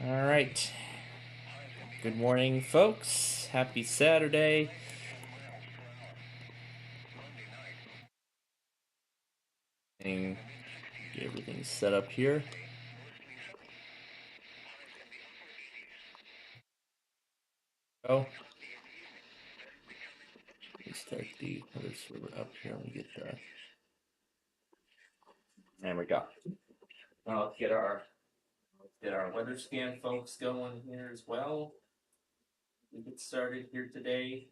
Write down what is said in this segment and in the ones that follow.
All right. Good morning, folks. Happy Saturday. And get everything set up here. Go. Let me start the other server up here. Let me get the. There we go. Now let's get our weather scan folks going here as well. We get started here today.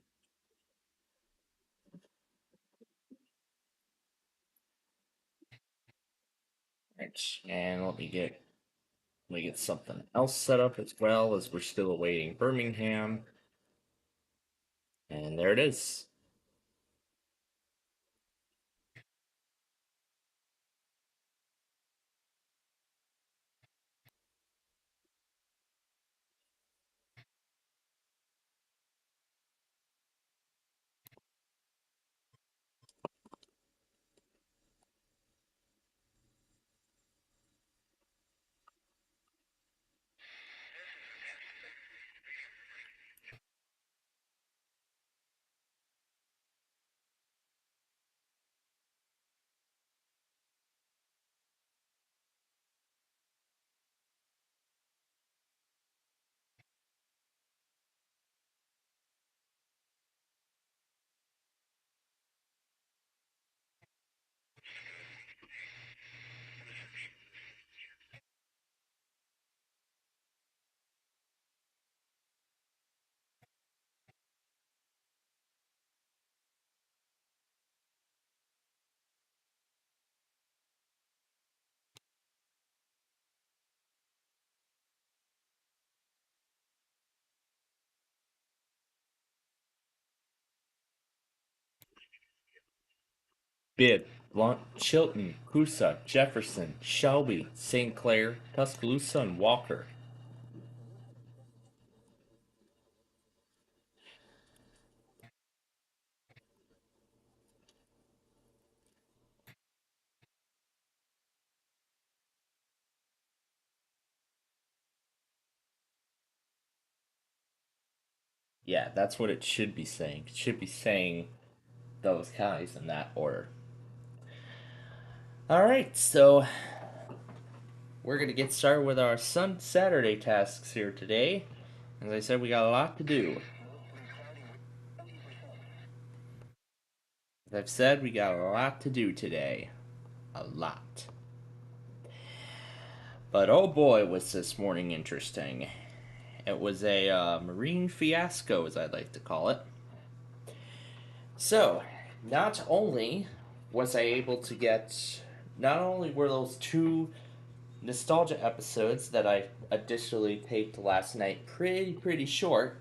Right. And let me get something else set up as well as we're still awaiting Birmingham. And there it is. Bibb, Blunt, Chilton, Coosa, Jefferson, Shelby, St. Clair, Tuscaloosa, and Walker. Yeah, that's what it should be saying. It should be saying those counties in that order. All right, so we're gonna get started with our Saturday tasks here today. As I said, we got a lot to do. As I've said, we got a lot to do today. A lot. But oh boy, was this morning interesting. It was a marine fiasco, as I'd like to call it. So, not only was I able to get, not only were those two nostalgia episodes that I additionally taped last night pretty short,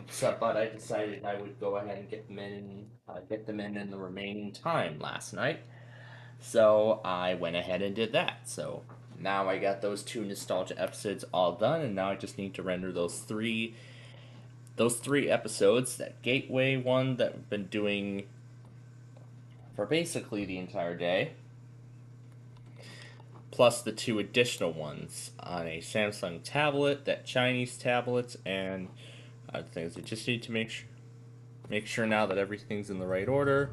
so but I decided I would go ahead and get them in the remaining time last night. So I went ahead and did that. So now I got those two nostalgia episodes all done, and now I just need to render those three episodes. That gateway one that we've been doing for basically the entire day, plus the two additional ones on a Samsung tablet, that Chinese tablet, and other things. I just need to make sure now that everything's in the right order.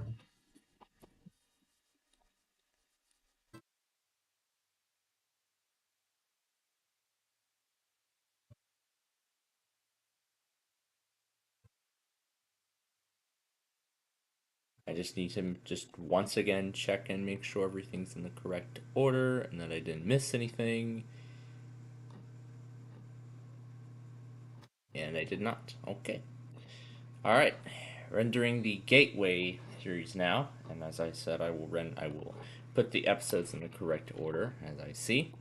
I just need to just once again check and make sure everything's in the correct order and that I didn't miss anything. And I did not. Okay. Alright. Rendering the Gateway series now. And as I said, I will put the episodes in the correct order as I see.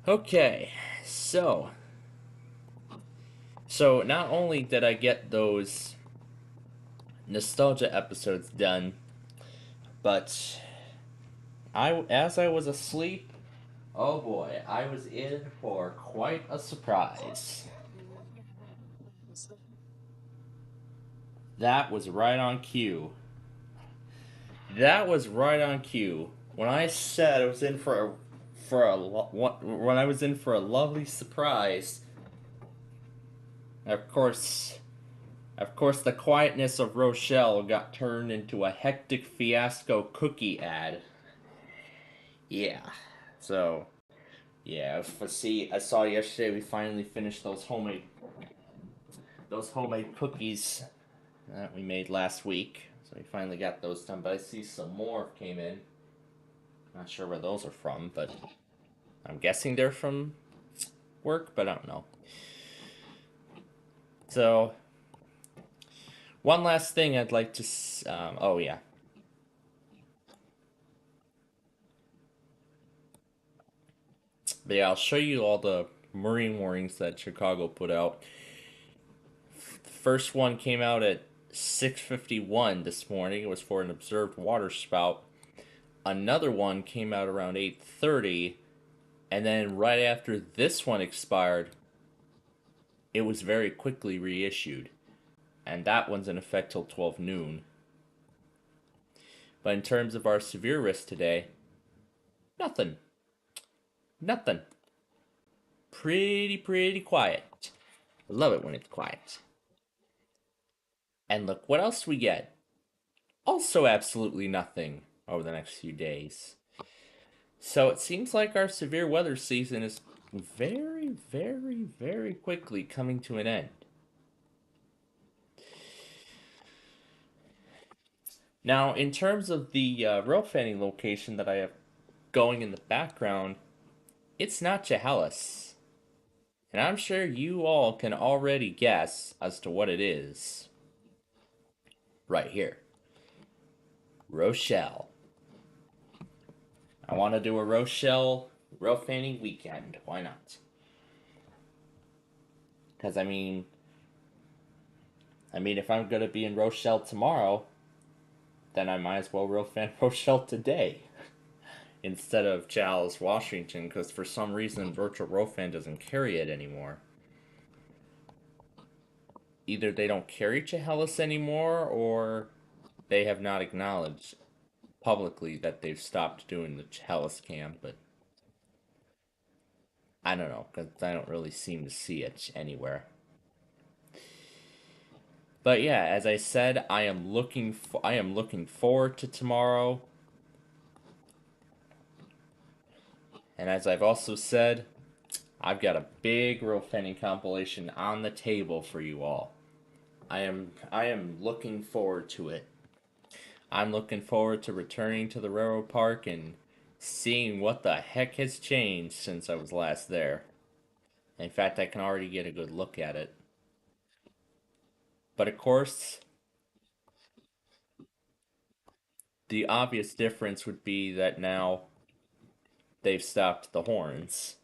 Okay. So not only did I get those nostalgia episodes done, but as I was asleep, oh boy, I was in for quite a surprise. That was right on cue. That was right on cue. When I said I was in for a when I was in for a lovely surprise. Of course, the quietness of Rochelle got turned into a hectic fiasco cookie ad. Yeah. So, yeah, I saw yesterday we finally finished those homemade cookies that we made last week. So we finally got those done, but I see some more came in. Not sure where those are from, but I'm guessing they're from work, but I don't know. So, one last thing I'd like to. Oh, yeah. But yeah, I'll show you all the marine warnings that Chicago put out. The first one came out at 6:51 this morning. It was for an observed water spout. Another one came out around 8:30, and then right after this one expired, it was very quickly reissued. And that one's in effect till 12 noon. But in terms of our severe risk today, nothing. Nothing. Pretty quiet. I love it when it's quiet. And look what else we get. Also, absolutely nothing over the next few days. So it seems like our severe weather season is very quickly coming to an end. Now, in terms of the rope fanning location that I have going in the background, it's not Chehalis. And I'm sure you all can already guess as to what it is. Right here. Rochelle. I want to do a Rochelle rope fanning weekend. Why not? Because if I'm gonna be in Rochelle tomorrow, then I might as well rope fan Rochelle today instead of Charles, Washington, because for some reason Virtual Rope Fan doesn't carry it anymore. Either they don't carry Chehalis anymore, or they have not acknowledged publicly that they've stopped doing the Chehalis cam, but I don't know, because I don't really seem to see it anywhere. But yeah, as I said, I am looking forward to tomorrow. And as I've also said, I've got a big rope fanning compilation on the table for you all. I am looking forward to it. I'm looking forward to returning to the railroad park and seeing what the heck has changed since I was last there. In fact, I can already get a good look at it. But of course, the obvious difference would be that now they've stopped the horns.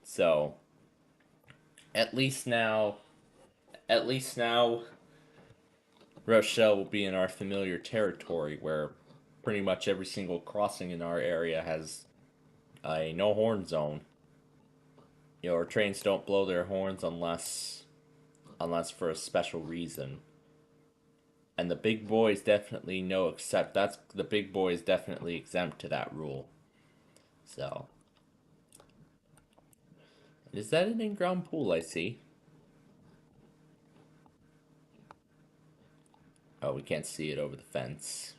So, at least now, at least now, Rochelle will be in our familiar territory where pretty much every single crossing in our area has a no horn zone. Our trains don't blow their horns unless for a special reason. And the big boys definitely know except that's the big boys definitely exempt to that rule. So, is that an in-ground pool I see? Oh, we can't see it over the fence.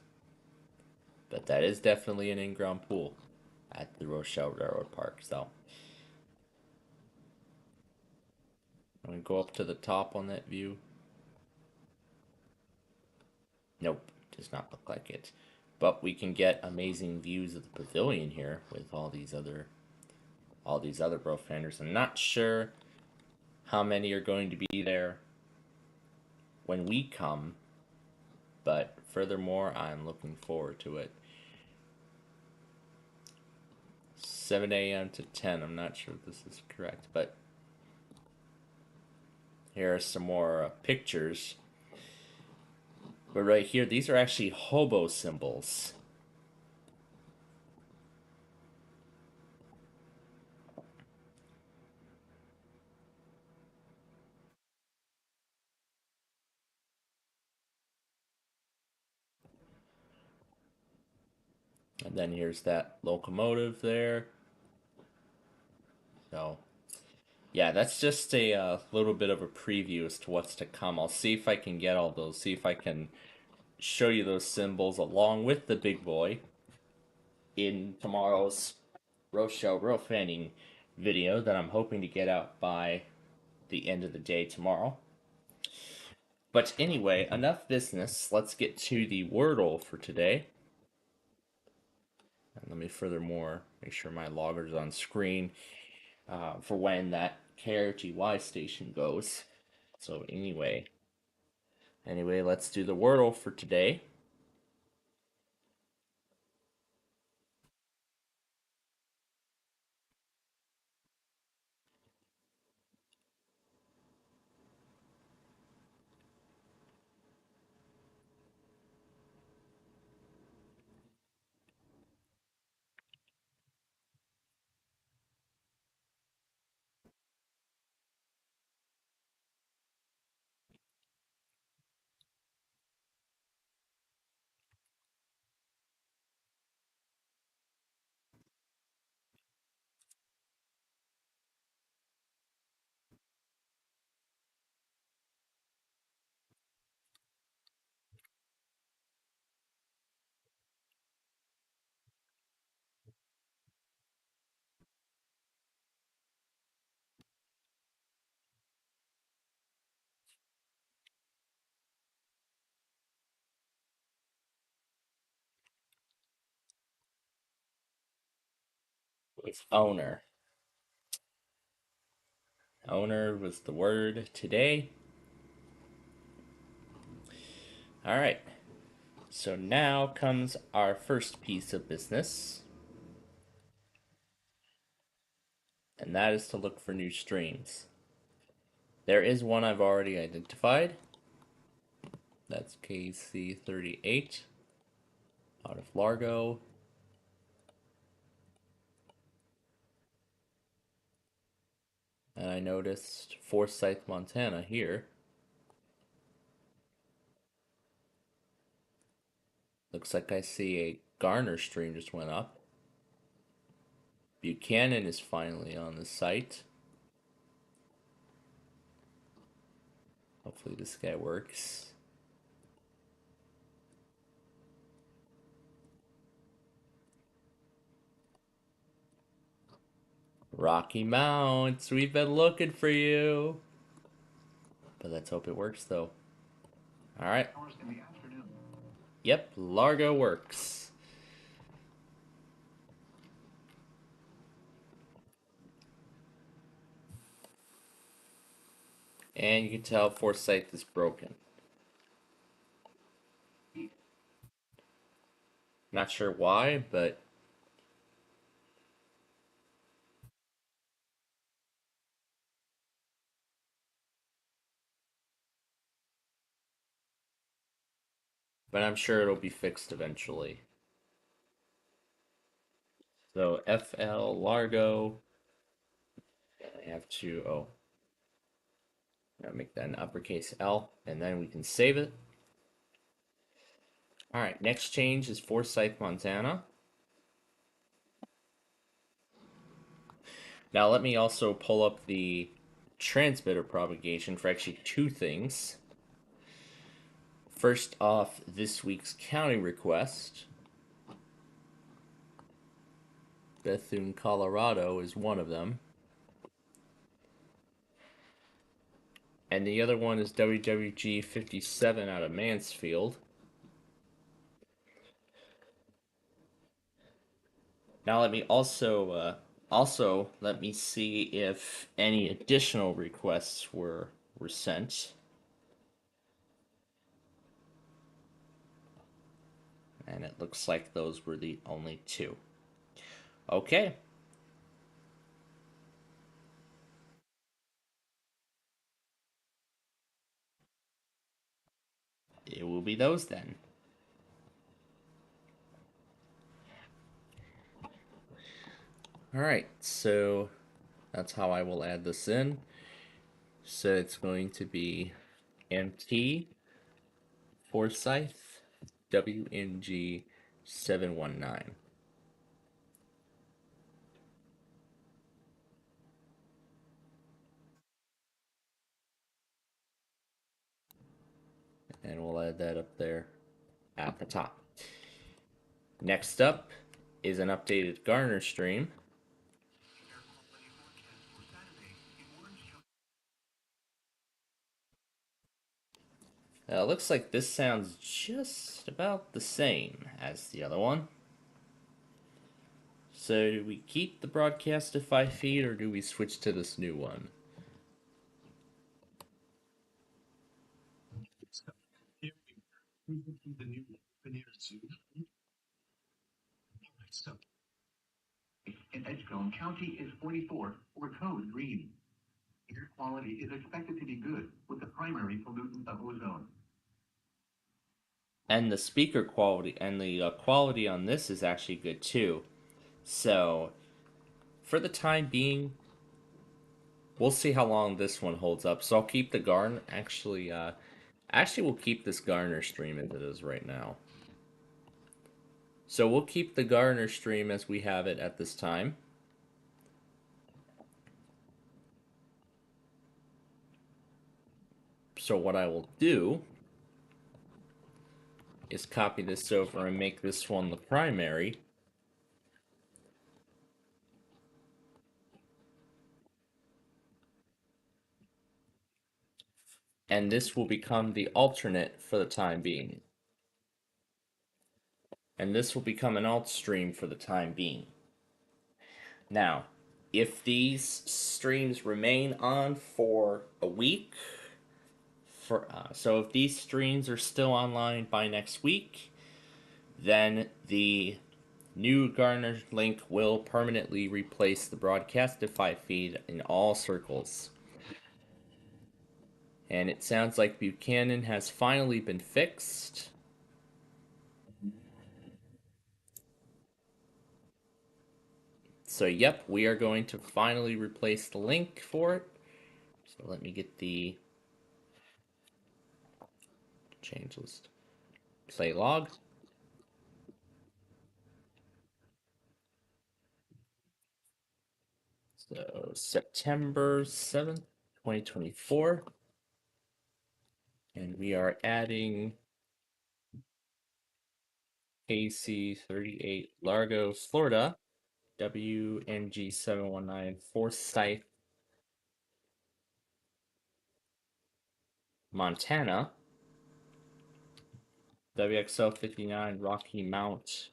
But that is definitely an in-ground pool at the Rochelle Railroad Park. So, I'm going to go up to the top on that view. Nope, does not look like it. But we can get amazing views of the pavilion here with all these other bro fanners. I'm not sure how many are going to be there when we come, but furthermore, I'm looking forward to it. 7 a.m. to 10. I'm not sure if this is correct, but here are some more pictures. But right here, these are actually hobo symbols. And then here's that locomotive there. So, yeah, that's just a little bit of a preview as to what's to come. I'll see if I can get all those, see if I can show you those symbols along with the big boy in tomorrow's roast show, real fanning video that I'm hoping to get out by the end of the day tomorrow. But anyway, enough business. Let's get to the Wordle for today. And let me furthermore make sure my logger's on screen for when that KRTY station goes. So anyway, let's do the Wordle for today. It's owner. Owner was the word today. All right. So now comes our first piece of business, and that is to look for new streams. There is one I've already identified. That's KC38 out of Largo. And I noticed Forsyth, Montana here. Looks like I see a Garner stream just went up. Buchanan is finally on the site. Hopefully this guy works. Rocky Mounts, we've been looking for you. But let's hope it works though. All right. Yep, Largo works. And you can tell Forsyth is broken. Not sure why, but I'm sure it'll be fixed eventually. So FL Largo. I have to gotta make that an uppercase L, and then we can save it. All right, next change is Forsyth, Montana. Now let me also pull up the transmitter propagation for actually two things. First off, this week's county request. Bethune, Colorado is one of them. And the other one is WWG 57 out of Mansfield. Now let me also let me see if any additional requests were sent. And it looks like those were the only two. Okay. It will be those then. Alright, so that's how I will add this in. So it's going to be MT Forsyth WNG 719. And we'll add that up there at the top. Next up is an updated Garner stream. Looks like this sounds just about the same as the other one. So do we keep the broadcast to 5 feet or do we switch to this new one? In Edgecombe, County is 44 or code green. Air quality is expected to be good with the primary pollutant of ozone. And the speaker quality and the quality on this is actually good too. So for the time being, we'll see how long this one holds up. So I'll keep the Garner. Actually, we'll keep this Garner stream as it is right now. So we'll keep the Garner stream as we have it at this time. So what I will do is copy this over and make this one the primary. And this will become the alternate for the time being. And this will become an alt stream for the time being. Now, if these streams remain on for a week, so if these streams are still online by next week, then the new Garner link will permanently replace the Broadcastify feed in all circles. And it sounds like Buchanan has finally been fixed. So, yep, we are going to finally replace the link for it. So, let me get the change list. Play log. So, September 7th, 2024. And we are adding KC38 Largo, Florida, WNG719 Forsyth, Montana, WXL59 Rocky Mount,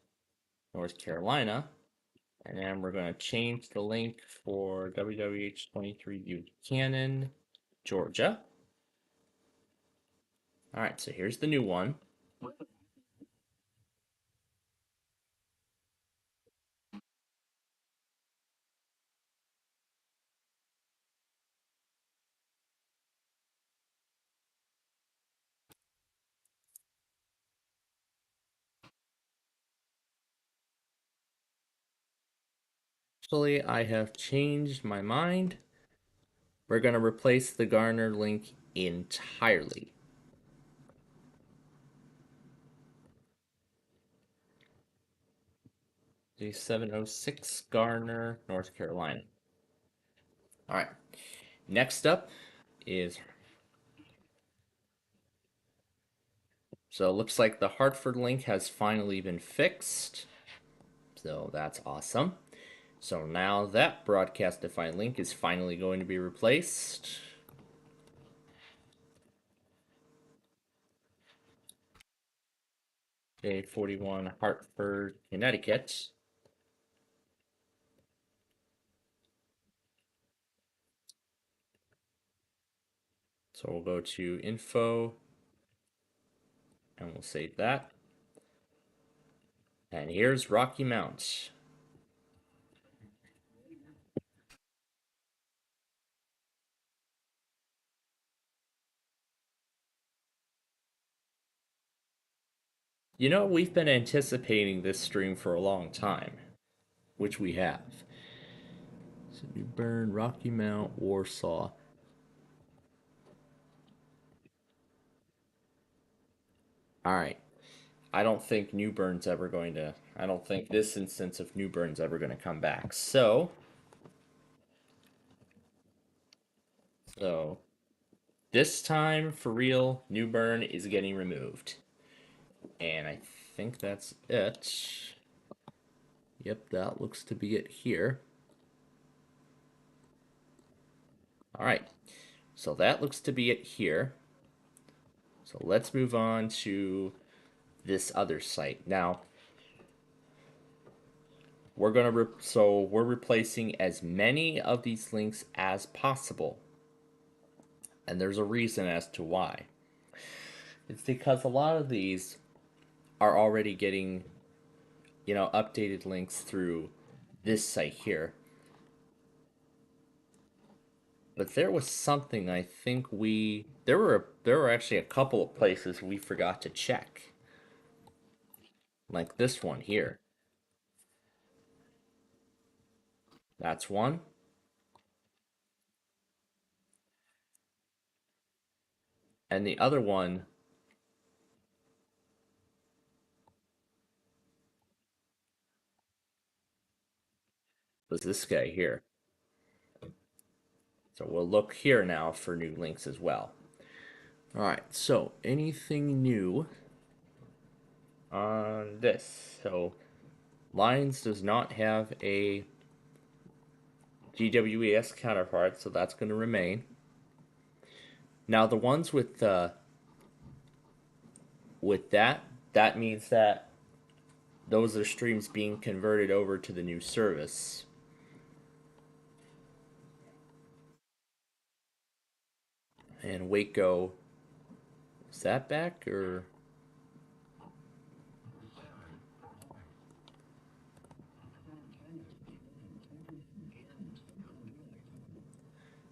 North Carolina. And then we're going to change the link for WWH23 Buchanan, Georgia. All right, so here's the new one. Actually, I have changed my mind. We're going to replace the Garner link entirely. The 706 Garner, North Carolina. All right. Next up is. So it looks like the Hartford link has finally been fixed. So that's awesome. So now that Broadcastify link is finally going to be replaced. J41 Hartford, Connecticut. So we'll go to info and we'll save that. And here's Rocky Mount. You know, we've been anticipating this stream for a long time, which we have. So New Bern, Rocky Mount, Warsaw. All right. I don't think New Bern's ever going to. I don't think this instance of New Bern's ever going to come back. So This time, for real, New Bern is getting removed. And I think that's it. Yep, that looks to be it here. All right, so that looks to be it here. So let's move on to this other site. Now, we're replacing as many of these links as possible. And there's a reason as to why. It's because a lot of these are already getting, updated links through this site here. But there was something I think there were actually a couple of places we forgot to check. Like this one here. That's one. And the other one was this guy here. So we'll look here now for new links as well. All right, so anything new on this? So Lions does not have a GWES counterpart, so that's going to remain. Now the ones with that means that those are streams being converted over to the new service. And Waco, is that back or?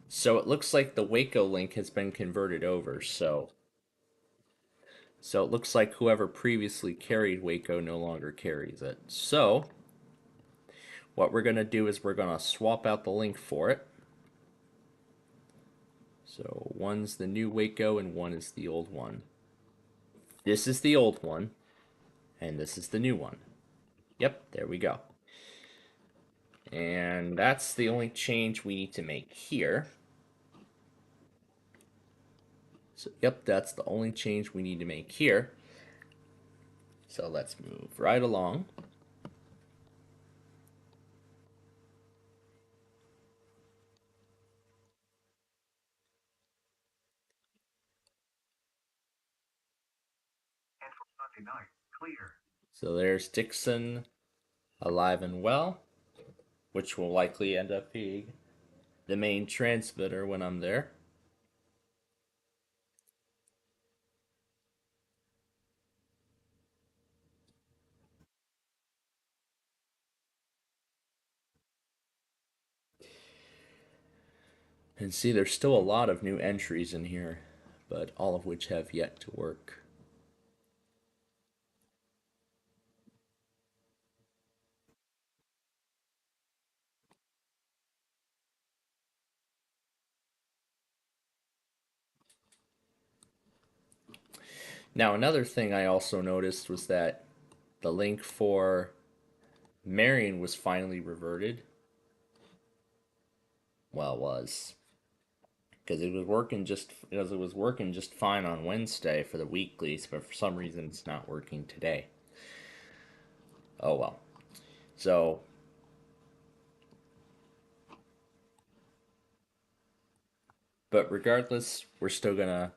So it looks like the Waco link has been converted over. So it looks like whoever previously carried Waco no longer carries it. So what we're gonna do is we're gonna swap out the link for it. So one's the new Waco and one is the old one. This is the old one, and this is the new one. Yep, there we go. And that's the only change we need to make here. So, yep, that's the only change we need to make here. So let's move right along. And for Sunday night, clear. So there's Dixon alive and well, which will likely end up being the main transmitter when I'm there. And see, there's still a lot of new entries in here, but all of which have yet to work. Now, another thing I also noticed was that the link for Marion was finally reverted. Well, it was because it was working just fine on Wednesday for the weeklies, but for some reason it's not working today. Oh well. So but regardless, we're still gonna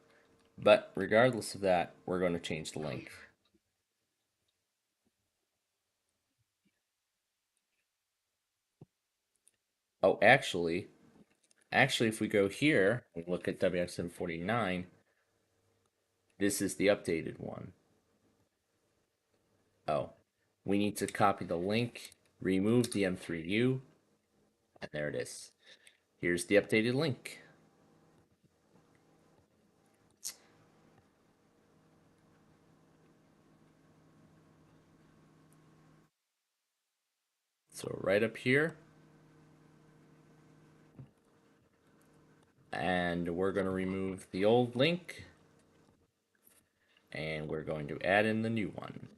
but regardless of that, we're gonna change the link. Oh, actually if we go here and look at WXM49, this is the updated one. Oh. We need to copy the link, remove the M3U, and there it is. Here's the updated link. So right up here, and we're going to remove the old link, and we're going to add in the new one.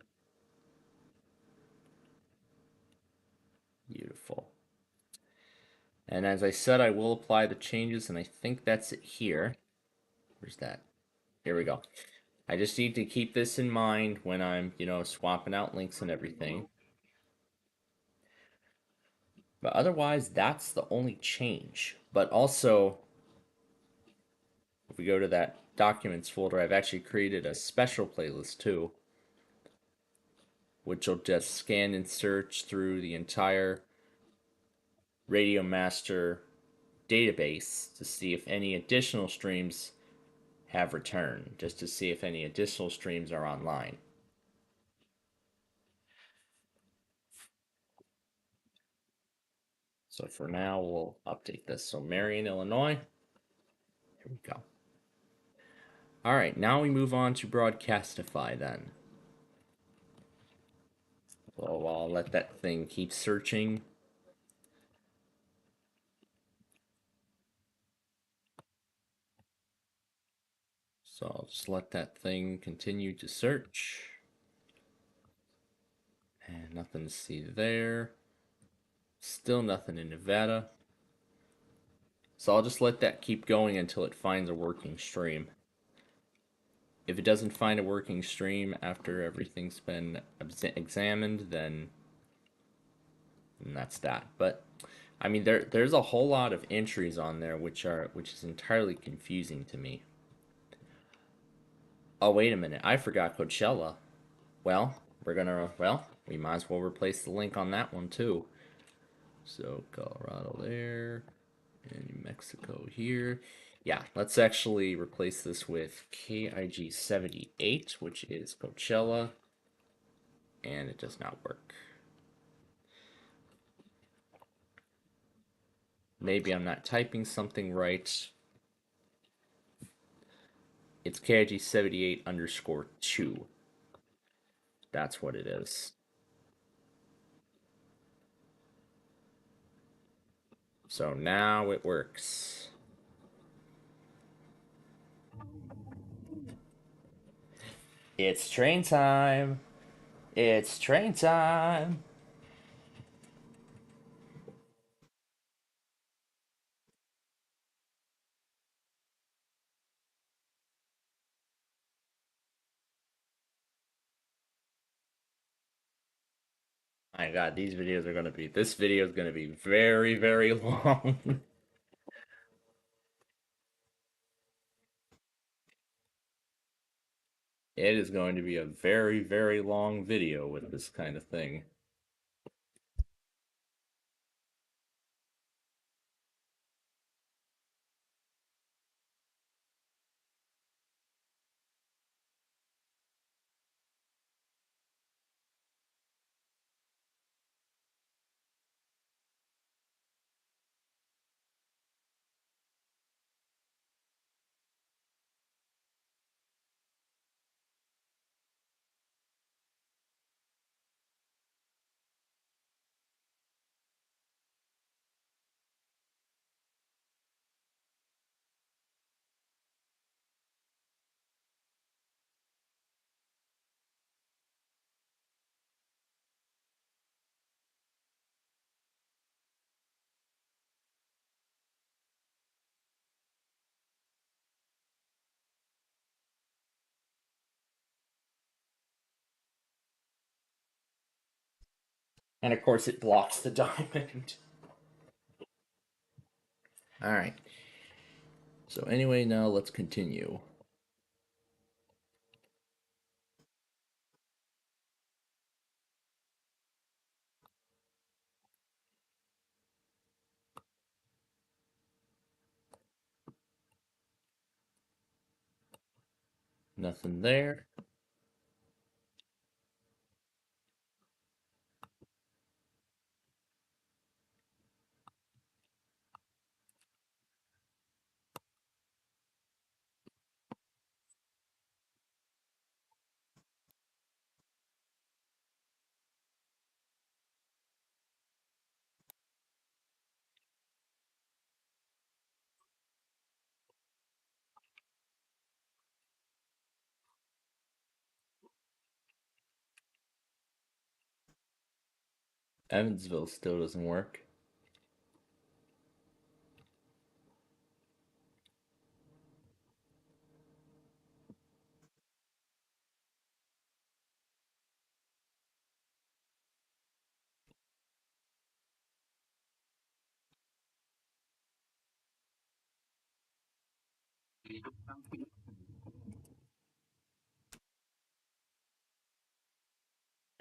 Beautiful. And as I said, I will apply the changes, and I think that's it here. Where's that? Here we go. I just need to keep this in mind when I'm, swapping out links and everything. But otherwise, that's the only change. But also, if we go to that documents folder, I've actually created a special playlist too, which will just scan and search through the entire Radio Master database to see if any additional streams have returned, just to see if any additional streams are online. So for now, we'll update this. So Marion, Illinois. Here we go. All right, now we move on to Broadcastify then. So I'll let that thing keep searching. So I'll just let that thing continue to search. And nothing to see there. Still nothing in Nevada. So I'll just let that keep going until it finds a working stream. If it doesn't find a working stream after everything's been examined, then that's that. But I mean, there's a whole lot of entries on there which is entirely confusing to me. Oh, wait a minute, I forgot Coachella. Well, we might as well replace the link on that one too. So Colorado there, and New Mexico here. Yeah, let's actually replace this with KIG 78, which is Coachella, and it does not work. Maybe I'm not typing something right. It's KIG 78 underscore 2. That's what it is. So now it works. It's train time. It's train time. My God, this video is going to be very, very long. It is going to be a very, very long video with this kind of thing. And of course, it blocks the diamond. All right. So, anyway, now let's continue. Nothing there. Evansville still doesn't work.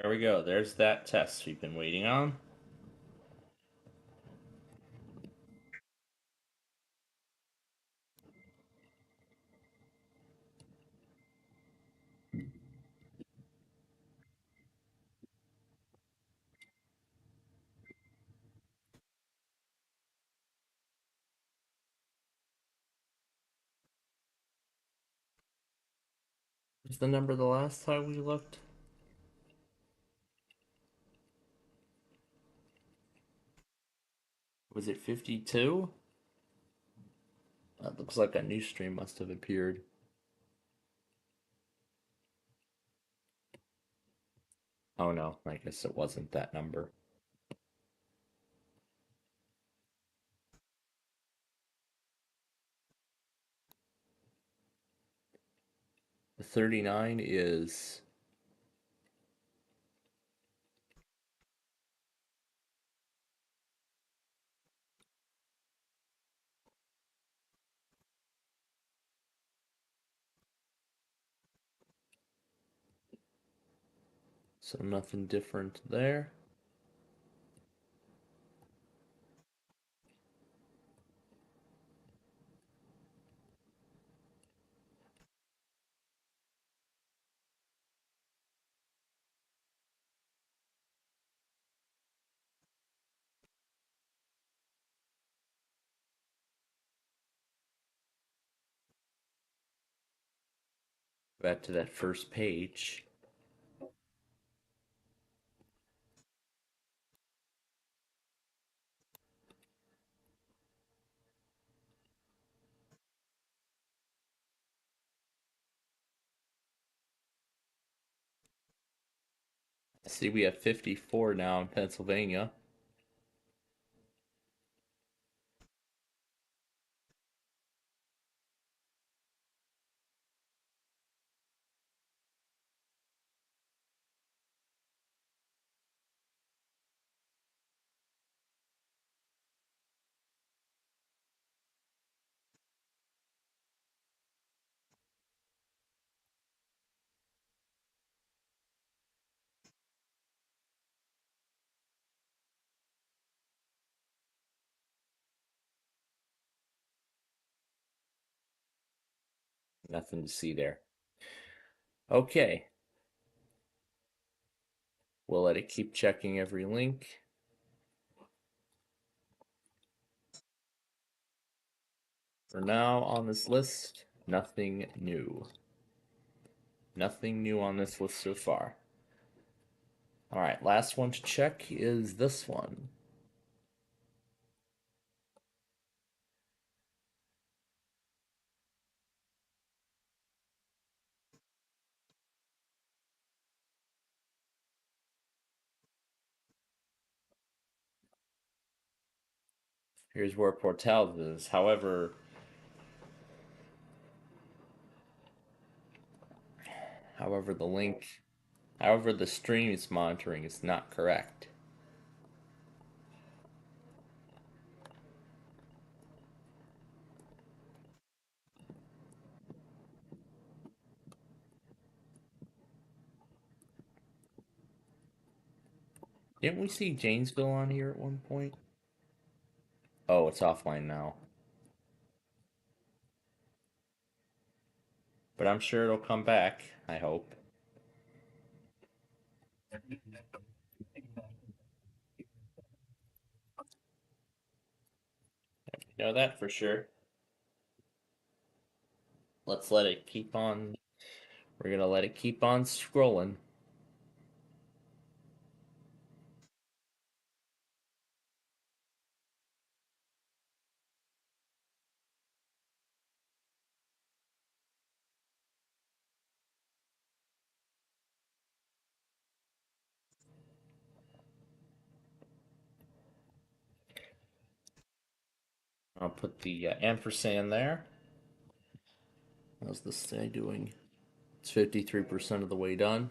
There we go. There's that test we've been waiting on. What's the number the last time we looked? Was it 52? That looks like a new stream must have appeared. Oh no, I guess it wasn't that number. The 39 is. So nothing different there. Back to that first page. See, we have 54 now in Pennsylvania. Nothing to see there. Okay. We'll let it keep checking every link. For now on this list, nothing new. Nothing new on this list so far. Alright, last one to check is this one. Here's where Portals is. However, the stream is monitoring is not correct. Didn't we see Janesville on here at one point? Oh, it's offline now. But I'm sure it'll come back, I hope. You know that for sure. Let's let it keep on. We're gonna let it keep on scrolling. I'll put the ampersand there. How's this thing doing? It's 53% of the way done.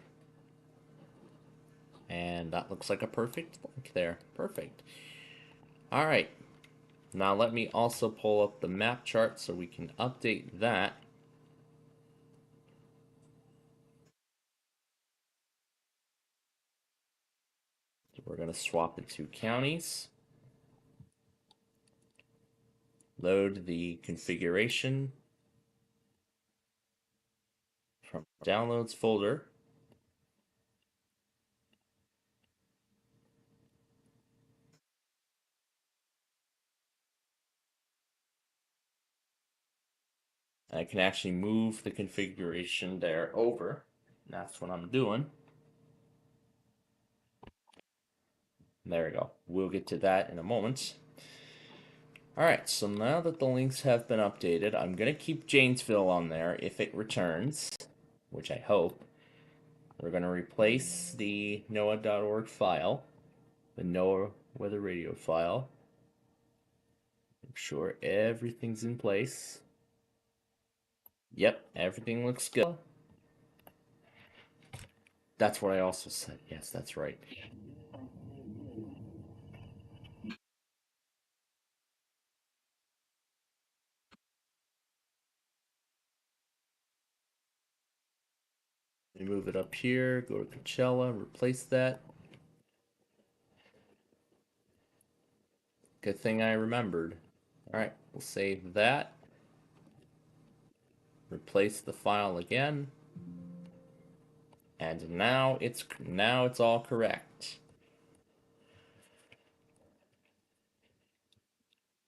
And that looks like a perfect link there. Perfect. All right. Now let me also pull up the map chart so we can update that. So we're going to swap the two counties. Load the configuration from downloads folder. I can actually move the configuration there over. That's what I'm doing. There we go. We'll get to that in a moment. Alright, so now that the links have been updated, I'm going to keep Janesville on there if it returns, which I hope. We're going to replace the NOAA.org file, the NOAA Weather Radio file. Make sure everything's in place. Yep, everything looks good. That's what I also said. Yes, that's right. We move it up here, go to Coachella, replace that. Good thing I remembered. Alright, we'll save that. Replace the file again. And now it's all correct.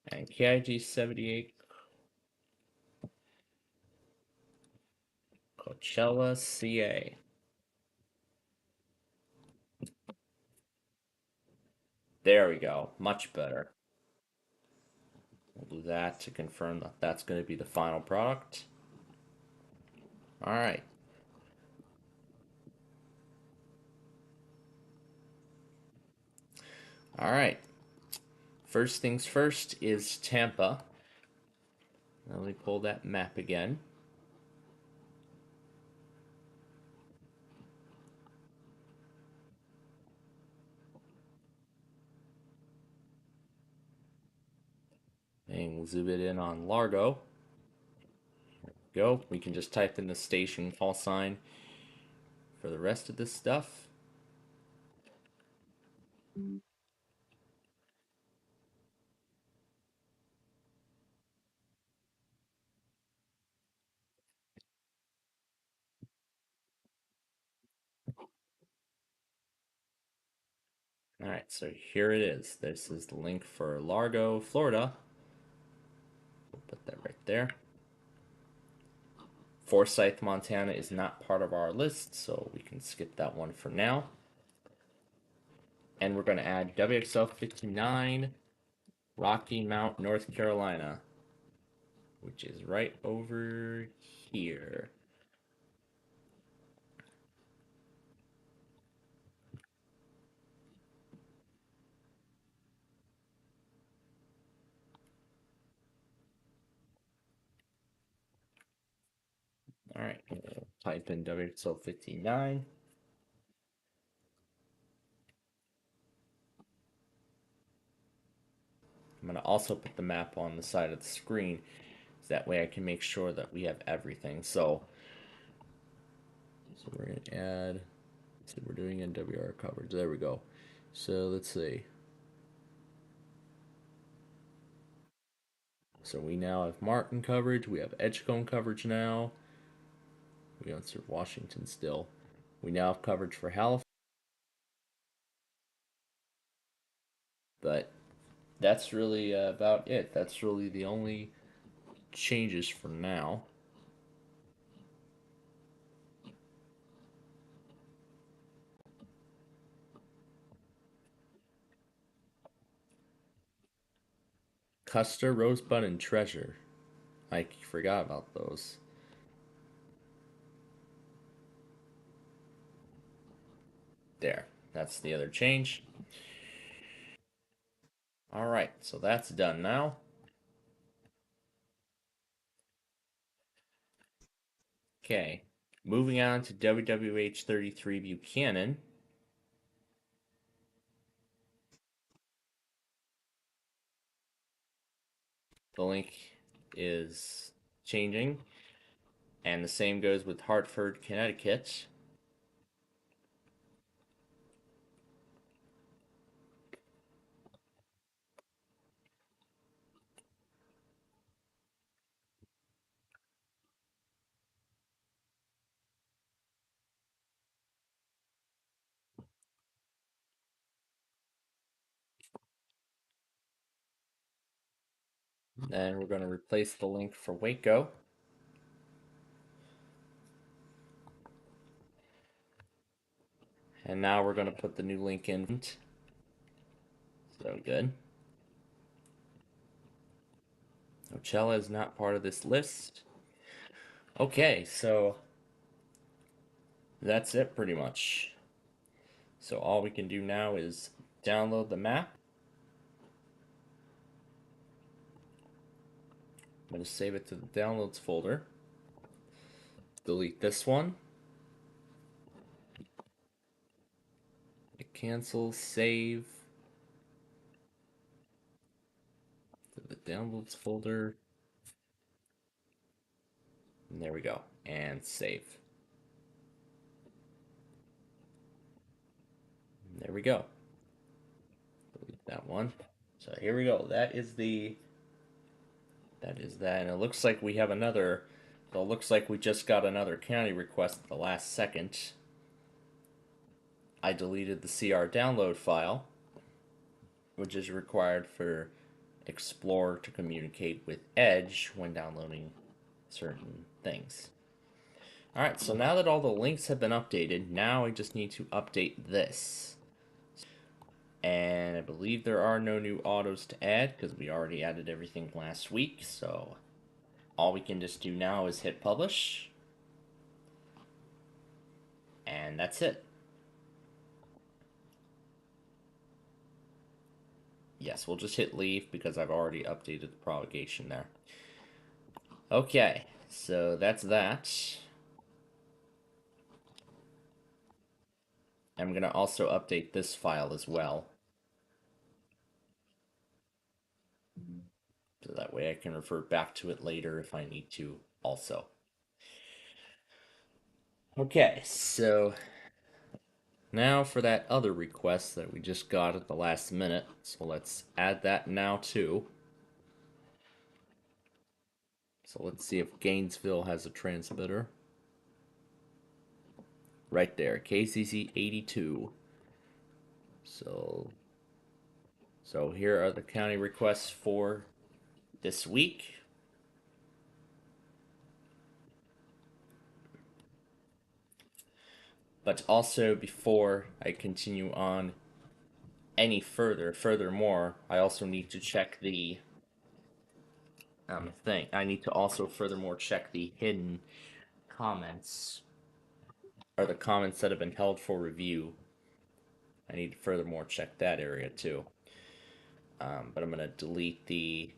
And KIG 78 Coachella, CA. There we go. Much better. We'll do that to confirm that that's going to be the final product. All right. All right. First things first is Tampa. Let me pull that map again. And we'll zoom it in on Largo. Go. We can just type in the station call sign for the rest of this stuff. All right, so here it is. This is the link for Largo, Florida. We'll put that right there. Forsyth, Montana is not part of our list, so we can skip that one for now. And we're going to add WXL 59 Rocky Mount, North Carolina, which is right over here. All right, we'll type in WXL 59. I'm going to also put the map on the side of the screen, so that way I can make sure that we have everything. So we're going to add, so we're doing NWR coverage. There we go. So let's see. So we now have Martin coverage. We have Edgecombe coverage now. We don't serve Washington still. We now have coverage for Halifax. But that's really about it. That's really the only changes for now. Custer, Rosebud, and Treasure. I forgot about those. There. That's the other change. Alright, so that's done now. Okay. Moving on to WWH 33 Buchanan. The link is changing, and the same goes with Hartford, Connecticut. And we're going to replace the link for Waco. And now we're going to put the new link in. So good. Ocella is not part of this list. Okay, so that's it pretty much. So all we can do now is download the map. I'm going to save it to the downloads folder. Delete this one. Cancel, save to the downloads folder. And there we go. And save. And there we go. Delete that one. So here we go. That is that. And it looks like we have another. So it looks like we just got another county request at the last second. I deleted the CR download file, which is required for Explorer to communicate with Edge when downloading certain things. Alright, so now that all the links have been updated, now I just need to update this. And I believe there are no new autos to add because we already added everything last week, so all we can just do now is hit publish. And that's it. Yes, we'll just hit leave because I've already updated the propagation there. Okay, so that's that. I'm going to also update this file as well. So that way I can refer back to it later if I need to also. Okay, so now for that other request that we just got at the last minute. So let's add that now too. So let's see if Gainesville has a transmitter. Right there, KCC 82. So here are the county requests for this week. But also before I continue on any furthermore, I also need to check the thing. I need to also furthermore check the hidden comments or the comments that have been held for review. I need to furthermore check that area too. But I'm gonna delete these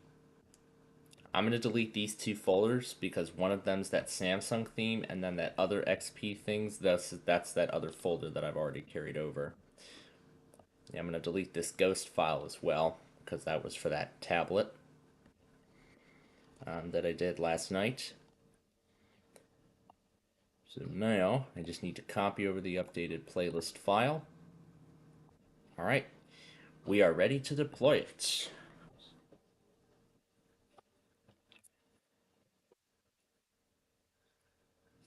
two folders because one of them's that Samsung theme, and then that other XP things. That's that other folder that I've already carried over. Yeah, I'm gonna delete this ghost file as well because that was for that tablet that I did last night. So now I just need to copy over the updated playlist file. All right, we are ready to deploy it.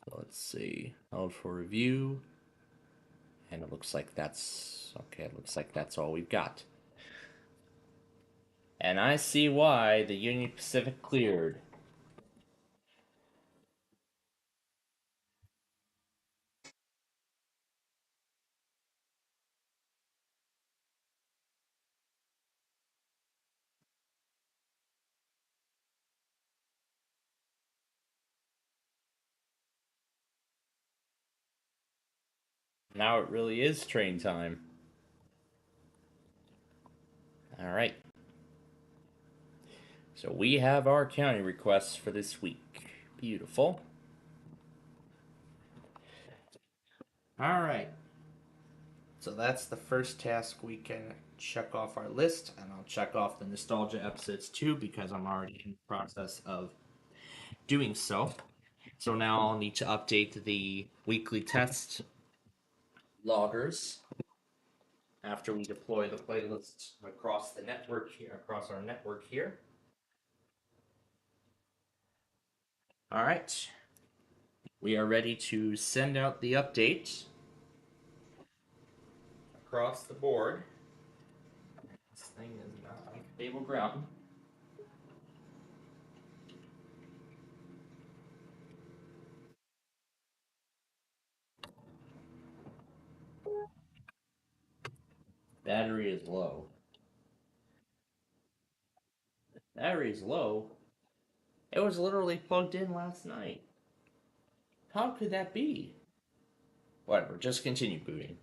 So let's see, held for review, and it looks like that's okay. It looks like that's all we've got. And I see why the Union Pacific cleared. Now it really is train time. All right. So we have our county requests for this week. Beautiful. All right. So that's the first task we can check off our list, and I'll check off the nostalgia episodes too because I'm already in the process of doing so. So now I'll need to update the weekly test loggers after we deploy the playlist across the network here, across our network here. All right, we are ready to send out the update across the board. This thing is not on stable ground. Battery is low. Battery is low. It was literally plugged in last night. How could that be? Whatever, just continue booting.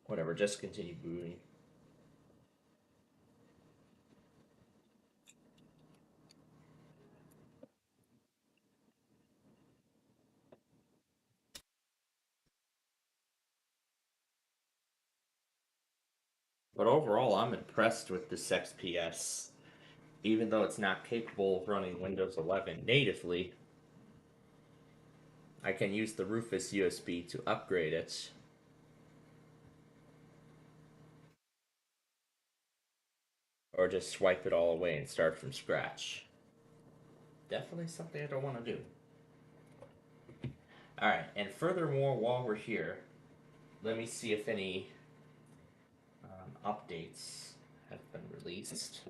Whatever, just continue booting. But overall, I'm impressed with this XPS. Even though it's not capable of running Windows 11 natively, I can use the Rufus USB to upgrade it. Or just swipe it all away and start from scratch. Definitely something I don't want to do. Alright, and furthermore, while we're here, let me see if any updates have been released.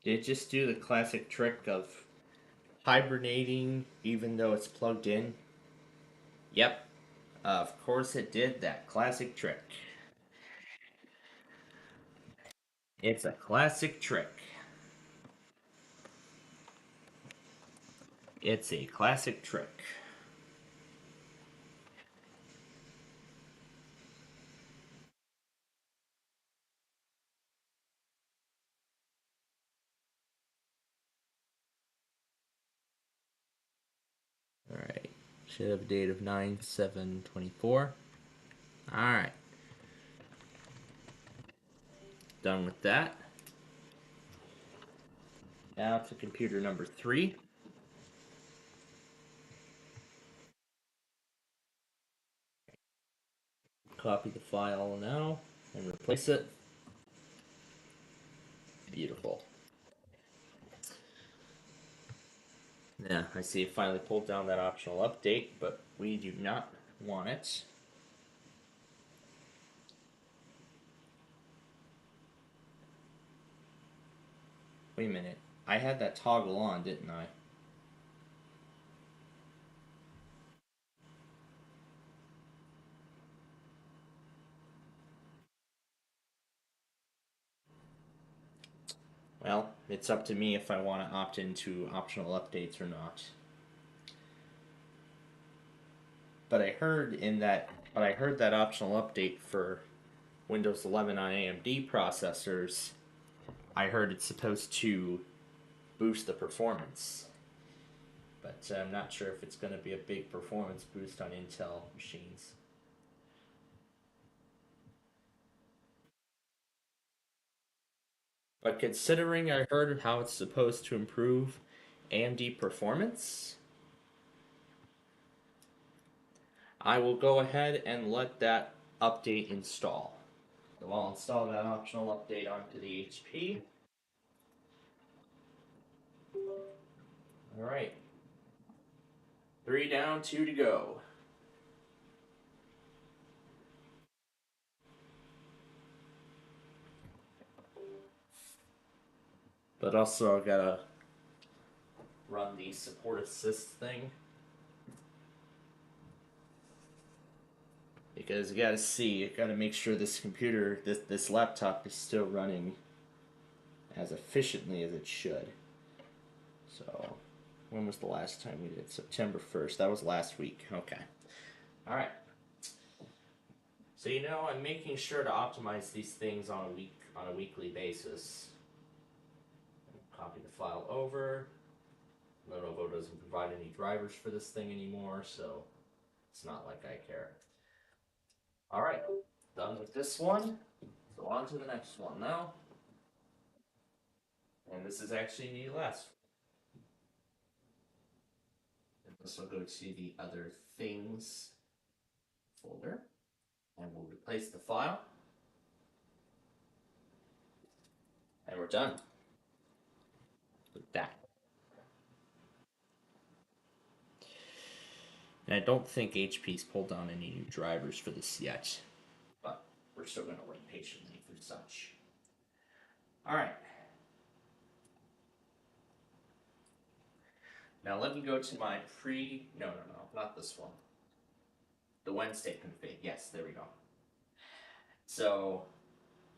Did it just do the classic trick of hibernating even though it's plugged in? Yep, of course it did that classic trick. It's a classic trick. It's a classic trick. Alright, should have a date of 9/7/24. Alright, done with that. Now to computer number 3. Copy the file now and replace it. Beautiful. Yeah, I see it finally pulled down that optional update, but we do not want it. Wait a minute. I had that toggle on, didn't I? Well, it's up to me if I want to opt into optional updates or not. But I heard that optional update for Windows 11 on AMD processors, I heard it's supposed to boost the performance. But I'm not sure if it's going to be a big performance boost on Intel machines. But considering I heard how it's supposed to improve AMD performance, I will go ahead and let that update install. So I'll install that optional update onto the HP. Alright. 3 down, 2 to go. But also I gotta run the support assist thing. Because you gotta make sure this computer, this laptop is still running as efficiently as it should. So, when was the last time we did? September 1st. That was last week. Okay. Alright. So I'm making sure to optimize these things on a weekly basis. Copy the file over. Lenovo doesn't provide any drivers for this thing anymore, so it's not like I care. All right, done with this one. So on to the next one now. And this is actually the last. And this will go to the other things folder. And we'll replace the file. And we're done with that. And I don't think HP's pulled down any new drivers for this yet. But we're still going to wait patiently for such. Alright. Now let me go to my no, not this one. The Wednesday config. Yes, there we go. So,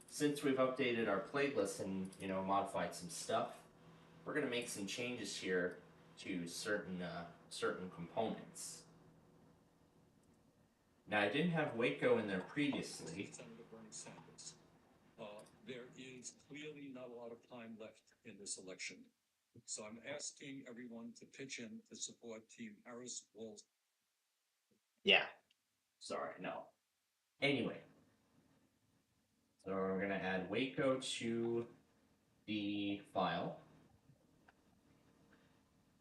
since we've updated our playlist and, modified some stuff, we're going to make some changes here to certain components. Now, I didn't have Waco in there previously. There is clearly not a lot of time left in this election. So I'm asking everyone to pitch in to support Team Harris Walls. Yeah. Sorry, no. Anyway. So we're going to add Waco to the file.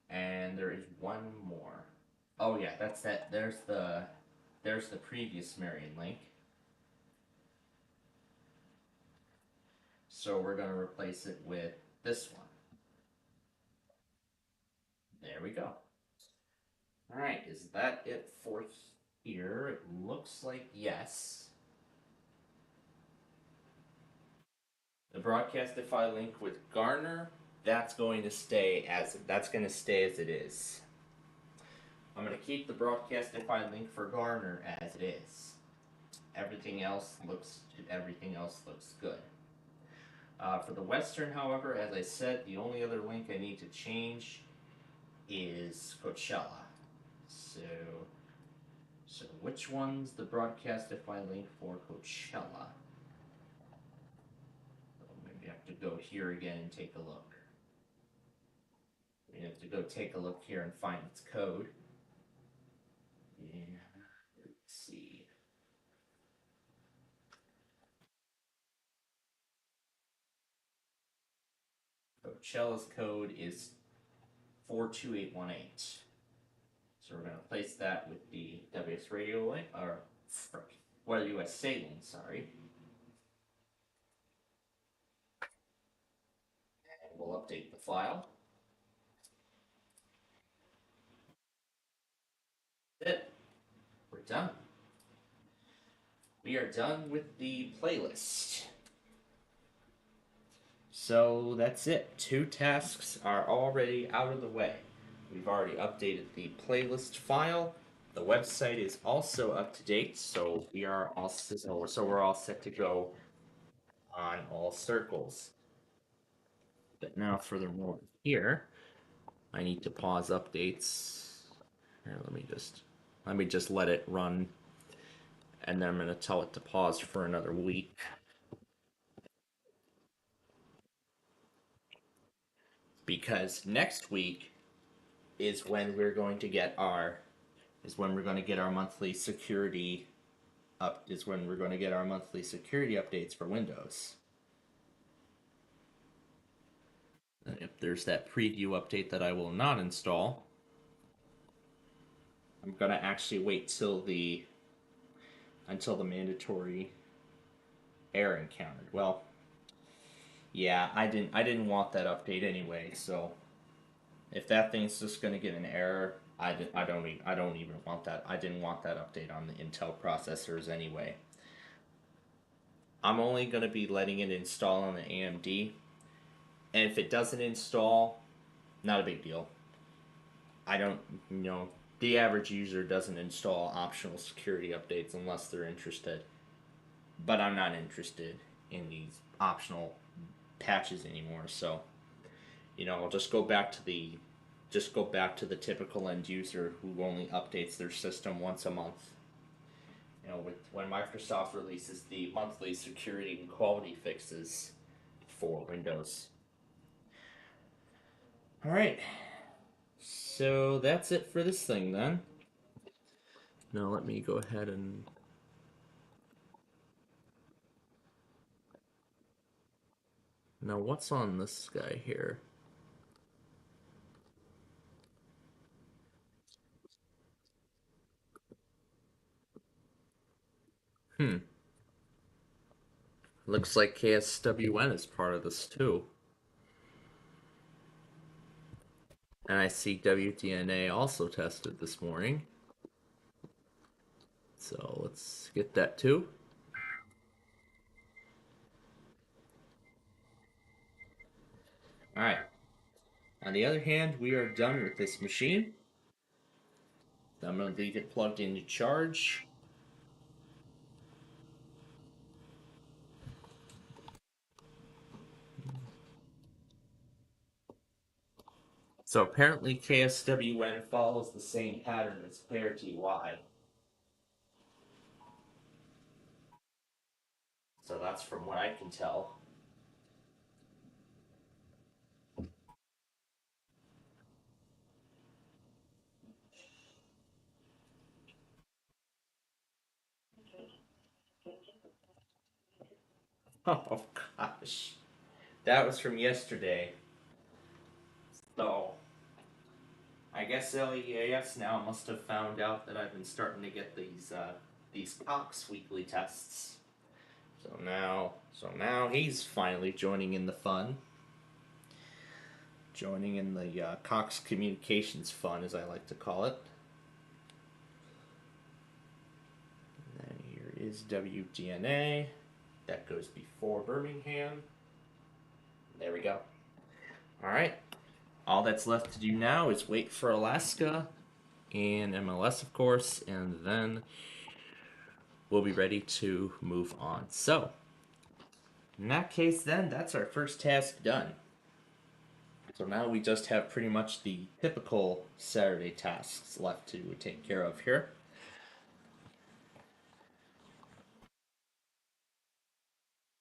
And there is one more. Oh yeah, that's that. There's the previous Marion link. So we're going to replace it with this one. There we go. Alright, is that it for here? It looks like yes. The Broadcastify link with Garner, that's going to stay as it is. I'm going to keep the Broadcastify link for Garner as it is. Everything else looks good. For the Western, however, as I said, the only other link I need to change is Coachella. So which one's the Broadcastify link for Coachella? Maybe I have to go here again and take a look. We have to go take a look here and find its code. Yeah, let's see. Coachella's code is 42818. So we're going to place that with the WS Radio link, or Weather USA link, sorry. And we'll update the file. That's it. We're done. We are done with the playlist. So that's it. 2 tasks are already out of the way. We've already updated the playlist file. The website is also up to date, so we're all set to go on all circles. But now, furthermore, here I need to pause updates. Here, let me just let it run, and then I'm going to tell it to pause for another week. Because next week is when we're going to get our monthly security updates for Windows. If there's that preview update that I will not install, I'm gonna actually wait until the mandatory error encountered. Well, yeah, I didn't want that update anyway. So if that thing's just gonna get an error, I don't even want that. I didn't want that update on the Intel processors anyway. I'm only gonna be letting it install on the AMD, and if it doesn't install, not a big deal. I don't, the average user doesn't install optional security updates unless they're interested. But I'm not interested in these optional patches anymore, so I'll just go back to the typical end user who only updates their system once a month. When Microsoft releases the monthly security and quality fixes for Windows. All right. so that's it for this thing then. Now let me go ahead and... Now what's on this guy here? Looks like KSWN is part of this too. And I see WDNA also tested this morning. So let's get that too. Alright. On the other hand, we are done with this machine. I'm going to leave it plugged into charge. So apparently KSWN follows the same pattern as Player TY. So that's from what I can tell. Oh gosh. That was from yesterday. So I guess LEAS now must have found out that I've been starting to get these Cox weekly tests. So now he's finally joining in the fun. Joining in the Cox Communications fun, as I like to call it. And then here is WDNA. That goes before Birmingham. There we go. Alright. All that's left to do now is wait for Alaska and MLS, of course, and then we'll be ready to move on. So, in that case, then, that's our first task done. So now we just have pretty much the typical Saturday tasks left to take care of here.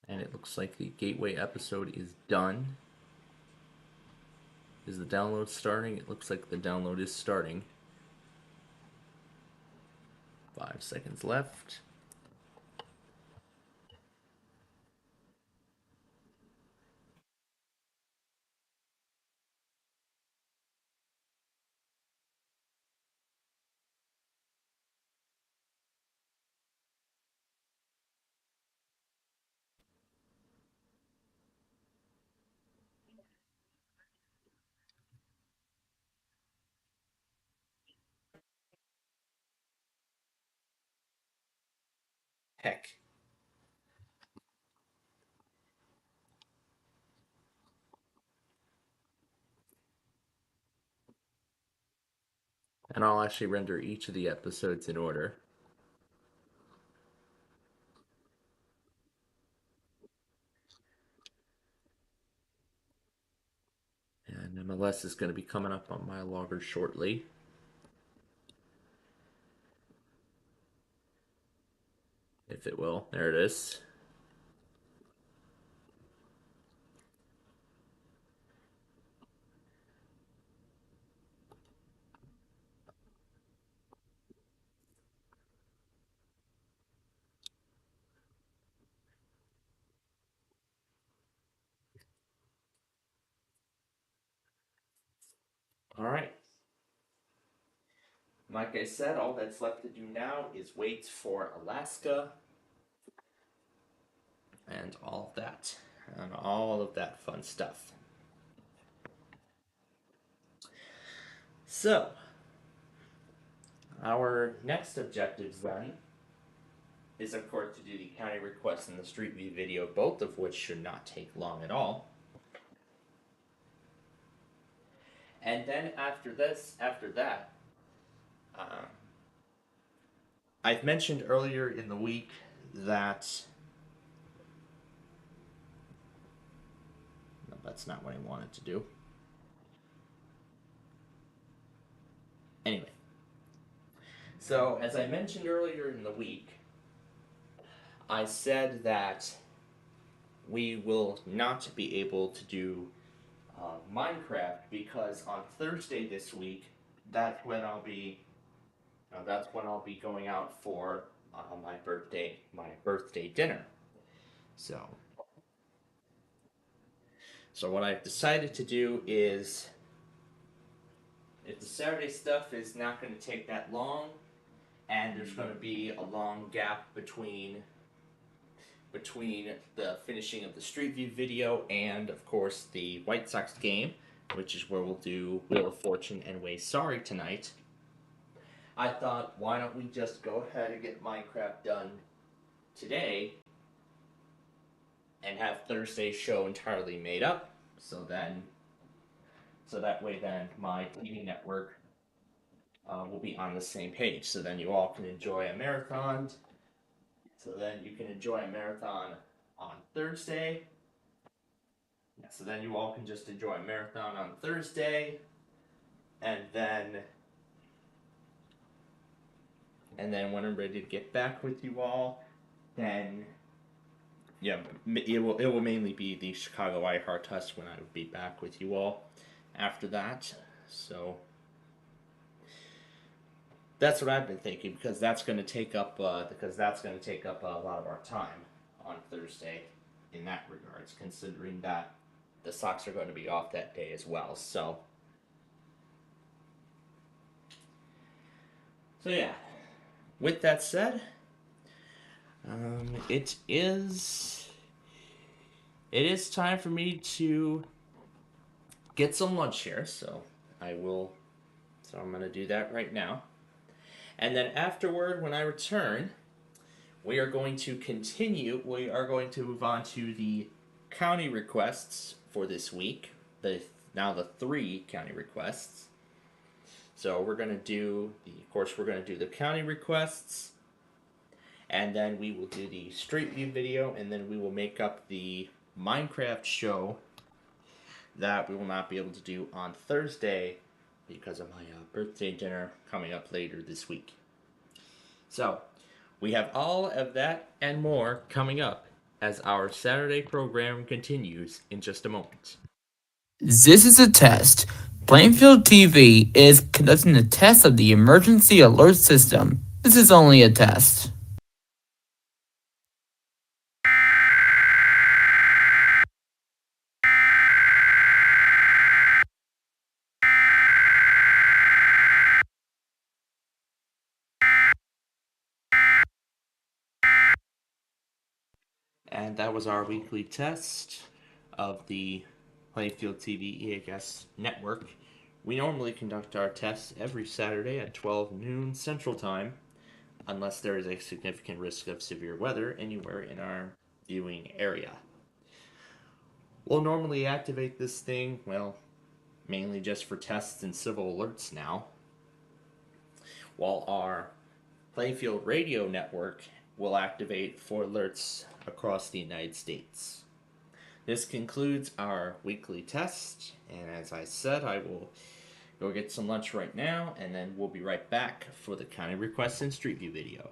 And it looks like the Gateway episode is done. Is the download starting? It looks like the download is starting. 5 seconds left. Heck. And I'll actually render each of the episodes in order. And MLS is going to be coming up on my logger shortly. If it will. There it is. Alright. Like I said, all that's left to do now is wait for Alaska and all of that. And all of that fun stuff. So, our next objective then is, of course, to do the county request and the street view video, both of which should not take long at all. And then after that, I've mentioned earlier in the week that... No, that's not what I wanted to do. Anyway. So, as I mentioned earlier in the week, I said that we will not be able to do Minecraft because on Thursday this week, that's when I'll be going out for my birthday dinner. So what I've decided to do is, if the Saturday stuff is not going to take that long, and there's going to be a long gap between the finishing of the Street View video and, of course, the White Sox game, which is where we'll do Wheel of Fortune and Way Sorry tonight, I thought, why don't we just go ahead and get Minecraft done today and have Thursday's show entirely made up, so that way then my TV network will be on the same page, so then you all can enjoy a marathon. So then you can enjoy a marathon on Thursday. Yeah, so then you all can just enjoy a marathon on Thursday, and then when I'm ready to get back with you all, then yeah, it will mainly be the Chicago iHeart Test when I will be back with you all after that. So that's what I've been thinking, because that's going to take up a lot of our time on Thursday in that regards, considering that the Sox are going to be off that day as well. So yeah. With that said, it is time for me to get some lunch here. So I'm going to do that right now. And then afterward, when I return, we are going to continue. We are going to move on to the county requests for this week. The 3 county requests. So we're going to do the county requests, and then we will do the Street View video, and then we will make up the Minecraft show that we will not be able to do on Thursday because of my birthday dinner coming up later this week. So we have all of that and more coming up as our Saturday program continues in just a moment. This is a test. Plainfield TV is conducting a test of the emergency alert system. This is only a test. And that was our weekly test of the Plainfield TV EHS network. We normally conduct our tests every Saturday at 12 noon Central Time, unless there is a significant risk of severe weather anywhere in our viewing area. We'll normally activate this thing, mainly just for tests and civil alerts now, while our Plainfield radio network will activate for alerts across the United States. This concludes our weekly test, and as I said, I will go get some lunch right now, and then we'll be right back for the county requests and Street View video.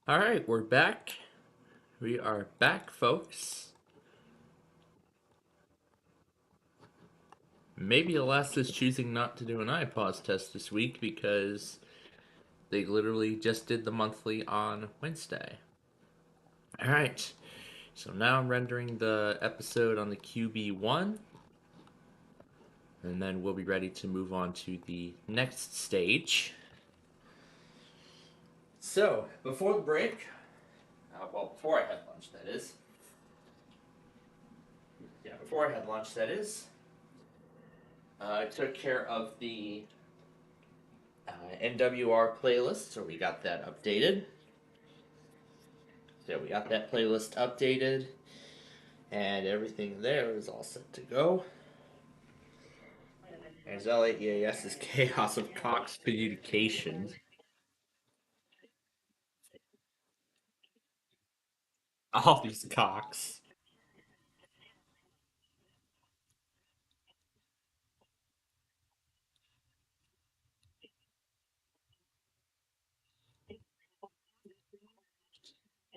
All right, we're back. We are back, folks. Maybe Alaska's choosing not to do an iPause test this week because they literally just did the monthly on Wednesday. All right, so now I'm rendering the episode on the QB1, and then we'll be ready to move on to the next stage. So, before the break, before I had lunch, that is. Yeah, before I had lunch, that is. I took care of the NWR playlist, so we got that updated. So we got that playlist updated, and everything there is all set to go. As LAEAS is Chaos of Cox Communications. All these cocks.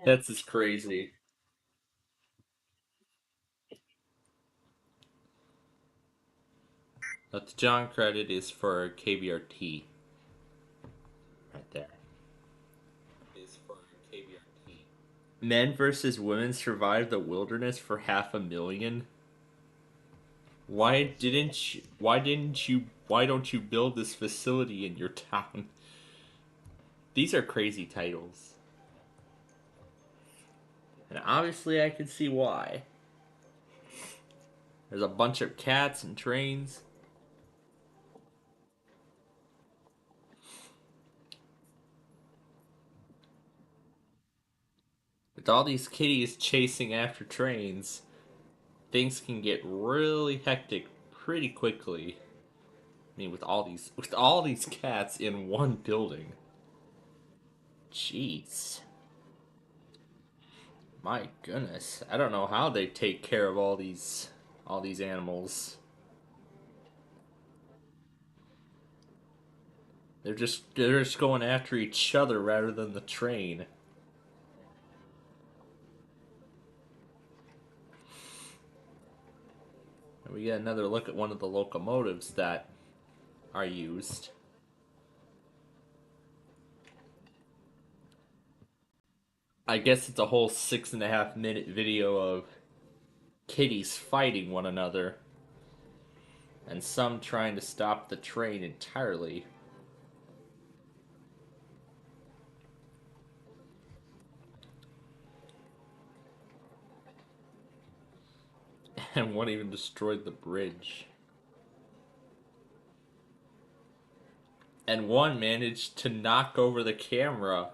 That's just crazy. But the John credit is for KBRT. Right there. Is for KBRT. Men versus women survived the wilderness for 500,000. Why don't you build this facility in your town? These are crazy titles. And obviously I can see why. There's a bunch of cats and trains. With all these kitties chasing after trains, things can get really hectic pretty quickly. I mean, with all these cats in one building. Jeez. My goodness. I don't know how they take care of all these animals. They're just going after each other rather than the train. And we get another look at one of the locomotives that are used. I guess it's a whole 6.5 minute video of kitties fighting one another, and some trying to stop the train entirely. And one even destroyed the bridge. And one managed to knock over the camera.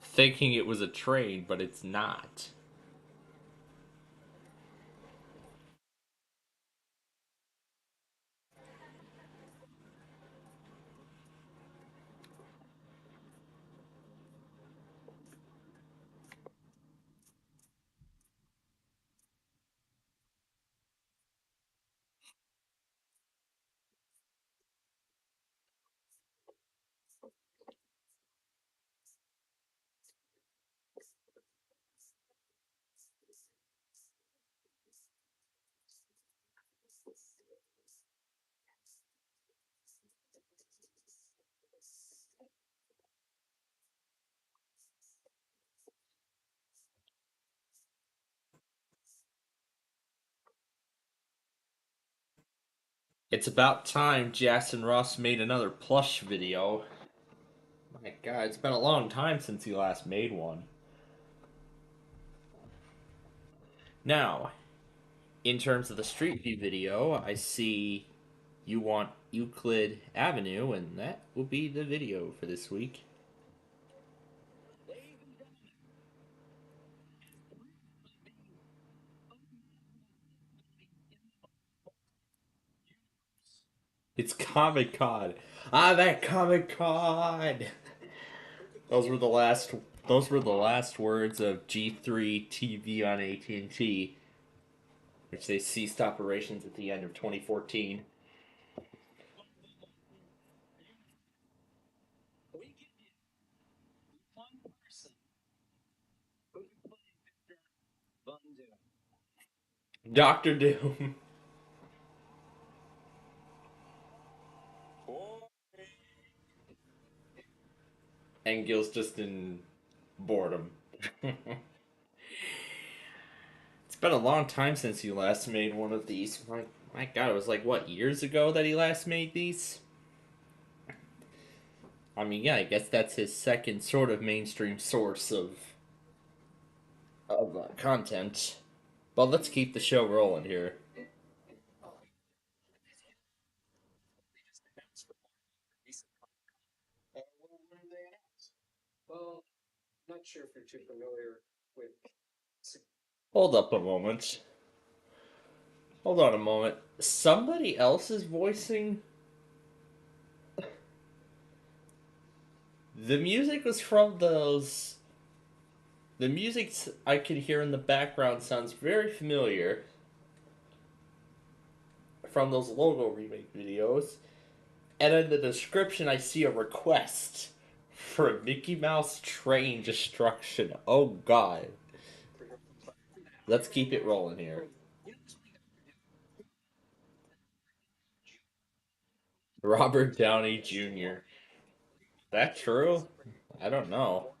Thinking it was a train, but it's not. It's about time Jackson Ross made another plush video. My god, it's been a long time since he last made one. Now, in terms of the Street View video, I see you want Euclid Avenue, and that will be the video for this week. It's Comic Con. I'm at Comic Con. Those were the last. Those were the last words of G3 TV on AT&T, which they ceased operations at the end of 2014. Doctor Doom. And Gil's just in boredom. It's been a long time since he last made one of these. My God, it was like what, years ago that he last made these? I mean, yeah, I guess that's his second sort of mainstream source of content. But let's keep the show rolling here. Hold up a moment. Hold on a moment. Somebody else is voicing. The music was from those. The music I could hear in the background sounds very familiar from those logo remake videos. And in the description, I see a request for Mickey Mouse train destruction. Oh God. Let's keep it rolling here. Robert Downey Jr. That true? I don't know.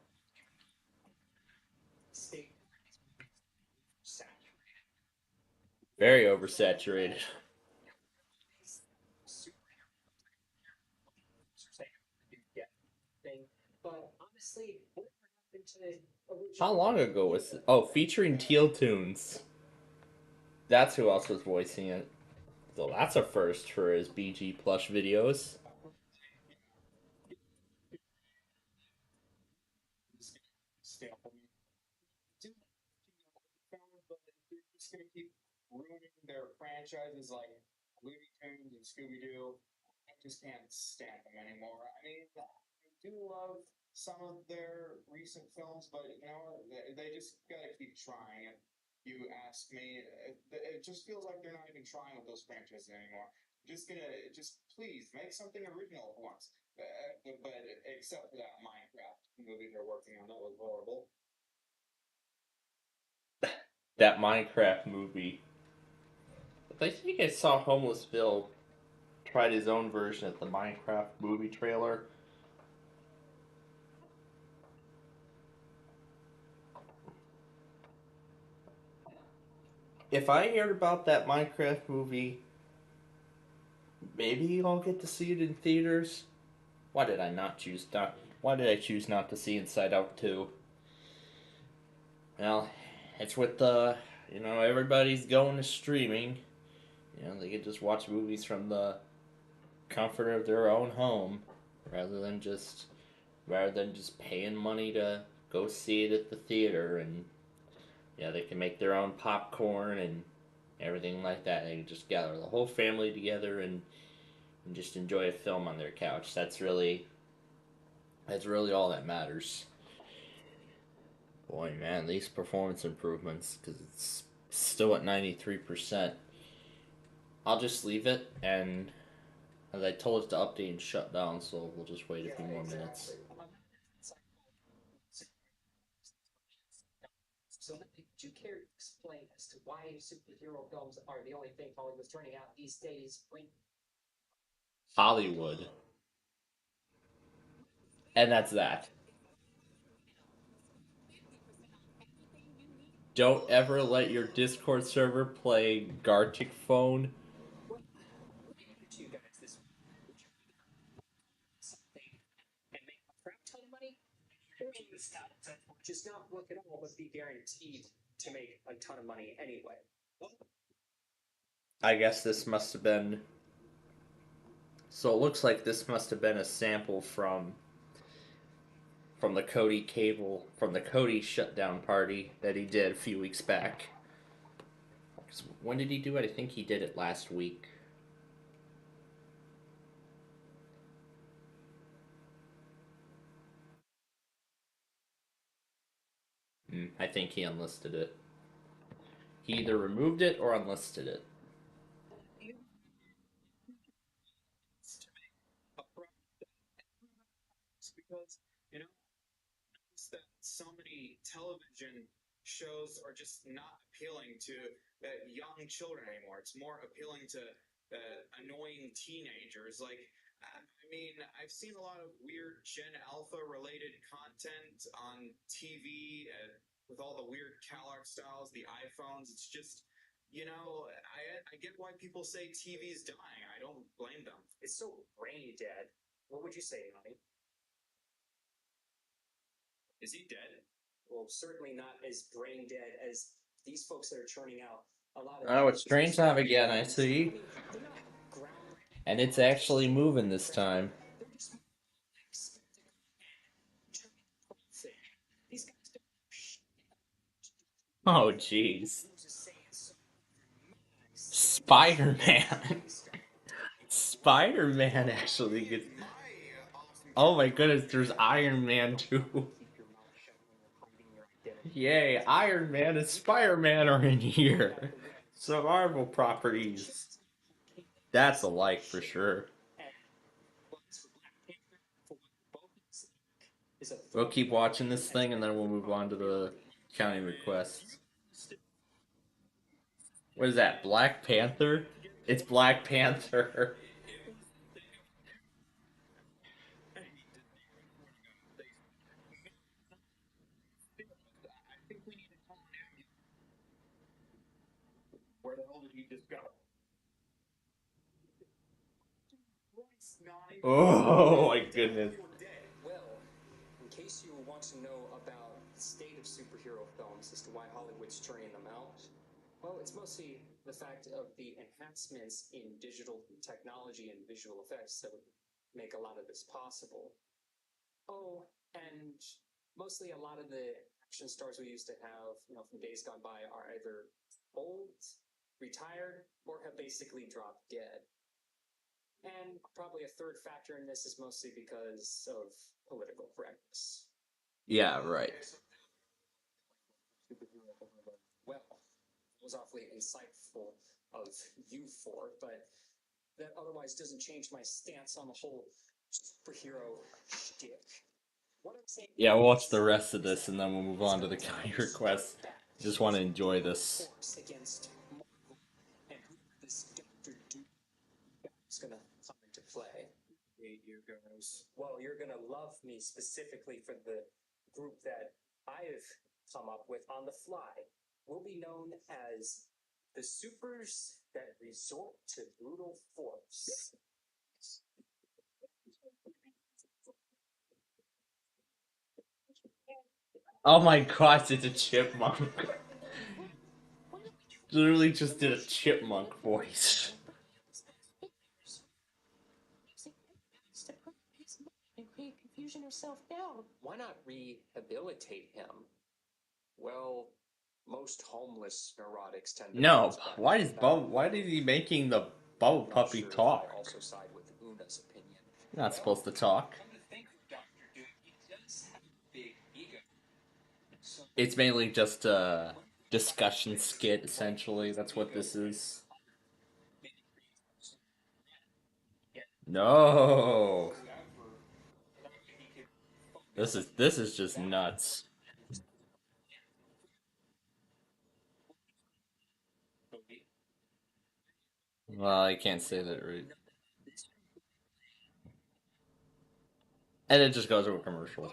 Very oversaturated. How long ago was it? Oh, featuring Teal Tunes. That's who else was voicing it. So that's a first for his BG Plush videos. That Minecraft movie. I think I saw Homeless Bill tried his own version of the Minecraft movie trailer. If I heard about that Minecraft movie, maybe I'll get to see it in theaters. Why did I not choose not? Why did I choose not to see Inside Out 2? Well, it's with the everybody's going to streaming. They can just watch movies from the comfort of their own home rather than just paying money to go see it at the theater. And they can make their own popcorn and everything like that. They can just gather the whole family together and just enjoy a film on their couch. That's really all that matters. Boy, man, these performance improvements, because it's still at 93%. I'll just leave it, and as I told it to update and shut down, so we'll just wait a few more minutes. Hollywood. And that's that. Don't ever let your Discord server play Gartic Phone. I guess this must have been. So it looks like this must have been a sample from the Cody shutdown party that he did a few weeks back. When did he do it? I think he did it last week. I think he unlisted it. He either removed it or unlisted it. because, you know, notice that so many television shows are just not appealing to young children anymore. It's more appealing to annoying teenagers. Like, I mean, I've seen a lot of weird Gen Alpha related content on TV with all the weird CalArts styles, the iPhones. It's just, I get why people say TV's dying. I don't blame them. It's so brain dead. What would you say, Nani? Is he dead? Well, certainly not as brain dead as these folks that are churning out a lot of. Oh, it's train time again, I see. And it's actually moving this time. Oh, jeez. Spider-Man. Spider-Man actually gets... Oh my goodness, there's Iron Man too. Yay, Iron Man and Spider-Man are in here. So Marvel properties. That's a like for sure. We'll keep watching this thing and then we'll move on to the county requests. What is that, Black Panther? It's Black Panther. Where the hell did he just go? Oh my goodness. Well, in case you want to know about the state of superhero films as to why Hollywood's churning them out, well, it's mostly the fact of the enhancements in digital technology and visual effects that would make a lot of this possible. Oh, and mostly a lot of the action stars we used to have, from days gone by are either old, retired, or have basically dropped dead. And probably a third factor in this is mostly because of political correctness. Yeah, right. Well, it was awfully insightful of you for, but that otherwise doesn't change my stance on the whole superhero shtick. Yeah, we'll watch the rest of this and then we'll move on to the county requests. Just want to enjoy this. And this Dr. Duke is gonna come into play. Hate you guys. Well, you're gonna love me specifically for the group that I've come up with on the fly. We'll be known as the supers that resort to brutal force. Oh my gosh, it's a chipmunk. Literally just did a chipmunk voice. Confusion or self-doubt. Why not rehabilitate him? Well, most homeless neurotics tend to No, bounce back. why is he making the Bubble Puppy Sure, talk? I also side with Una's opinion. You're not supposed to talk. It's mainly just a discussion skit, essentially. That's what this is. No. This is just nuts. Well, I can't say that right. And it just goes to a commercial.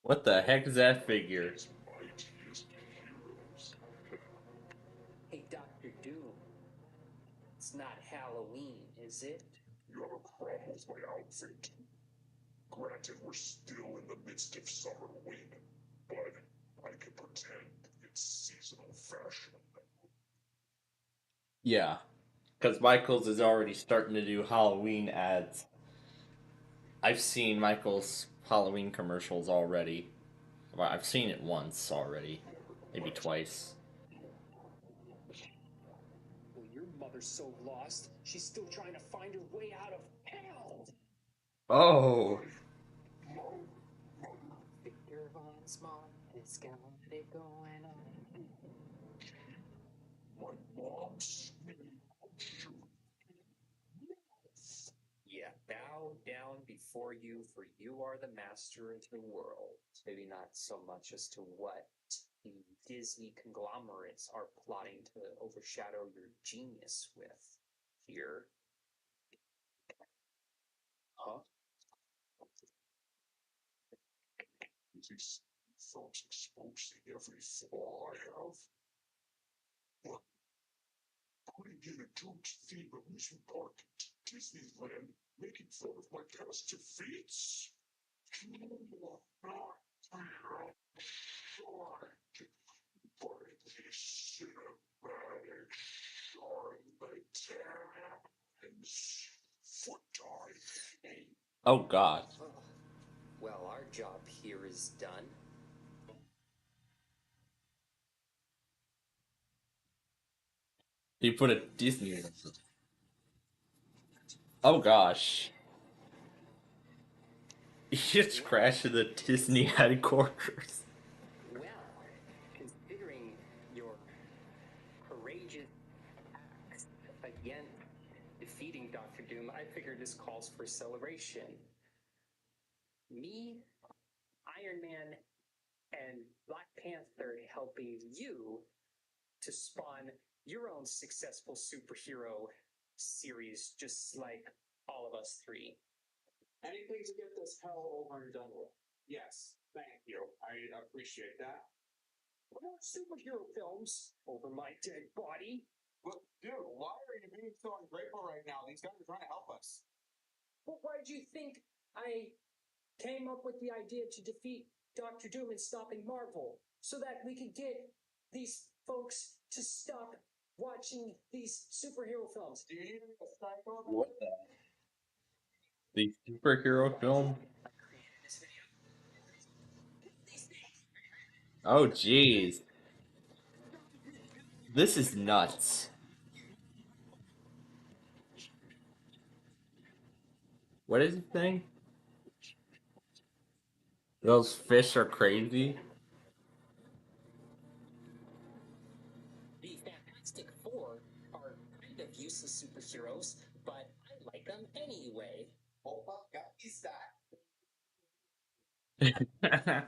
What the heck is that figure? Hey, Dr. Doom. It's not Halloween, is it? You have a problem with my outfit. Granted, we're still in the midst of summer wind, but I can pretend it's seasonal fashion. Yeah. Because Michaels is already starting to do Halloween ads. I've seen Michael's Halloween commercials already. Well, I've seen it once already. Maybe twice. Well, your mother's so lost, she's still trying to find her way out of hell. Oh. Mom has got it going on. My mom's shoot. Yeah, bow down before you, for you are the master of the world. Maybe not so much as to what the Disney conglomerates are plotting to overshadow your genius with here. Huh? These folks exposing every flaw I have. What? Putting in a joke's theme amusement park to Disneyland, making fun of my past defeats? By these cinematic charlatans. Foot dive. Oh God. Well, our job here is done. He put a Disney. Oh gosh. He just crashed the Disney headquarters. Well, considering your courageous acts against defeating Dr. Doom, I figure this calls for celebration. Me, Iron Man, and Black Panther helping you to spawn your own successful superhero series, just like all of us three. Anything to get this hell over and done with. Yes, thank you. I appreciate that. More superhero films over my dead body. But, dude, why are you being so ungrateful right now? These guys are trying to help us. But why do you think I came up with the idea to defeat Dr. Doom and stopping Marvel so that we could get these folks to stop watching these superhero films? Do you need a psycho? What the superhero film? Oh jeez. This is nuts. What is it saying? Those fish are crazy. The Fantastic Four are kind of useless superheroes, but I like them anyway. Opa, got that.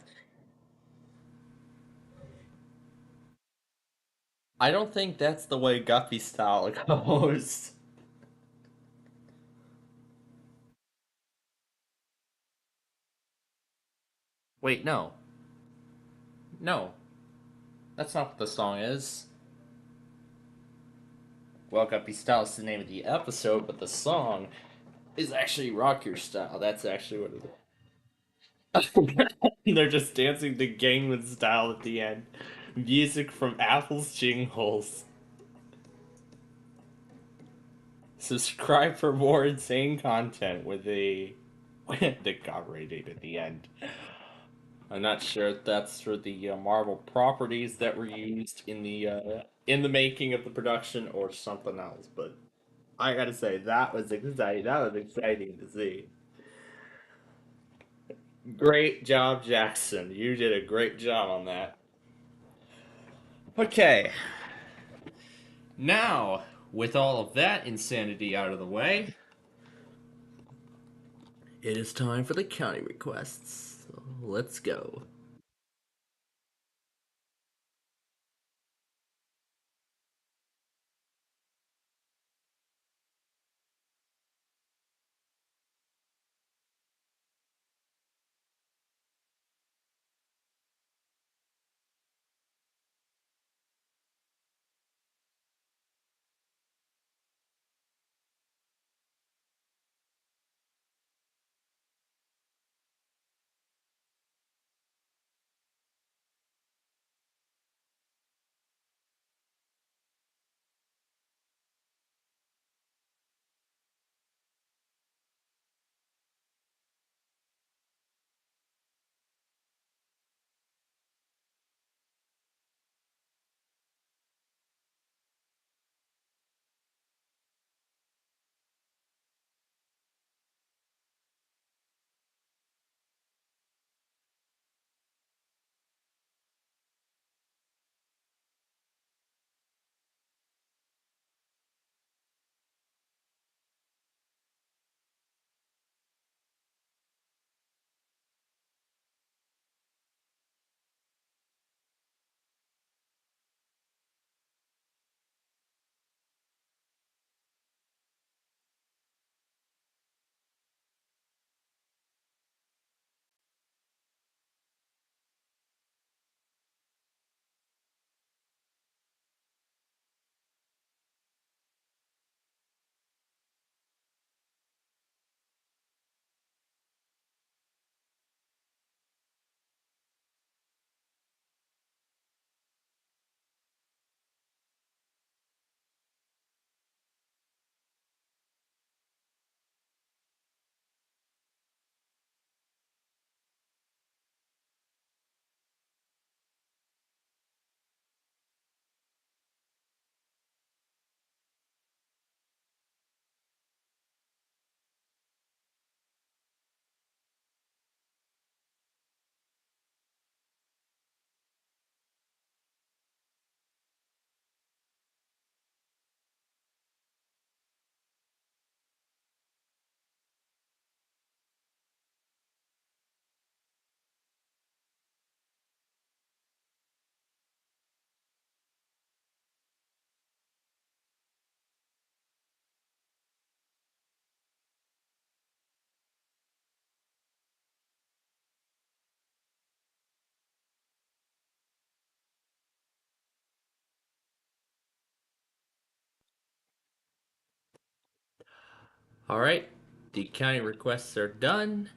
I don't think that's the way Guppy style goes. Wait, no. No. That's not what the song is. Well, Guppy Style is the name of the episode, but the song is actually Rock Your Style. That's actually what it is. They're just dancing to Gangnam Style at the end. Music from Apple's Jingles. Subscribe for more insane content with the God rating at the end. I'm not sure if that's for the Marvel properties that were used in the making of the production or something else, but I gotta say that was exciting. That was exciting to see. Great job, Jackson. You did a great job on that. Okay. Now, with all of that insanity out of the way, it is time for the county requests. So let's go. Alright, the county requests are done.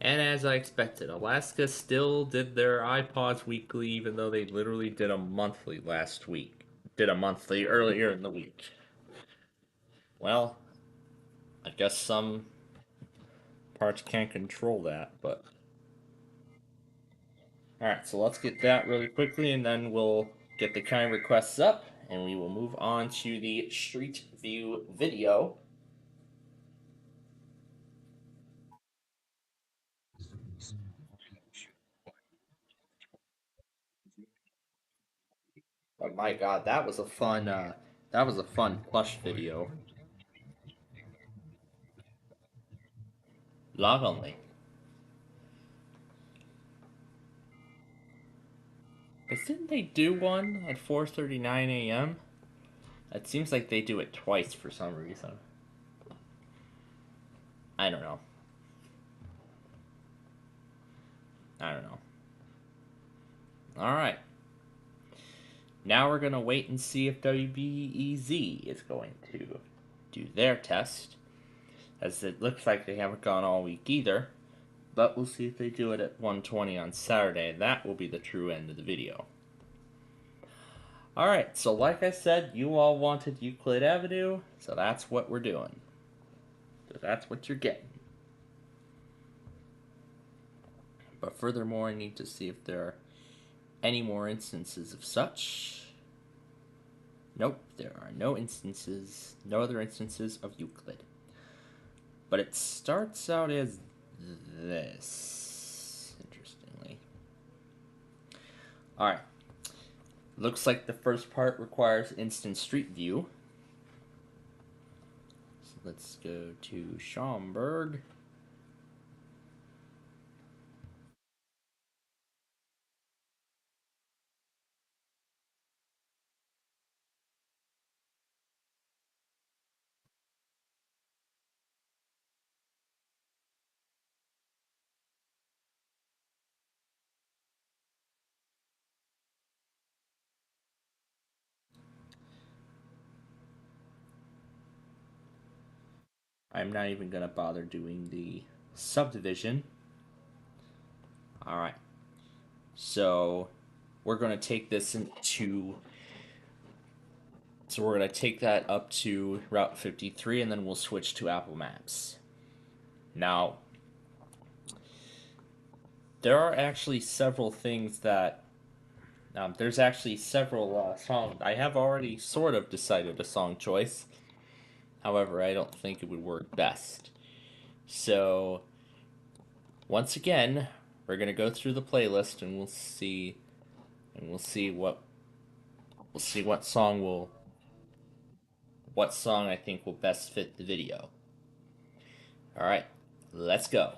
And as I expected, Alaska still did their iPods weekly, even though they literally did a monthly last week. Did a monthly earlier in the week. Well, I guess some parts can't control that, but. Alright, so let's get that really quickly, and then we'll get the county requests up, and we will move on to the Street View video. Oh my god, that was a fun plush video. Log only. But didn't they do one at 4:39 a.m.? It seems like they do it twice for some reason. I don't know. I don't know. Alright. Now we're going to wait and see if WBEZ is going to do their test, as it looks like they haven't gone all week either. But we'll see if they do it at 1:20 on Saturday. That will be the true end of the video. Alright, so like I said, you all wanted Euclid Avenue, so that's what we're doing. So that's what you're getting. But furthermore, I need to see if there are any more instances of such. Nope, there are no other instances of Euclid. But it starts out as this, interestingly. Alright. Looks like the first part requires instant street view. So let's go to Schaumburg. I'm not even going to bother doing the subdivision. Alright. So we're going to take this into. So we're going to take that up to Route 53, and then we'll switch to Apple Maps. Now, there are actually several things that. There's actually several songs. I have already sort of decided a song choice. However, I don't think it would work best. So, once again, we're gonna go through the playlist, and we'll see what song I think will best fit the video. All right, let's go.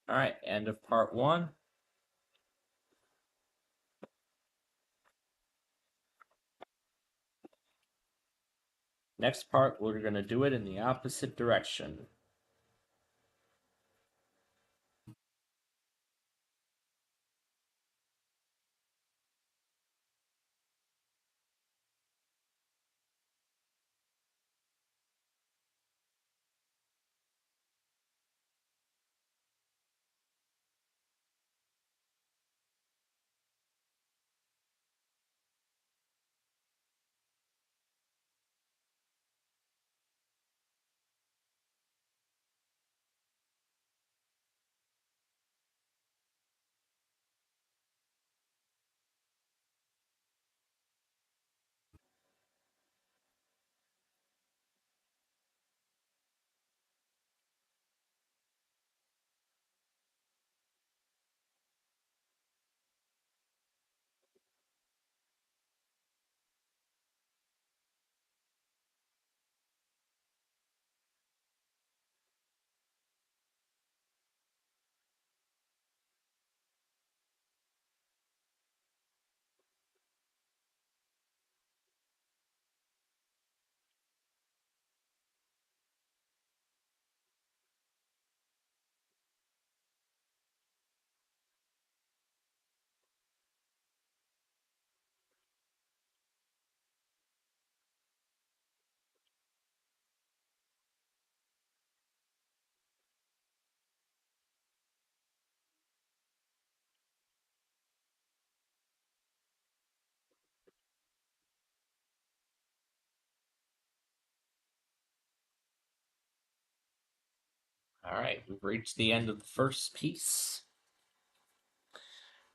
All right, end of part one. Next part, we're gonna do it in the opposite direction. Alright, we've reached the end of the first piece.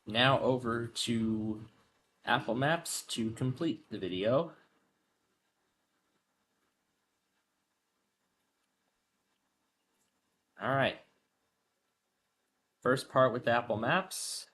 Now over to Apple Maps to complete the video. Alright. First part with Apple Maps.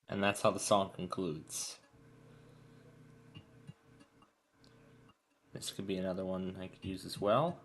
And that's how the song concludes. This could be another one I could use as well.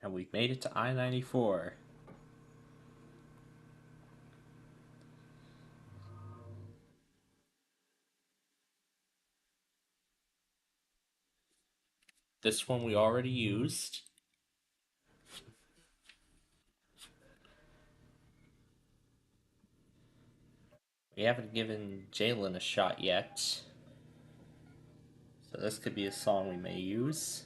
And we've made it to I-94. This one we already used. We haven't given Jalen a shot yet. So this could be a song we may use.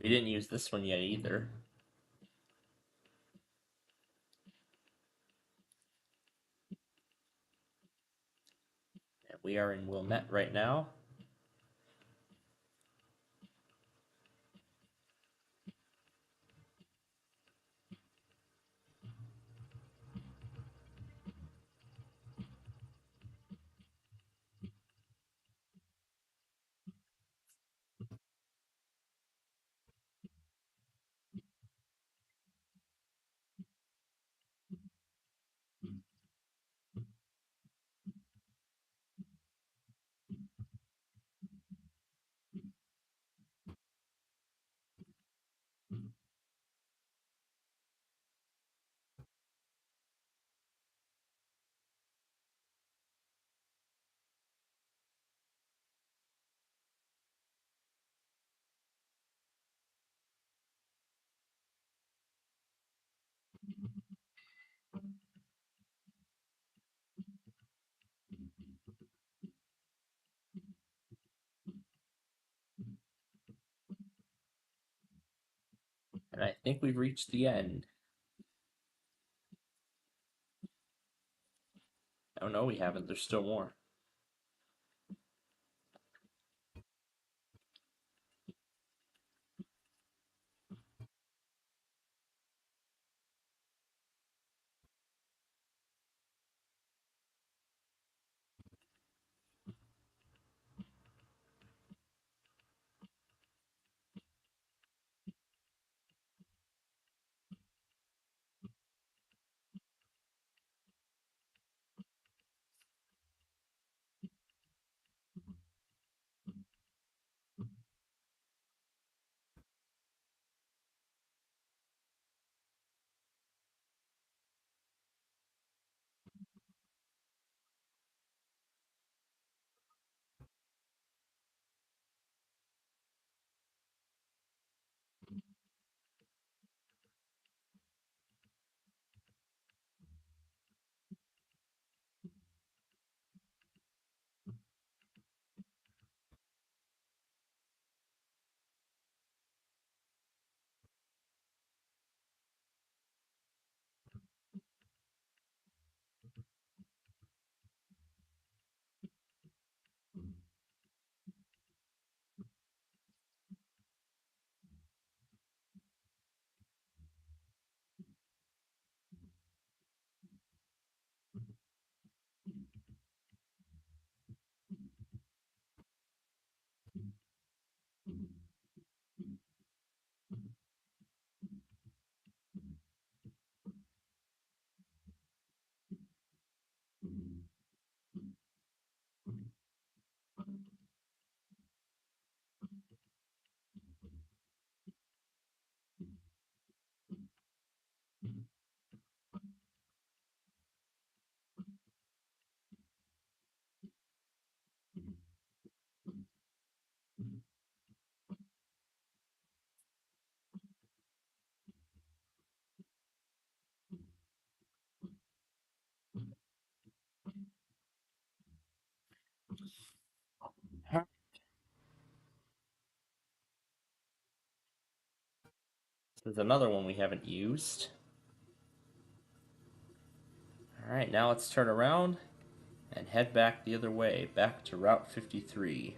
We didn't use this one yet either. And we are in Wilmette right now. And I think we've reached the end. Oh no, we haven't. There's still more. There's another one we haven't used. Alright, now let's turn around and head back the other way, back to Route 53.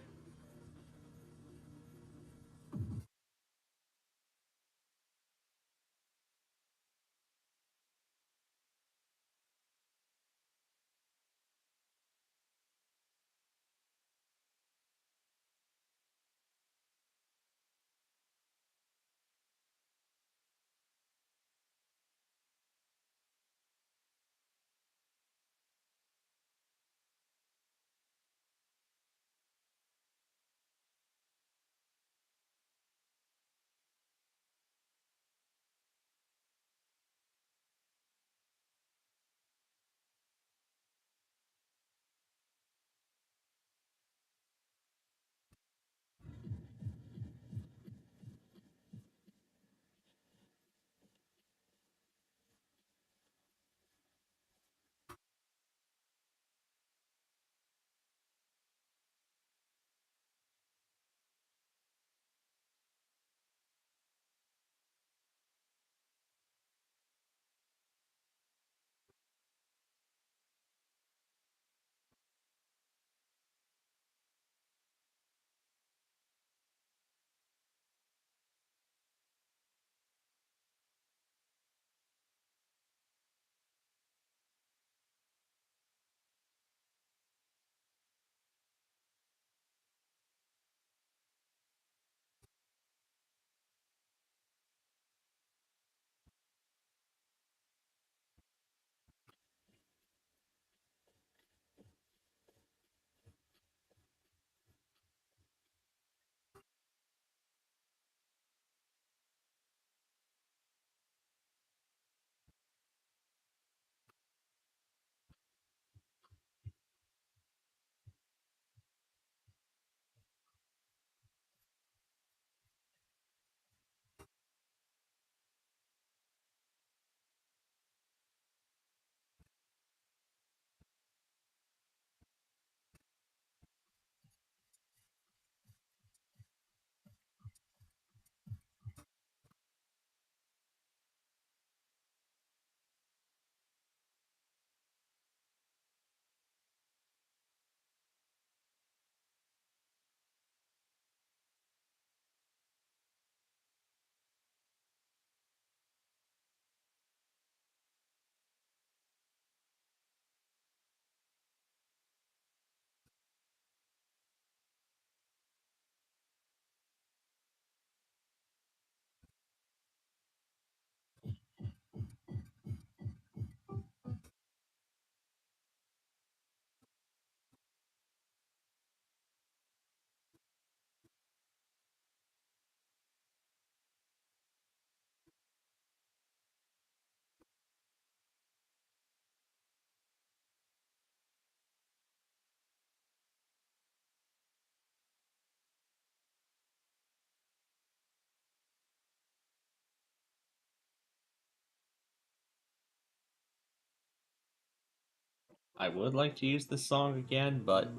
I would like to use this song again, but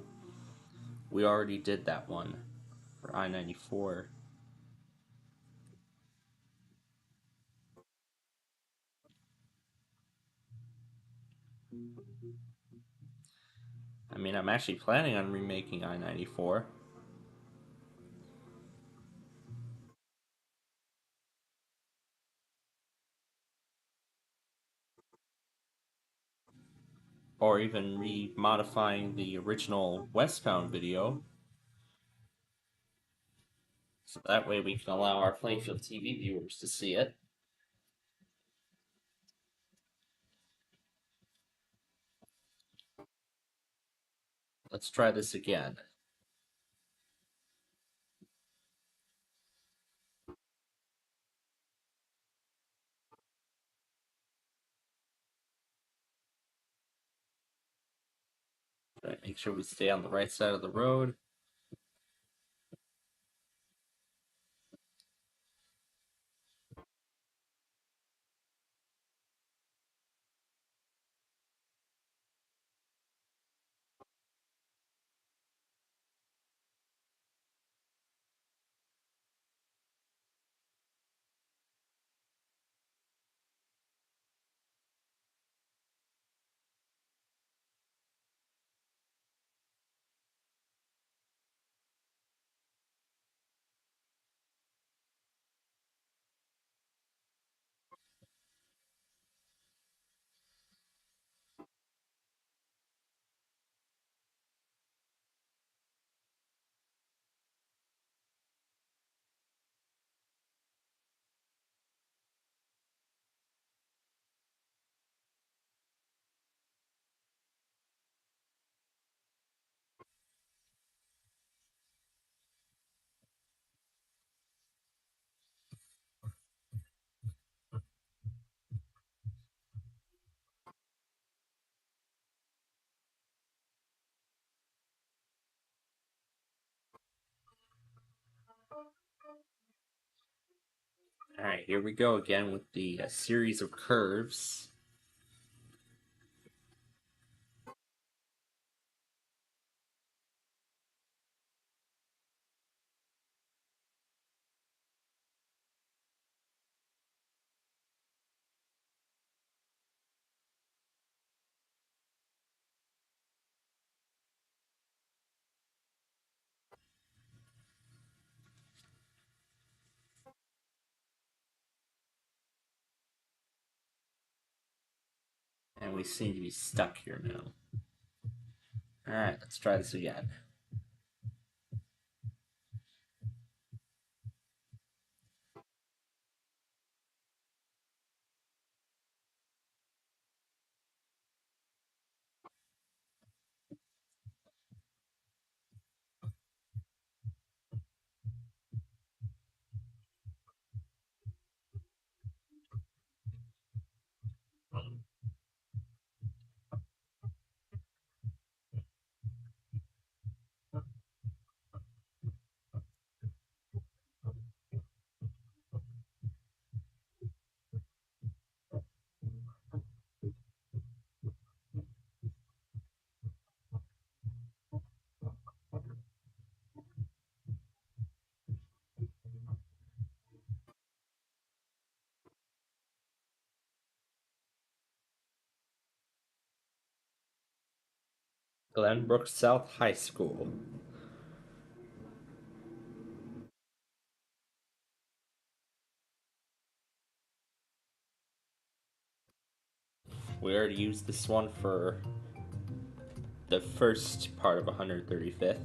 we already did that one for I-94. I mean, I'm actually planning on remaking I-94. Or even remodifying the original westbound video. So that way we can allow our Plainfield TV viewers to see it. Let's try this again. Right, make sure we stay on the right side of the road. Alright, here we go again with the series of curves. And we seem to be stuck here now. Alright, let's try this again. Glenbrook South High School. We already used this one for the first part of 135th.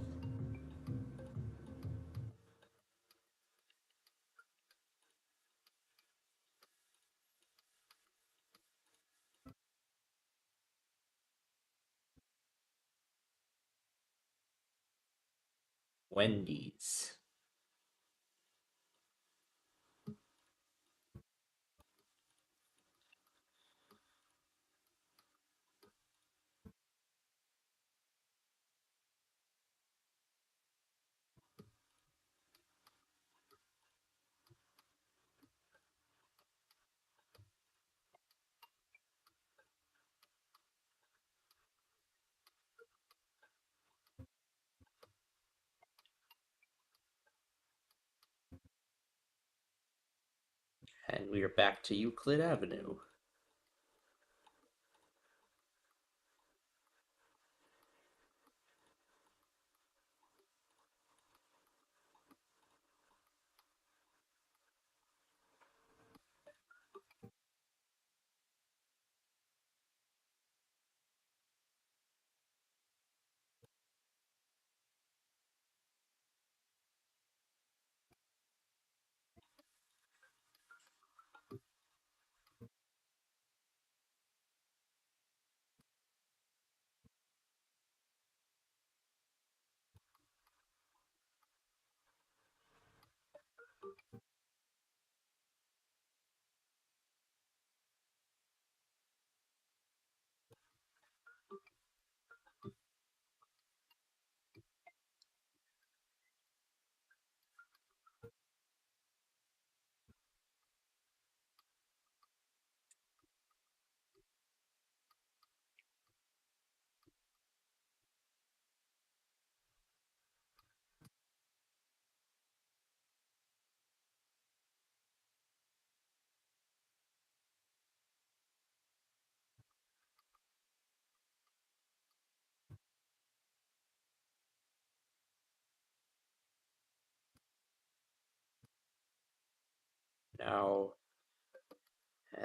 Wendy's. And we are back to Euclid Avenue.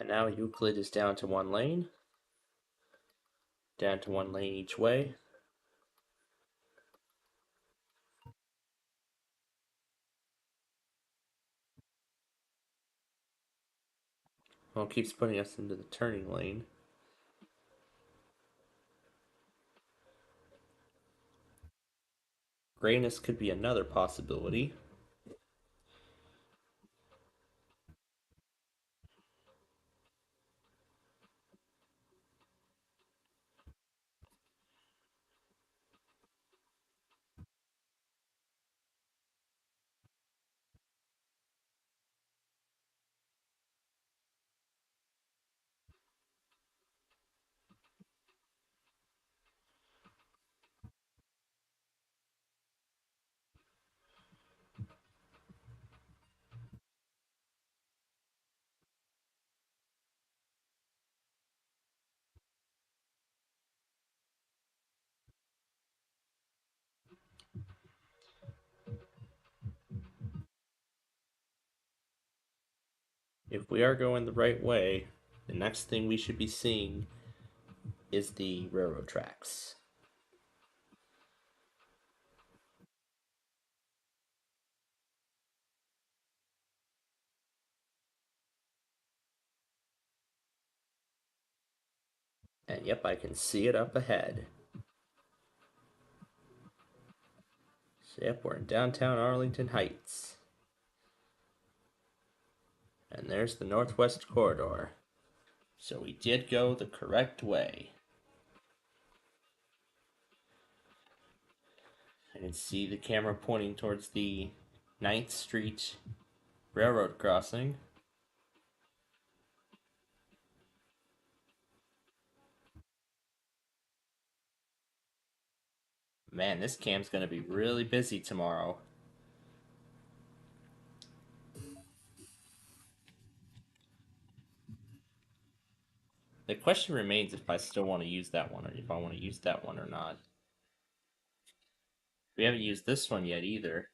Now Euclid is down to one lane. Down to one lane each way. Well, it keeps putting us into the turning lane. Grayness could be another possibility. if we are going the right way, the next thing we should be seeing is the railroad tracks. And yep, I can see it up ahead. So yep, we're in downtown Arlington Heights. And there's the Northwest Corridor. So we did go the correct way. I can see the camera pointing towards the 9th Street Railroad crossing. Man, this cam's gonna be really busy tomorrow. The question remains if I still want to use that one, or if I want to use that one or not. We haven't used this one yet either.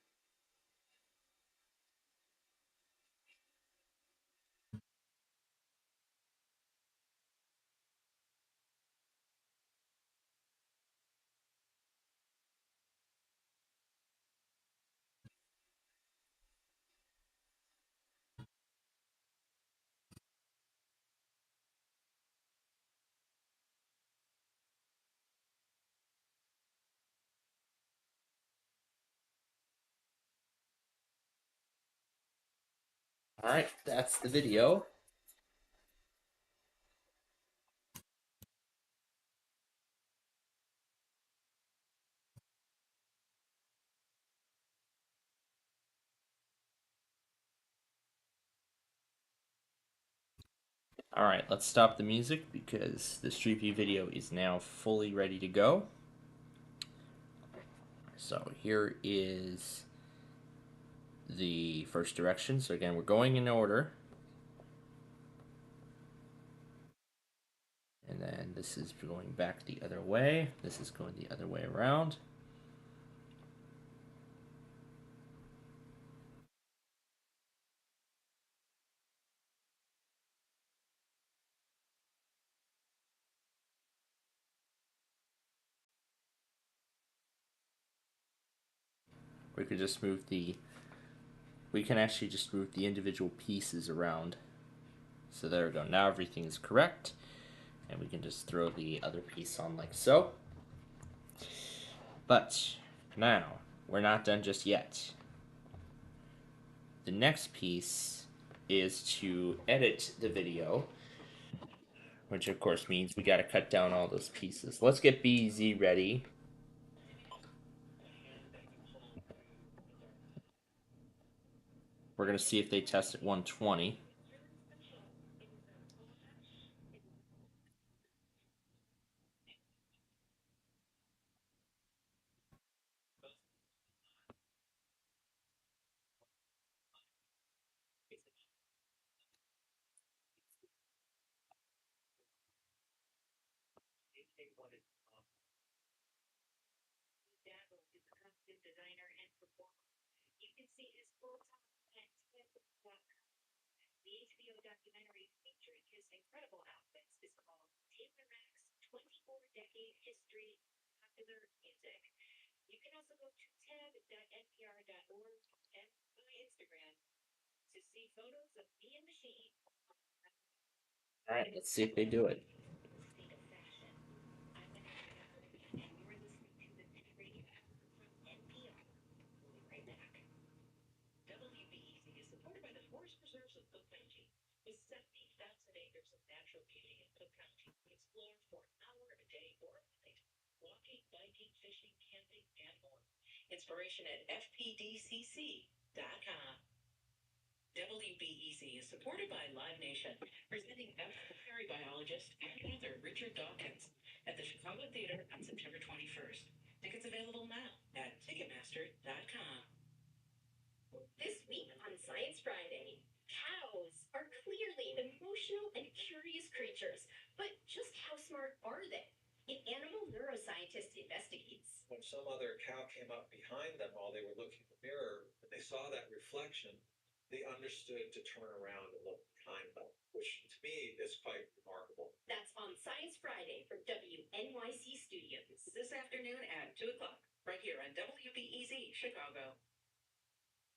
Alright, that's the video. Alright, let's stop the music because the Street View video is now fully ready to go. So here is the first direction. So again, we're going in order. And then this is going back the other way. This is going the other way around. We could just move the... We can actually just move the individual pieces around. So there we go. Now everything's correct. And we can just throw the other piece on like so. But now, we're not done just yet. The next piece is to edit the video, which of course means we gotta cut down all those pieces. Let's get BZ ready. We're gonna see if they test at 120. Alright, let's see if they do it. Inspiration at FPDCC.com. WBEZ is supported by Live Nation, presenting evolutionary biologist and author Richard Dawkins at the Chicago Theater on September 21st. Tickets available now at Ticketmaster.com. This week on Science Friday, cows are clearly emotional and curious creatures, but just how smart are they? An animal neuroscientist investigates. When some other cow came up behind them while they were looking in the mirror, and they saw that reflection, they understood to turn around and look behind them, which to me is quite remarkable. That's on Science Friday from WNYC Studios. This afternoon at 2 o'clock, right here on WBEZ Chicago.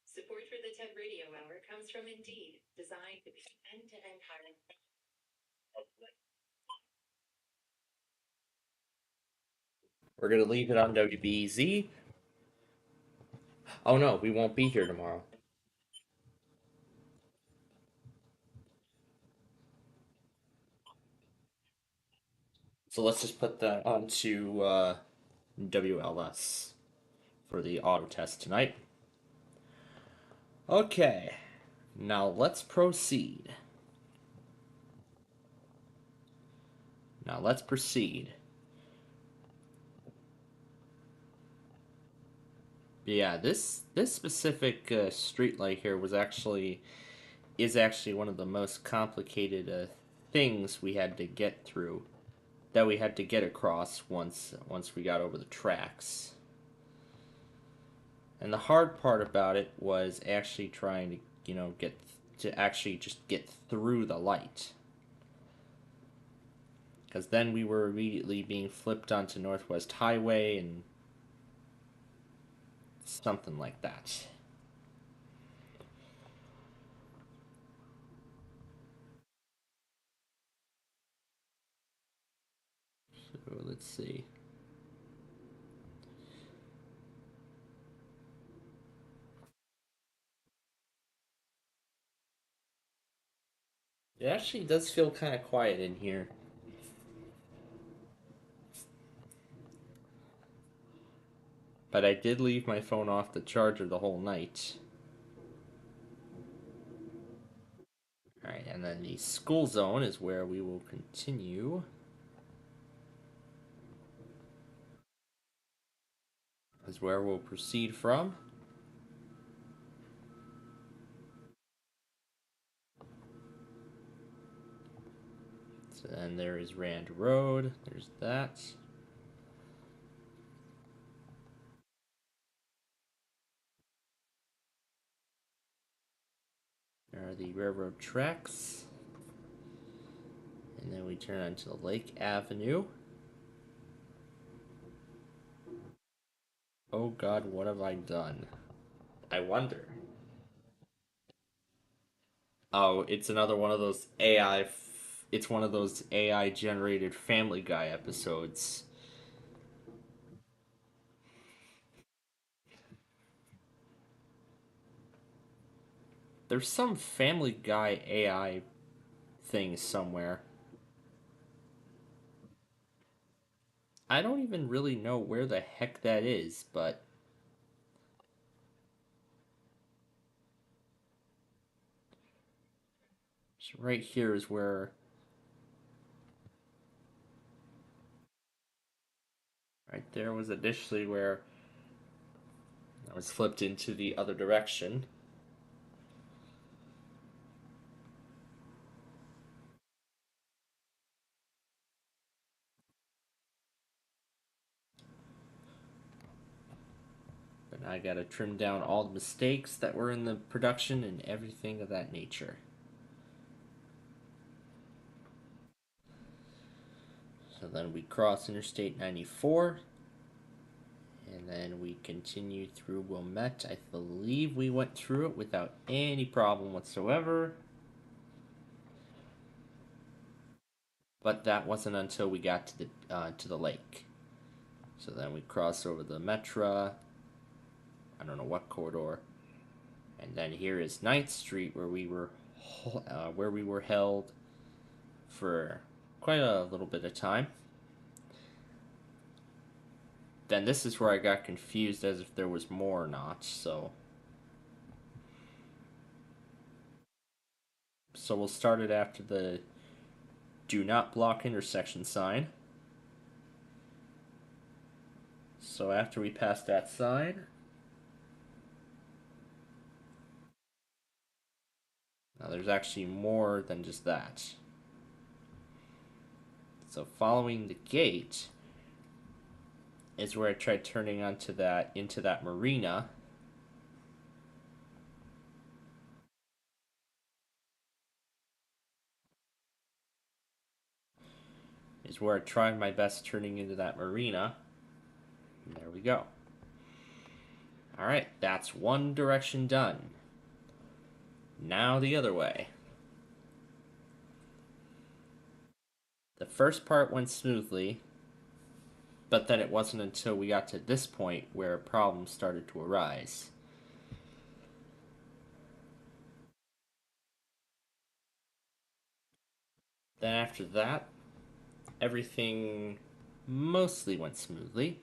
Support for the TED Radio Hour comes from Indeed, designed to be end-to-end hiring. We're gonna leave it on WBZ. Oh no, we won't be here tomorrow. So let's just put that onto WLS for the auto test tonight. Okay, now let's proceed. Now let's proceed. Yeah, this specific street light here is actually one of the most complicated things we had to get through, that we had to get across once we got over the tracks. And the hard part about it was actually trying to, just get through the light. Because then we were immediately being flipped onto Northwest Highway and something like that. So let's see. It actually does feel kind of quiet in here. But I did leave my phone off the charger the whole night. Alright, and then the school zone is where we will continue. Is where we'll proceed from. So then there is Rand Road. There's that. There are the railroad tracks. And then we turn onto Lake Avenue. Oh God, what have I done? I wonder. Oh, it's another one of those AI. It's one of those AI generated Family Guy episodes. There's some Family Guy AI thing somewhere. I don't even really know where the heck that is, but right here is where. Right there was initially where I was flipped into the other direction. But I gotta trim down all the mistakes that were in the production and everything of that nature. So then we cross Interstate 94. And then we continue through Wilmette. I believe we went through it without any problem whatsoever. But that wasn't until we got to the lake. So then we cross over the Metra. I don't know what corridor. And then here is 9th Street, where we were held for quite a little bit of time. Then this is where I got confused as if there was more or not, so we'll start it after the do not block intersection sign. So after we pass that sign, now there's actually more than just that. So following the gate is where I tried turning into that marina. is where I tried my best turning into that marina. And there we go. Alright, that's one direction done. Now the other way. The first part went smoothly, but then it wasn't until we got to this point where problems started to arise. Then after that, everything mostly went smoothly.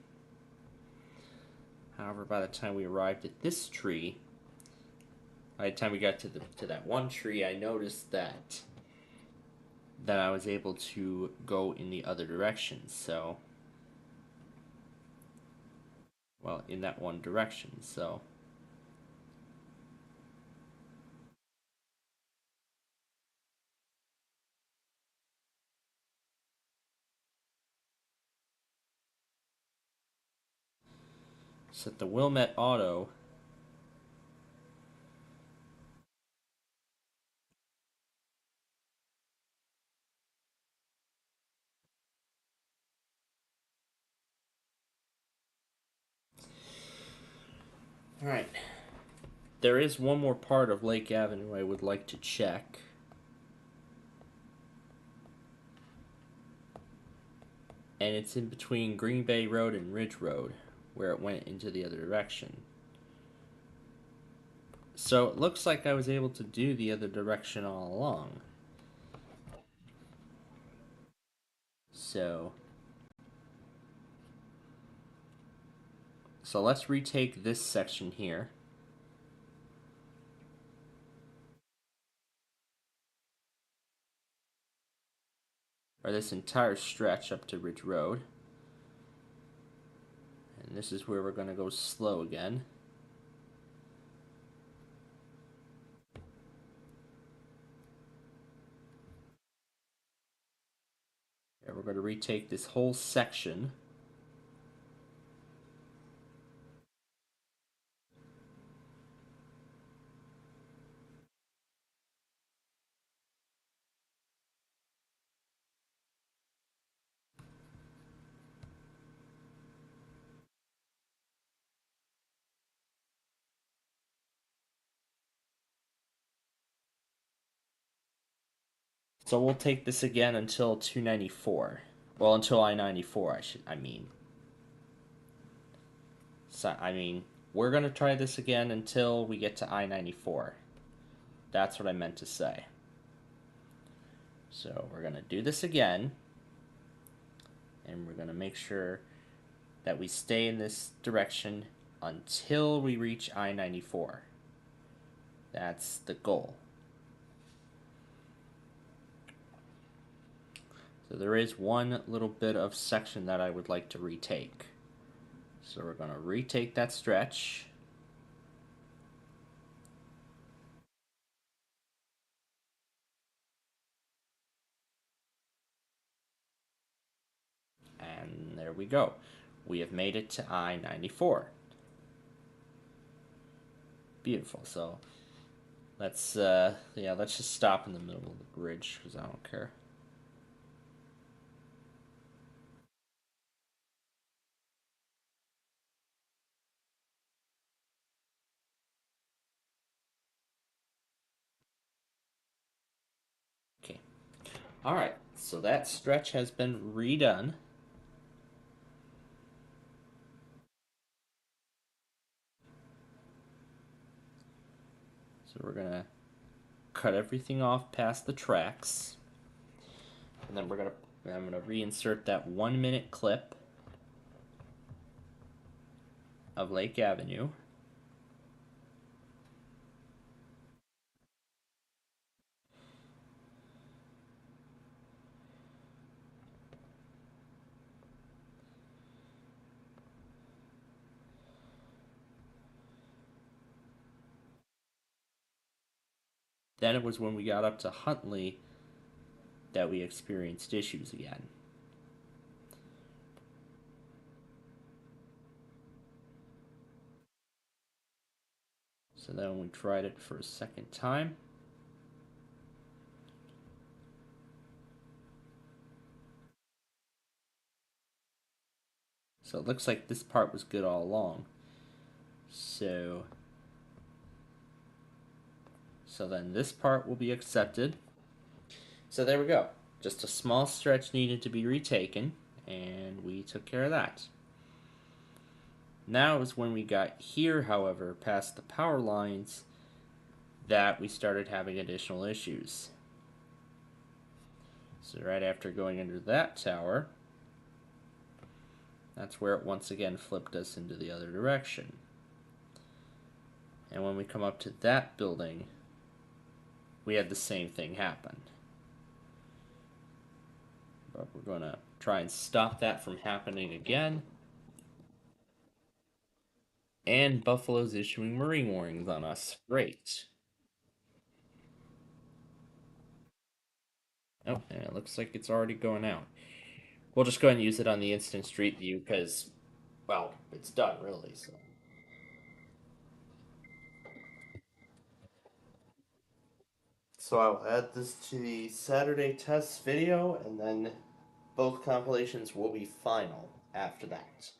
However, by the time we arrived at this tree, by the time we got to that one tree, I noticed that I was able to go in the other direction. So, well, in that one direction. So, set the Wilmette Auto. Alright. There is one more part of Lake Avenue I would like to check. And it's in between Green Bay Road and Ridge Road, where it went into the other direction. So it looks like I was able to do the other direction all along. So let's retake this section here. Or this entire stretch up to Ridge Road. And this is where we're going to go slow again. And we're going to retake this whole section. So we'll take this again until 294. Well, until I-94, I mean. So, we're going to try this again until we get to I-94. That's what I meant to say. So we're going to do this again. And we're going to make sure that we stay in this direction until we reach I-94. That's the goal. So there is one little bit of section that I would like to retake. So we're going to retake that stretch. And there we go. We have made it to I-94. Beautiful. So let's just stop in the middle of the bridge because I don't care. Okay. All right. So that stretch has been redone. So we're gonna cut everything off past the tracks, and then I'm gonna reinsert that 1 minute clip of Lake Avenue. Then it was when we got up to Huntley that we experienced issues again. So then we tried it for a second time. So it looks like this part was good all along. So then this part will be accepted. So there we go. Just a small stretch needed to be retaken, and we took care of that. Now is when we got here, however, past the power lines, that we started having additional issues. So right after going under that tower, that's where it once again flipped us into the other direction. And when we come up to that building, we had the same thing happen. But we're going to try and stop that from happening again. And Buffalo's issuing marine warnings on us. Great. Oh, and it looks like it's already going out. We'll just go ahead and use it on the instant street view because, well, it's done really. So I'll add this to the Saturday test video, and then both compilations will be final after that.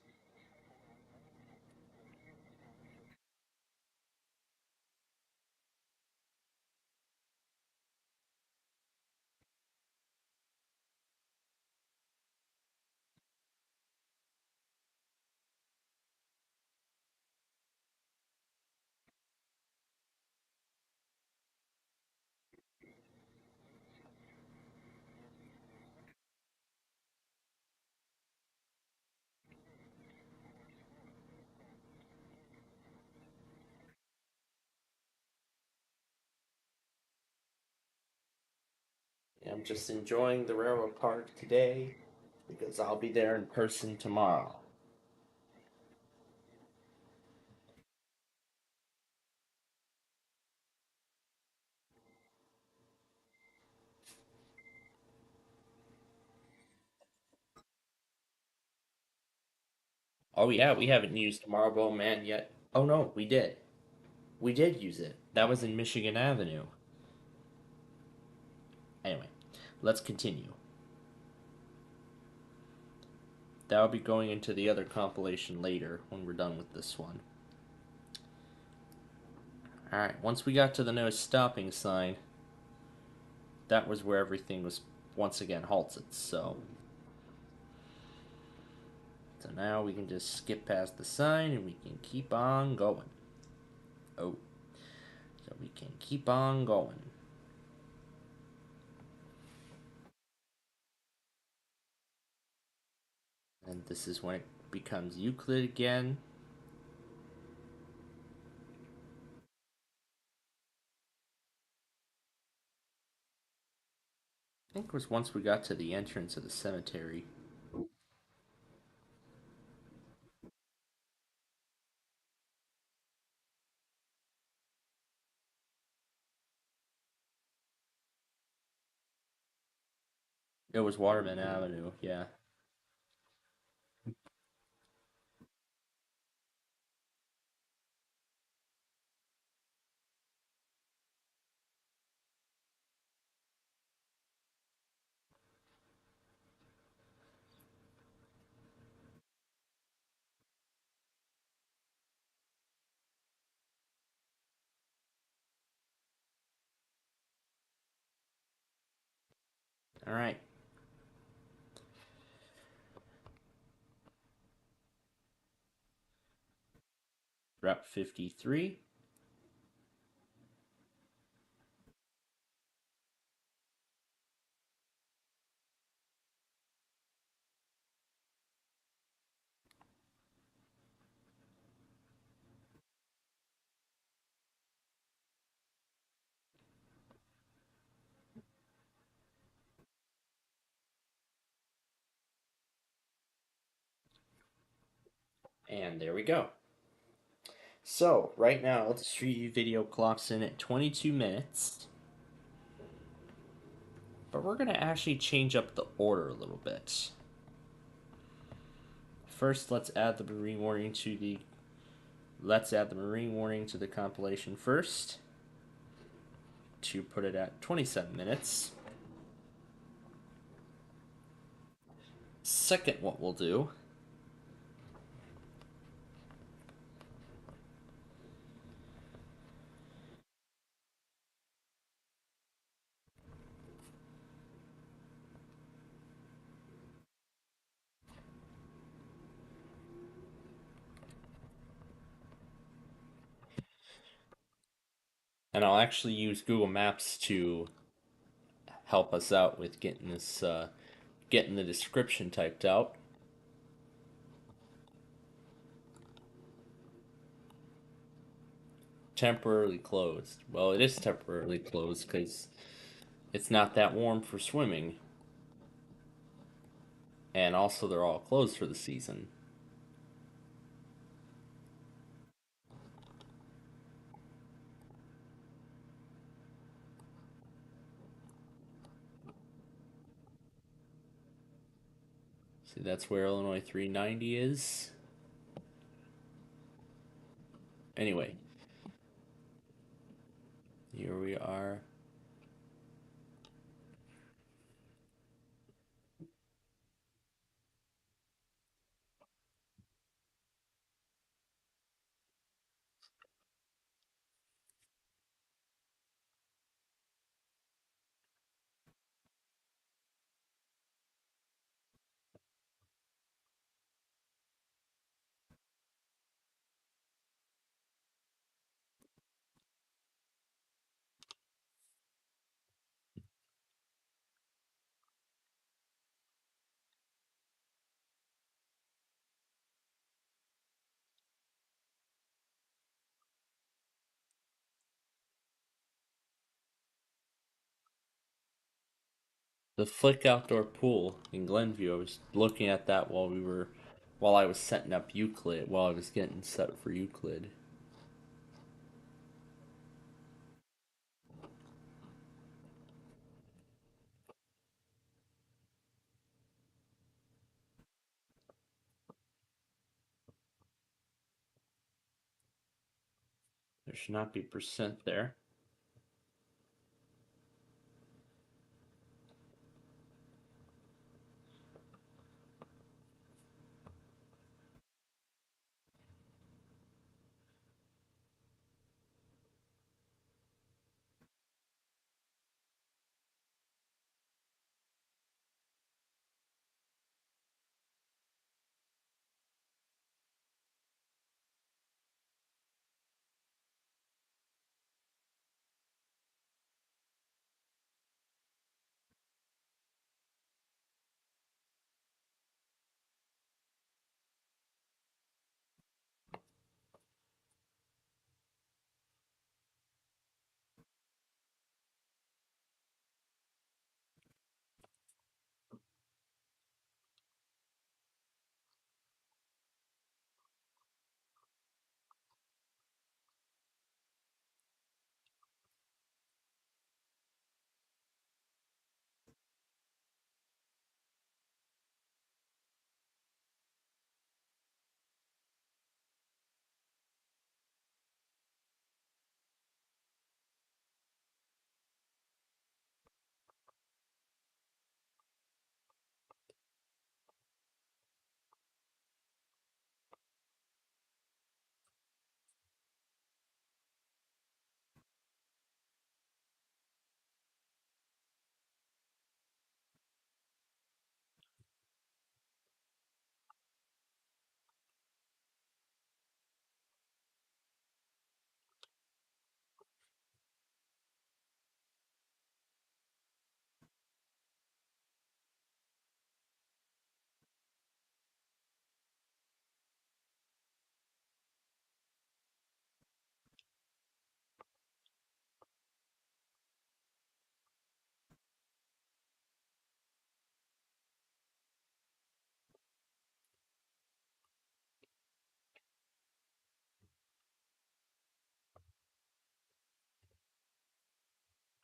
I'm just enjoying the railroad park today because I'll be there in person tomorrow. Oh yeah, we haven't used Marlboro Man yet. Oh no, we did. We did use it. That was in Michigan Avenue. Anyway, let's continue. That'll be going into the other compilation later when we're done with this one. Alright, once we got to the no stopping sign, that was where everything was once again halted, so now we can just skip past the sign and we can keep on going. Oh, so we can keep on going. And this is when it becomes Euclid again. I think it was once we got to the entrance of the cemetery. It was Waterman Avenue, yeah. Alright. Route 53. And there we go. So, right now, the Street View video clocks in at 22 minutes. But we're going to actually change up the order a little bit. First, let's add the marine warning to the compilation first to put it at 27 minutes. Second, what we'll do And I'll actually use Google Maps to help us out with getting this, getting the description typed out. Temporarily closed. Well, it is temporarily closed because it's not that warm for swimming. And also, they're all closed for the season. See, that's where Illinois 390 is. Anyway, here we are. The Flick Outdoor Pool in Glenview. I was looking at that while I was setting up Euclid, while I was getting set up for Euclid. There should not be percent there.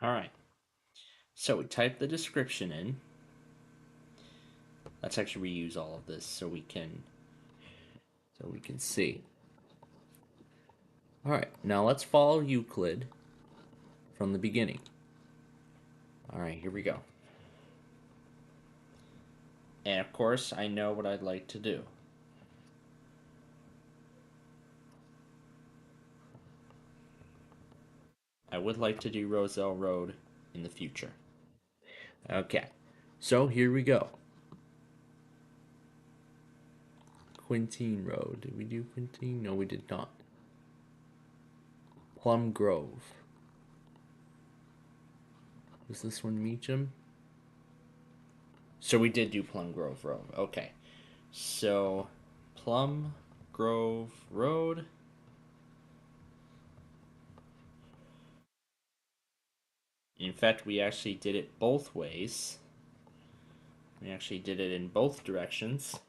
All right. So we type the description in. Let's actually reuse all of this so we can see. All right. Now let's follow Euclid from the beginning. All right, here we go. And of course, I know what I'd like to do. I would like to do Roselle Road in the future. Okay, so here we go. Quintine Road. Did we do Quintine? No, we did not. Plum Grove. Was this one Meacham? So we did do Plum Grove Road. Okay. So, Plum Grove Road. In fact, we actually did it both ways. We actually did it in both directions.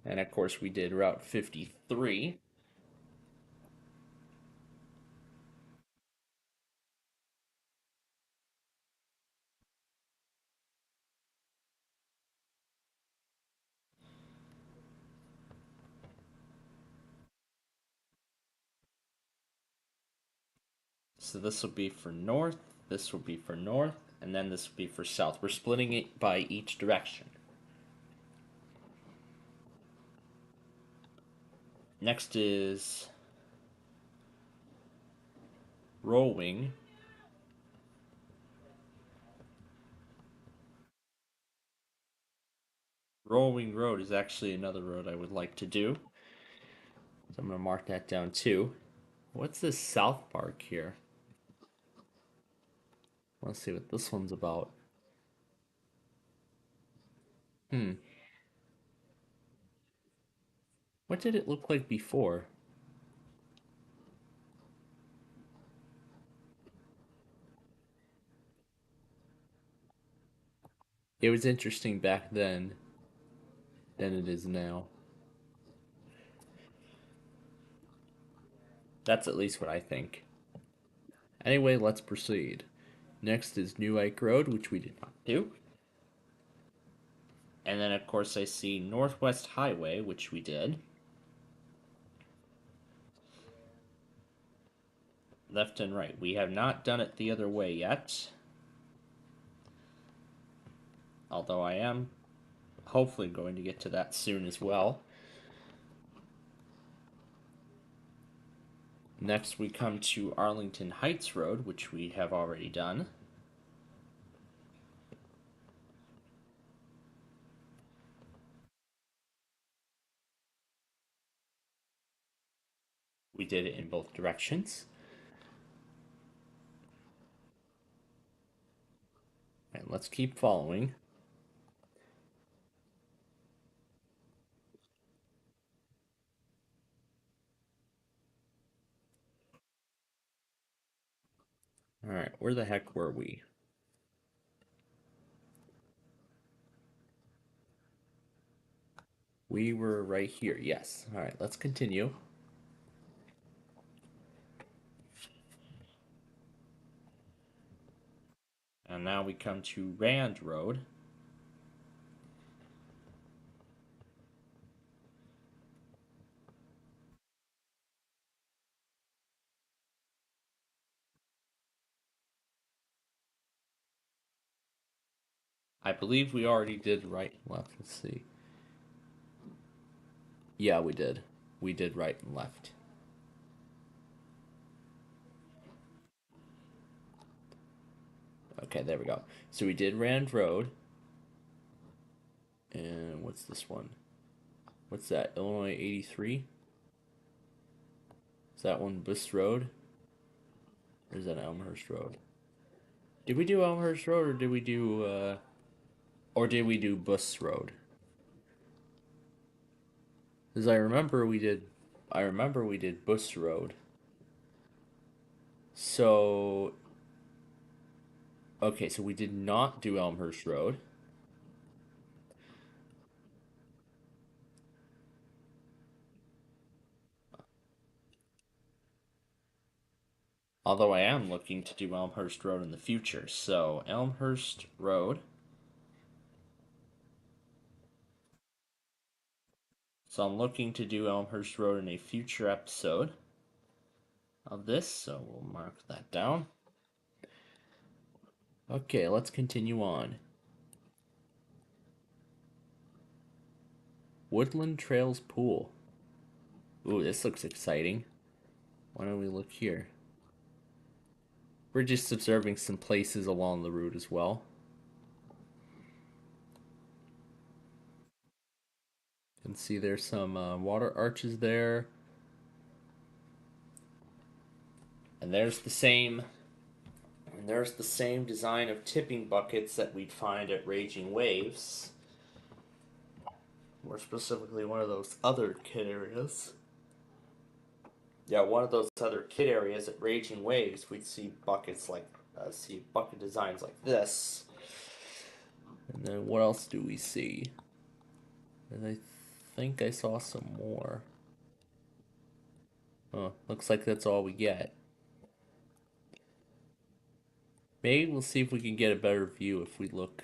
And of course, we did Route 53. So this will be for north, this will be for north, and then this will be for south. We're splitting it by each direction. Next is Rowing. Rowing Road is actually another road I would like to do. So I'm going to mark that down too. What's this South Park here? Let's see what this one's about. What did it look like before? It was interesting back then than it is now. That's at least what I think. Anyway, let's proceed. Next is New Ike Road, which we did not do. And then, of course, I see Northwest Highway, which we did. Left and right. We have not done it the other way yet. Although I am hopefully going to get to that soon as well. Next, we come to Arlington Heights Road, which we have already done. We did it in both directions. And let's keep following. Alright, where the heck were we? We were right here, yes. Alright, let's continue. And now we come to Rand Road. I believe we already did right and left. Let's see. Yeah, we did. We did right and left. Okay, there we go. So we did Rand Road. And what's this one? What's that? Illinois 83? Is that one Buss Road? Or is that Elmhurst Road? Did we do Elmhurst Road or did we do Buss Road? Because I remember we did Buss Road. So okay, so we did not do Elmhurst Road. Although I am looking to do Elmhurst Road in the future. So, Elmhurst Road. So, I'm looking to do Elmhurst Road in a future episode of this. So, we'll mark that down. Okay, let's continue on. Woodland Trails Pool. Ooh, this looks exciting. Why don't we look here? We're just observing some places along the route as well. You can see there's some water arches there. And there's the same design of tipping buckets that we'd find at Raging Waves. More specifically, one of those other kid areas. Yeah, one of those other kid areas at Raging Waves, we'd see buckets like, see bucket designs like this. And then what else do we see? And I think I saw some more. Oh, looks like that's all we get. Maybe we'll see if we can get a better view if we look.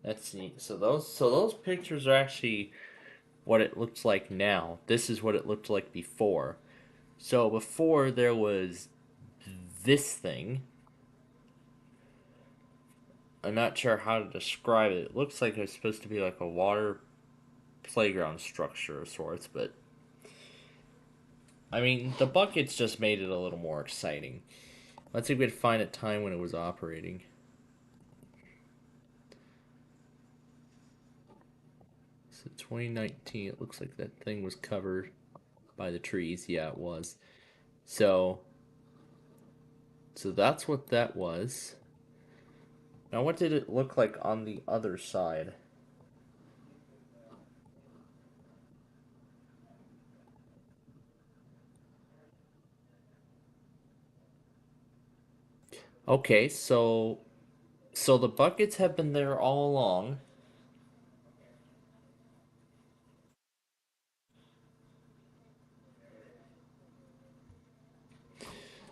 That's neat. So those pictures are actually what it looks like now. This is what it looked like before. So before there was this thing. I'm not sure how to describe it. It looks like it's supposed to be like a water playground structure of sorts, but I mean the buckets just made it a little more exciting. Let's see if we can find a time when it was operating. So 2019, it looks like that thing was covered by the trees. Yeah, it was. So that's what that was. Now what did it look like on the other side? Okay, so the buckets have been there all along.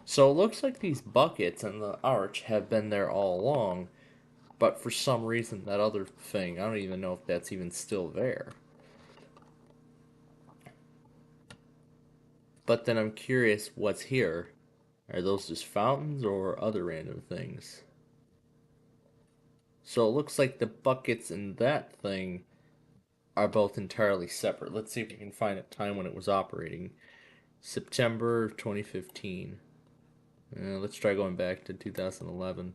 So it looks like these buckets and the arch have been there all along, but for some reason that other thing, I don't even know if that's even still there. But then I'm curious what's here. Are those just fountains or other random things? So it looks like the buckets and that thing are both entirely separate. Let's see if we can find a time when it was operating. September 2015. Let's try going back to 2011.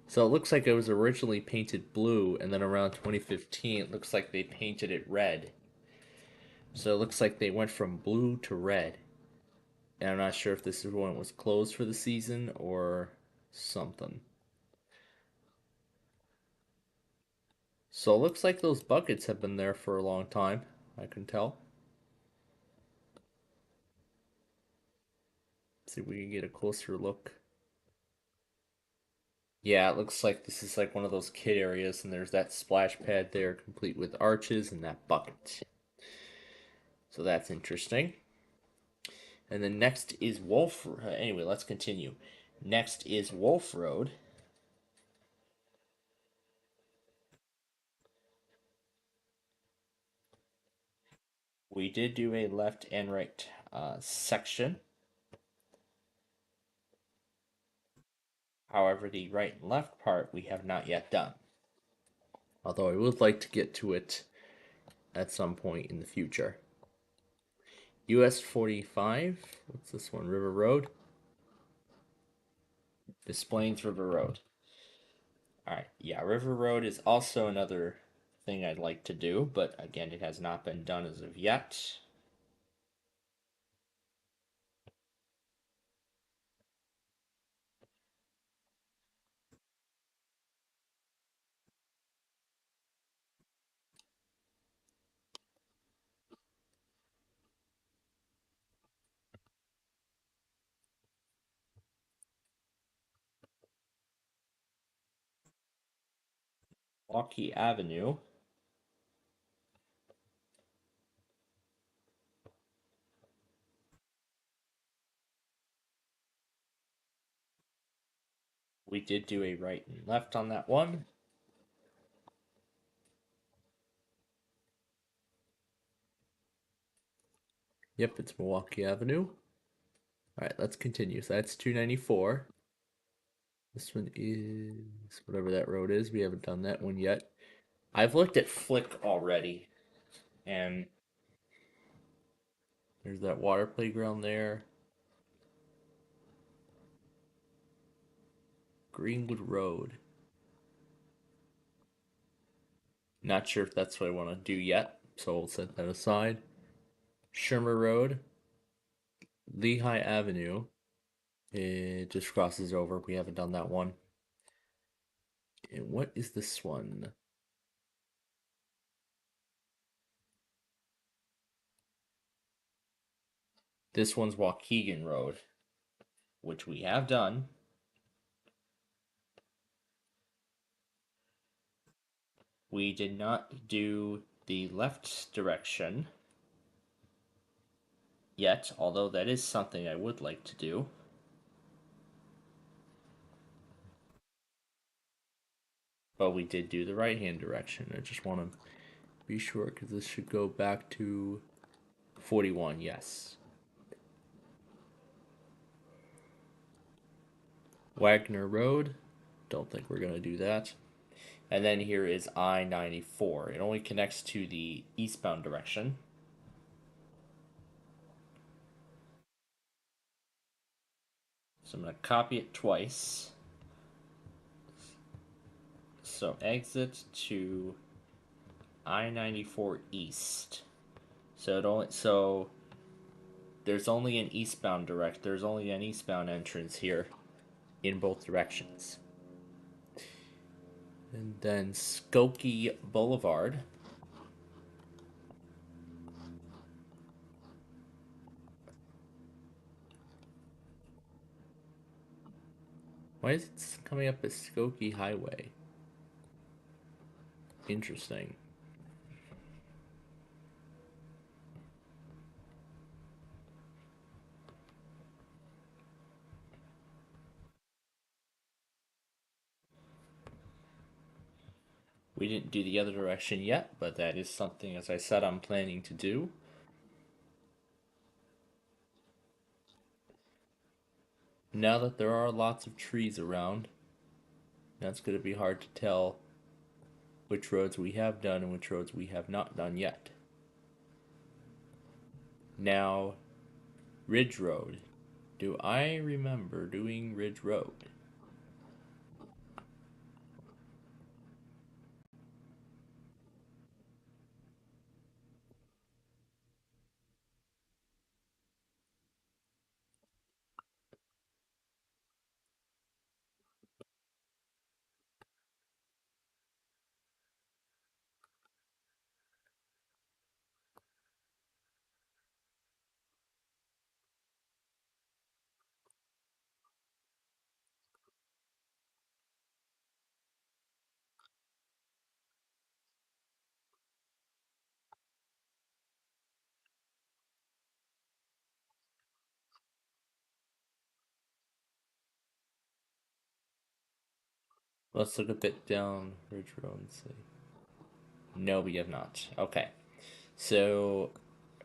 So it looks like it was originally painted blue, and then around 2015, it looks like they painted it red. So it looks like they went from blue to red. And I'm not sure if this is when it was closed for the season or something. So it looks like those buckets have been there for a long time, I can tell. Let's see if we can get a closer look. Yeah, it looks like this is like one of those kid areas, and there's that splash pad there, complete with arches and that bucket. So that's interesting. And then next is Wolf. Anyway, let's continue. Next is Wolf Road. We did do a left and right section. However, the right and left part we have not yet done. Although I would like to get to it at some point in the future. US 45. What's this one? River Road. Des Plaines River Road. Alright, yeah, River Road is also another thing I'd like to do, but again, it has not been done as of yet. Milwaukee Avenue. We did do a right and left on that one. Yep, it's Milwaukee Avenue. Alright, let's continue. So that's 294. This one is whatever that road is. We haven't done that one yet. I've looked at Flick already, and there's that water playground there. Greenwood Road. Not sure if that's what I want to do yet, so we'll set that aside. Shermer Road, Lehigh Avenue. It just crosses over. We haven't done that one. And what is this one? This one's Waukegan Road, which we have done. We did not do the left direction yet, although that is something I would like to do. But we did do the right-hand direction. I just want to be sure, because this should go back to 41, yes. Wagner Road, don't think we're going to do that. And then here is I-94. It only connects to the eastbound direction. So I'm going to copy it twice. So exit to I-94 east. So there's only an eastbound entrance here in both directions. And then Skokie Boulevard. Why is it coming up as Skokie Highway? Interesting. We didn't do the other direction yet, but that is something, as I said, I'm planning to do. Now that there are lots of trees around, that's going to be hard to tell which roads we have done and which roads we have not done yet. Now, Ridge Road. Do I remember doing Ridge Road? Let's look a bit down Ridge Road and see. No, we have not. Okay. So,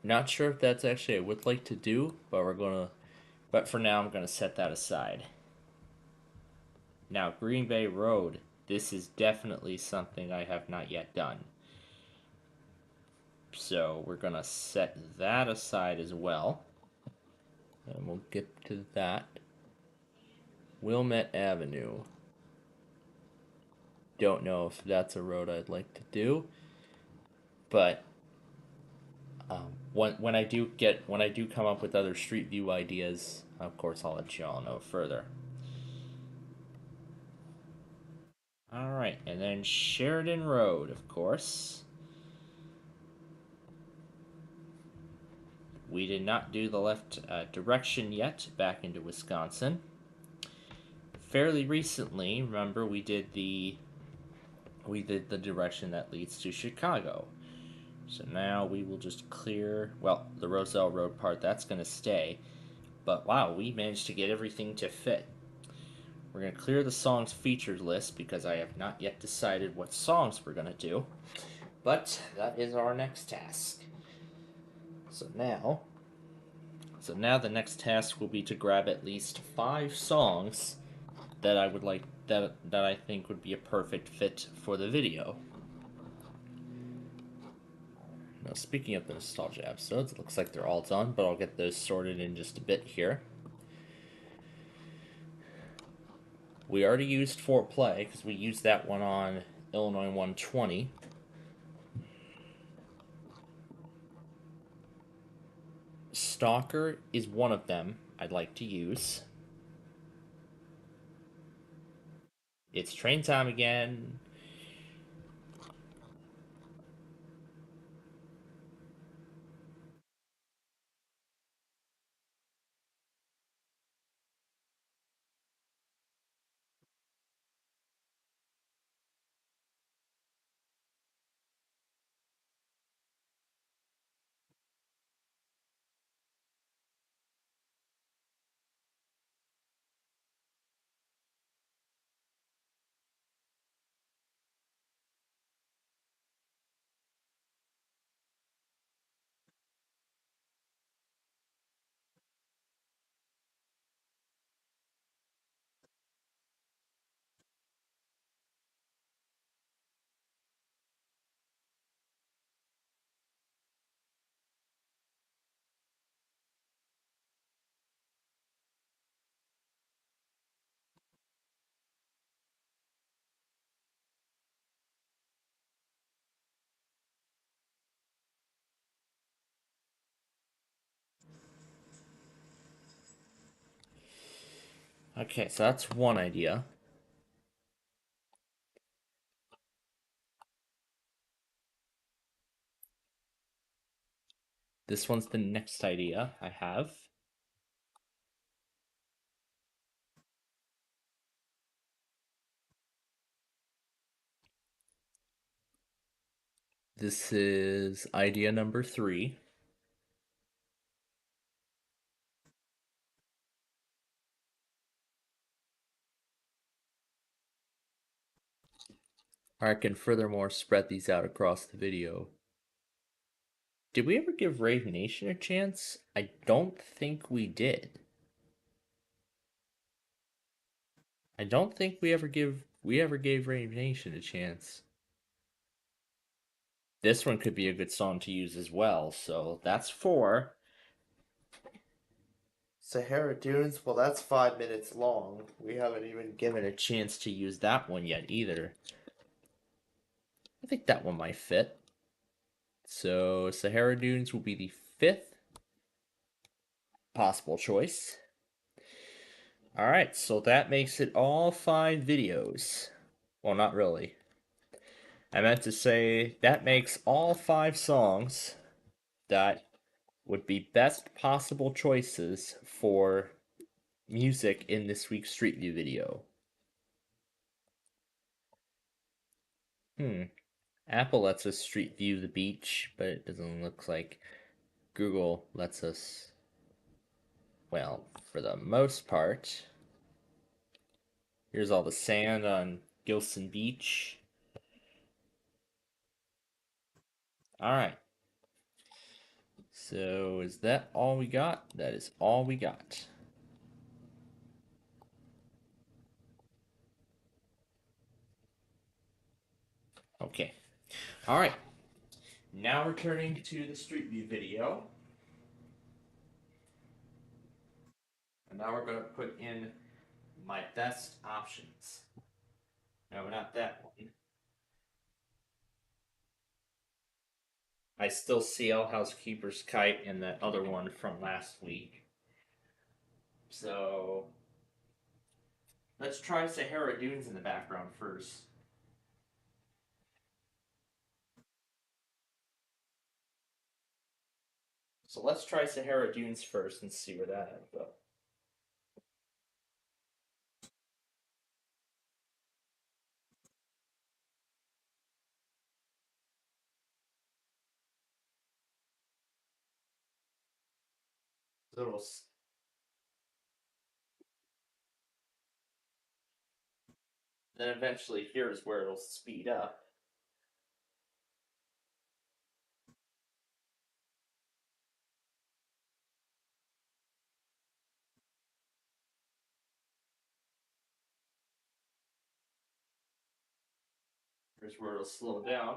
not sure if that's actually I would like to do, but for now I'm gonna set that aside. Now, Green Bay Road. This is definitely something I have not yet done. So we're gonna set that aside as well. And we'll get to that. Wilmette Avenue. Don't know if that's a road I'd like to do, but when I do come up with other street view ideas, of course I'll let you all know further. All right, and then Sheridan Road, of course. We did not do the left direction yet back into Wisconsin. Fairly recently, remember, we did the direction that leads to Chicago. So now we will just clear, well, the Roselle Road part, that's going to stay. But wow, we managed to get everything to fit. We're going to clear the songs featured list because I have not yet decided what songs we're going to do. But that is our next task. So now the next task will be to grab at least 5 songs that I would like that I think would be a perfect fit for the video. Now, speaking of the nostalgia episodes, it looks like they're all done, but I'll get those sorted in just a bit here. We already used Fort Play because we used that one on Illinois 120. Stalker is one of them I'd like to use. It's train time again. Okay, so that's one idea. This one's the next idea I have. This is idea number 3. I can furthermore spread these out across the video. Did we ever give Rave Nation a chance? I don't think we did. I don't think we ever gave Rave Nation a chance. This one could be a good song to use as well, so that's 4. Sahara Dunes, well, that's 5 minutes long. We haven't even given a chance to use that one yet either. I think that one might fit. So Sahara Dunes will be the 5th possible choice. Alright, so that makes it all 5 videos. Well, not really. I meant to say that makes all 5 songs that would be best possible choices for music in this week's Street View video. Apple lets us Street View the beach, but it doesn't look like Google lets us, well, for the most part. Here's all the sand on Gilson Beach. Alright. So is that all we got? That is all we got. Okay. Alright. Now returning to the Street View video. And now we're going to put in my best options. No, not that one. I still see El Housekeeper's Kite and that other one from last week. So let's try Sahara Dunes in the background first. So let's try Sahara Dunes first and see where that ends up. So then eventually here's where it'll speed up. Here's where it'll slow down.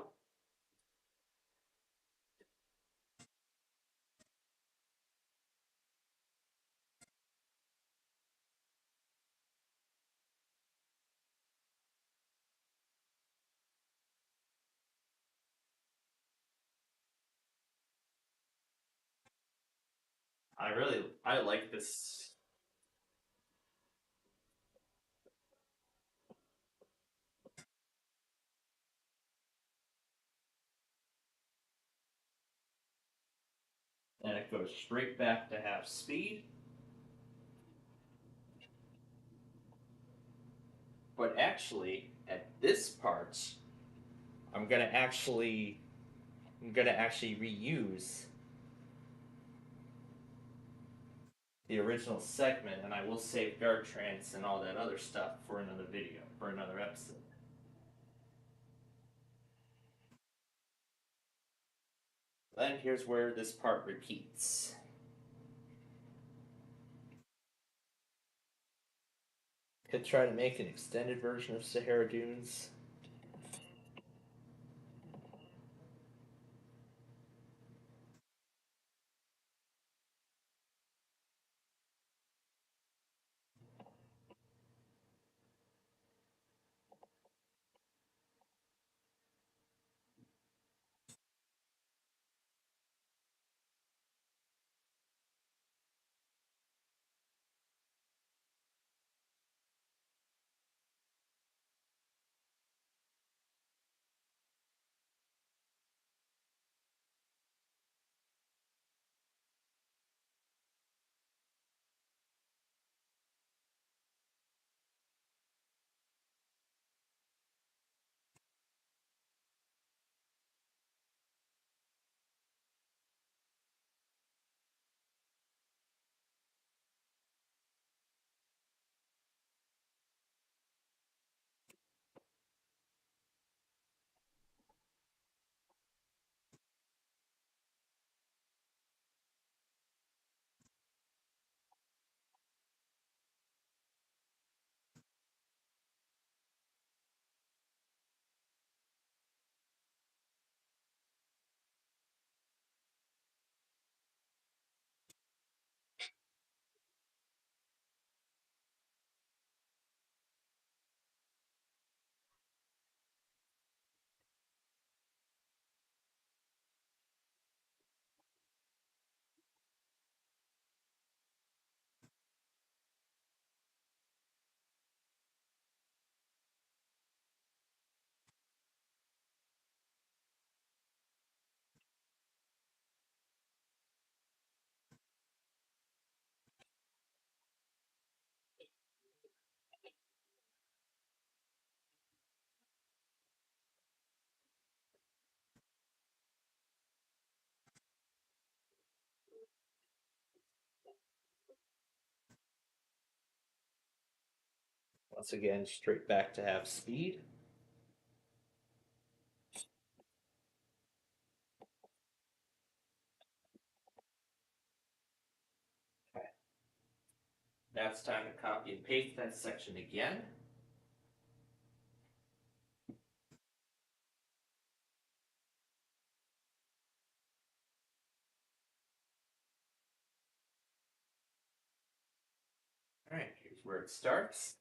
I like this. And it goes straight back to half speed. But actually, at this part, I'm gonna actually reuse the original segment, and I will save Gartrance and all that other stuff for another video, for another episode. Then here's where this part repeats. Could try to make an extended version of Sahara Dunes. Once again, straight back to half speed. Okay. Now it's time to copy and paste that section again. All right, here's where it starts.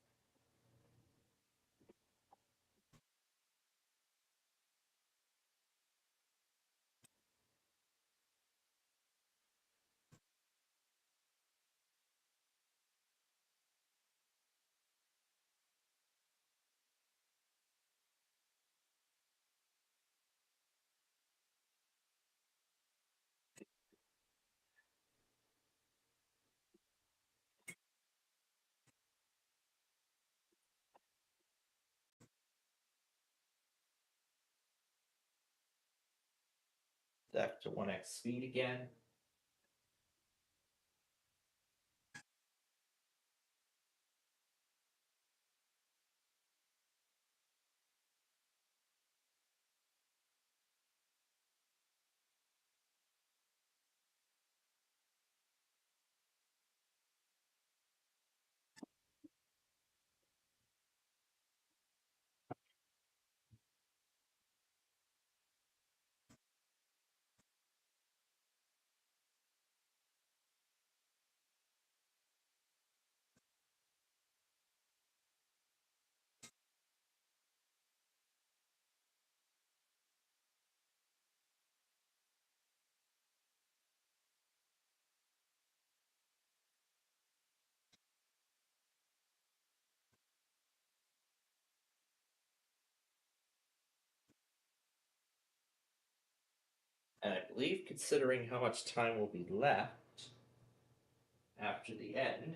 Back to 1x speed again. And I believe, considering how much time will be left after the end,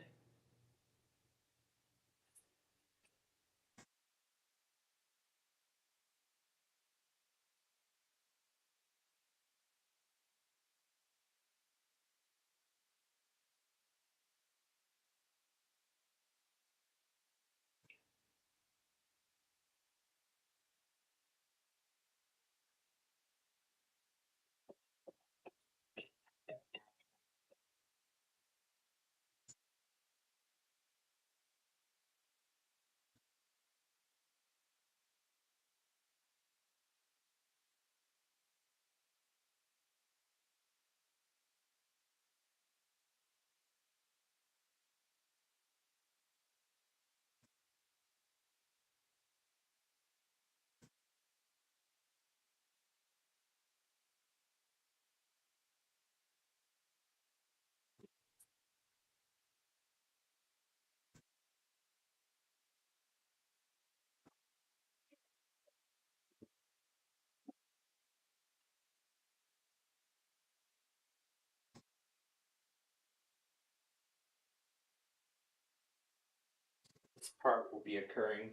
this part will be occurring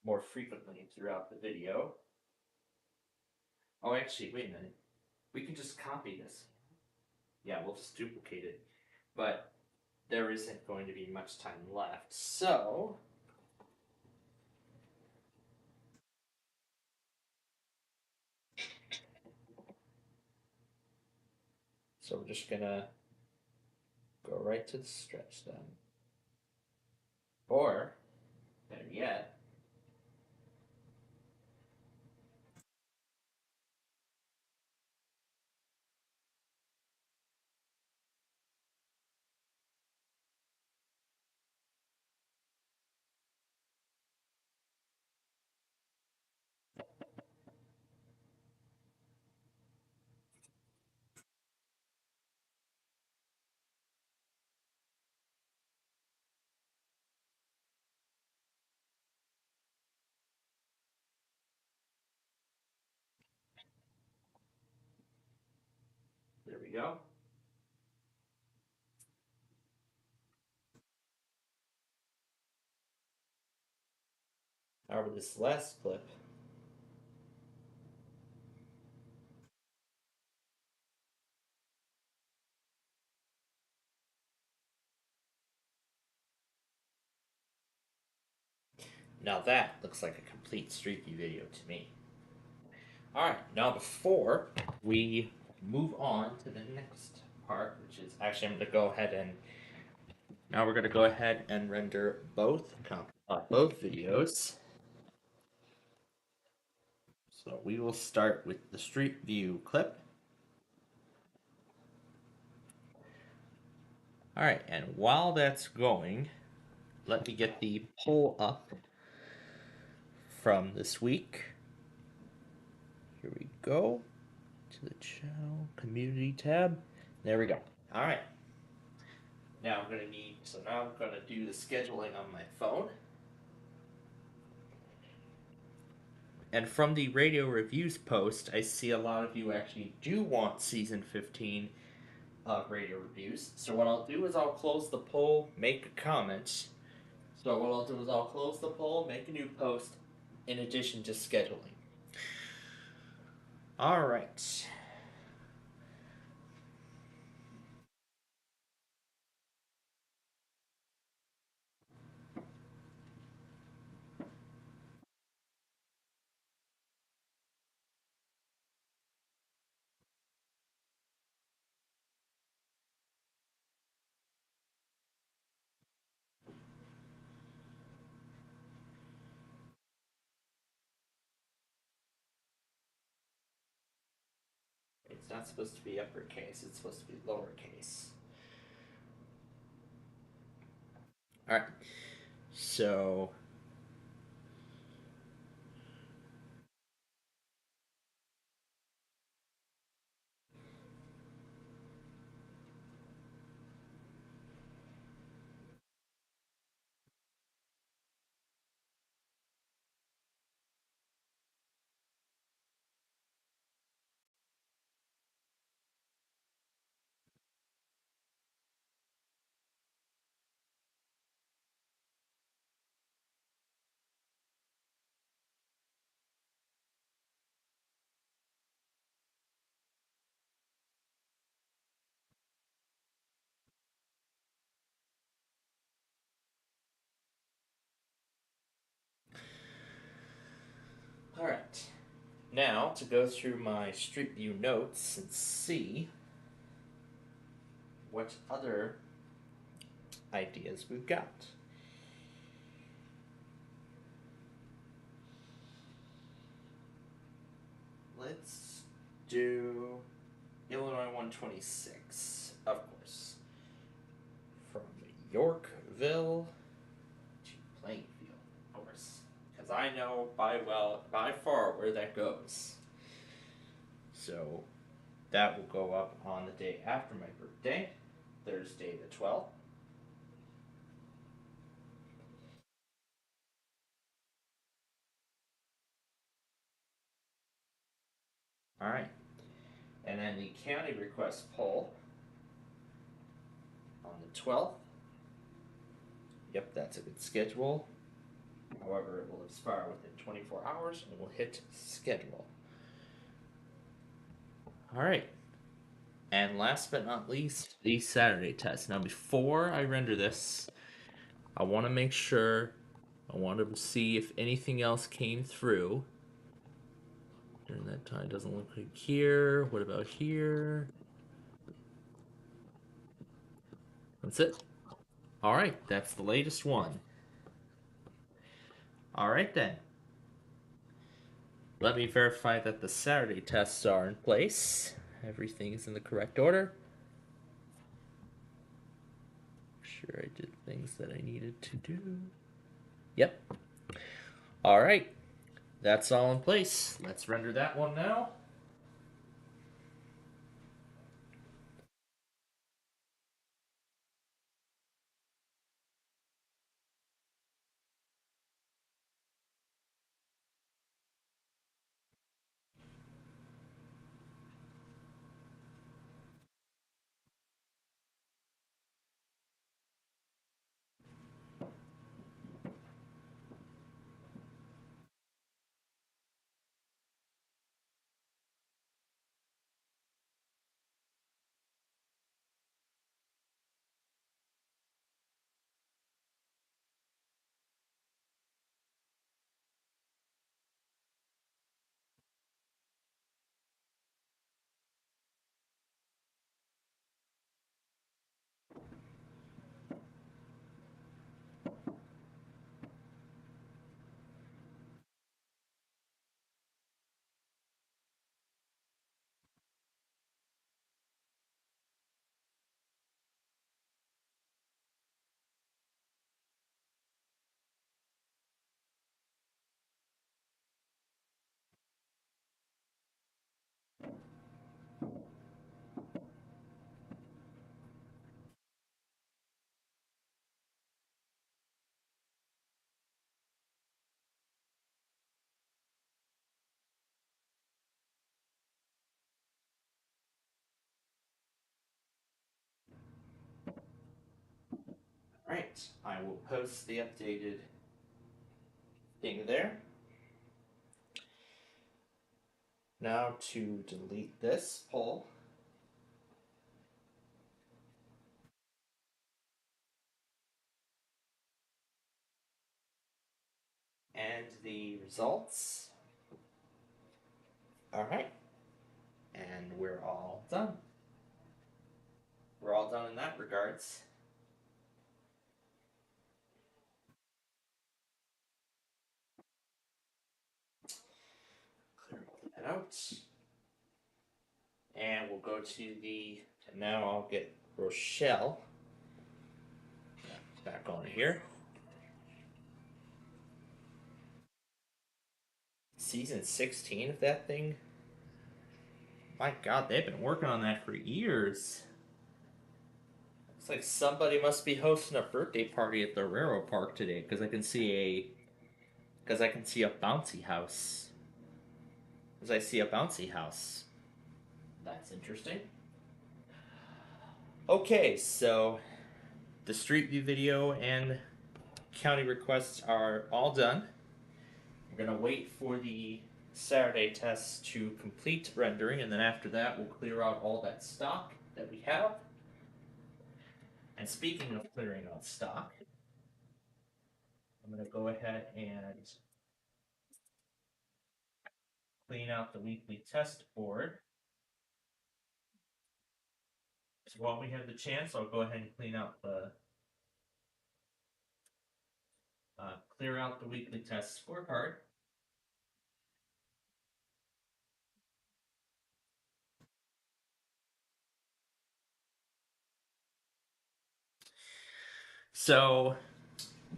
more frequently throughout the video. Oh, actually, wait a minute. We can just copy this. Yeah, we'll just duplicate it. But there isn't going to be much time left. So we're just gonna go right to the stretch then. Or, better yet, there we go. However, this last clip, now that looks like a complete Street View video to me. Alright, now before we move on to the next part, which is actually I'm going to go ahead and now we're going to go ahead and render both videos. So we will start with the Street View clip. Alright, and while that's going, let me get the poll up from this week. Here we go. To the channel community tab. There we go. Alright. Now I'm gonna do the scheduling on my phone. And from the radio reviews post, I see a lot of you actually do want season 15 of radio reviews. So what I'll do is I'll close the poll, make a comment. So what I'll do is I'll close the poll, make a new post, in addition to scheduling. Alright. It's not supposed to be uppercase, it's supposed to be lowercase. Alright, so Now, to go through my Street View notes and see what other ideas we've got. Let's do Illinois 126, of course. From Yorkville to Plainfield, of course. Because I know by far where that goes. So that will go up on the day after my birthday, Thursday the 12th. Alright. And then the county request poll on the 12th. Yep, that's a good schedule. However, it will expire within 24 hours and we'll hit schedule. Alright. And last but not least, the Saturday test. Now, before I render this, I want to make sure, I want to see if anything else came through during that time. Doesn't look like here. What about here? That's it. All right, that's the latest one. All right then. Let me verify that the Saturday tests are in place. Everything is in the correct order. Sure I did things that I needed to do. Yep. All right. That's all in place. Let's render that one now. Right, I will post the updated thing there. Now to delete this poll. And the results. All right. And we're all done. We're all done in that regards. Clear that out. And we'll go to the, and now I'll get Rochelle back on here. Season 16 of that thing. My God, they've been working on that for years. Looks like somebody must be hosting a birthday party at the railroad park today, because I can see a bouncy house. Because I see a bouncy house. That's interesting. Okay, so the Street View video and county requests are all done. We're gonna wait for the Saturday tests to complete rendering, and then after that we'll clear out all that stock that we have. And speaking of clearing out stock, I'm gonna go ahead and clean out the weekly test board. So while we have the chance, I'll go ahead and clean out the clear out the weekly test scorecard. So,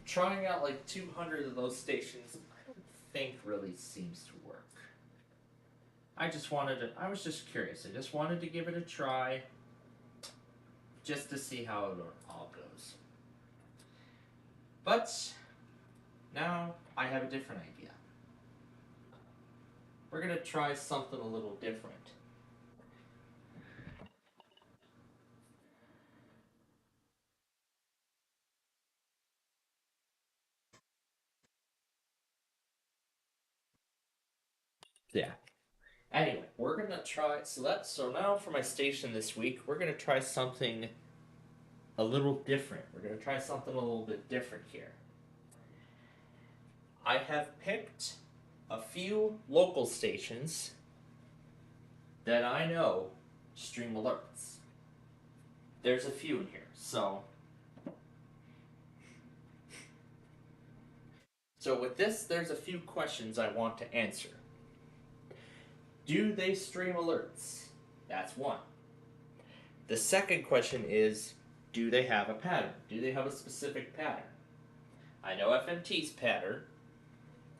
trying out like 200 of those stations, I don't think really seems to work. I was just curious. I just wanted to give it a try, just to see how it all goes. But, now I have a different idea. We're gonna try something a little different. Yeah. Anyway, we're gonna try. So now for my station this week, we're gonna try something a little different. We're gonna try something a little bit different here. I have picked a few local stations that I know stream alerts. There's a few in here, so with this, there's a few questions I want to answer. Do they stream alerts? That's one. The second question is, do they have a pattern? Do they have a specific pattern? I know FMT's pattern.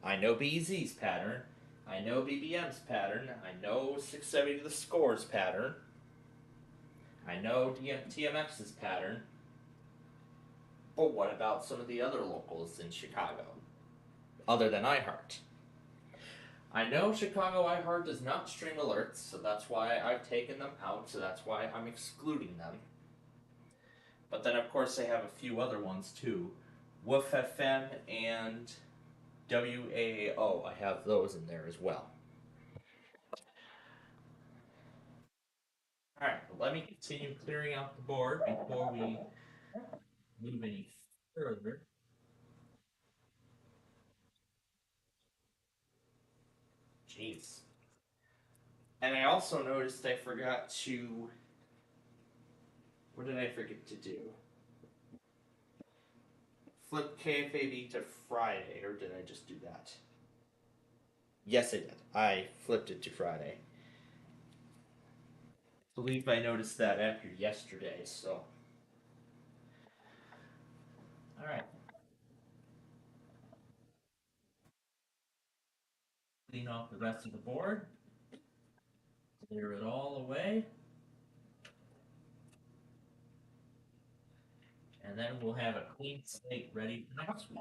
I know BZ's pattern. I know BBM's pattern. I know 670 The Score's pattern. I know TMX's pattern. But what about some of the other locals in Chicago, other than iHeart? I know Chicago iHeart does not stream alerts, so that's why I've taken them out, so that's why I'm excluding them. But then, of course, they have a few other ones too. Woof FM and WAAO, I have those in there as well. Alright, let me continue clearing out the board before we move any further. Jeez. And I also noticed I forgot to... What did I forget to do? Flip KFAB to Friday, or did I just do that? Yes, I did. I flipped it to Friday. I believe I noticed that after yesterday, so... Alright. Clean off the rest of the board. Clear it all away. And then we'll have a clean slate ready for next week.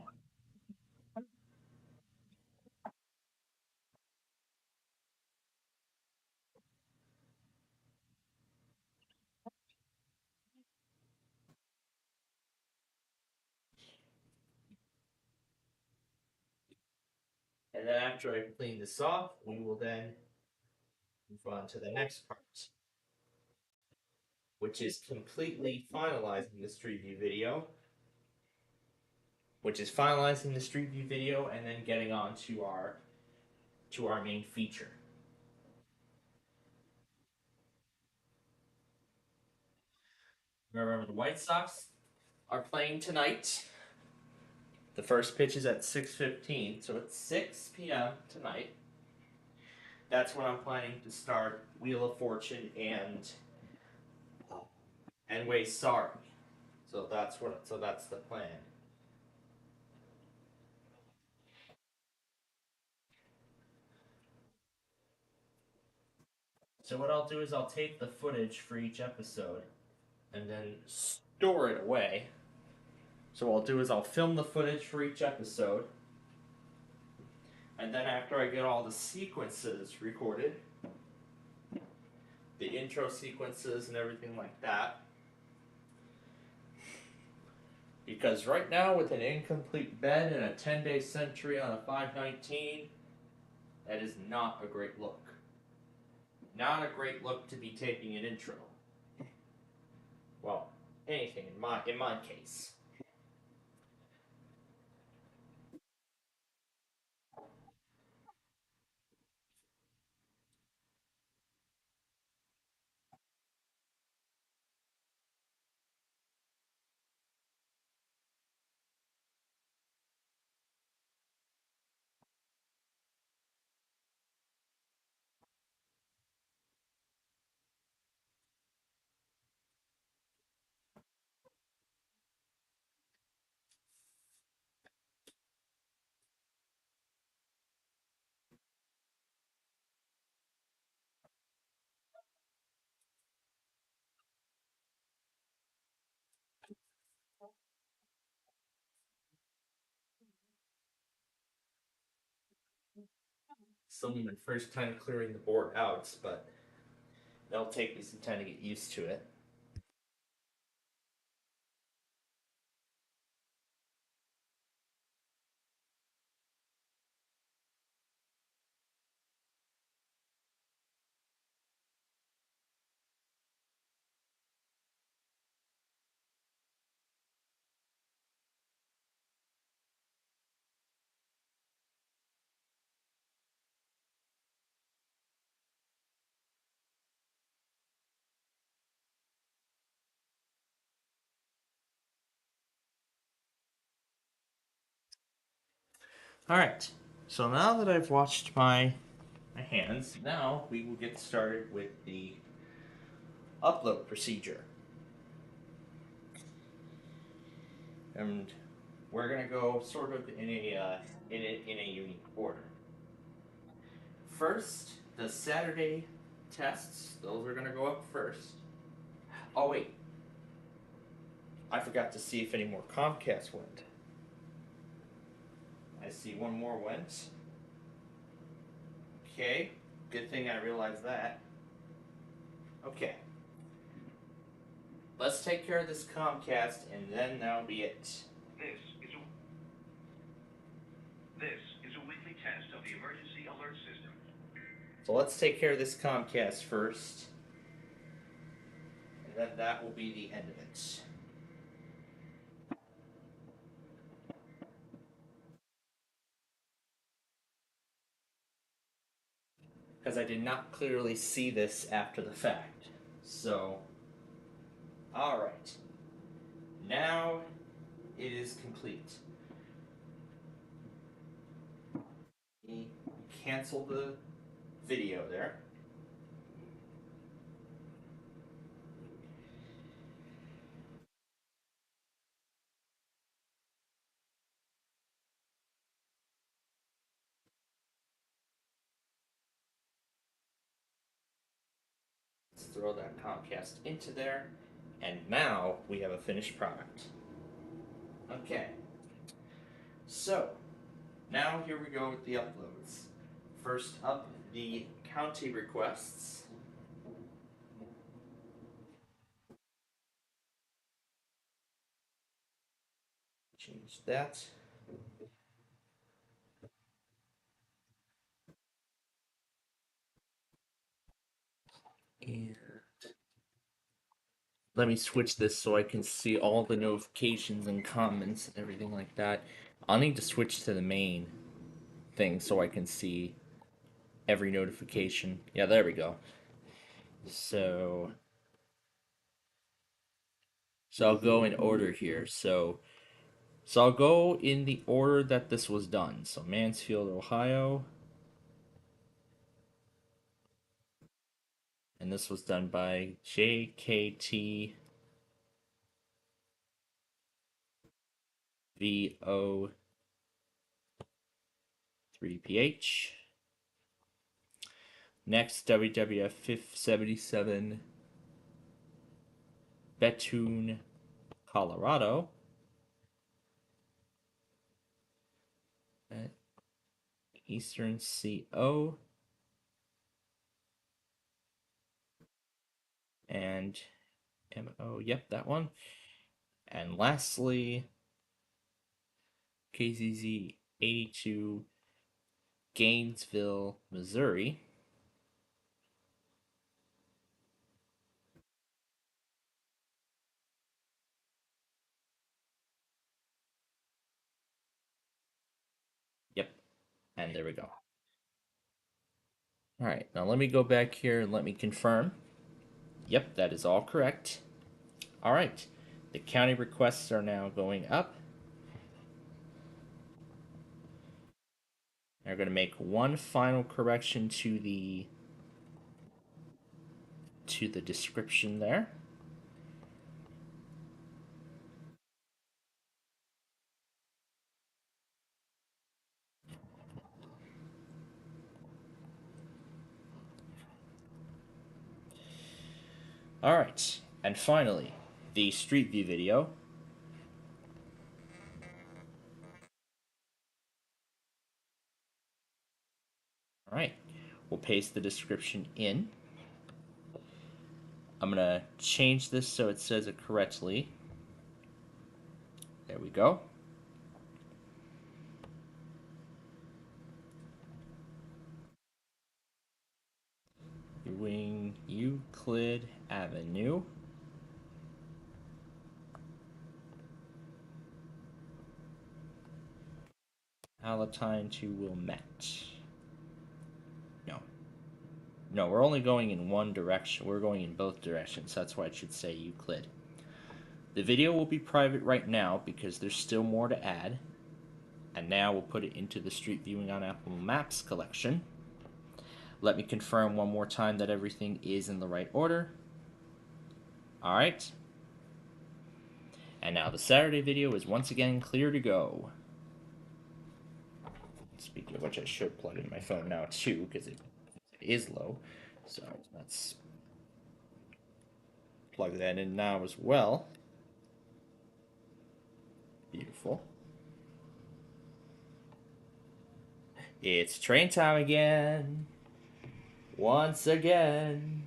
And then after I clean this off, we will then move on to the next part, which is completely finalizing the Street View video. And then getting on to our main feature. Remember, the White Sox are playing tonight. The first pitch is at 6:15, so it's 6 p.m. tonight. That's when I'm planning to start Wheel of Fortune and Way Sorry. So that's the plan. So what I'll do is I'll tape the footage for each episode and then store it away. So what I'll do is I'll film the footage for each episode, and then after I get all the sequences recorded, the intro sequences and everything like that, because right now with an incomplete bed and a 10-day century on a 519, that is not a great look. Not a great look to be taping an intro. Well, anything in my case. still my first time clearing the board out, but it'll take me some time to get used to it. Alright, so now that I've washed my hands, now we will get started with the upload procedure. And we're gonna go sort of in a unique order. First, the Saturday tests; those are gonna go up first. Oh wait, I forgot to see if any more Comcast went. I see one more went. Okay, good thing I realized that. Okay. Let's take care of this Comcast, and then that'll be it. This is a weekly test of the emergency alert system. So let's take care of this Comcast first, and then that will be the end of it. Because I did not clearly see this after the fact. So, alright. Now it is complete. Cancel the video there. Let's throw that Comcast into there, and now we have a finished product. Okay. So, now here we go with the uploads. First up, the county requests. Change that. And let me switch this so I can see all the notifications and comments and everything like that. I'll need to switch to the main thing so I can see every notification. Yeah, there we go. So I'll go in order here. So I'll go in the order that this was done. So Mansfield, Ohio. And this was done by JKT VO 3PH. Next, WWF 577 Bethune, Colorado. Eastern CO. And MO, yep, that one. And lastly, KZZ 82 Gainesville, Missouri. Yep, and there we go. All right, now let me go back here and let me confirm. Yep, that is all correct. All right, the county requests are now going up. They're going to make one final correction to the description there. All right, and finally, the Street View video. Alright, we'll paste the description in. I'm going to change this so it says it correctly. There we go. Wing Euclid Avenue. Palatine to Wilmette. No, we're only going in one direction. We're going in both directions. That's why it should say Euclid. The video will be private right now because there's still more to add. And now we'll put it into the Street Viewing on Apple Maps collection. Let me confirm one more time that everything is in the right order. Alright. And now the Saturday video is once again clear to go. Speaking of which, I should plug in my phone now too, because it is low. So let's plug that in now as well. Beautiful. It's train time again. Once again.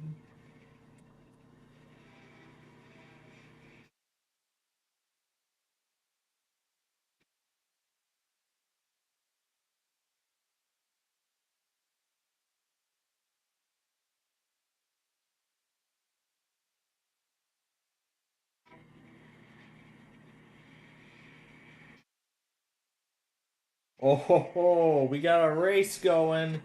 Oh ho ho, we got a race going.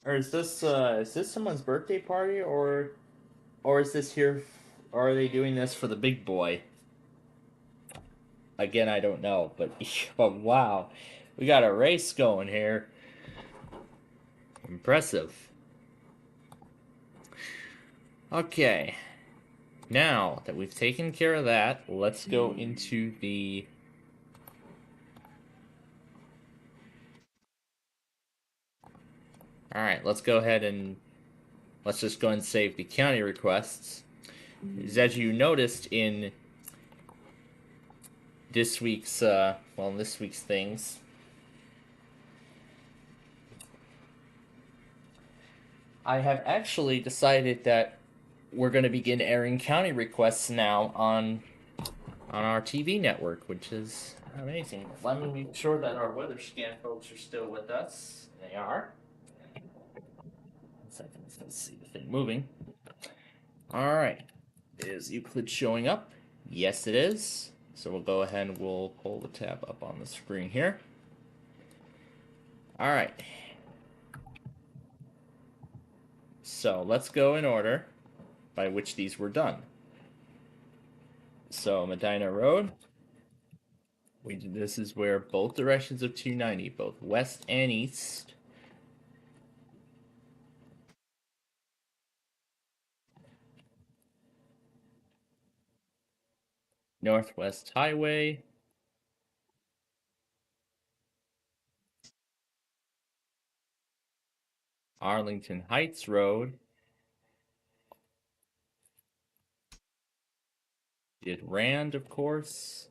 Or is this someone's birthday party, or is this here, or are they doing this for the big boy? Again, I don't know, but but wow, we got a race going here. Impressive. Okay, now that we've taken care of that, let's go into the Alright, let's go ahead and let's just go and save the county requests. As you noticed in this week's things, I have actually decided that we're going to begin airing county requests now on our TV network, which is amazing. Let me make sure that our weather scan folks are still with us. They are. 1 second, let's see the thing moving. All right, is Euclid showing up? Yes, it is. So we'll go ahead and we'll pull the tab up on the screen here. All right. So let's go in order by which these were done. So Medina Road. This is where both directions of 290, both west and east. Northwest Highway. Arlington Heights Road. Did Rand, of course.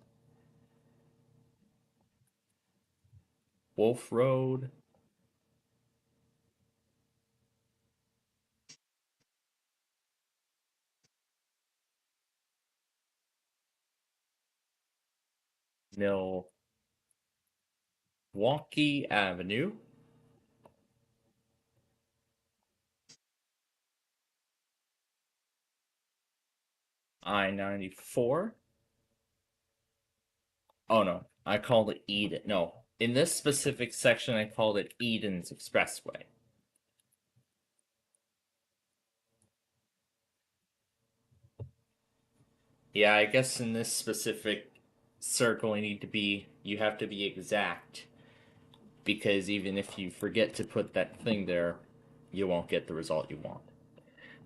Wolf Road. Milwaukee Avenue. I-94. Oh no, I called it Eden. No, In this specific section, I called it Eden's Expressway. Yeah, I guess in this specific circle, you have to be exact, because even if you forget to put that thing there, you won't get the result you want.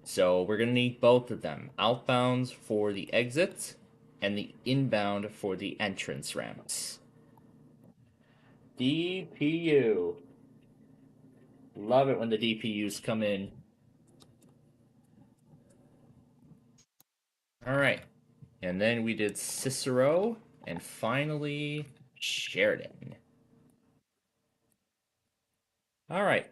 So we're going to need both of them. Outbounds for the exits and the inbound for the entrance ramps. DPU. Love it when the DPUs come in. Alright. And then we did Cicero and finally Sheridan. Alright.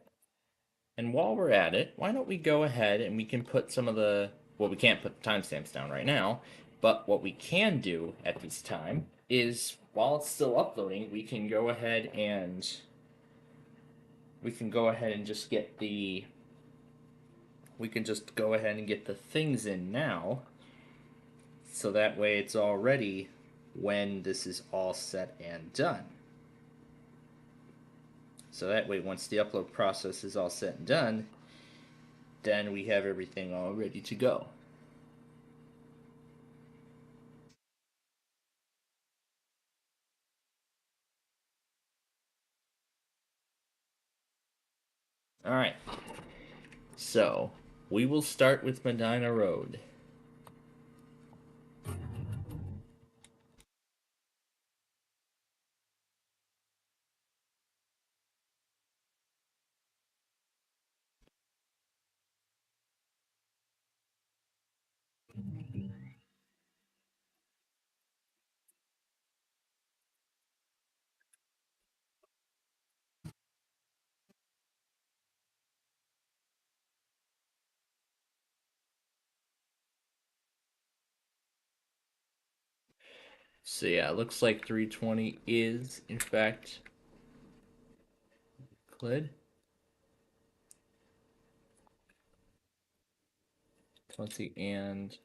And while we're at it, why don't we go ahead and we can put some of the... Well, we can't put the timestamps down right now, but what we can do at this time is, while it's still uploading, we can go ahead and... just get the... We can just go ahead and get the things in now, so that way it's all ready when this is all set and done. So that way, once the upload process is all set and done, then we have everything all ready to go. Alright, so we will start with Medina Road. So yeah, it looks like 320 is, in fact, cleared. 20 and...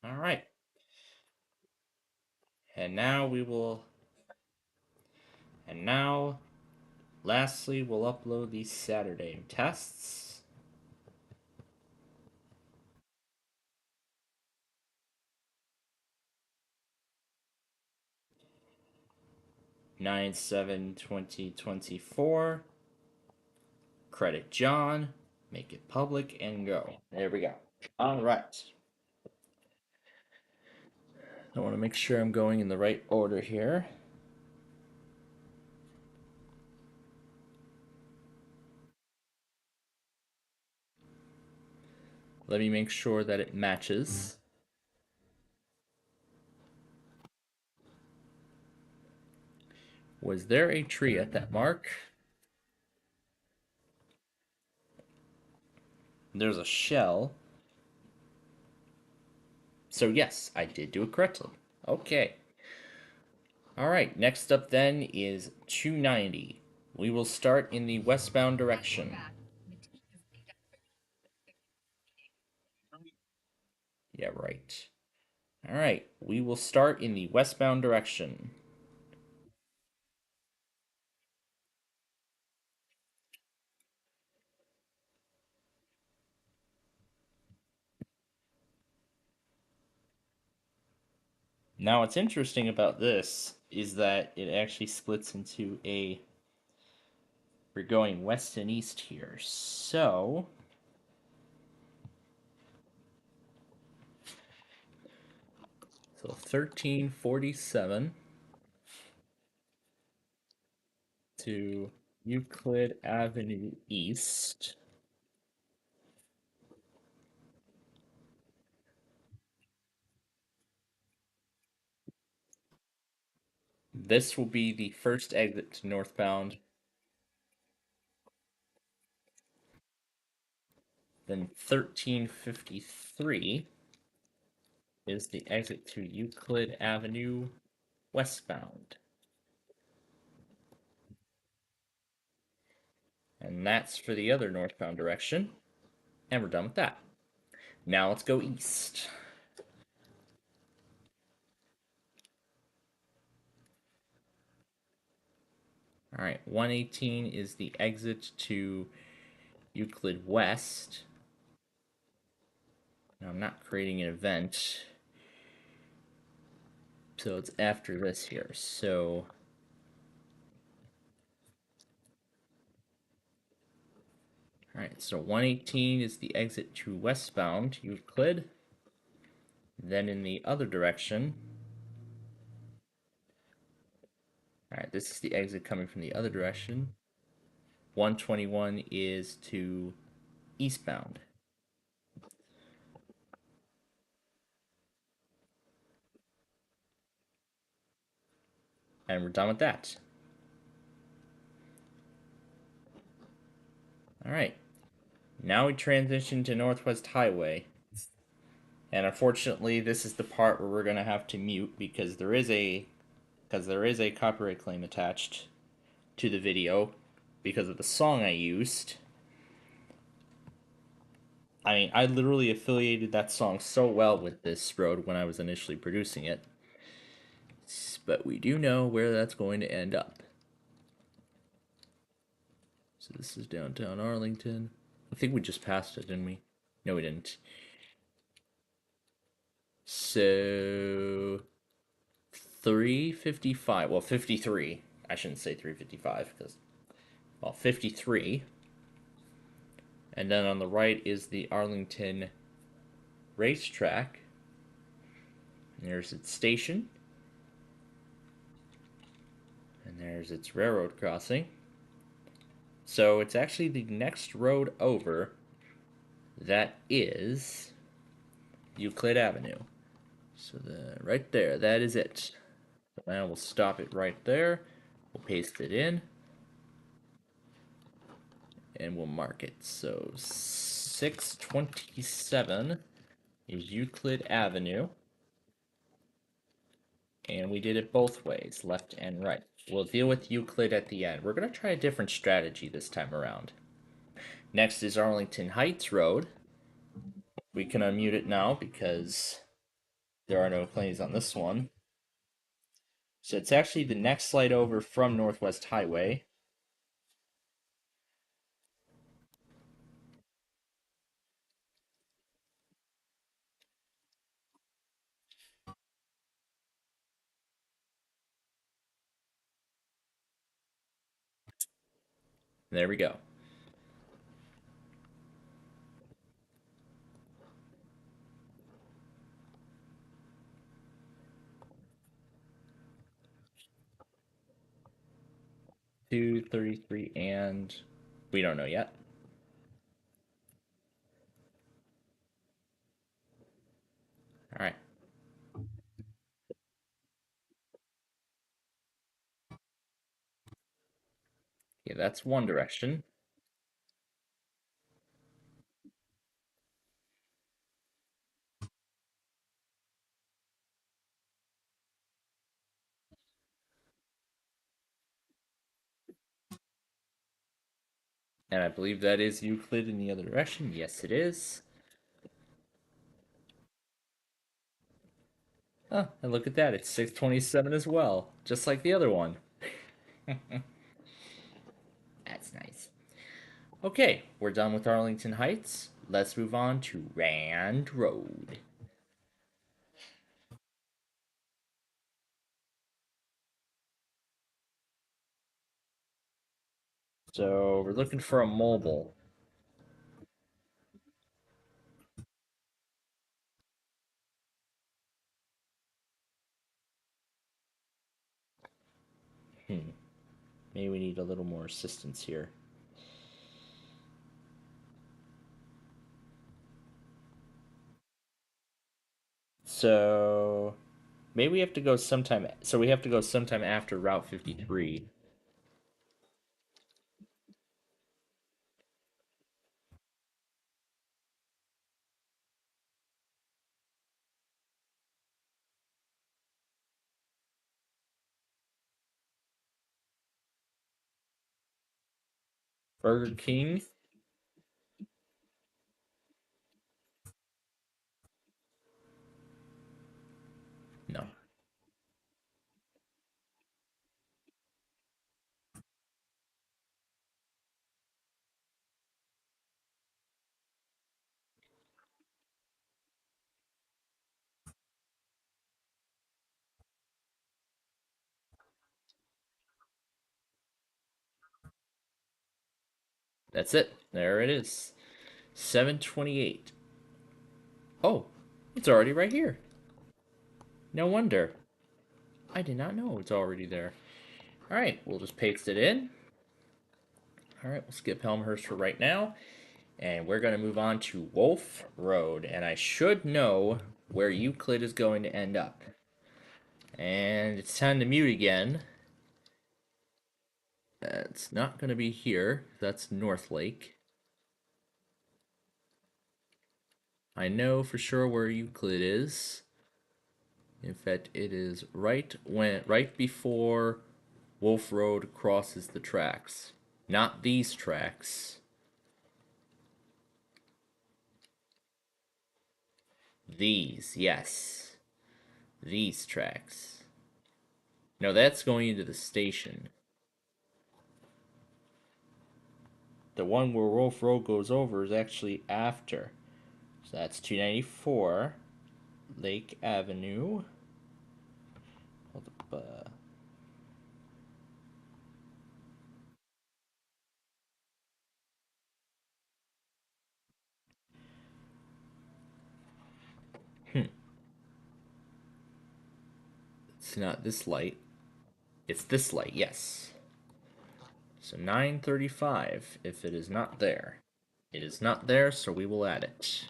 Alright. And now we will... And now, lastly, we'll upload these Saturday tests. Nine 7/2024. Credit John. Make it public and go. There we go. Alright. I want to make sure I'm going in the right order here. Let me make sure that it matches. Was there a tree at that mark? There's a shell. So yes, I did do it correctly. Okay. Alright, next up then is 290. We will start in the westbound direction. Yeah, right. Alright, we will start in the westbound direction. Now, what's interesting about this is that it actually splits into a... We're going west and east here, so... So 1347 to Euclid Avenue East. This will be the first exit to northbound. Then 1353 is the exit to Euclid Avenue westbound. And that's for the other northbound direction. And we're done with that. Now let's go east. All right, 118 is the exit to Euclid West. Now I'm not creating an event, so it's after this here. So all right, so 118 is the exit to westbound Euclid. Then in the other direction, all right, this is the exit coming from the other direction. 121 is to eastbound. And we're done with that. All right. Now we transition to Northwest Highway. And unfortunately, this is the part where we're going to have to mute because there is a copyright claim attached to the video because of the song I used. I mean, I literally affiliated that song so well with this road when I was initially producing it. But we do know where that's going to end up. So this is downtown Arlington. I think we just passed it, didn't we? No, we didn't. So 355. Well, 53. I shouldn't say 355 because, well, 53. And then on the right is the Arlington racetrack. And there's its station. And there's its railroad crossing. So it's actually the next road over that is Euclid Avenue. So right there, that is it. So now we'll stop it right there. We'll paste it in. And we'll mark it. So 627 is Euclid Avenue. And we did it both ways, left and right. We'll deal with Euclid at the end. We're going to try a different strategy this time around. Next is Arlington Heights Road. We can unmute it now because there are no claims on this one. So it's actually the next slide over from Northwest Highway. There we go. Two, 33, and we don't know yet. All right. Yeah, that's one direction. And I believe that is Euclid in the other direction. Yes, it is. Oh, and look at that. It's 627 as well, just like the other one. That's nice. Okay, we're done with Arlington Heights. Let's move on to Rand Road. So we're looking for a mobile. Maybe we need a little more assistance here. So Maybe we have to go sometime. So we have to go sometime after Route 53. Burger King. No. That's it. There it is. 728. Oh, it's already right here. No wonder. I did not know it's already there. All right, we'll just paste it in. All right, we'll skip Helmhurst for right now. And we're going to move on to Wolf Road. And I should know where Euclid is going to end up. And it's time to mute again. It's not going to be here. That's North Lake. I know for sure where Euclid is. In fact, it is right before Wolf Road crosses the tracks. Not these tracks. These, yes. These tracks. No, that's going into the station. The one where Wolf Road goes over is actually after. So that's 294 Lake Avenue. Hold up, It's not this light. It's this light, yes. So 935 if it is not there. It is not there, so we will add it.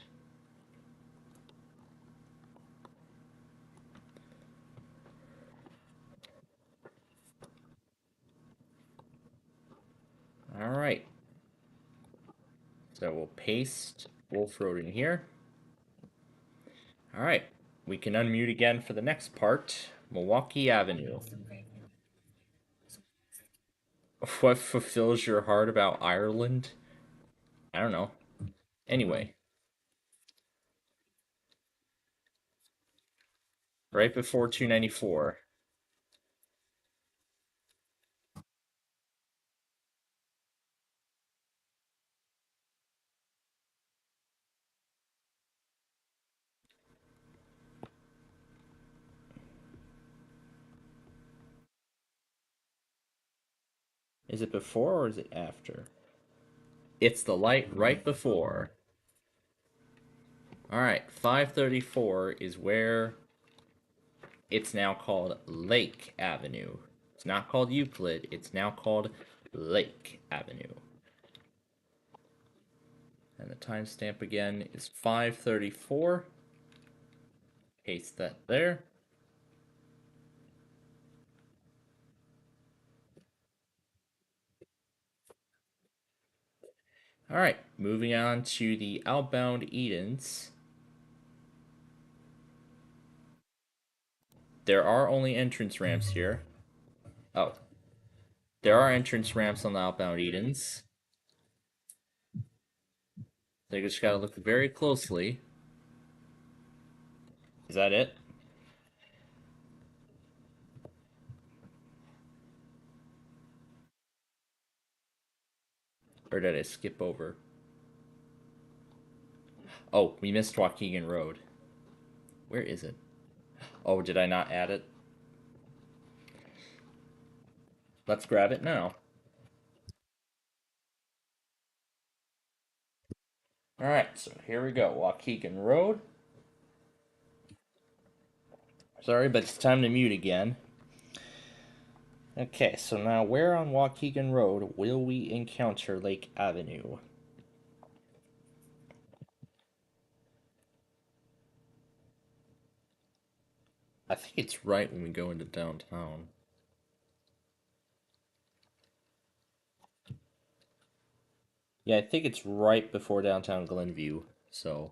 All right. So we'll paste Wolf Road in here. All right. We can unmute again for the next part. Milwaukee Avenue. What fulfills your heart about Ireland? I don't know. Anyway, right before 294. Is it before or is it after? It's the light right before. All right, 534 is where it's now called Lake Avenue. It's not called Euclid, it's now called Lake Avenue. And the timestamp again is 534. Paste that there. All right, moving on to the outbound Edens. There are only entrance ramps here. Oh. There are entrance ramps on the outbound Edens. So you just gotta look very closely. Is that it? Or did I skip over? Oh, we missed Waukegan Road. Where is it? Oh, did I not add it? Let's grab it now. Alright, so here we go. Waukegan Road. Sorry, but it's time to mute again. Okay, so now where on Waukegan Road will we encounter Lake Avenue? I think it's right when we go into downtown. Yeah, I think it's right before downtown Glenview. So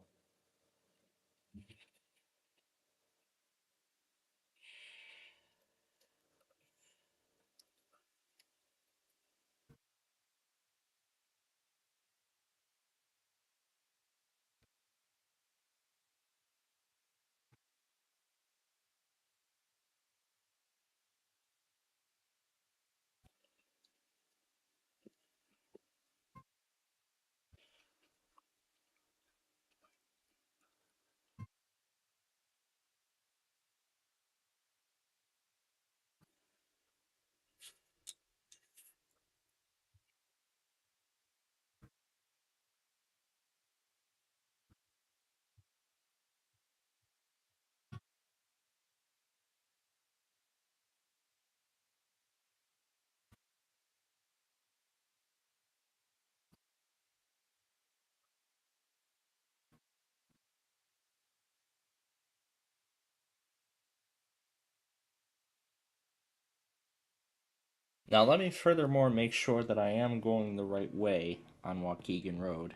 now let me furthermore make sure that I am going the right way on Waukegan Road.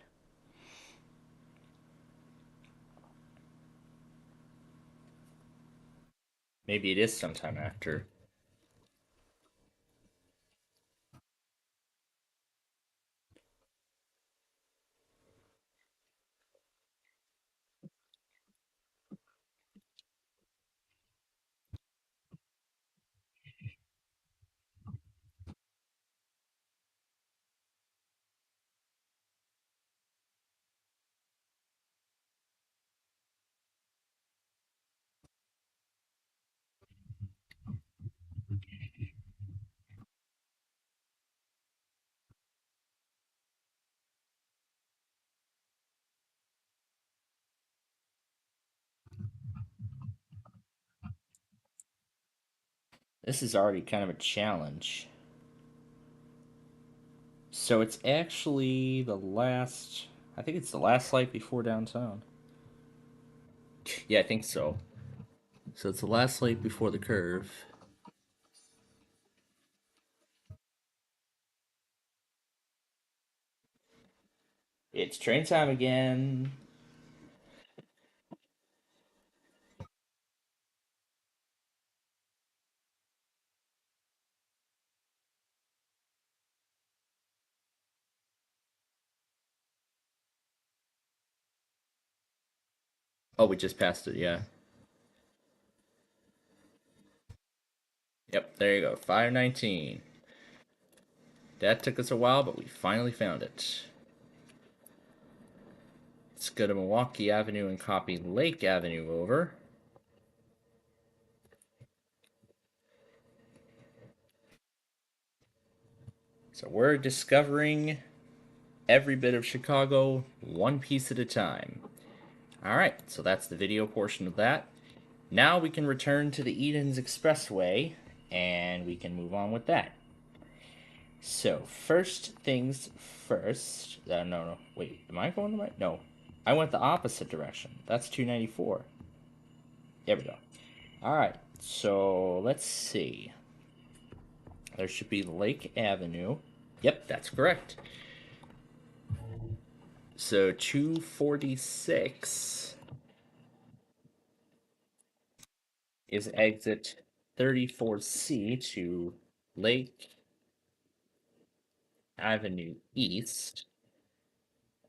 Maybe it is sometime after. This is already kind of a challenge. So it's actually the last. I think it's the last light before downtown. Yeah, I think so. So it's the last light before the curve. It's train time again. Oh, we just passed it, yeah. Yep, there you go. 519. That took us a while, but we finally found it. Let's go to Milwaukee Avenue and copy Lake Avenue over. So we're discovering every bit of Chicago one piece at a time. Alright, so that's the video portion of that. Now we can return to the Edens Expressway and we can move on with that. So, first things first. No, wait, am I going the right? No, I went the opposite direction. That's 294. There we go. Alright, so let's see. There should be Lake Avenue. Yep, that's correct. So 246 is exit 34C to Lake Avenue East.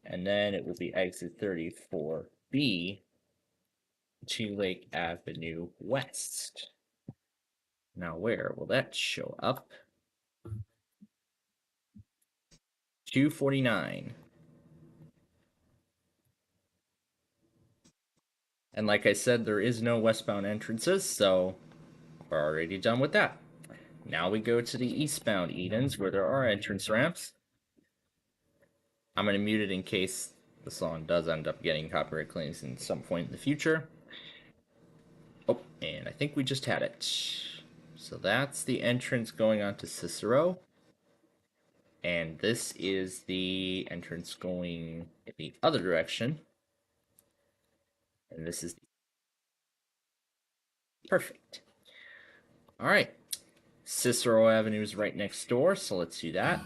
And then it will be exit 34B to Lake Avenue West. Now, where will that show up? 249. And like I said, there is no westbound entrances, so we're already done with that. Now we go to the eastbound Edens, where there are entrance ramps. I'm going to mute it in case the song does end up getting copyright claims in some point in the future. Oh, and I think we just had it. So that's the entrance going on to Cicero. And this is the entrance going in the other direction. And this is the Perfect. All right. Cicero Avenue is right next door, so let's do that.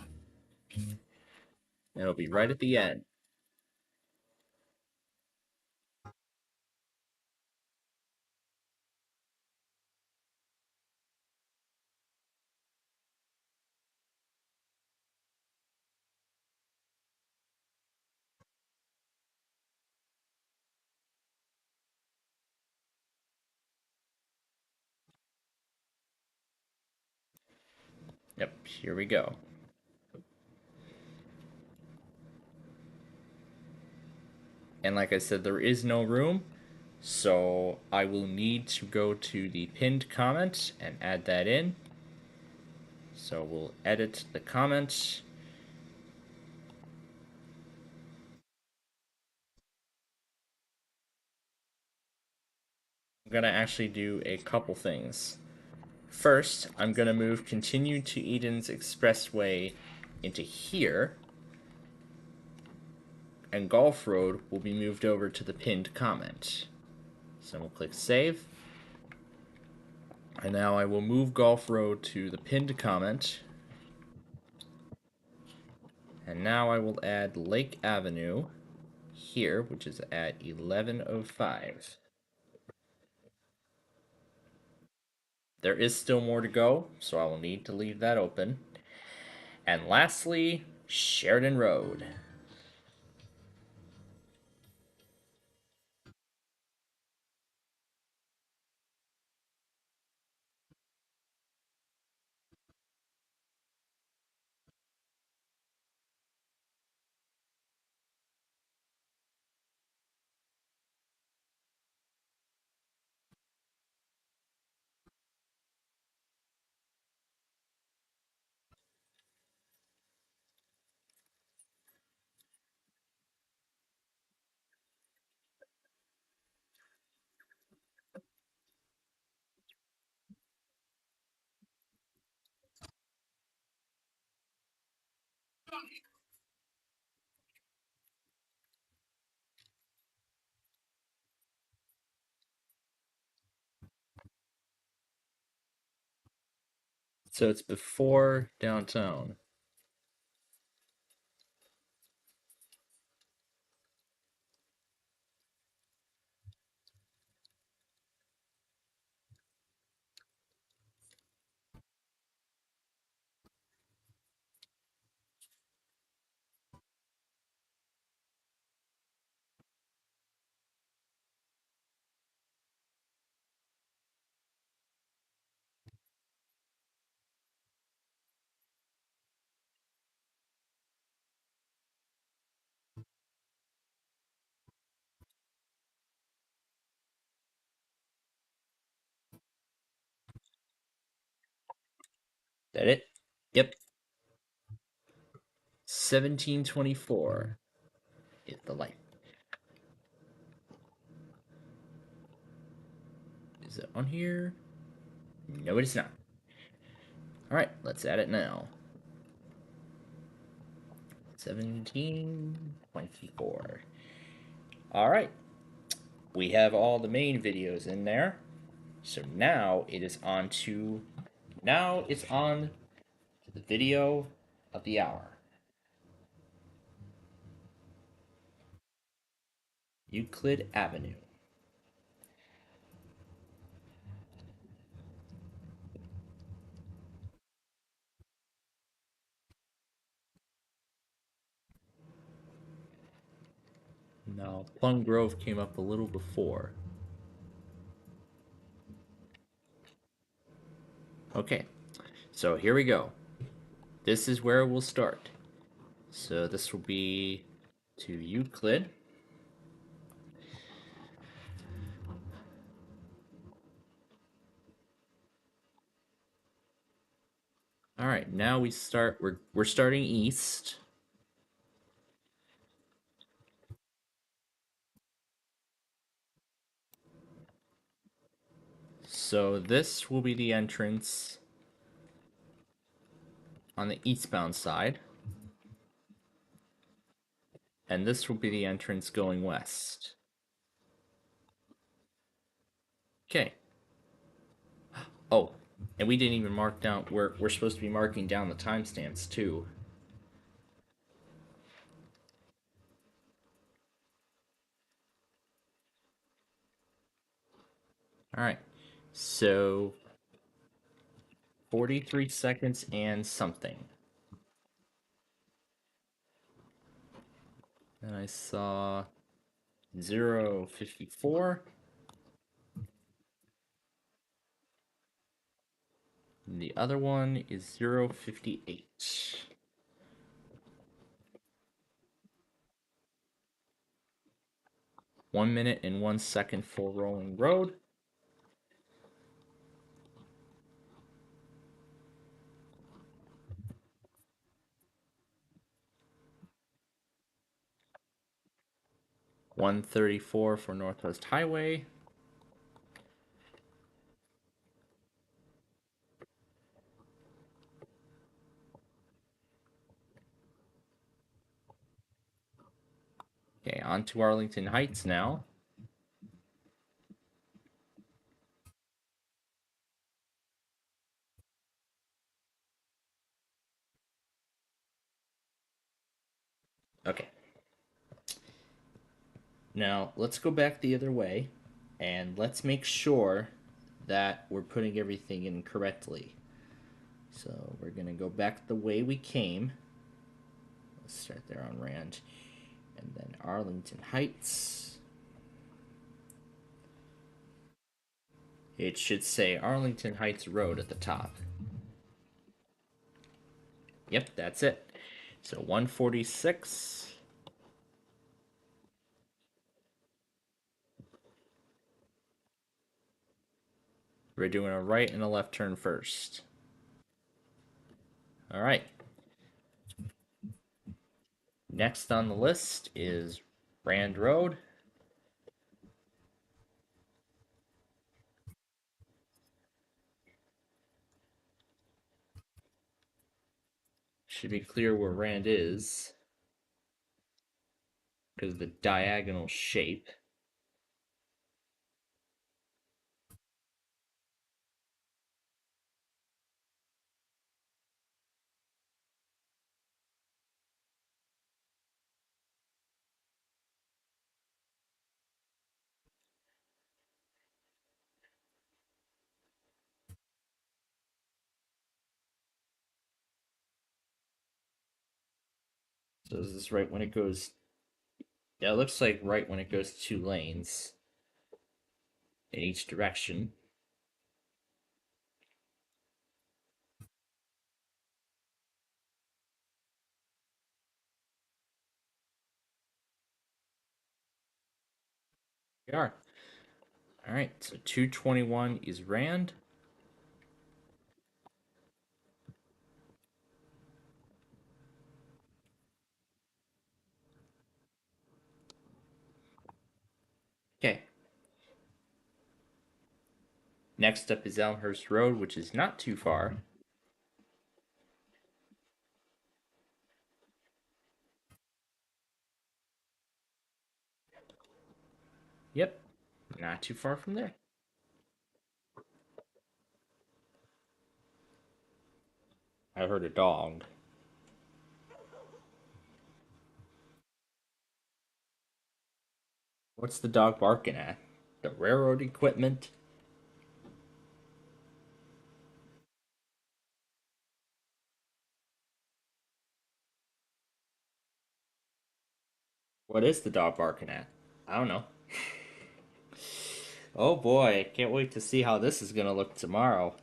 It'll be right at the end. Yep, here we go. And like I said, there is no room, so I will need to go to the pinned comment and add that in. So we'll edit the comment. I'm gonna actually do a couple things. First, I'm gonna move Continue to Eden's Expressway into here, and Golf Road will be moved over to the pinned comment. So we'll click Save. And now I will move Golf Road to the pinned comment. And now I will add Lake Avenue here, which is at 11:05. There is still more to go, so I will need to leave that open. And lastly, Sheridan Road. So it's before downtown. That it? Yep. 1724 is the light. Is it on here? No, it is not. Alright, let's add it now. 1724. Alright. We have all the main videos in there. So now it is on to the video of the hour. Euclid Avenue. Now, Plum Grove came up a little before. Okay, so here we go. This is where we'll start. So this will be to Euclid. All right, now we start. We're starting east. So this will be the entrance on the eastbound side. And this will be the entrance going west. Okay. Oh, and we didn't even mark down. We're supposed to be marking down the timestamps too. All right. So 43 seconds and something. And I saw 0:54. And the other one is 0:58. 1 minute and 1 second for rolling road. $134 for Northwest Highway. Okay, on to Arlington Heights now. Okay. Now, let's go back the other way, and let's make sure that we're putting everything in correctly. So we're going to go back the way we came. Let's start there on Rand. And then Arlington Heights. It should say Arlington Heights Road at the top. Yep, that's it. So 146. We're doing a right and a left turn first. All right. Next on the list is Rand Road. Should be clear where Rand is because of the diagonal shape. So is this right when it goes? Yeah, it looks like right when it goes 2 lanes in each direction. We are. All right, so 221 is Rand. Okay. Next up is Elmhurst Road, which is not too far. Yep, not too far from there. I heard a dog. What's the dog barking at? The railroad equipment? What is the dog barking at? I don't know. Oh boy, can't wait to see how this is gonna look tomorrow.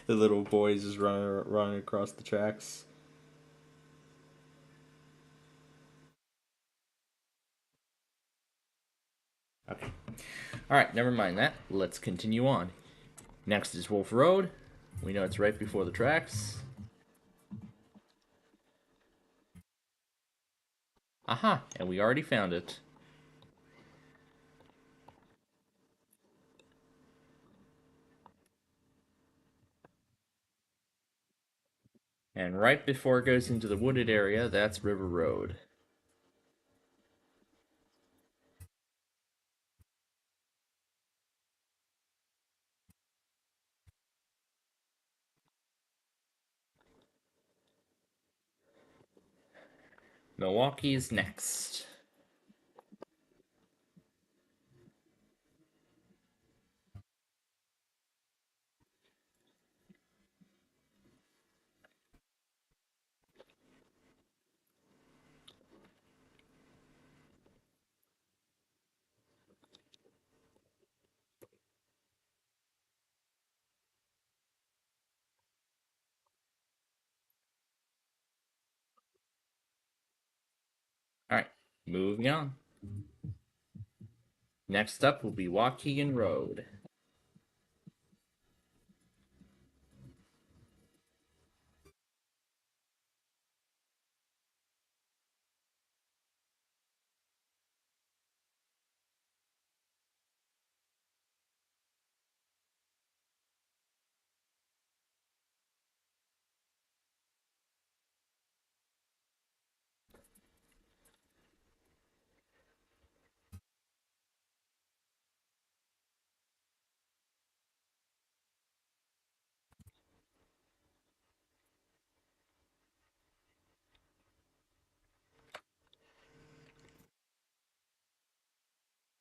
The little boys just running across the tracks. Okay. All right, never mind that. Let's continue on. Next is Wolf Road. We know it's right before the tracks. Aha, and we already found it. And right before it goes into the wooded area, that's River Road. Milwaukee's next. All right, moving on. Next up will be Waukegan Road.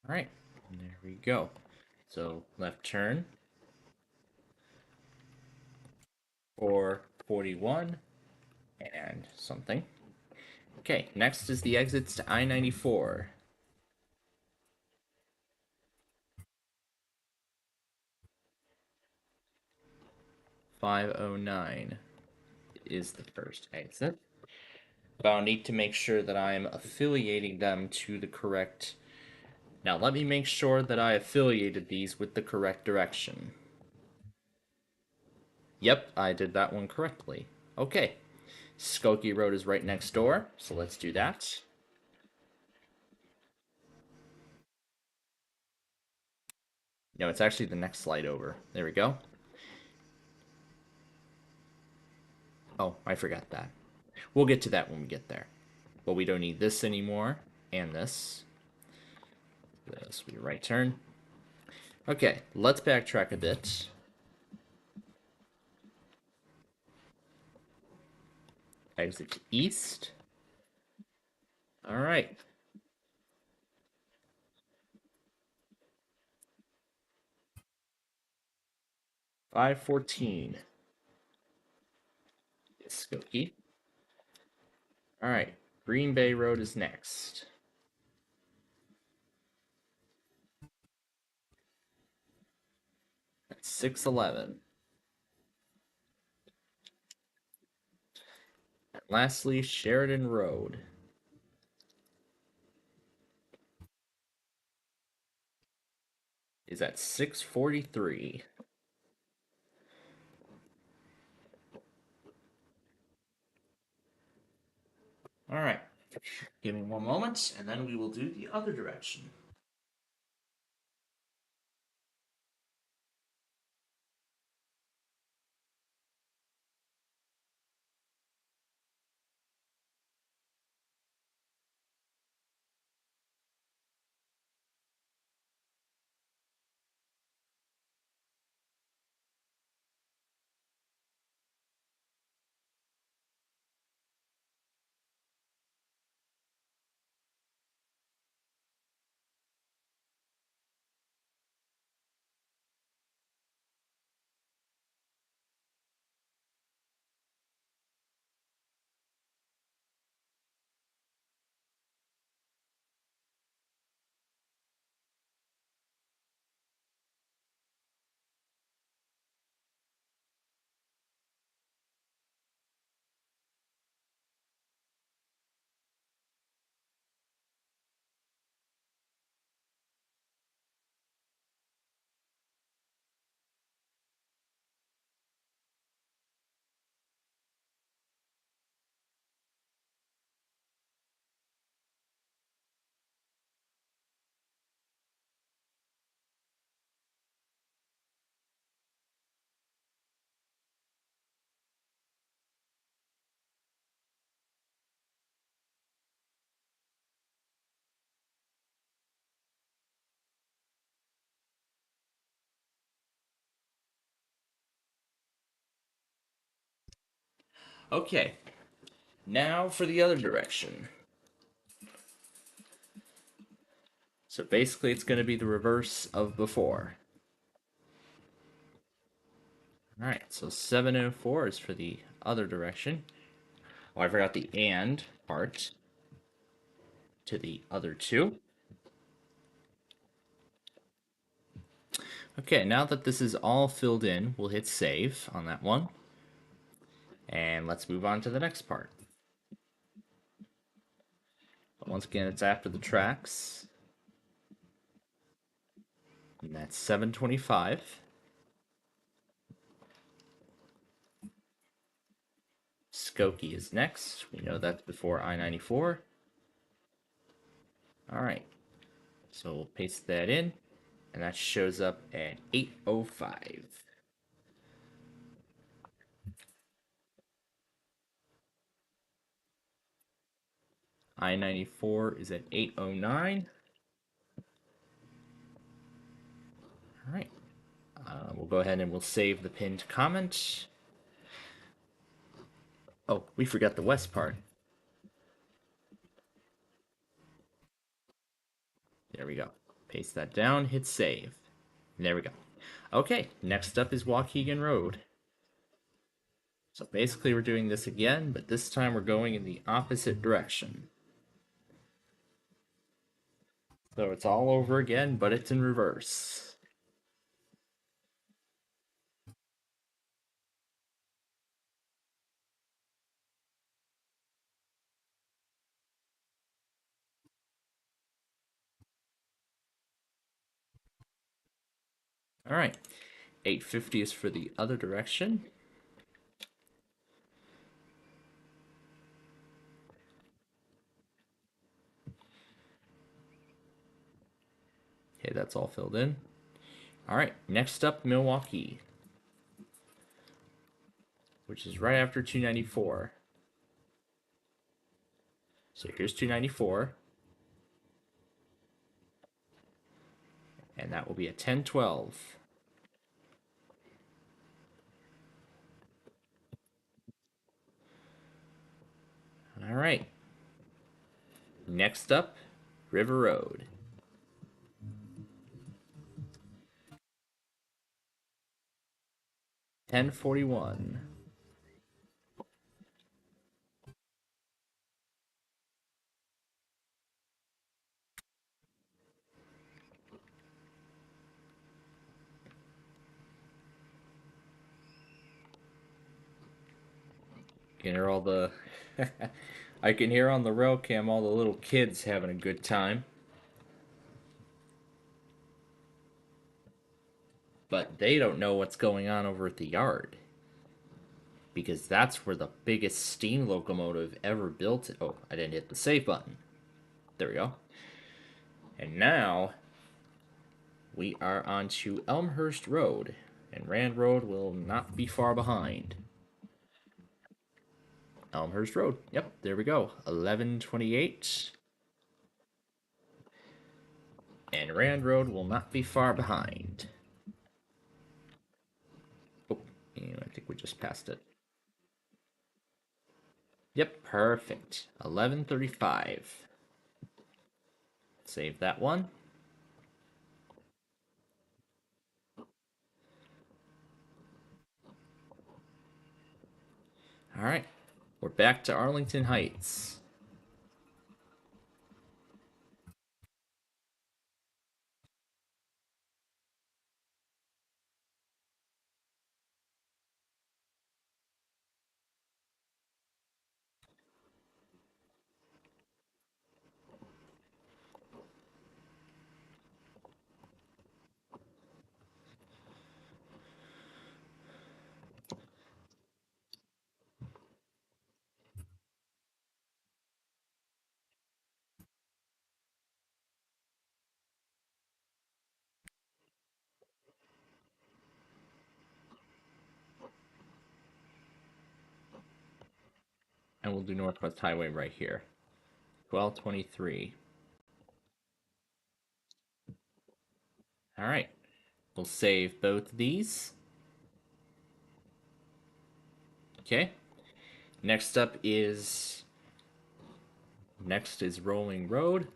All right, there we go. So left turn for 41 and something. Okay, next is the exits to I-94. .509 is the first exit. But I'll need to make sure that I'm affiliating them to the correct... Now let me make sure that I affiliated these with the correct direction. Yep, I did that one correctly. Okay, Skokie Road is right next door, so let's do that. No, it's actually the next slide over. There we go. Oh, I forgot that. We'll get to that when we get there. But we don't need this anymore, and this. This will be right turn. Okay, let's backtrack a bit. Exit east. All right. .514. Skokie. All right. Green Bay Road is next. That's 611. And lastly, Sheridan Road is at 643. All right. Give me one moment, and then we will do the other direction. Okay, now for the other direction. So basically it's going to be the reverse of before. Alright, so 704 is for the other direction. Oh, I forgot the and part to the other two. Okay, now that this is all filled in, we'll hit save on that one. And let's move on to the next part. But once again, it's after the tracks. And that's 725. Skokie is next. We know that's before I-94. Alright, so we'll paste that in. And that shows up at 805. I-94 is at 809. All right. We'll go ahead and we'll save the pinned comment. Oh, we forgot the west part. There we go. Paste that down, hit save. There we go. Okay, next up is Waukegan Road. So basically we're doing this again, but this time we're going in the opposite direction. So it's all over again, but it's in reverse. All right, 850 is for the other direction. Okay, that's all filled in. All right, next up, Milwaukee, which is right after 294. So here's 294. And that will be a 1012. All right. Next up, River Road. $10.41. You can hear all the I can hear on the rail cam all the little kids having a good time. But they don't know what's going on over at the yard. Because that's where the biggest steam locomotive ever built. Oh, I didn't hit the save button. There we go. And now we are on to Elmhurst Road. And Rand Road will not be far behind. Elmhurst Road. Yep, there we go. 1128. And Rand Road will not be far behind. Oh, I think we just passed it. Yep, perfect. 1135. Save that one. All right, we're back to Arlington Heights. And we'll do Northwest Highway right here. 1223. All right, we'll save both of these. Okay, Next is Rolling Road.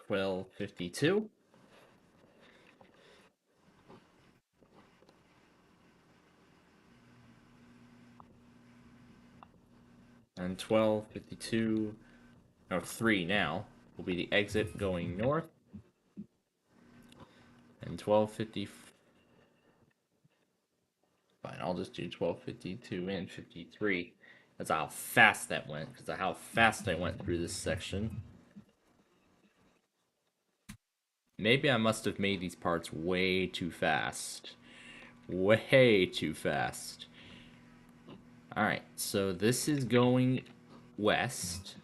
$12.52. And 12.52, or 3 now, will be the exit going north. And 12.50. Fine, I'll just do 12.52 and 53. That's how fast that went, because of how fast I went through this section. Maybe I must have made these parts way too fast. Way too fast. Alright, so this is going west.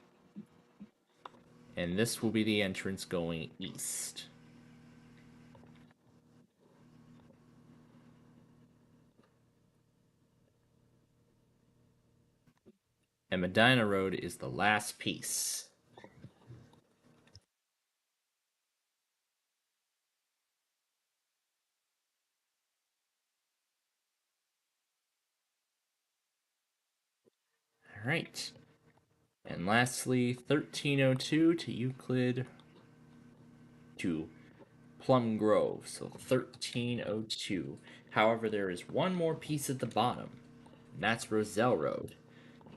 And this will be the entrance going east. And Medina Road is the last piece. Alright. And lastly, 1302 to Euclid to Plum Grove. So 1302. However, there is one more piece at the bottom. And that's Roselle Road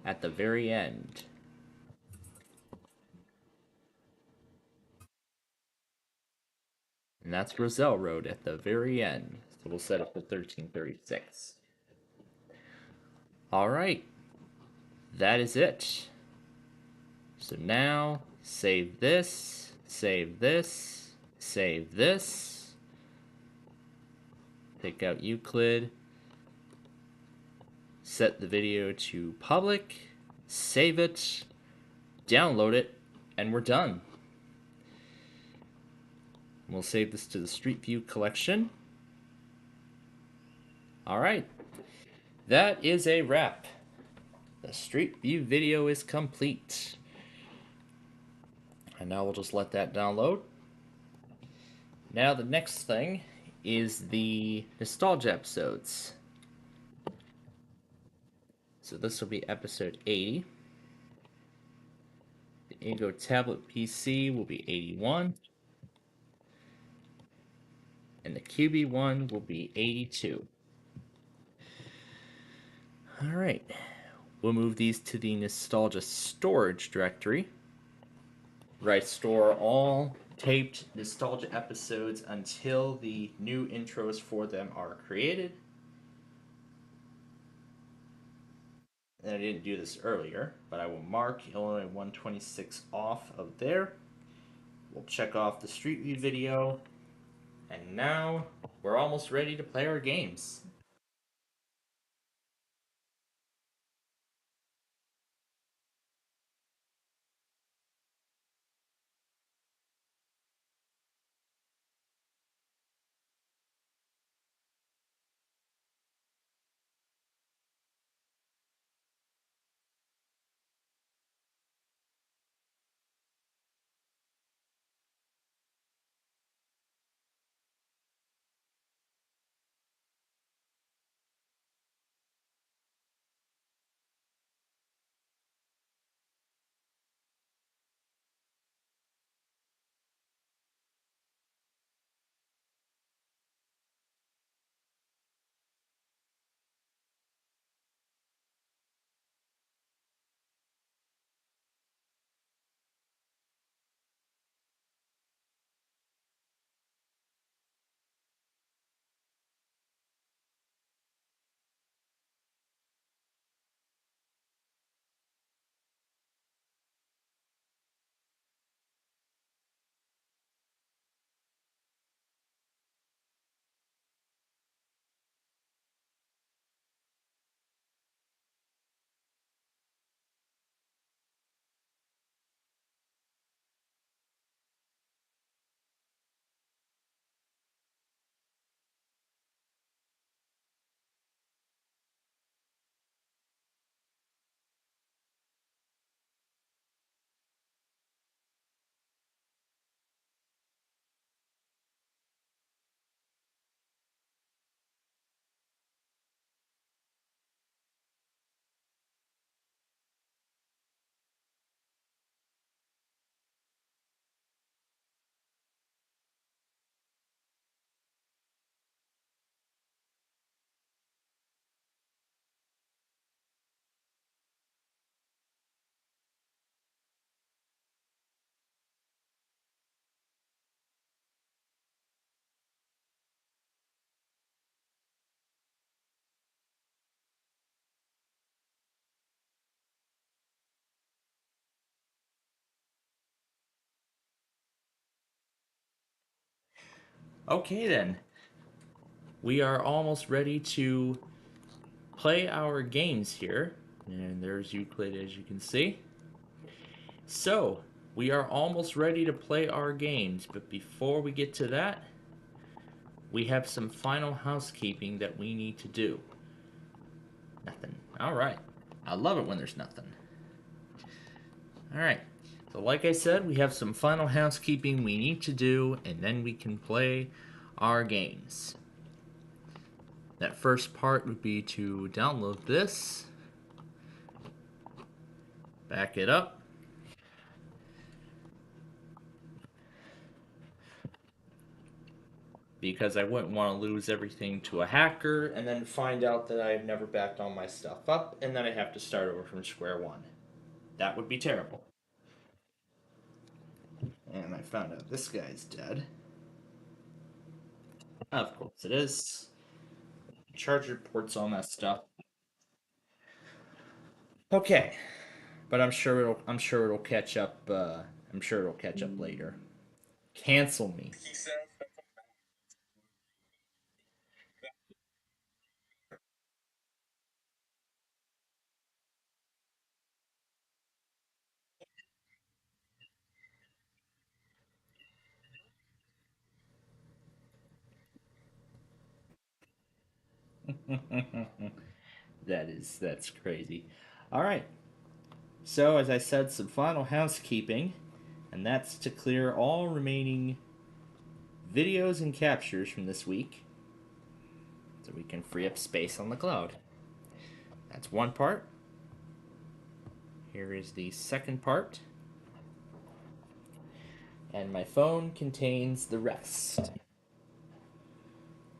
at the very end. And that's Roselle Road at the very end. So we'll set up for 1336. Alright. That is it. So now, save this, save this, save this. Take out Euclid. Set the video to public. Save it. Download it. And we're done. We'll save this to the Street View collection. Alright. That is a wrap. The Street View video is complete. And now we'll just let that download. Now the next thing is the nostalgia episodes. So this will be episode 80. The Ingo Tablet PC will be 81. And the QB one will be 82. Alright. We'll move these to the nostalgia storage directory. Where I store all taped nostalgia episodes until the new intros for them are created. And I didn't do this earlier, but I will mark Illinois 126 off of there. We'll check off the Street View video. And now we're almost ready to play our games. Okay then. We are almost ready to play our games here. And there's Euclid, as you can see. So, we are almost ready to play our games, but before we get to that, we have some final housekeeping that we need to do. Nothing. Alright. I love it when there's nothing. Alright. So like I said, we have some final housekeeping we need to do, and then we can play our games. That first part would be to download this, back it up, because I wouldn't want to lose everything to a hacker and then find out that I've never backed all my stuff up and then I have to start over from square one. That would be terrible. And I found out this guy's dead. Of course it is. Charger port's all messed up. Okay, but I'm sure it'll catch up. I'm sure it'll catch up later. Cancel me. That's crazy. All right. So as I said, some final housekeeping, and that's to clear all remaining videos and captures from this week, so we can free up space on the cloud. That's one part. Here is the second part. And my phone contains the rest.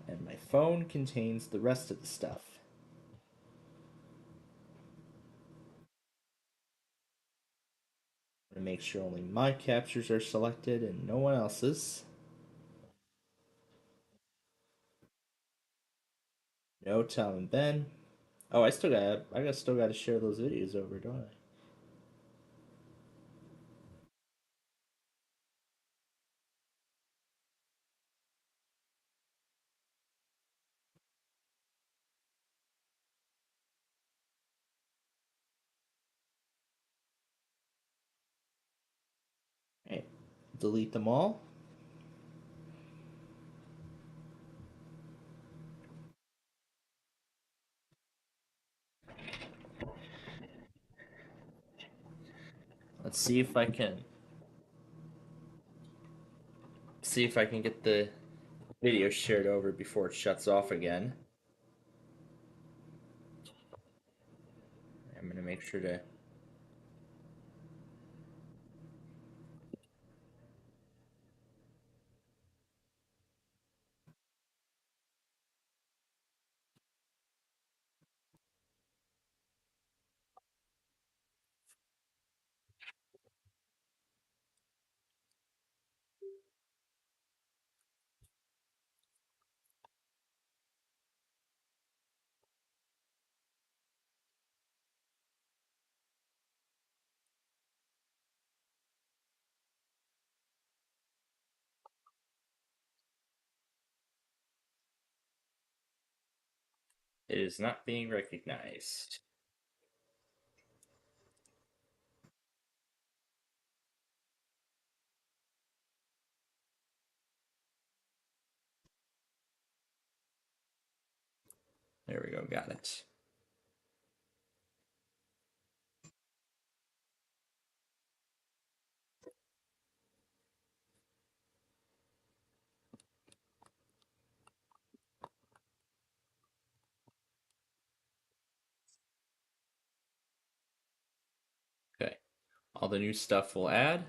And my phone contains the rest of the stuff. I'm gonna make sure only my captures are selected and no one else's. No Tom and Ben. Oh, I still gotta share those videos over, don't I? Okay. Delete them all. Let's see if I can get the video shared over before it shuts off again. I'm gonna make sure to. It is not being recognized. There we go, got it. Okay, all the new stuff will add.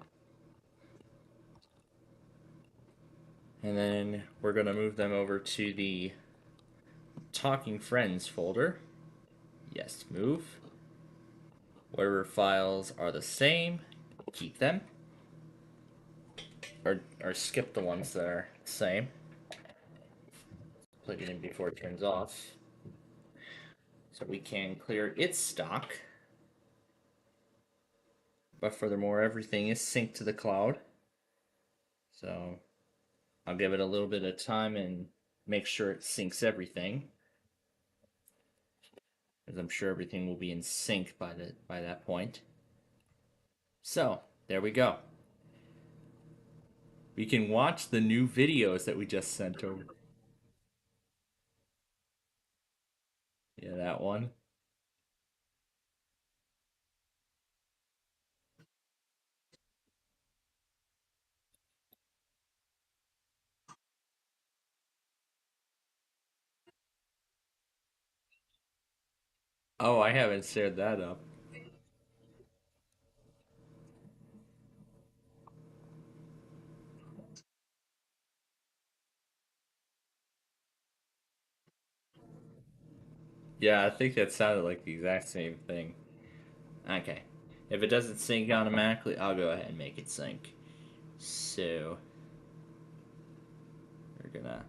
And then we're gonna move them over to the Talking Friends folder. Yes, move. Whatever files are the same, keep them. Or skip the ones that are the same. Plug it in before it turns off. So we can clear its stock. But furthermore, everything is synced to the cloud. So I'll give it a little bit of time and make sure it syncs everything, because I'm sure everything will be in sync by that point. So there we go. We can watch the new videos that we just sent over. Yeah, that one. Oh, I haven't shared that up. Yeah, I think that sounded like the exact same thing. Okay. If it doesn't sync automatically, I'll go ahead and make it sync. So, we're gonna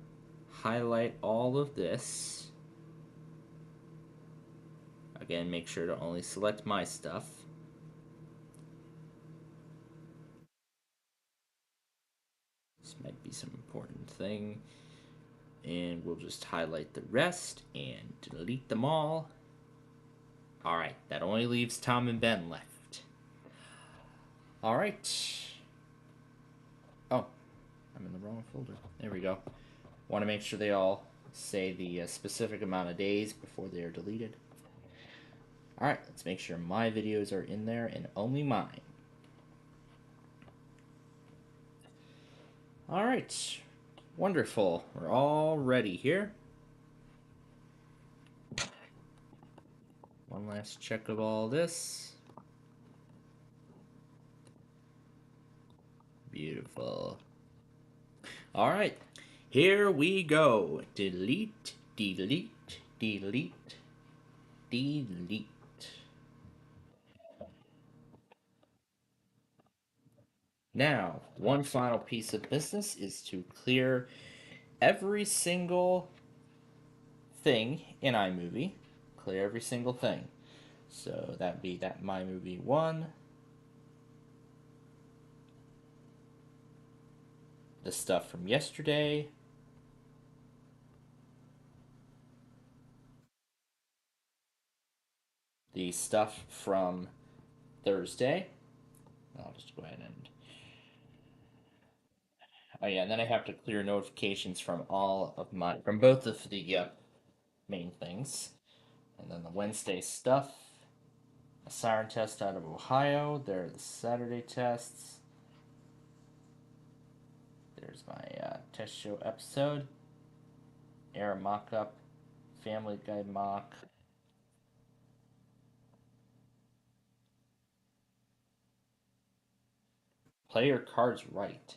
highlight all of this. Again, make sure to only select my stuff. This might be some important thing. And we'll just highlight the rest and delete them all. Alright, that only leaves Tom and Ben left. Alright. Oh, I'm in the wrong folder. There we go. Want to make sure they all say the specific amount of days before they are deleted. Alright, let's make sure my videos are in there and only mine. Alright, wonderful. We're all ready here. One last check of all this. Beautiful. Alright, here we go. Delete, delete, delete, delete. Now, one final piece of business is to clear every single thing in iMovie. Clear every single thing. So that'd be that MyMovie 1. The stuff from yesterday. The stuff from Thursday. I'll just go ahead and... Oh yeah, and then I have to clear notifications from from both of the main things. And then the Wednesday stuff. A siren test out of Ohio. There are the Saturday tests. There's my test show episode. Error mock-up. Family Guy mock. Play your cards right.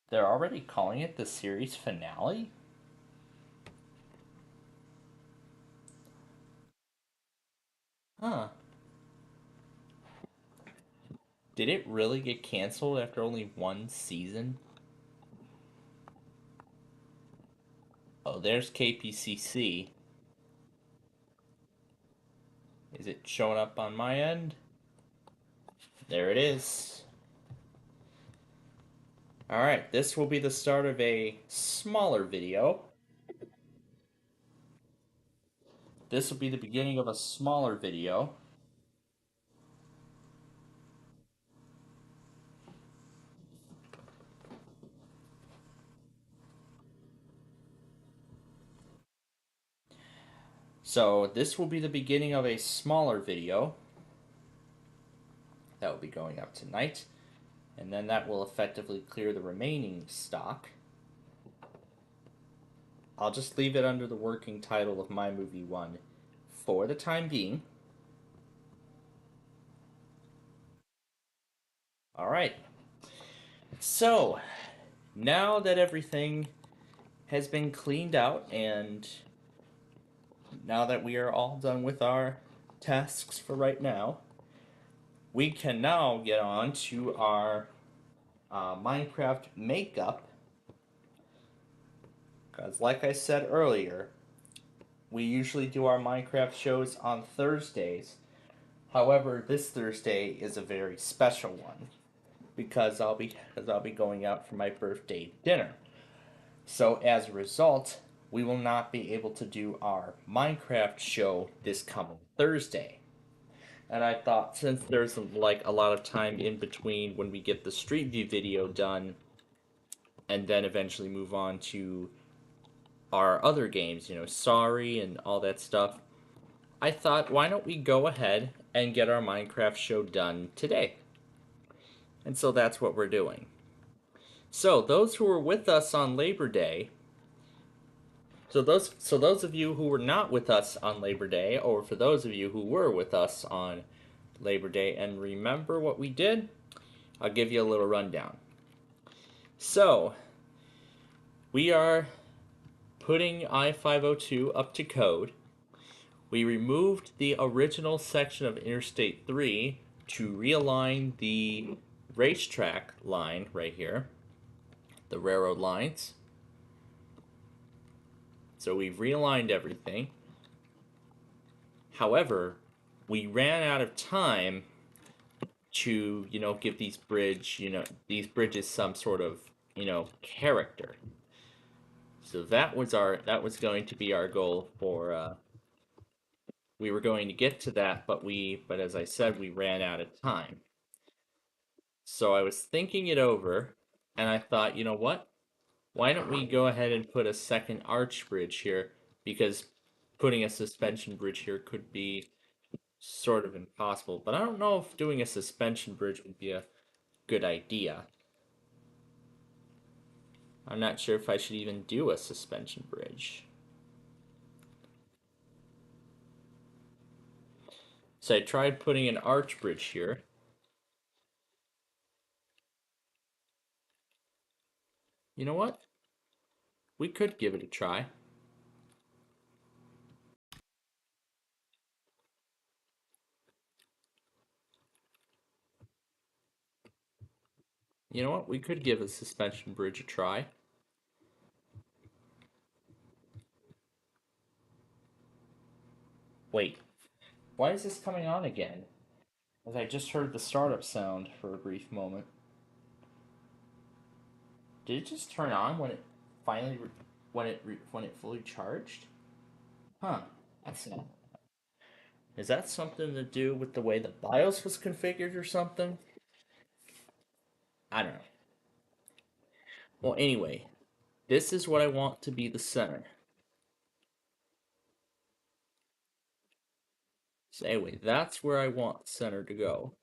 They're already calling it the series finale? Huh. Did it really get canceled after only one season? Oh, there's KPCC. Is it showing up on my end? There it is. Alright, this will be the start of a smaller video. This will be the beginning of a smaller video. So this will be the beginning of a smaller video that will be going up tonight. And then that will effectively clear the remaining stock. I'll just leave it under the working title of MyMovie 1 for the time being. Alright. So, now that everything has been cleaned out and now that we are all done with our tasks for right now, we can now get on to our Minecraft makeup. Because like I said earlier, we usually do our Minecraft shows on Thursdays. However, this Thursday is a very special one because I'll be going out for my birthday dinner. So as a result, we will not be able to do our Minecraft show this coming Thursday. And I thought since there's like a lot of time in between when we get the Street View video done and then eventually move on to our other games, Sorry and all that stuff, I thought why don't we go ahead and get our Minecraft show done today? And so that's what we're doing. So those who were with us on Labor Day, so those of you who were not with us on Labor Day, or for those of you who were with us on Labor Day and remember what we did, I'll give you a little rundown. So we are putting I-502 up to code. We removed the original section of Interstate 3 to realign the racetrack line right here, the railroad lines. So we've realigned everything. However, we ran out of time to, give these bridges some sort of, character. So that was going to be our goal for we were going to get to that, but as I said, we ran out of time. So I was thinking it over, and I thought, you know what? Why don't we go ahead and put a second arch bridge here? Because putting a suspension bridge here could be sort of impossible. But I don't know if doing a suspension bridge would be a good idea. I'm not sure if I should even do a suspension bridge. So I tried putting an arch bridge here. You know what? We could give it a try. You know what? We could give a suspension bridge a try. Wait, why is this coming on again? As I just heard the startup sound for a brief moment. Did it just turn on when it finally when it fully charged? Huh. That's not. Is that something to do with the way the BIOS was configured or something? I don't know. Well, anyway, this is what I want to be the center. So anyway, that's where I want center to go.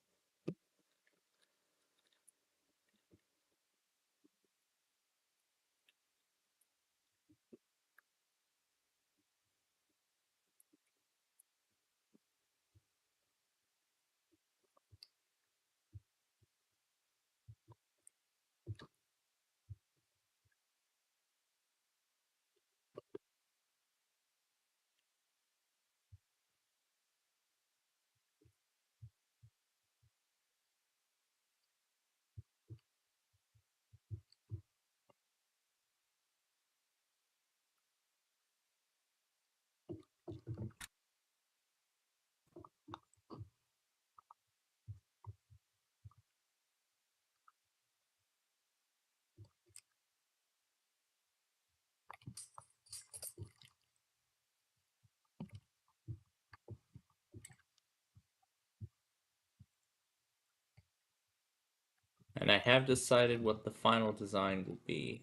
And I have decided what the final design will be.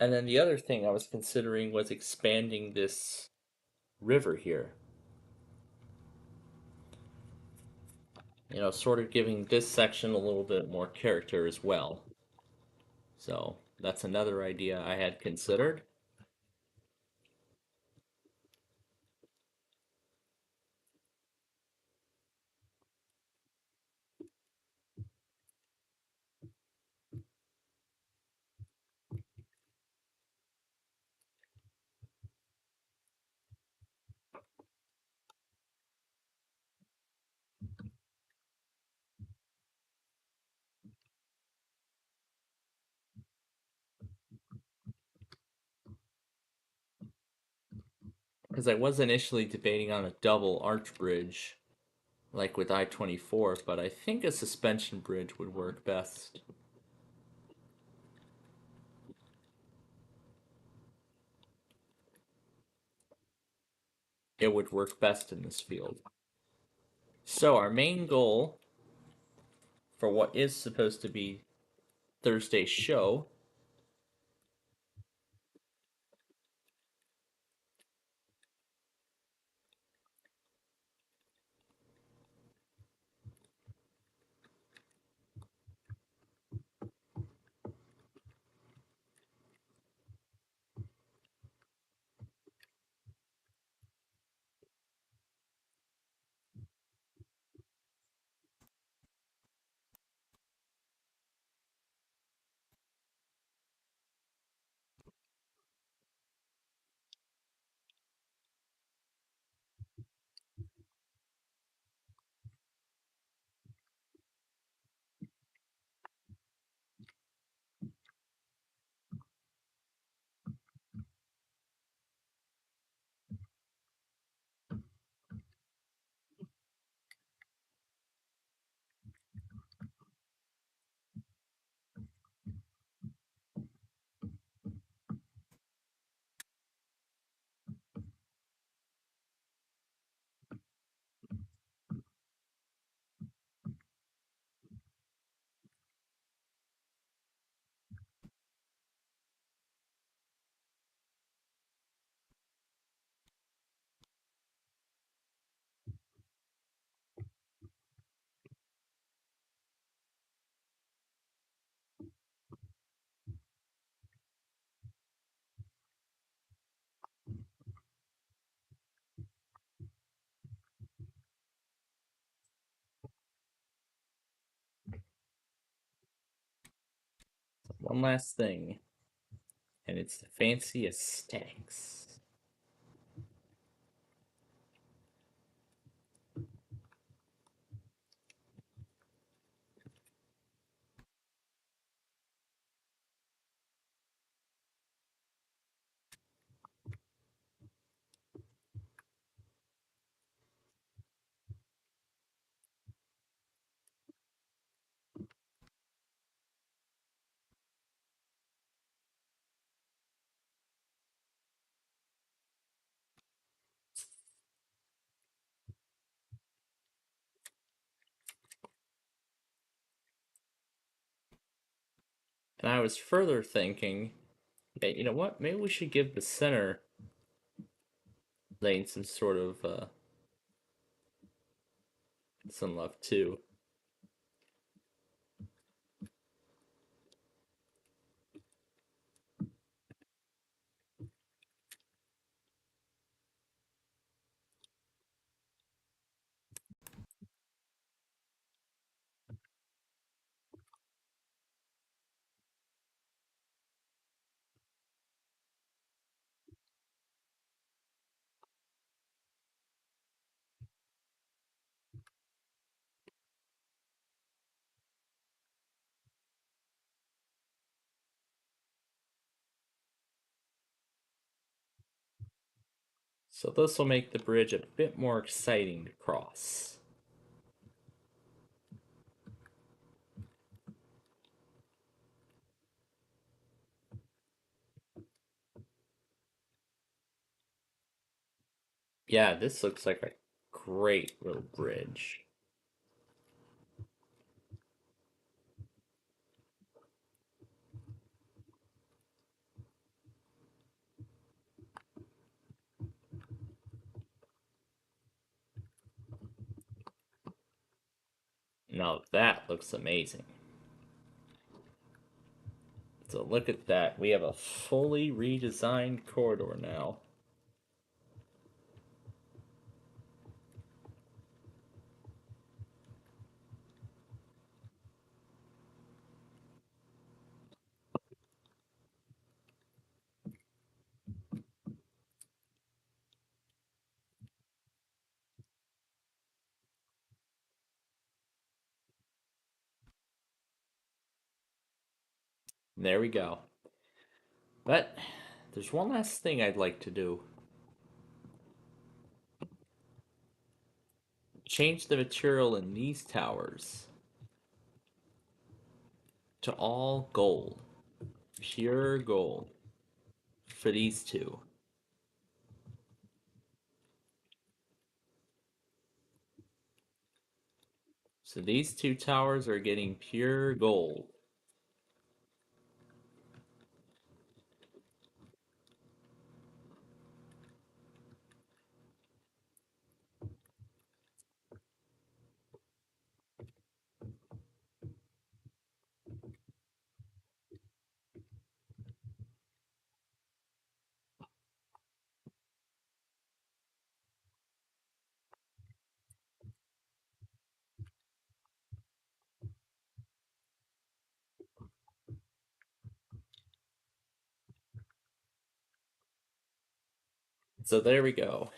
And then the other thing I was considering was expanding this river here. You know, sort of giving this section a little bit more character as well. So that's another idea I had considered. Because I was initially debating on a double arch bridge, like with I-24, but I think a suspension bridge would work best. It would work best in this field. So our main goal for what is supposed to be Thursday's show one last thing, and it's the fancy aesthetics. And I was further thinking, hey, you know what? Maybe we should give the center lane some sort of some love too. So this will make the bridge a bit more exciting to cross. Yeah, this looks like a great little bridge. Now that looks amazing. So look at that. We have a fully redesigned corridor now. There we go. But there's one last thing I'd like to do. Change the material in these towers to all gold. Pure gold. For these two. So these two towers are getting pure gold. So there we go.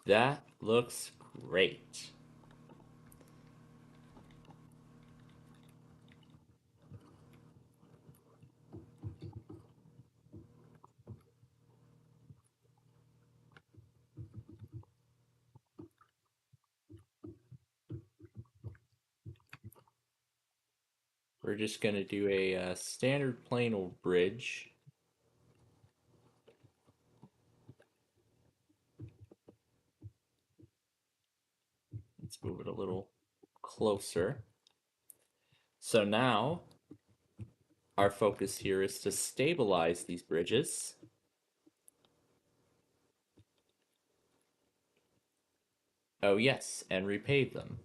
That looks great. We're just going to do a standard plain old bridge. Let's move it a little closer. So now our focus here is to stabilize these bridges. Oh yes, and repave them.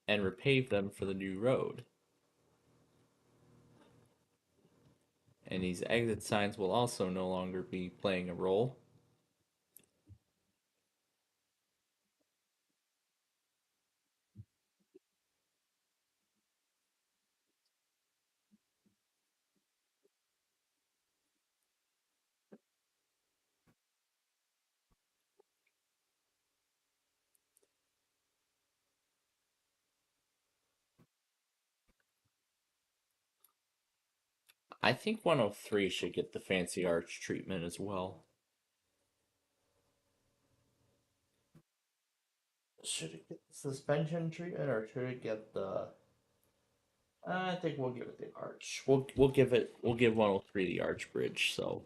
And repave them for the new road. And these exit signs will also no longer be playing a role. I think 103 should get the fancy arch treatment as well. Should it get the suspension treatment or should it get the? I think we'll give it the arch. We'll give 103 the arch bridge. So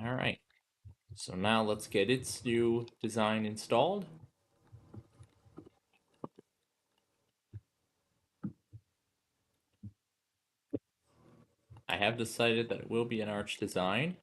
all right. So now let's get its new design installed. I have decided that it will be an arch design.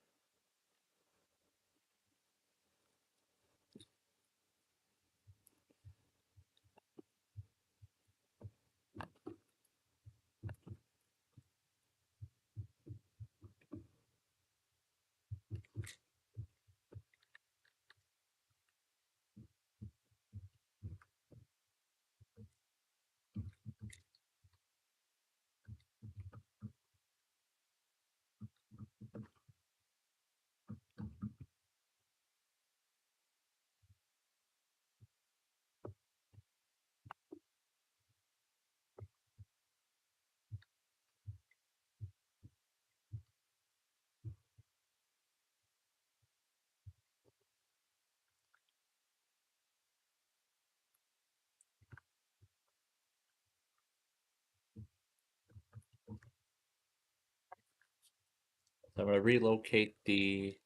So I'm going to relocate the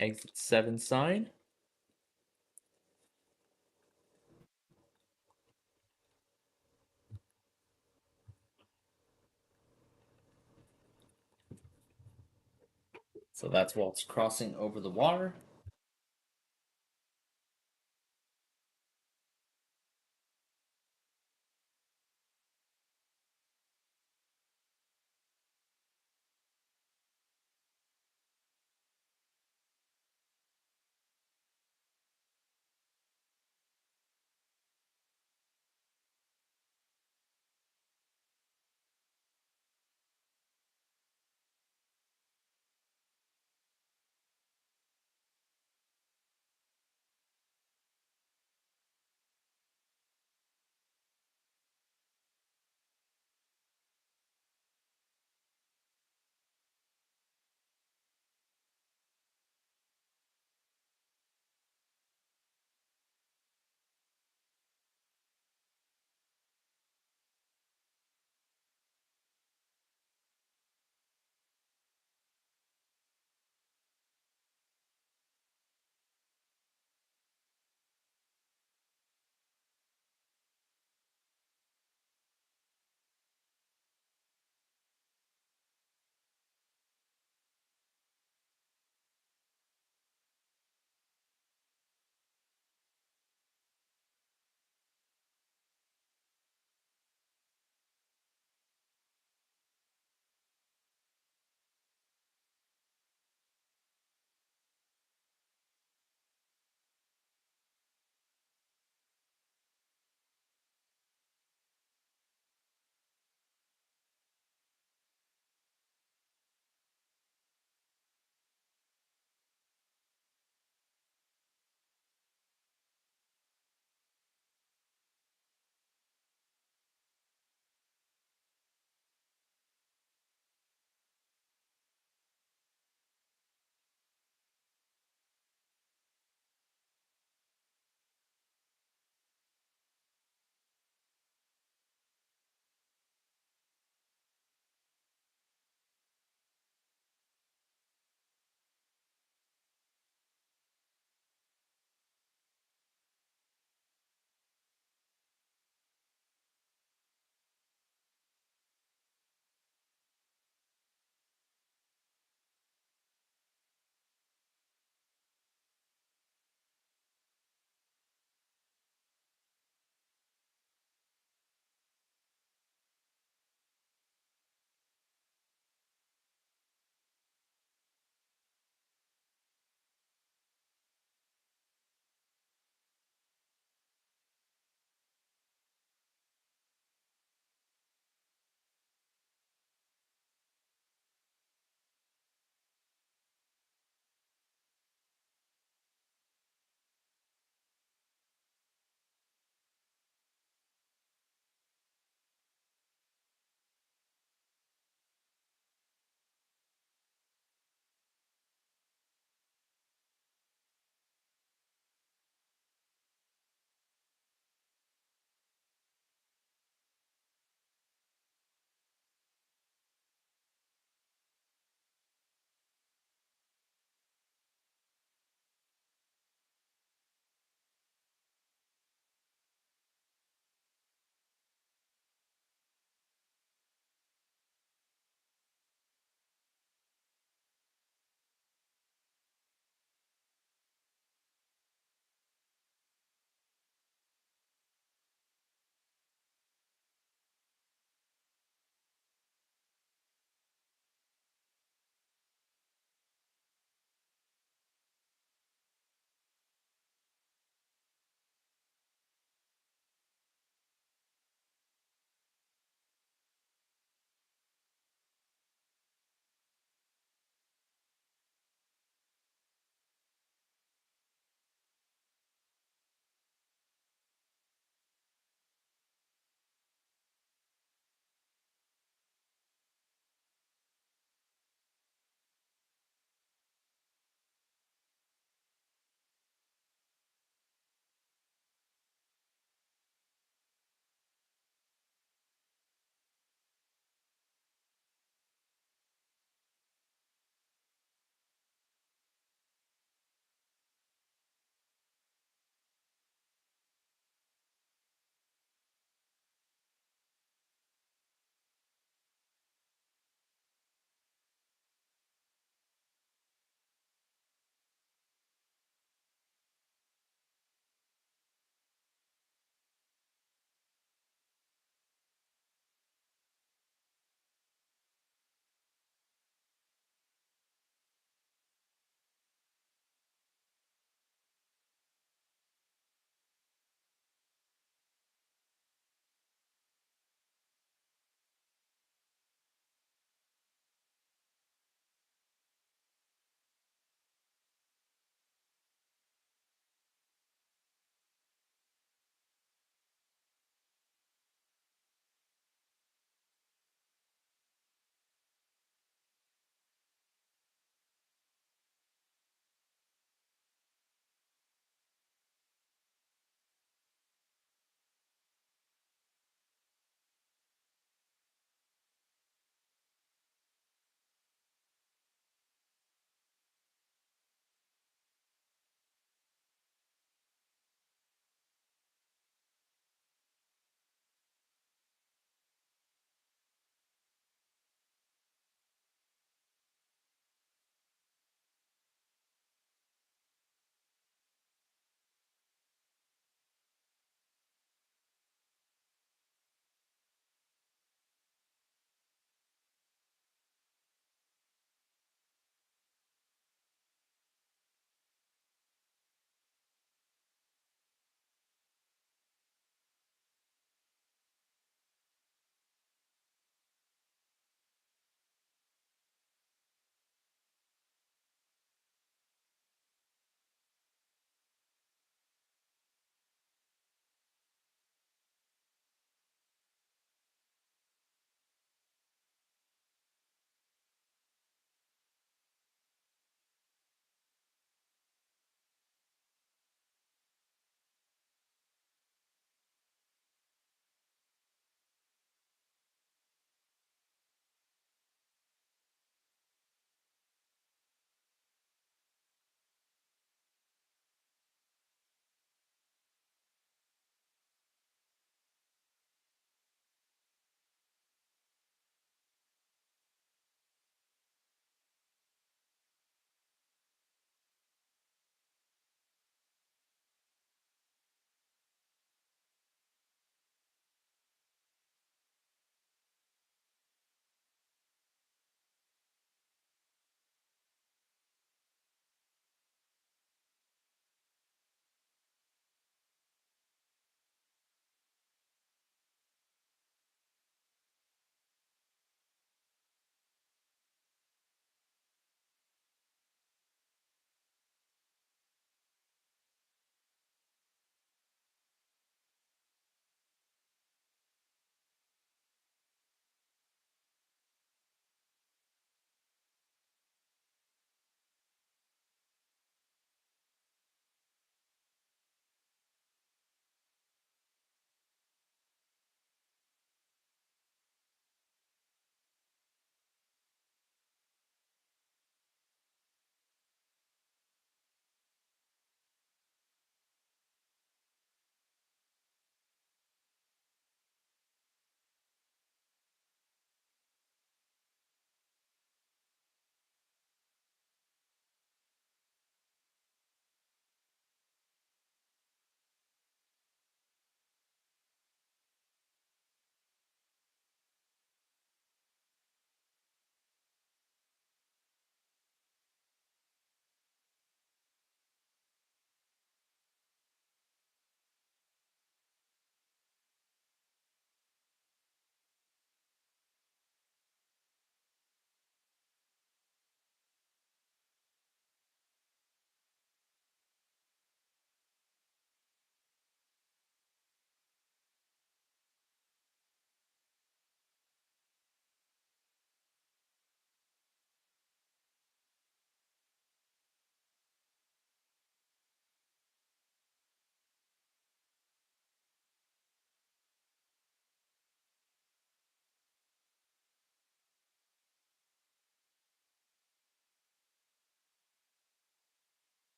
exit 7 sign. So that's while it's crossing over the water.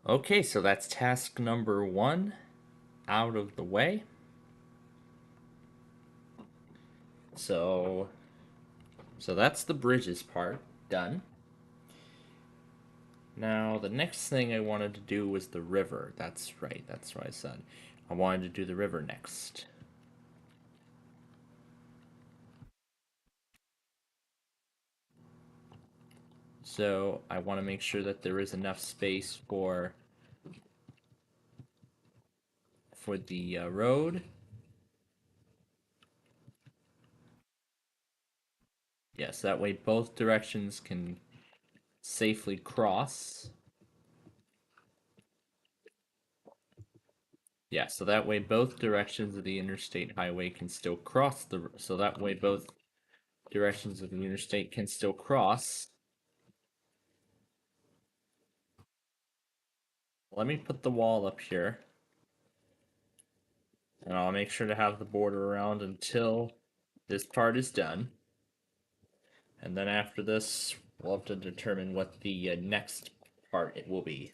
Okay, so that's task number 1 out of the way. So that's the bridges part done. Now the next thing I wanted to do was the river. That's right, that's what I said. I wanted to do the river next. So I want to make sure that there is enough space for the road. Yes, that way both directions can safely cross. Yeah, so that way both directions of the interstate highway can still cross the. So that way both directions of the interstate can still cross. Let me put the wall up here. And I'll make sure to have the border around until this part is done. And then after this, we'll have to determine what the next part it will be.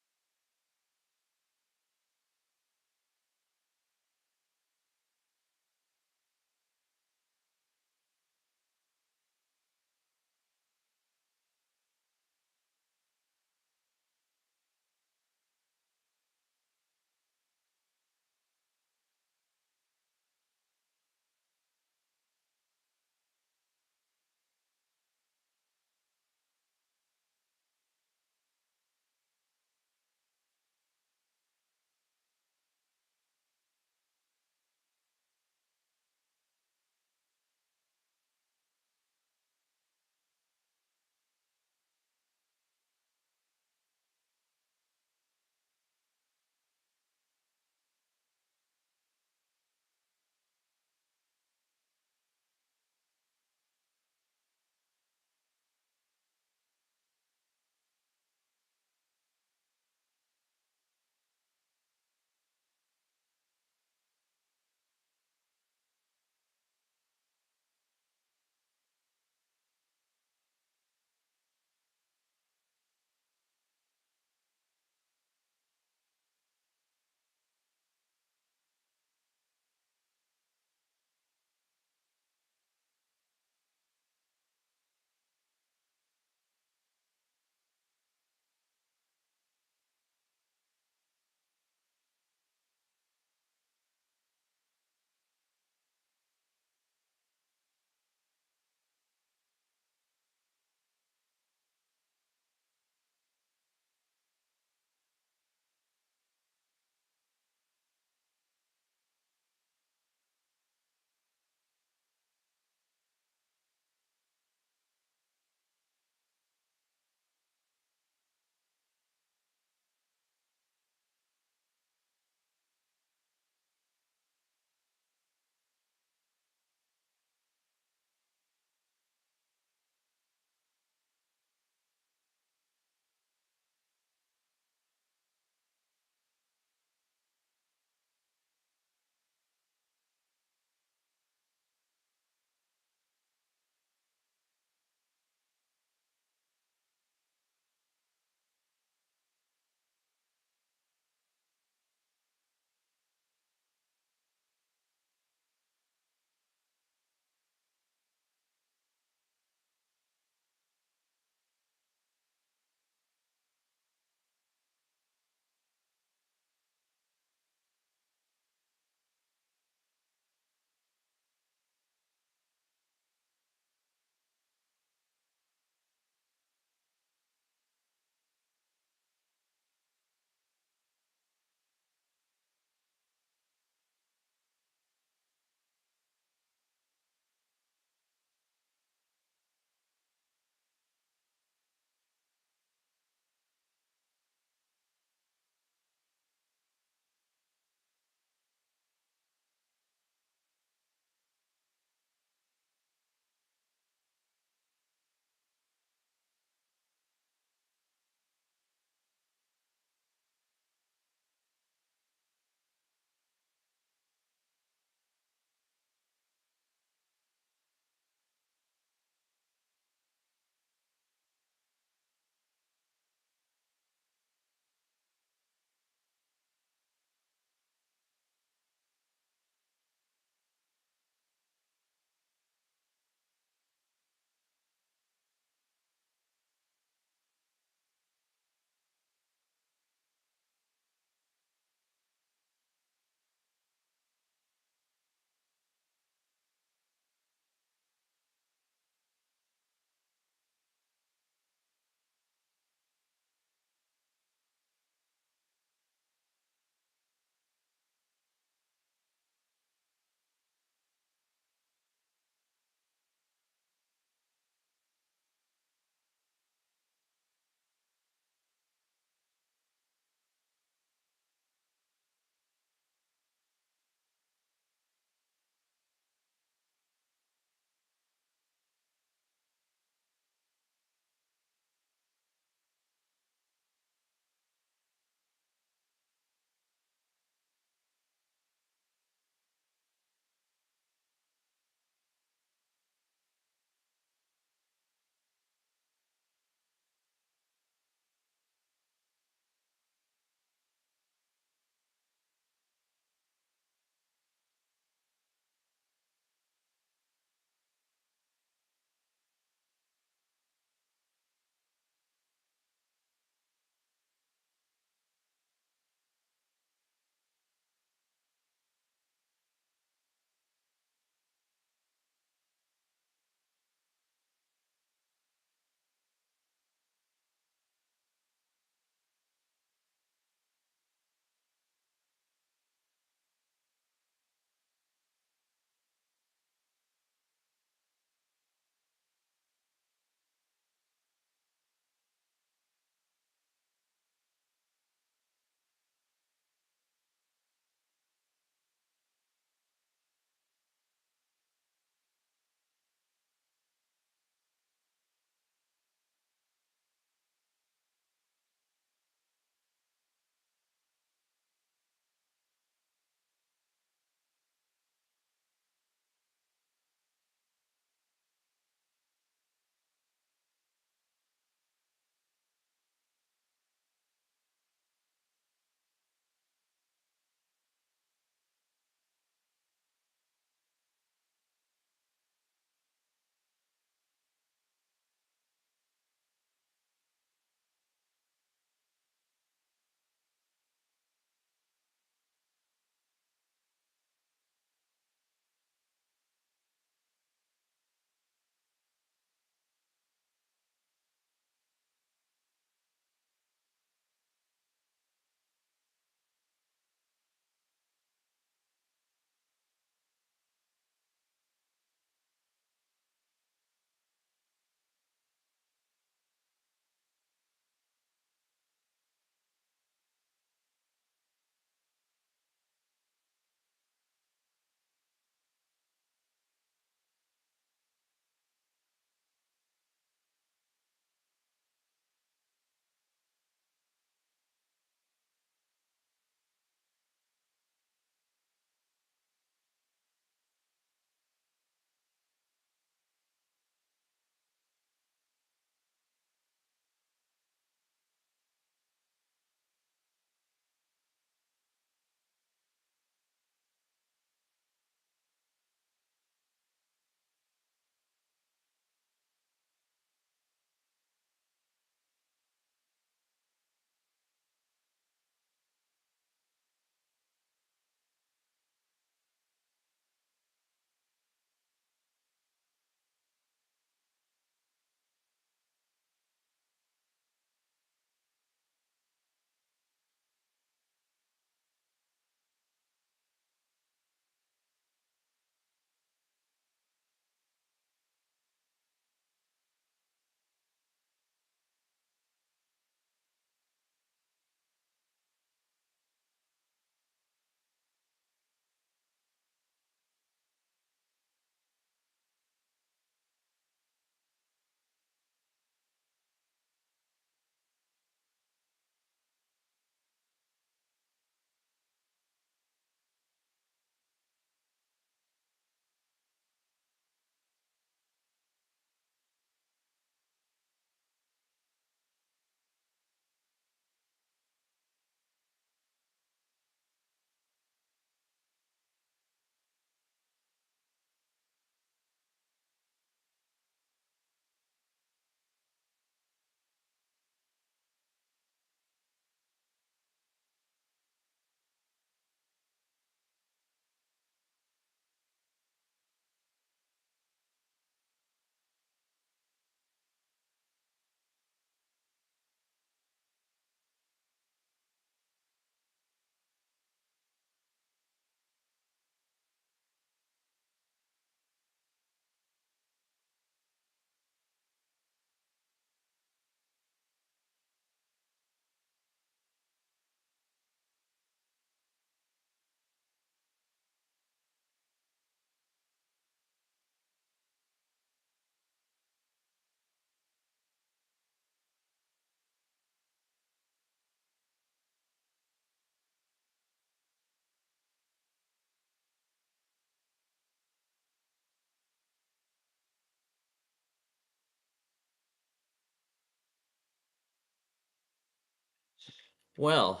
Well,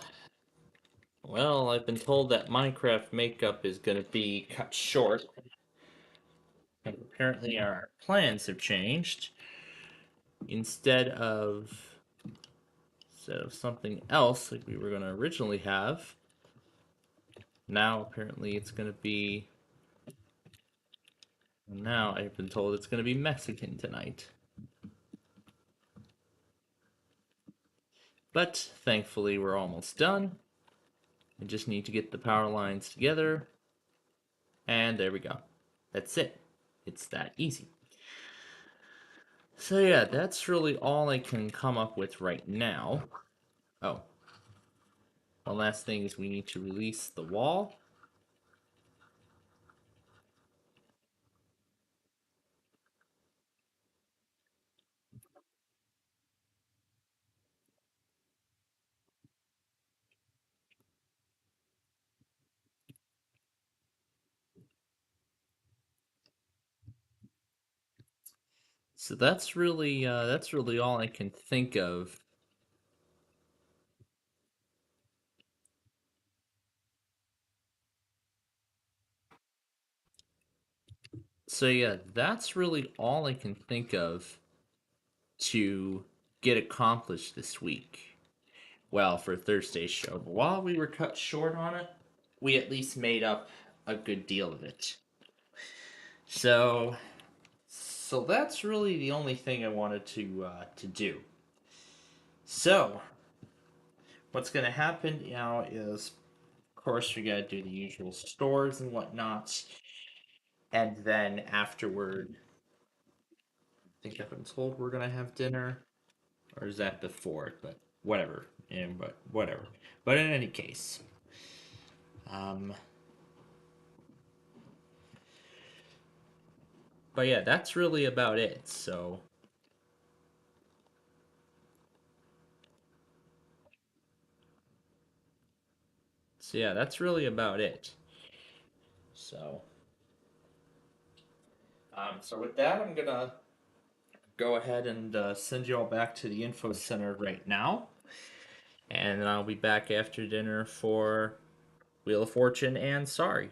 I've been told that Minecraft makeup is going to be cut short. And apparently our plans have changed. Instead of something else like we were going to originally have, now apparently it's going to be. Now I've been told it's going to be Mexican tonight. But thankfully we're almost done. I just need to get the power lines together. And there we go. That's it. It's that easy. So yeah, that's really all I can come up with right now. Oh. The last thing is we need to release the wall. So that's really all I can think of. So yeah, that's really all I can think of to get accomplished this week. Well, for Thursday's show. But while we were cut short on it, we at least made up a good deal of it. So that's really the only thing I wanted to do. So what's going to happen now is, of course, we got to do the usual stores and whatnot, and then afterward, I think I've been told we're going to have dinner, or is that before? But whatever, but whatever. But in any case, but yeah, that's really about it. So yeah, that's really about it. So, so with that, I'm gonna go ahead and send you all back to the info center right now, and then I'll be back after dinner for Wheel of Fortune and Sorry.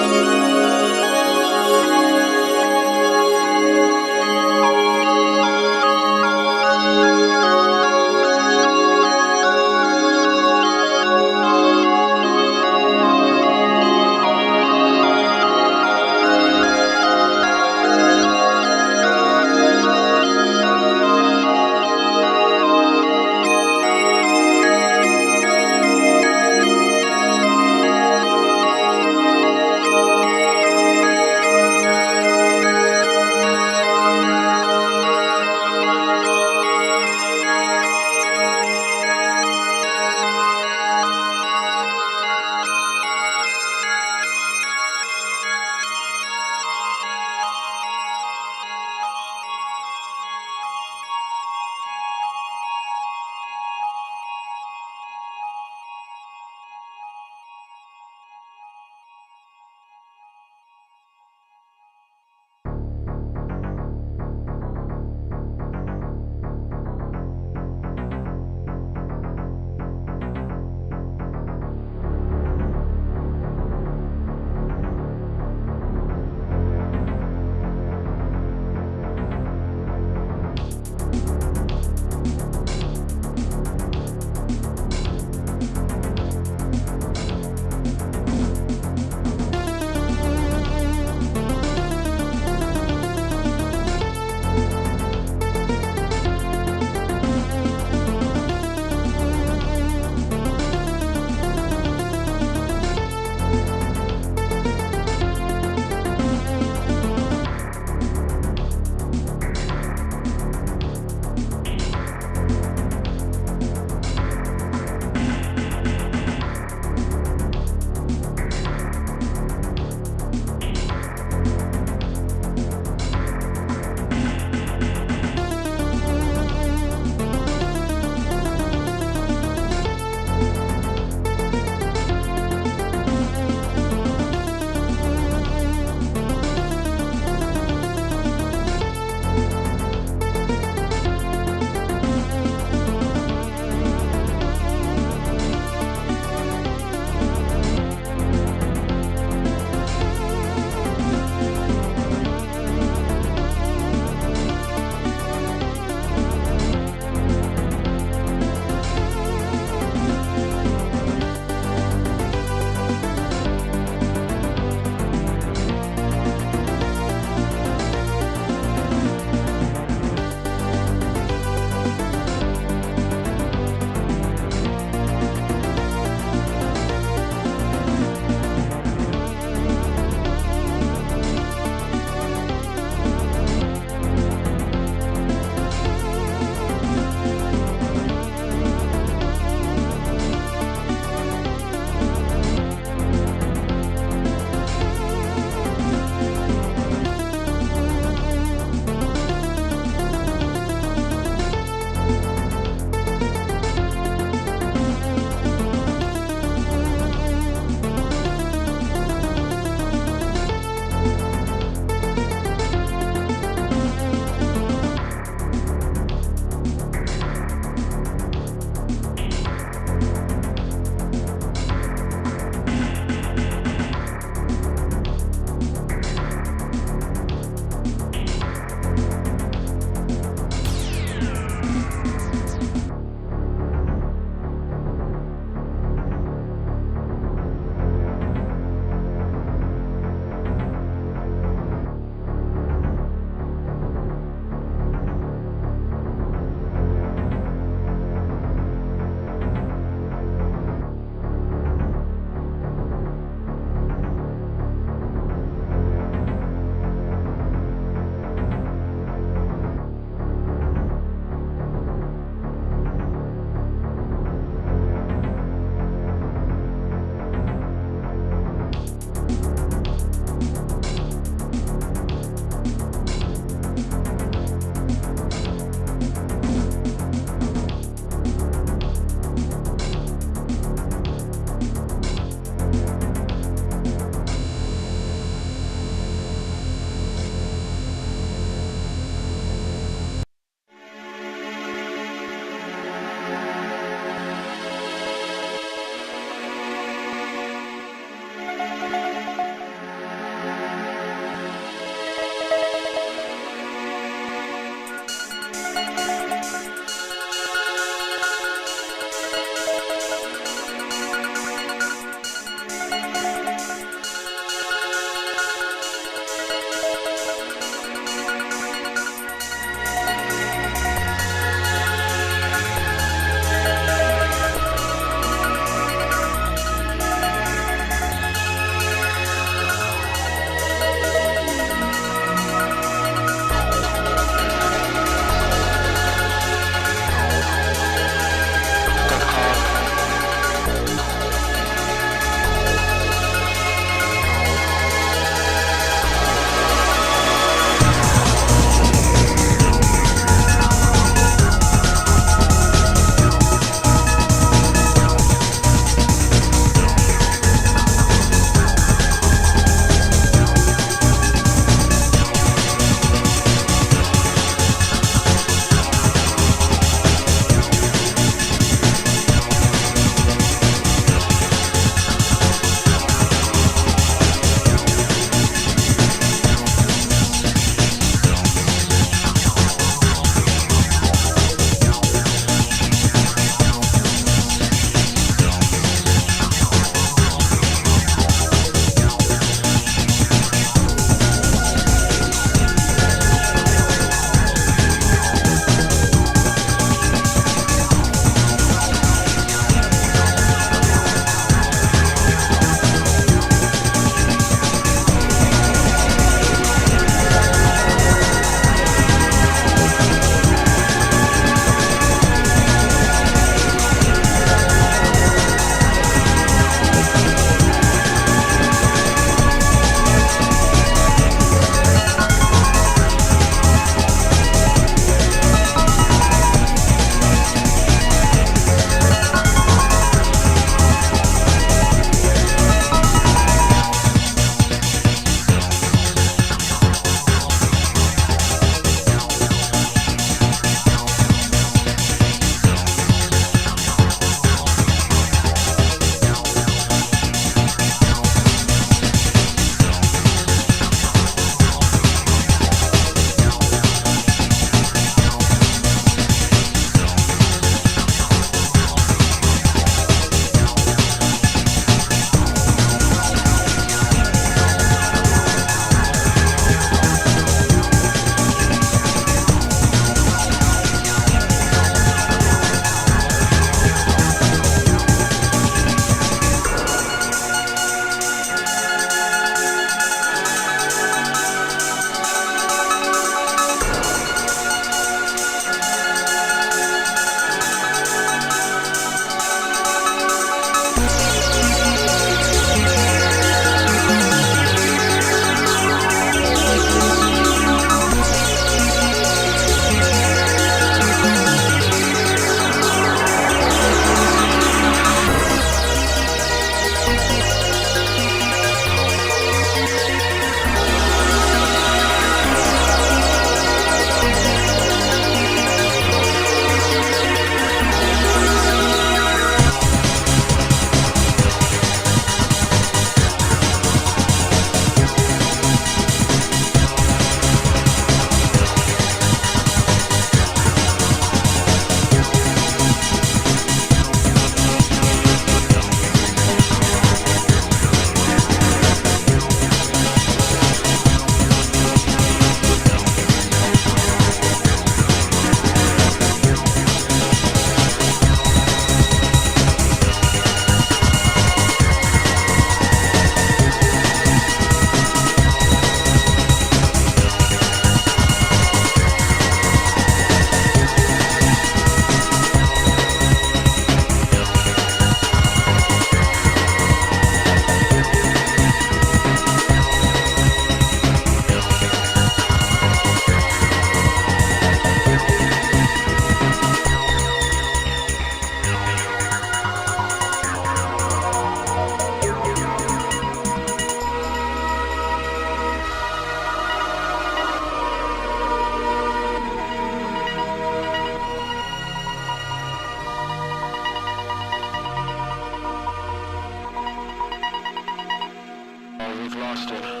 we've lost him.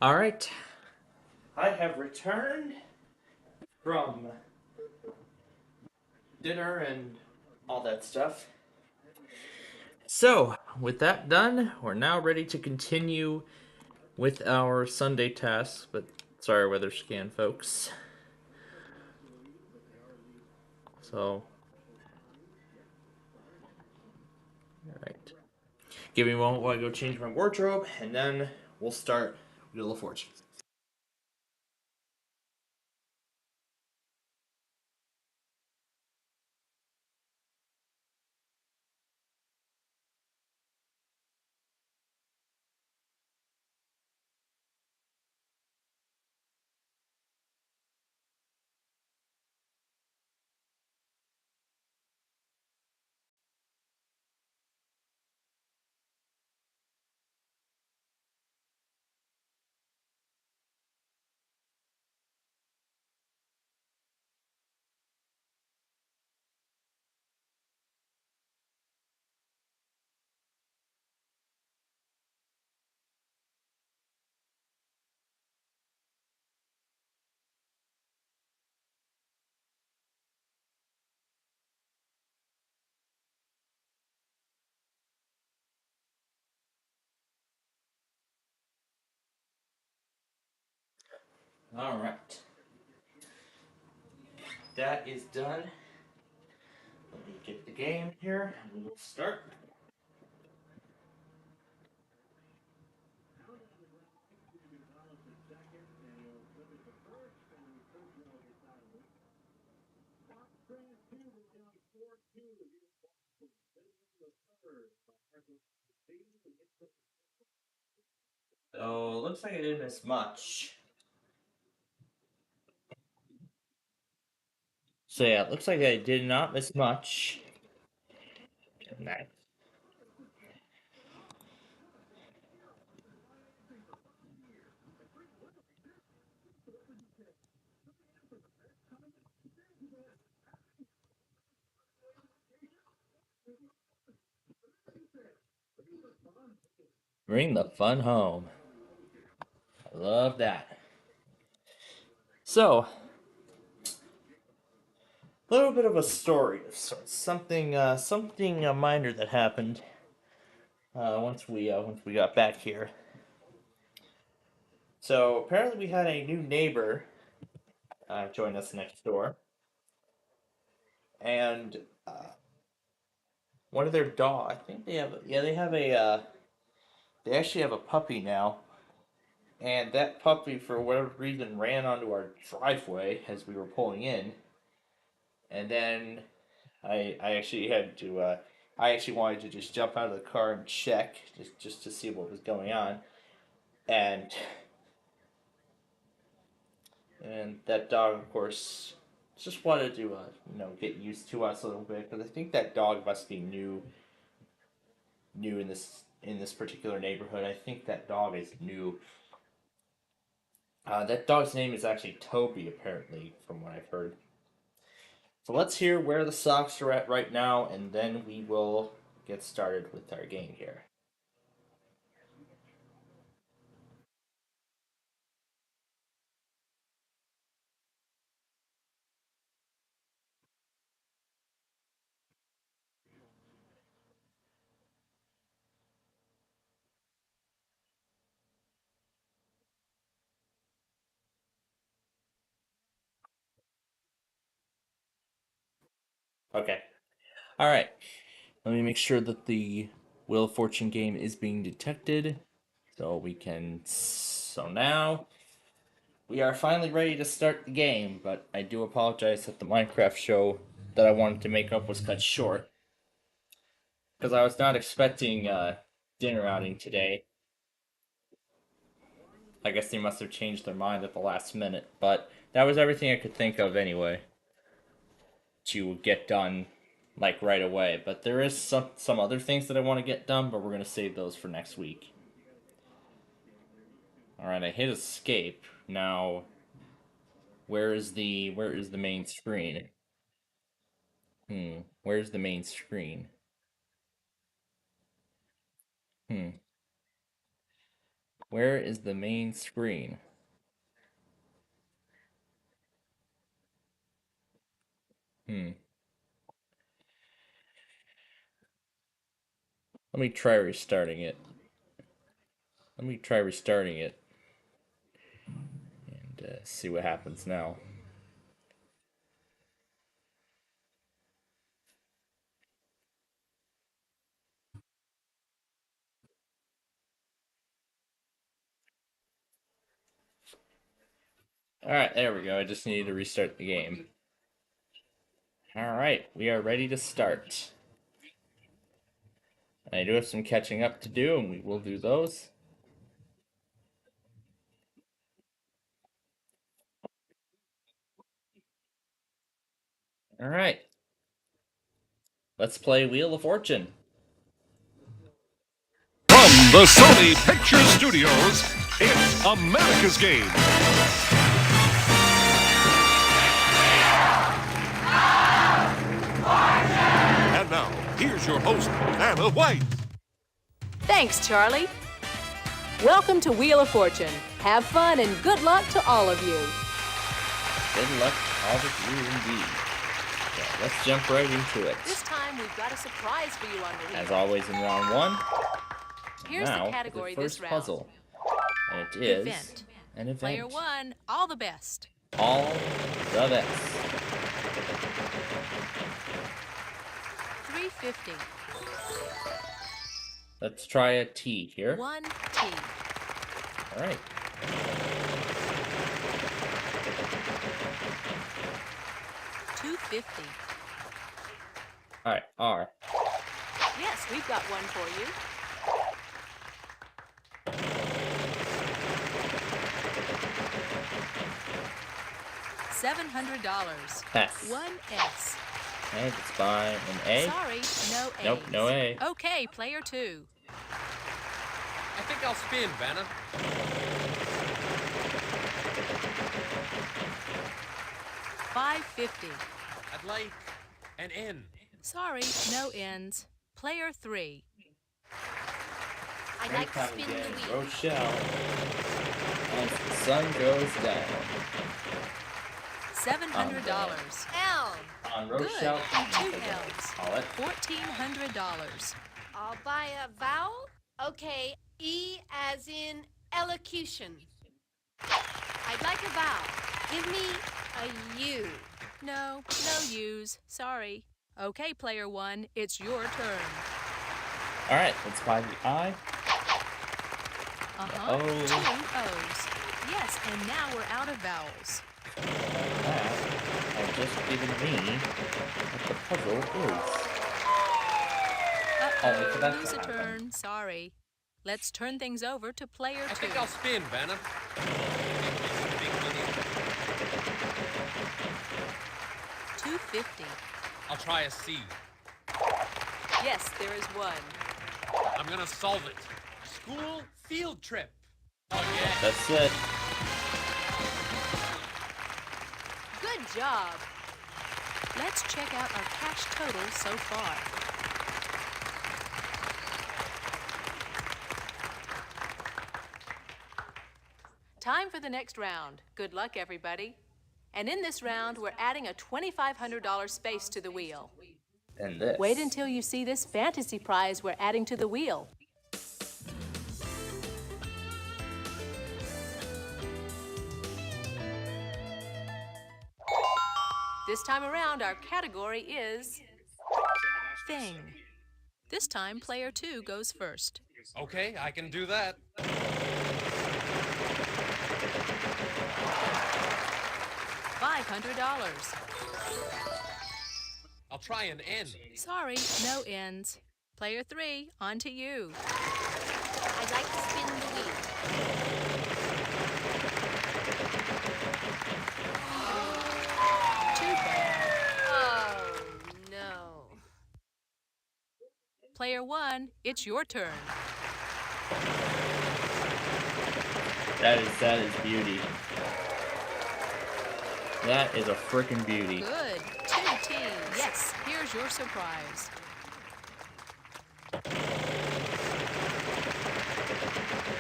All right, I have returned from dinner and all that stuff. So, with that done, we're now ready to continue with our Sunday tasks, but sorry, weather scan, folks. So, alright. Give me a moment while I go change my wardrobe, and then we'll start Wheel of Fortune. Alright. That is done. Let me get the game here, and we'll start. So, looks like I didn't miss much. So yeah, it looks like I did not miss much. Nice. Bring the fun home. I love that. So, a little bit of a story of sorts. Something minor that happened once we got back here. So apparently we had a new neighbor join us next door, and one of their dog. I think they actually have a puppy now, and that puppy for whatever reason ran onto our driveway as we were pulling in, and then I actually had to I actually wanted to just jump out of the car and check just to see what was going on, and that dog, of course, just wanted to get used to us a little bit because I think that dog must be new in this particular neighborhood. I think that dog is new. That dog's name is actually Toby, apparently, from what I've heard. So let's hear where the Sox are at right now, and then we will get started with our game here. Okay. All right. Let me make sure that the Wheel of Fortune game is being detected, so we can. So now we are finally ready to start the game, but I do apologize that the Minecraft show that I wanted to make up was cut short because I was not expecting dinner outing today. I guess they must have changed their mind at the last minute, but that was everything I could think of anyway to get done like right away. But there is some other things that I want to get done, but we're gonna save those for next week. All right, I hit escape. Now, where is the main screen? Where's the main screen? Where is the main screen? Let me try restarting it. And see what happens now. Alright, there we go. I just needed to restart the game. Alright, we are ready to start. I do have some catching up to do, and we will do those. Alright. Let's play Wheel of Fortune. From the Sony Picture Studios, it's America's Game. And now, here's your host, Anna White. Thanks, Charlie. Welcome to Wheel of Fortune. Have fun and good luck to all of you. Good luck to all of you indeed. So let's jump right into it. This time we've got a surprise for you on the wheel. As always in round one. Here's now, the category the first this round. Puzzle. And it is event. An event. Player one, all the best. All the best. $3.50. Let's try a T here. 1 T. All right. $2.50. All right, R. Yes, we've got one for you. $700. S. 1 S. Okay, let's buy an A. Sorry, no A. Nope, no A. Okay, player two. I think I'll spin, Vanna. $5.50. I'd like an N. Sorry, no N's. Player three. I'd like to spin the wheel. Rochelle. As the sun goes down. $700. L. On Rochelle. Good. 2 L's. Call it. $1,400. I'll buy a vowel. Okay, E as in elocution. I'd like a vowel. Give me a U. No U's. Sorry. Okay, player one, it's your turn. All right, let's buy the I. Uh-huh. O. 2 O's. Yes, and now we're out of vowels. That has just given me what the puzzle is. Only for that Uh-oh, lose to a happen. turn. Sorry. Let's turn things over to player I two. think I'll spin, Vanna. Big money. $2.50. I'll try a C. Yes, there is one. I'm gonna solve it. School field trip. Oh yeah. That's it. Good job. Let's check out our cash total so far. Time for the next round. Good luck, everybody. And in this round, we're adding a $2,500 space to the wheel. And this. Wait until you see this fantasy prize we're adding to the wheel. This time around, our category is Thing. This time, player two goes first. Okay, I can do that. $500. I'll try an N. Sorry, no ends. Player three, on to you. I'd like to spin the wheel. Too bad. Oh, no. Player one, it's your turn. That is beauty. That is a freaking beauty. Good. 2 Kenny T, yes, here's your surprise.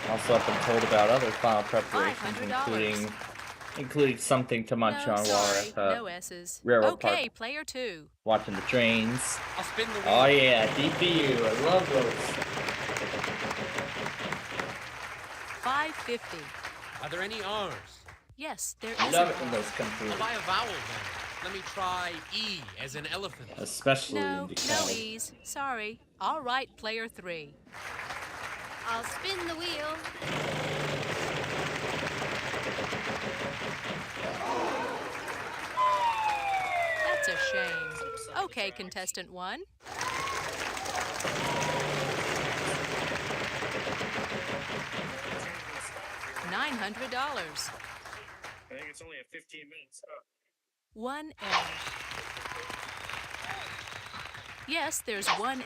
Also, I've been told about other final preparations, $500. including something to munch No, on sorry, while at no S's. railroad Okay, park, player 2. watching the trains. I'll spin the wheel. Oh yeah, DPU, I love those. $550. Are there any R's? Yes, there I is love an it when R. those come through, I'll buy a vowel then. Let me try E as in elephant. especially No, in no DeKalb. E's. Sorry. All right, player 3. I'll spin the wheel. That's a shame. Okay, contestant 1. $900. I think it's only a 15-minute stop. 1A. Yes, there's 1A.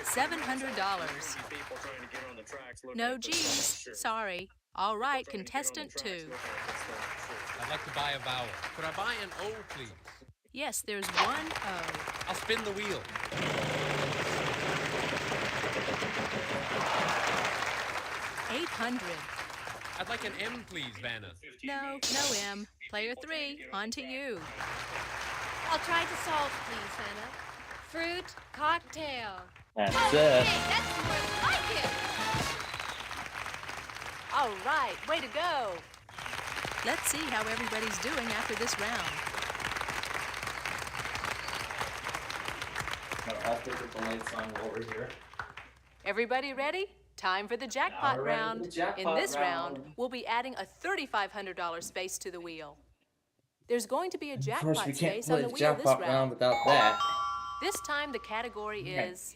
$700. No G's. Sorry. All right, contestant 2. I'd like to buy a vowel. Could I buy an O, please? Yes, there's 1O. I'll spin the wheel. $800. I'd like an M, please, Vanna. No, no M. Player 3, on to you. I'll try to solve, please, Hannah. Fruit cocktail. That's Oh, it. hey, that's more like it. All right, way to go. Let's see how everybody's doing after this round. I'll put the lights on over here. Everybody ready? Time for the jackpot All right, round. the jackpot In this round, round. we'll be adding a $3,500 space to the wheel. There's going to be a Of jackpot course, we can't space on play the the wheel this jackpot round. round without that. This time the category Okay. is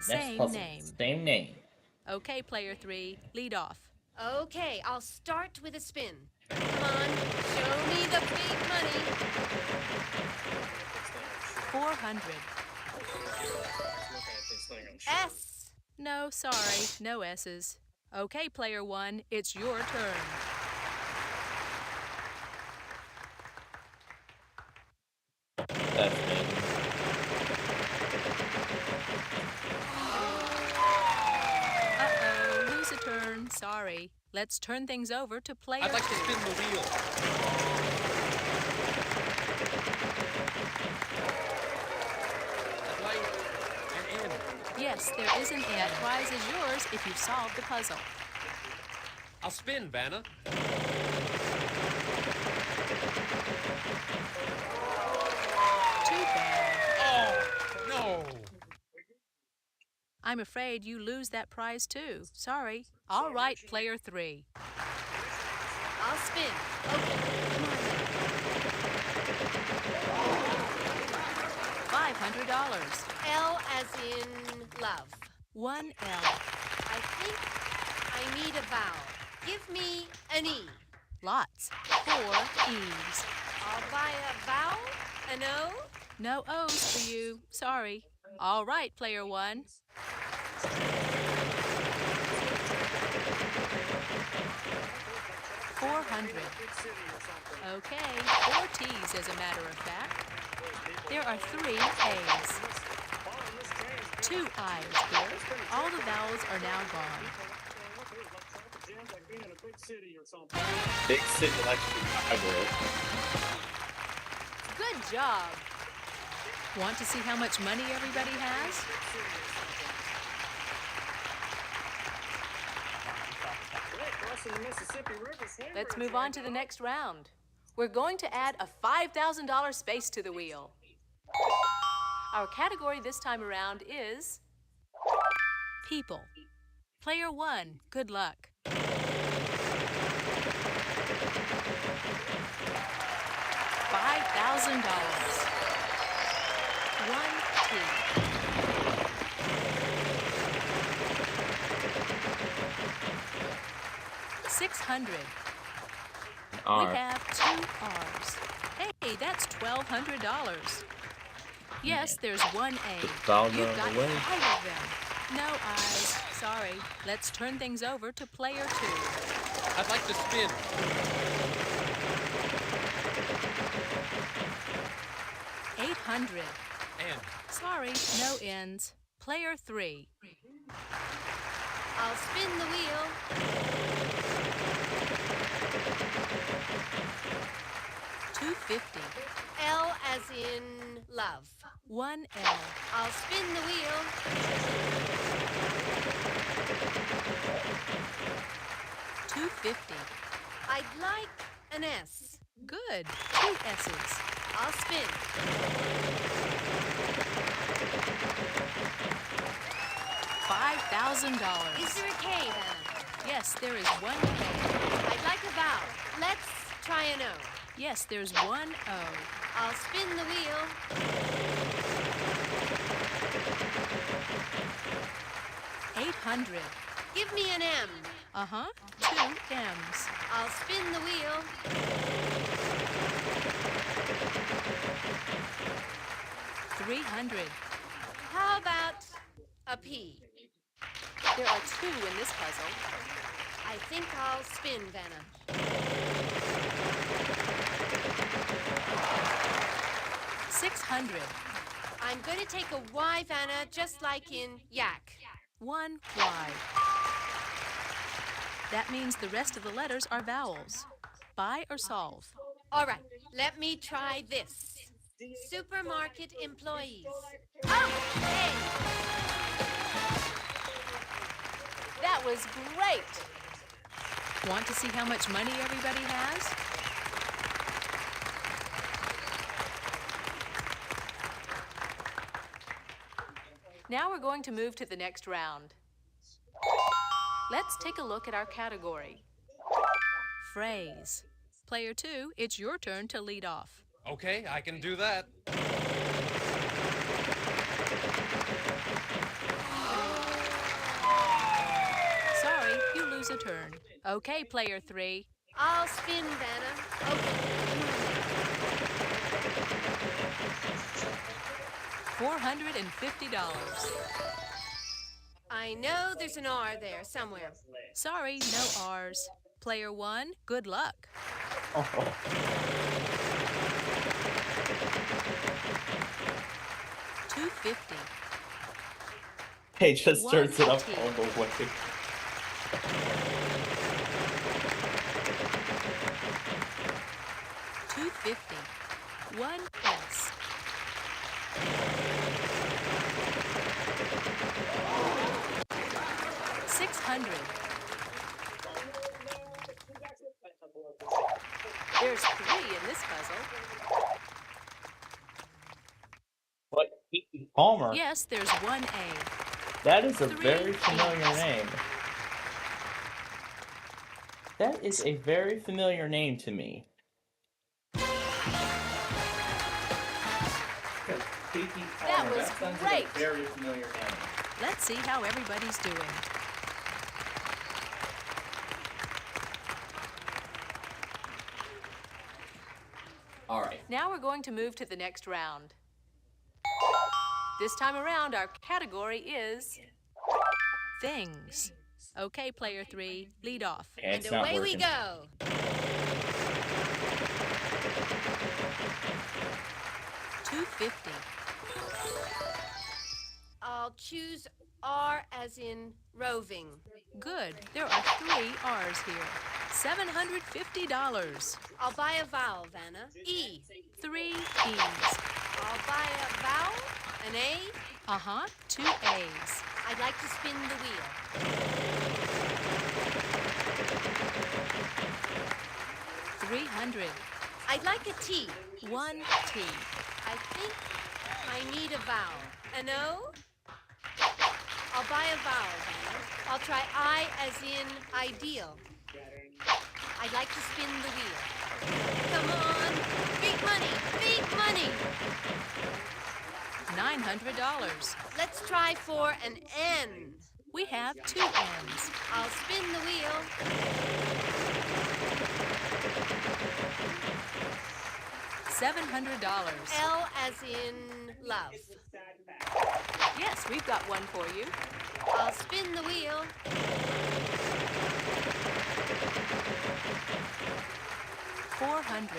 Next same puzzle. name. Same name. Okay, player 3, lead off. Okay, I'll start with a spin. Come on, show me the big money. 400. S. No, sorry, no S's. Okay, player 1, it's your turn. That's me. Uh-oh, lose a turn. Sorry. Let's turn things over to player 2. I'd like to spin the wheel. I'd like an N. Yes, there is an N. Prize is yours if you've solved the puzzle. I'll spin, Vanna. Too bad. Oh, no. I'm afraid you lose that prize too. Sorry. All right, player 3. I'll spin. Okay, come on now. $500. L as in love. 1L. I think I need a vowel. Give me an E. Lots. 4 E's. I'll buy a vowel, an O. No O's for you. Sorry. All right, player 1. $400. Okay, 4 T's as a matter of fact. There are 3 A's. 2 I's here. All the vowels are now gone. Big city like Chicago. Good job. Want to see how much money everybody has? Let's move on to the next round. We're going to add a $5,000 space to the wheel. Our category this time around is people. Player 1, good luck. $5,000. 1 T. $600. R. We have 2 R's. Hey, that's $1,200. Yes, there's 1 A. $1,000 You've got away. 5 of them. No eyes. Sorry. Let's turn things over to player 2. I'd like to spin. 800. And Sorry, no ends. Player 3. I'll spin the wheel. 250. L as in love. 1L. I'll spin the wheel. 250. I'd like an S. Good. 2 S's. I'll spin. $5,000. Is there a K, Vanna? Yes, there is 1 K. I'd like a vowel. Let's try an O. Yes, there's 1 O. I'll spin the wheel. 800. Give me an M. Uh-huh. 2 M's. I'll spin the wheel. 300. How about a P? There are 2 in this puzzle. I think I'll spin, Vanna. 600. I'm going to take a Y, Vanna, just like in yak. 1 Y. That means the rest of the letters are vowels. Buy or solve? All right, let me try this. Supermarket employees. Oh, hey! That was great! Want to see how much money everybody has? Now we're going to move to the next round. Let's take a look at our category. Phrase. Player 2, it's your turn to lead off. okay, I can do that. Sorry, you lose a turn. Okay, player 3. I'll spin, Vanna. Okay, $450. I know there's an R there somewhere. Sorry, no R's. Player 1, good luck. Oh. $250. He just turns it up 150. all the way. $250. 1 S. $600. There's 3 in this puzzle. What? Kiki Palmer? Yes, there's 1A. That is a 3 very familiar E's. name. That is a very familiar name to me. Kiki That was sounds great. like a very familiar name. Let's see how everybody's doing. All right. Now we're going to move to the next round. This time around, our category is things. Okay, player 3, lead off. Okay, And it's not away we working. go. $250. I'll choose R as in roving. Good. There are 3 R's here. $750. I'll buy a vowel, Vanna. E. 3 E's. I'll buy a vowel, an A. Uh-huh. 2 A's. I'd like to spin the wheel. $300. I'd like a T. 1 T. I think I need a vowel. An O? I'll buy a vowel, Vanna. I'll try I as in ideal. I'd like to spin the wheel. Come on. Big money. Big money. $900. Let's try for an N. We have 2 N's. I'll spin the wheel. $700. L as in love. Yes, we've got one for you. I'll spin the wheel. $400.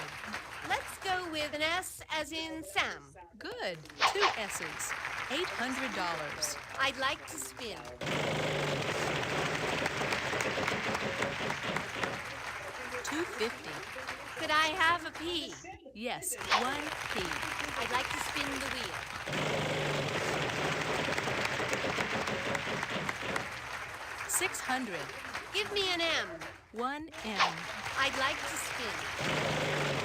Let's go with an S as in Sam. Good. 2 S's. $800. I'd like to spin. $250. Could I have a P? Yes, 1 P. I'd like to spin the wheel. $600. Give me an M. 1 M. I'd like to spin.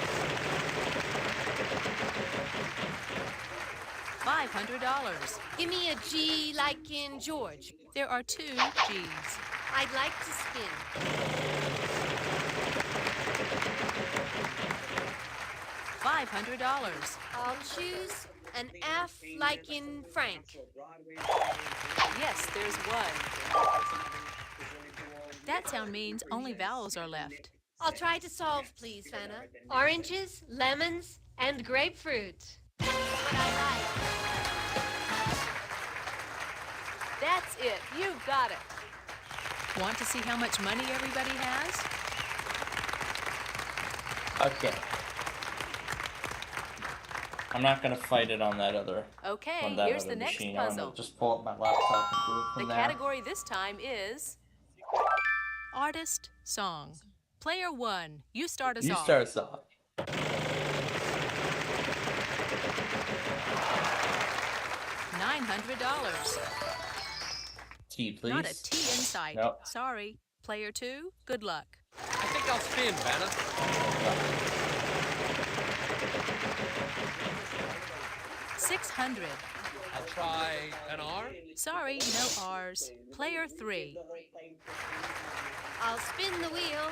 $500. Give me a G like in George. There are 2 G's. I'd like to spin. $500. I'll choose an F like in Frank. Yes, there's 1. That sound means only vowels are left. I'll try to solve, please, Vanna. Oranges, lemons, and grapefruit. What I like. That's it. You've got it. Want to see how much money everybody has? Okay. I'm not gonna fight it on that other. Okay, on that here's other the next machine. I'm puzzle. gonna just pull up my laptop and do it The from there. category this time is Artist Song. Player 1, you start us You off. start us off. $900. T, please. Not a T in sight. Nope. Sorry. Player 2, good luck. I think I'll spin, Vanna. 600. I'll try an R. Sorry, no R's. Player 3. I'll spin the wheel.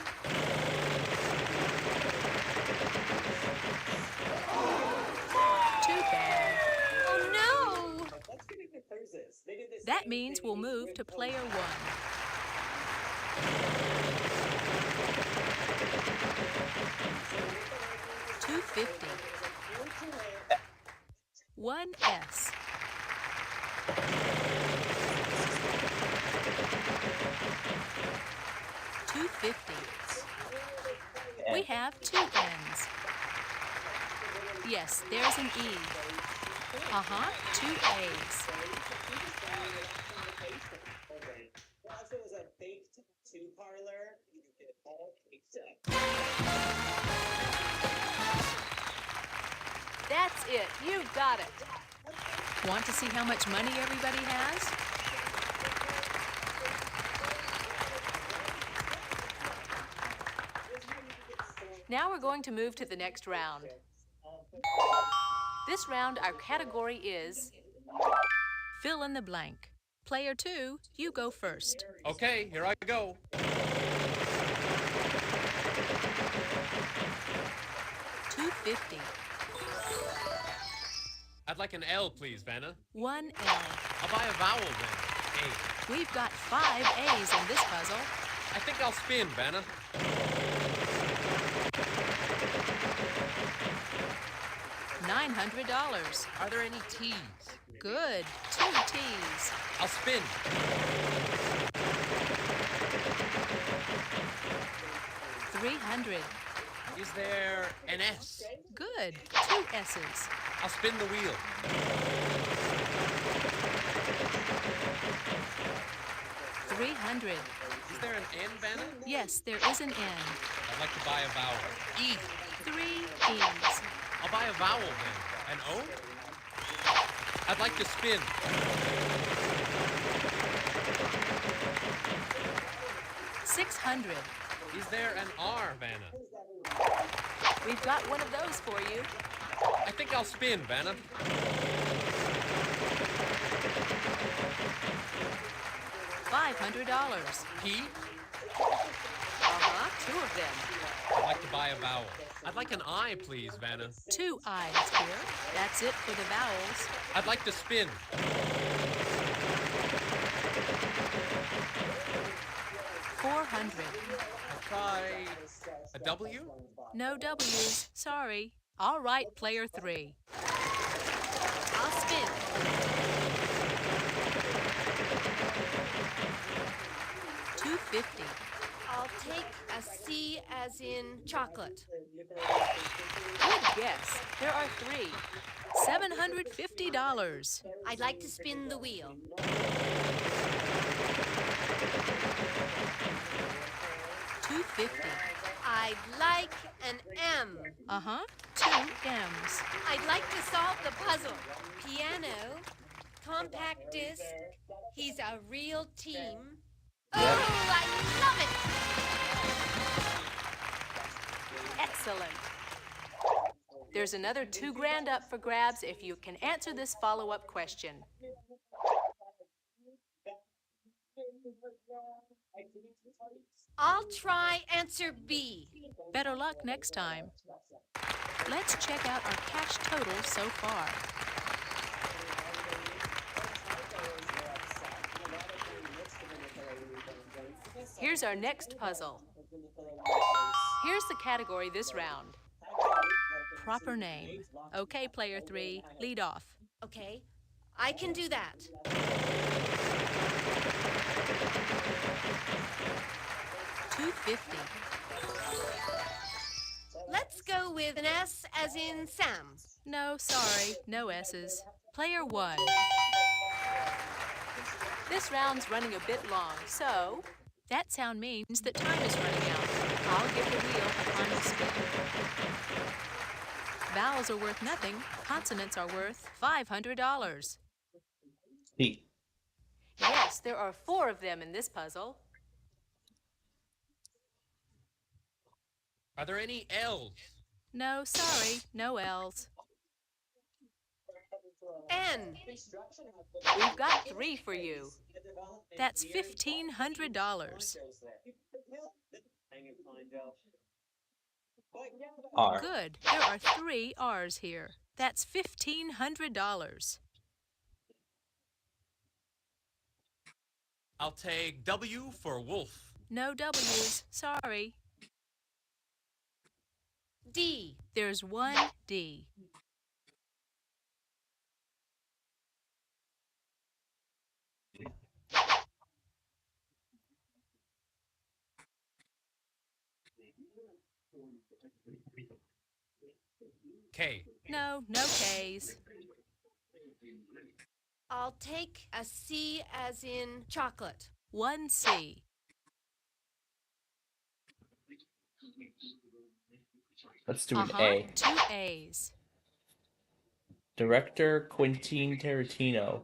Too bad. Oh no! That means we'll move to player 1. $250. 1 S. $250. We have 2 N's. Yes, there's an E. 2 A's. That's it. You got it. Want to see how much money everybody has? Now we're going to move to the next round. This round, our category is fill in the blank. Player 2, you go first. Okay, here I go. $250. I'd like an L, please, Vanna. 1 L. I'll buy a vowel then. A. We've got 5 A's in this puzzle. I think I'll spin, Vanna. $900. Are there any T's? Good. 2 T's. I'll spin. $300. Is there an S? Good. 2 S's. I'll spin the wheel. $300. Is there an N, Vanna? Yes, there is an N. I'd like to buy a vowel. E. 3 E's. I'll buy a vowel then. An O? I'd like to spin. $600. Is there an R, Vanna? We've got one of those for you. I think I'll spin, Vanna. $500. P? 2 of them. I'd like to buy a vowel. I'd like an I, please, Vanna. 2 I's here. That's it for the vowels. I'd like to spin. $400. I'll try a W? No W's. Sorry. All right, player 3. I'll spin. $250. I'll take a C as in chocolate. Good guess. There are 3. $750. I'd like to spin the wheel. $250. I'd like an M. 2 M's. I'd like to solve the puzzle. Piano, compact disc, he's a real team. Oh, I love it! Excellent. There's another $2,000 up for grabs if you can answer this follow-up question. I'll try answer B. Better luck next time. Let's check out our cash total so far. Here's our next puzzle. Here's the category this round. Proper name. Okay, player 3, lead off. Okay, I can do that. $250. Let's go with an S as in Sam. No, sorry, no S's. Player 1. This round's running a bit long, so that sound means that time is running out. I'll give the wheel a final spin. Vowels are worth nothing. Consonants are worth $500. P. Yes, there are 4 of them in this puzzle. Are there any L's? No, sorry, no L's. N. We've got 3 for you. That's $1,500. R. Good. There are 3 R's here. That's $1,500. I'll take W for wolf. No W's. Sorry. D. There's 1 D. K. No, no K's. I'll take a C as in chocolate. 1 C. Let's do an A. 2 A's. Director Quentin Tarantino.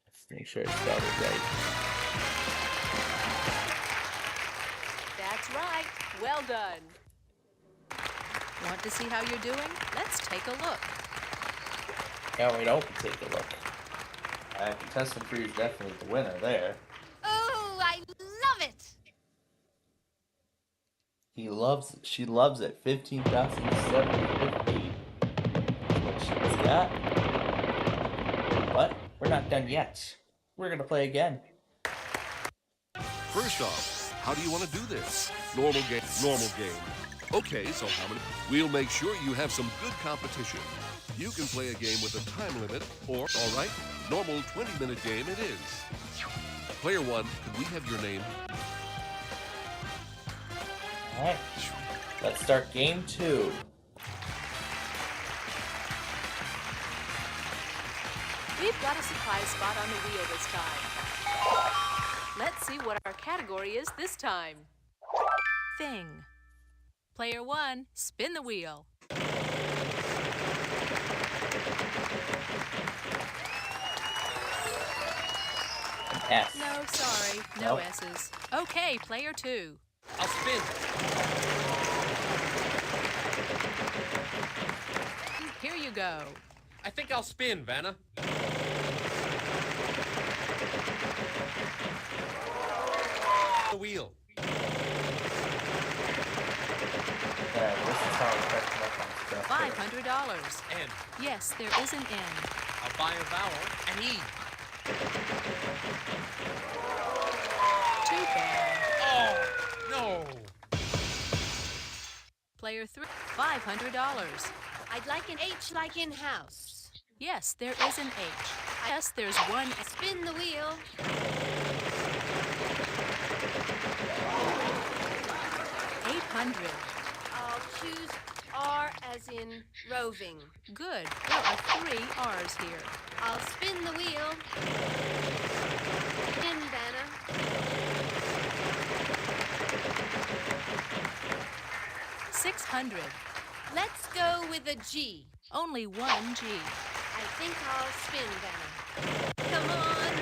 Let's make sure I spelled it right. That's right. Well done. Want to see how you're doing? Let's take a look. Yeah, we don't take a look. Contestant 3 is definitely the winner there. Oh, I love it! She loves it. 15,750. What she's got. But we're not done yet. We're gonna play again. First off, how do you want to do this? Normal game. Okay, so how many? We'll make sure you have some good competition. You can play a game with a time limit, or, all right, normal 20-minute game it is. Player 1, could we have your name? Alright, let's start game 2. We've got a surprise spot on the wheel this time. Let's see what our category is this time. Thing. Player 1, spin the wheel. S. No, sorry, no S's. Okay, player 2. I'll spin. Here you go. I think I'll spin, Vanna. The wheel. This is how we catch up on stuff. $500. N. Yes, there is an N. I'll buy a vowel. An E. Too bad. Oh, no. Player 3, $500. I'd like an H like in house. Yes, there is an H. Yes, there's one. Spin the wheel. 800. I'll choose R as in roving. Good. There are 3 R's here. I'll spin the wheel. Spin, Vanna. 600. Let's go with a G. Only 1 G. I think I'll spin, Vanna. Come on.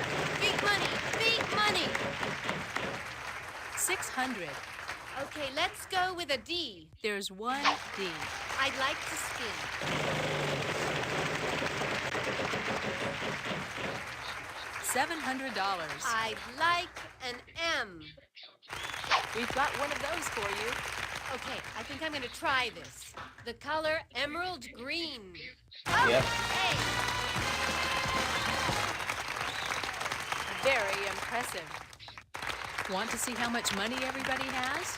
Big money. Big money. 600. Okay, let's go with a D. There's 1 D. I'd like to spin. $700. I'd like an M. We've got one of those for you. Okay, I think I'm going to try this. The color emerald green. Oh, Yep. hey! Very impressive. Want to see how much money everybody has?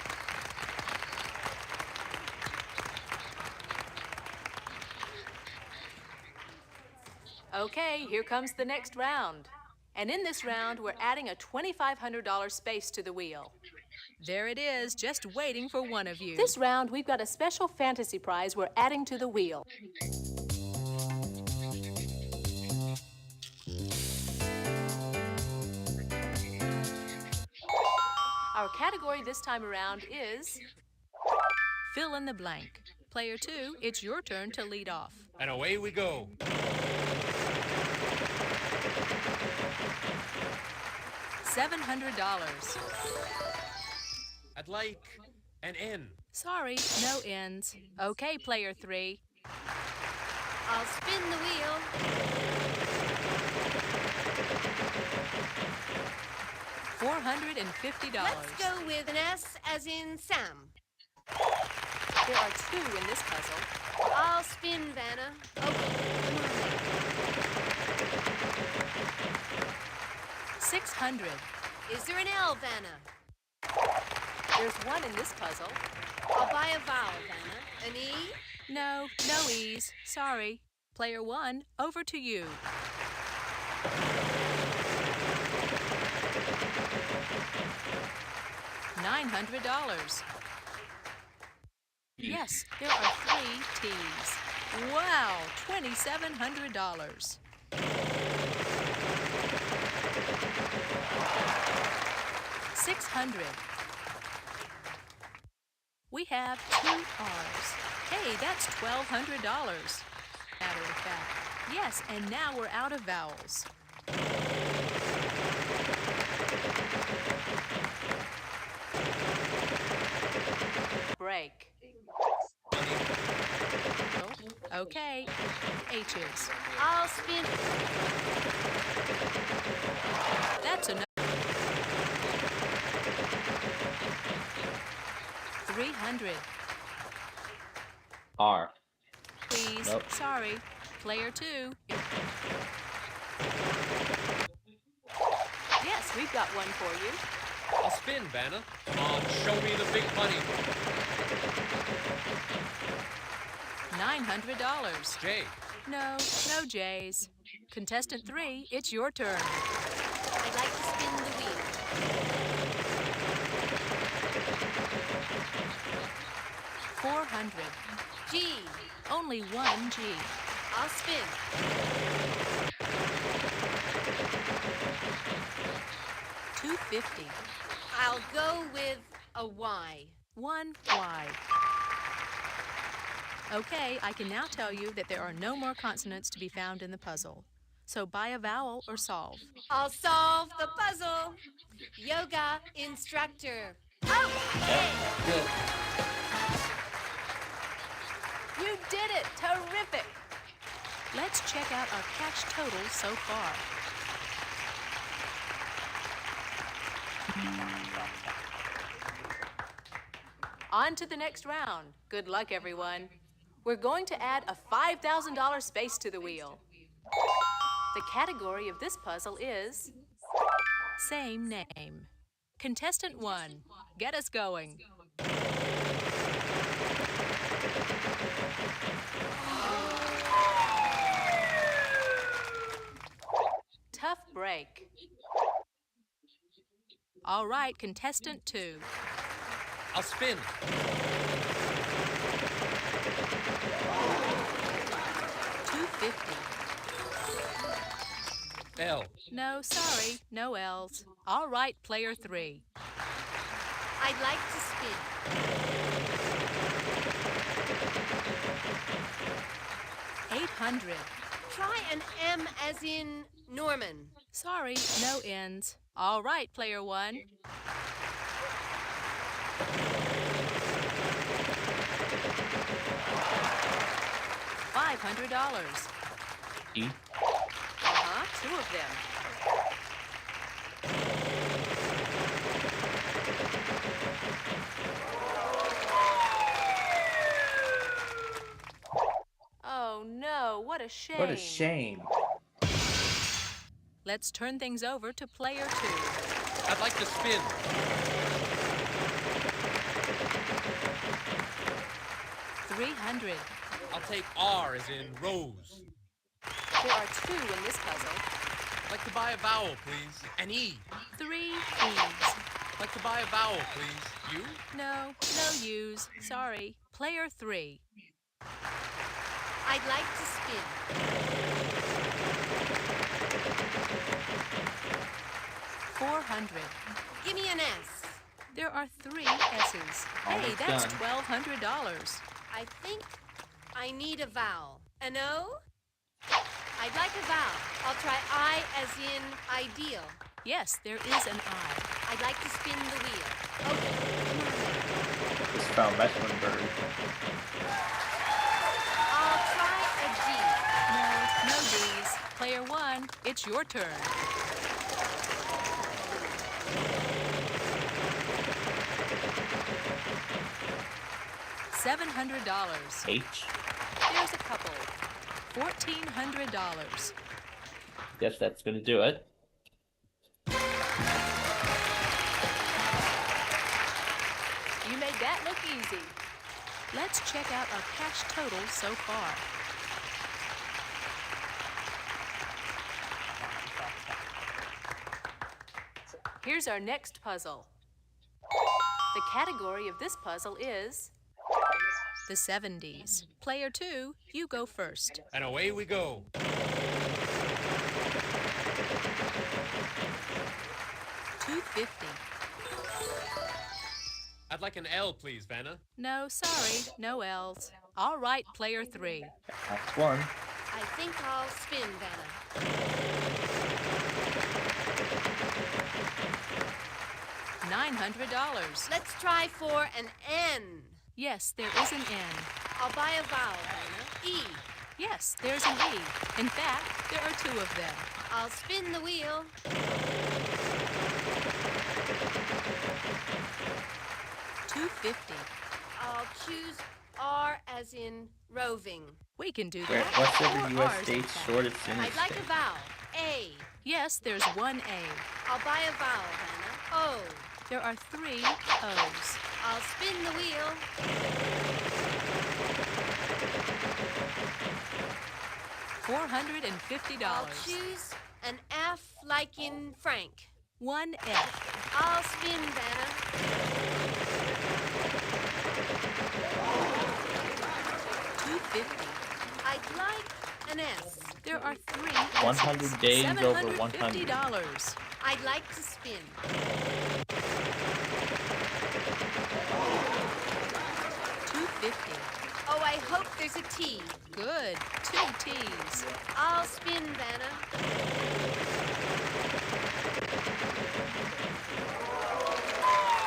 Okay, here comes the next round. And in this round, we're adding a $2,500 space to the wheel. There it is, just waiting for one of you. This round, we've got a special fantasy prize we're adding to the wheel. Our category this time around is fill in the blank. Player 2, it's your turn to lead off. And away we go. $700. I'd like an N. Sorry, no ends. Okay, player 3. I'll spin the wheel. $450. Let's go with an S as in Sam. There are 2 in this puzzle. I'll spin, Vanna. Okay, come on now. 600. Is there an L, Vanna? There's 1 in this puzzle. I'll buy a vowel, Vanna. An E? No, no E's. Sorry. Player 1, over to you. $900. Yes, there are 3 T's. Wow, $2,700. $600. We have 2 R's. Hey, that's $1,200. Matter of fact. Yes, and now we're out of vowels. Break. Okay, H's. I'll spin. That's enough. 300. R. Please. Nope. Sorry. Player 2. Yes, we've got one for you. I'll spin, Vanna. Come on, show me the big money. $900. Jay. No, no J's. Contestant 3, it's your turn. I'd like to spin the wheel. $400. G. Only 1 G. I'll spin. $250. I'll go with a Y. 1 Y. Okay, I can now tell you that there are no more consonants to be found in the puzzle. So buy a vowel or solve. I'll solve the puzzle. Yoga instructor. Oh, hey! Good. You did it! Terrific! Let's check out our cash total so far. On to the next round. Good luck, everyone. We're going to add a $5,000 space to the wheel. The category of this puzzle is same name. Contestant 1, get us going. break. All right, contestant 2. I'll spin. $2.50. L. No, sorry, no L's. All right, player 3. I'd like to spin. $800. Try an M as in Norman. Sorry, no N's. All right, player 1. $500. E. 2 of them. Oh no, what a shame. What a shame. Let's turn things over to player 2. I'd like to spin. $300. I'll take R as in rose. There are 2 in this puzzle. I'd like to buy a vowel, please. An E. 3 E's. I'd like to buy a vowel, please. U? No U's. Sorry. Player 3. I'd like to spin. $400. Give me an S. There are 3 S's. Hey, Almost that's done. $1,200. I think I need a vowel. An O? I'd like a vowel. I'll try I as in ideal. Yes, there is an I. I'd like to spin the wheel. Okay, come on now. Just found Mecklenburg. I'll try a G. No D's. Player 1, it's your turn. $700. H. There's a couple. $1,400. Guess that's gonna do it. You made that look easy. Let's check out our cash total so far. Here's our next puzzle. The category of this puzzle is the 70s. Player 2, you go first. And away we go. $2.50. I'd like an L, please, Vanna. No, sorry, no L's. All right, player 3. That's one. I think I'll spin, Vanna. $900. Let's try for an N. Yes, there is an N. I'll buy a vowel, Vanna. E. Yes, there's an E. In fact, there are 2 of them. I'll spin the wheel. $2.50. I'll choose R as in roving. We can do Where, that. what's 4 every U.S. R's, in state's fact. shortest I'd like a interstate? vowel. A. Yes, there's 1 A. I'll buy a vowel, Vanna. O. There are 3 O's. I'll spin the wheel. $450. I'll choose an F like in Frank. 1 F. I'll spin, Vanna. $2.50. I'd like an S. There are 3 100 S's. days over 100. $750. I'd like to spin. $2.50. Oh, I hope there's a T. Good. 2 T's. I'll spin, Vanna.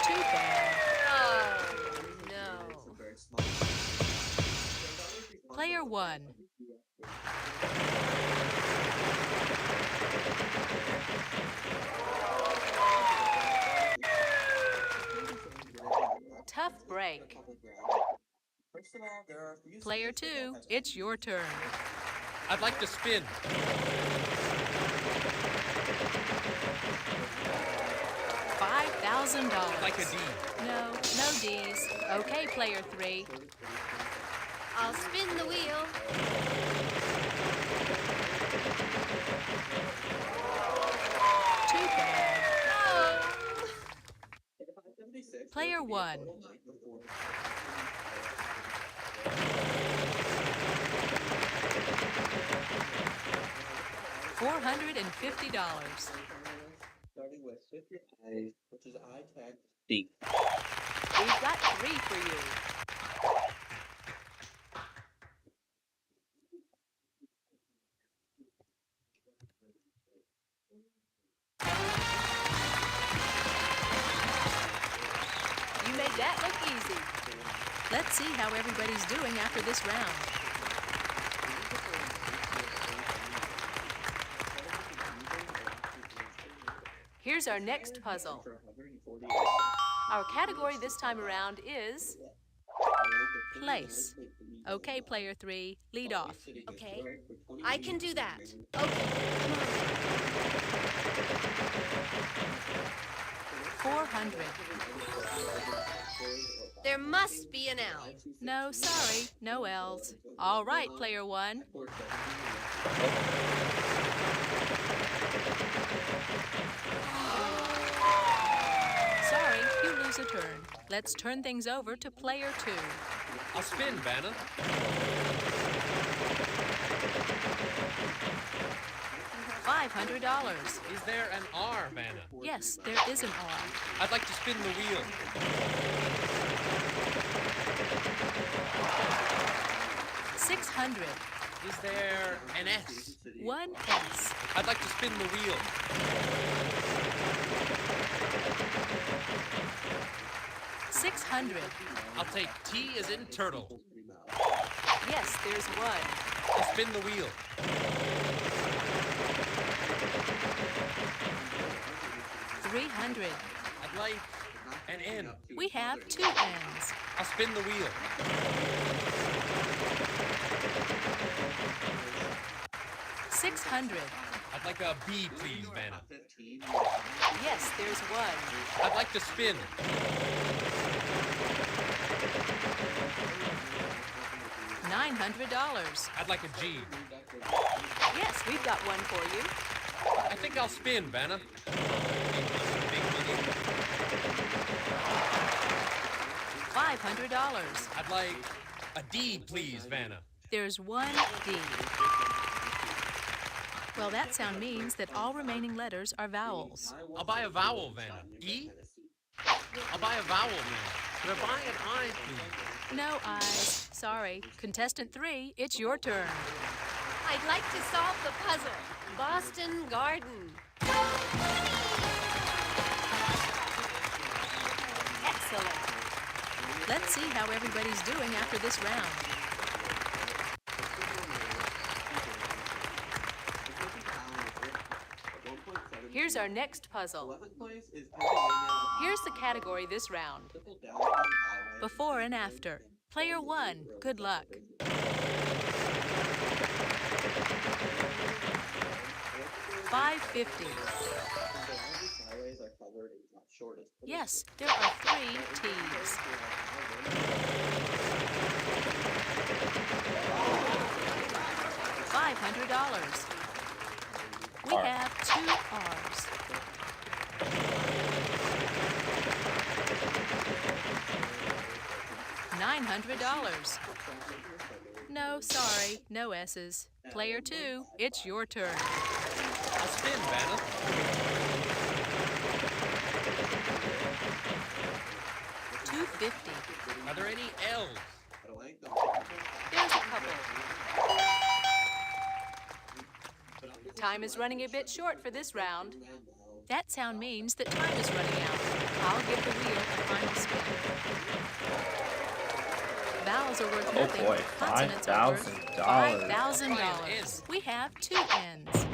Too bad. Oh, no. Player 1. Tough break. Player 2, it's your turn. I'd like to spin. $5,000. Like a D. No D's. Okay, player 3. I'll spin the wheel. 1. $450. Starting with Shift Your Eyes, which is eye tag D. We've got 3 for you. You made that look easy. Let's see how everybody's doing after this round. Here's our next puzzle. Our category this time around is place. Okay, player 3, lead off. Okay, I can do that. Okay, come on now. 400. There must be an L. No, sorry, no L's. All right, player 1. Sorry, you lose a turn. Let's turn things over to player 2. I'll spin, Vanna. $500. Is there an R, Vanna? Yes, there is an R. I'd like to spin the wheel. 600. Is there an S? 1 S. I'd like to spin the wheel. 600. I'll take T as in turtle. Yes, there's 1. I'll spin the wheel. 300. I'd like an N. We have 2 N's. I'll spin the wheel. 600. I'd like a B, please, Vanna. Yes, there's 1. I'd like to spin. $900. I'd like a G. Yes, we've got one for you. I think I'll spin, Vanna. Big money. $500. I'd like a D, please, Vanna. There's 1 D. Well, that sound means that all remaining letters are vowels. I'll buy a vowel, Vanna. E? I'll buy a vowel, Vanna. Could I buy an I, please? No I's. Sorry. Contestant 3, it's your turn. I'd like to solve the puzzle. Boston Garden. Excellent. Let's see how everybody's doing after this round. Here's our next puzzle. Here's the category this round. Before and after. Player 1, good luck. $550. Yes, there are 3 T's. $500. We have 2 R's. $900. No, sorry, no S's. Player 2, it's your turn. I'll spin, Vanna. $250. Are there any L's? There's a couple. Time is running a bit short for this round. That sound means that time is running out. I'll give the wheel a final spin. Vowels are worth nothing. Oh boy, Consonants are worth $5,000. We have 2 N's.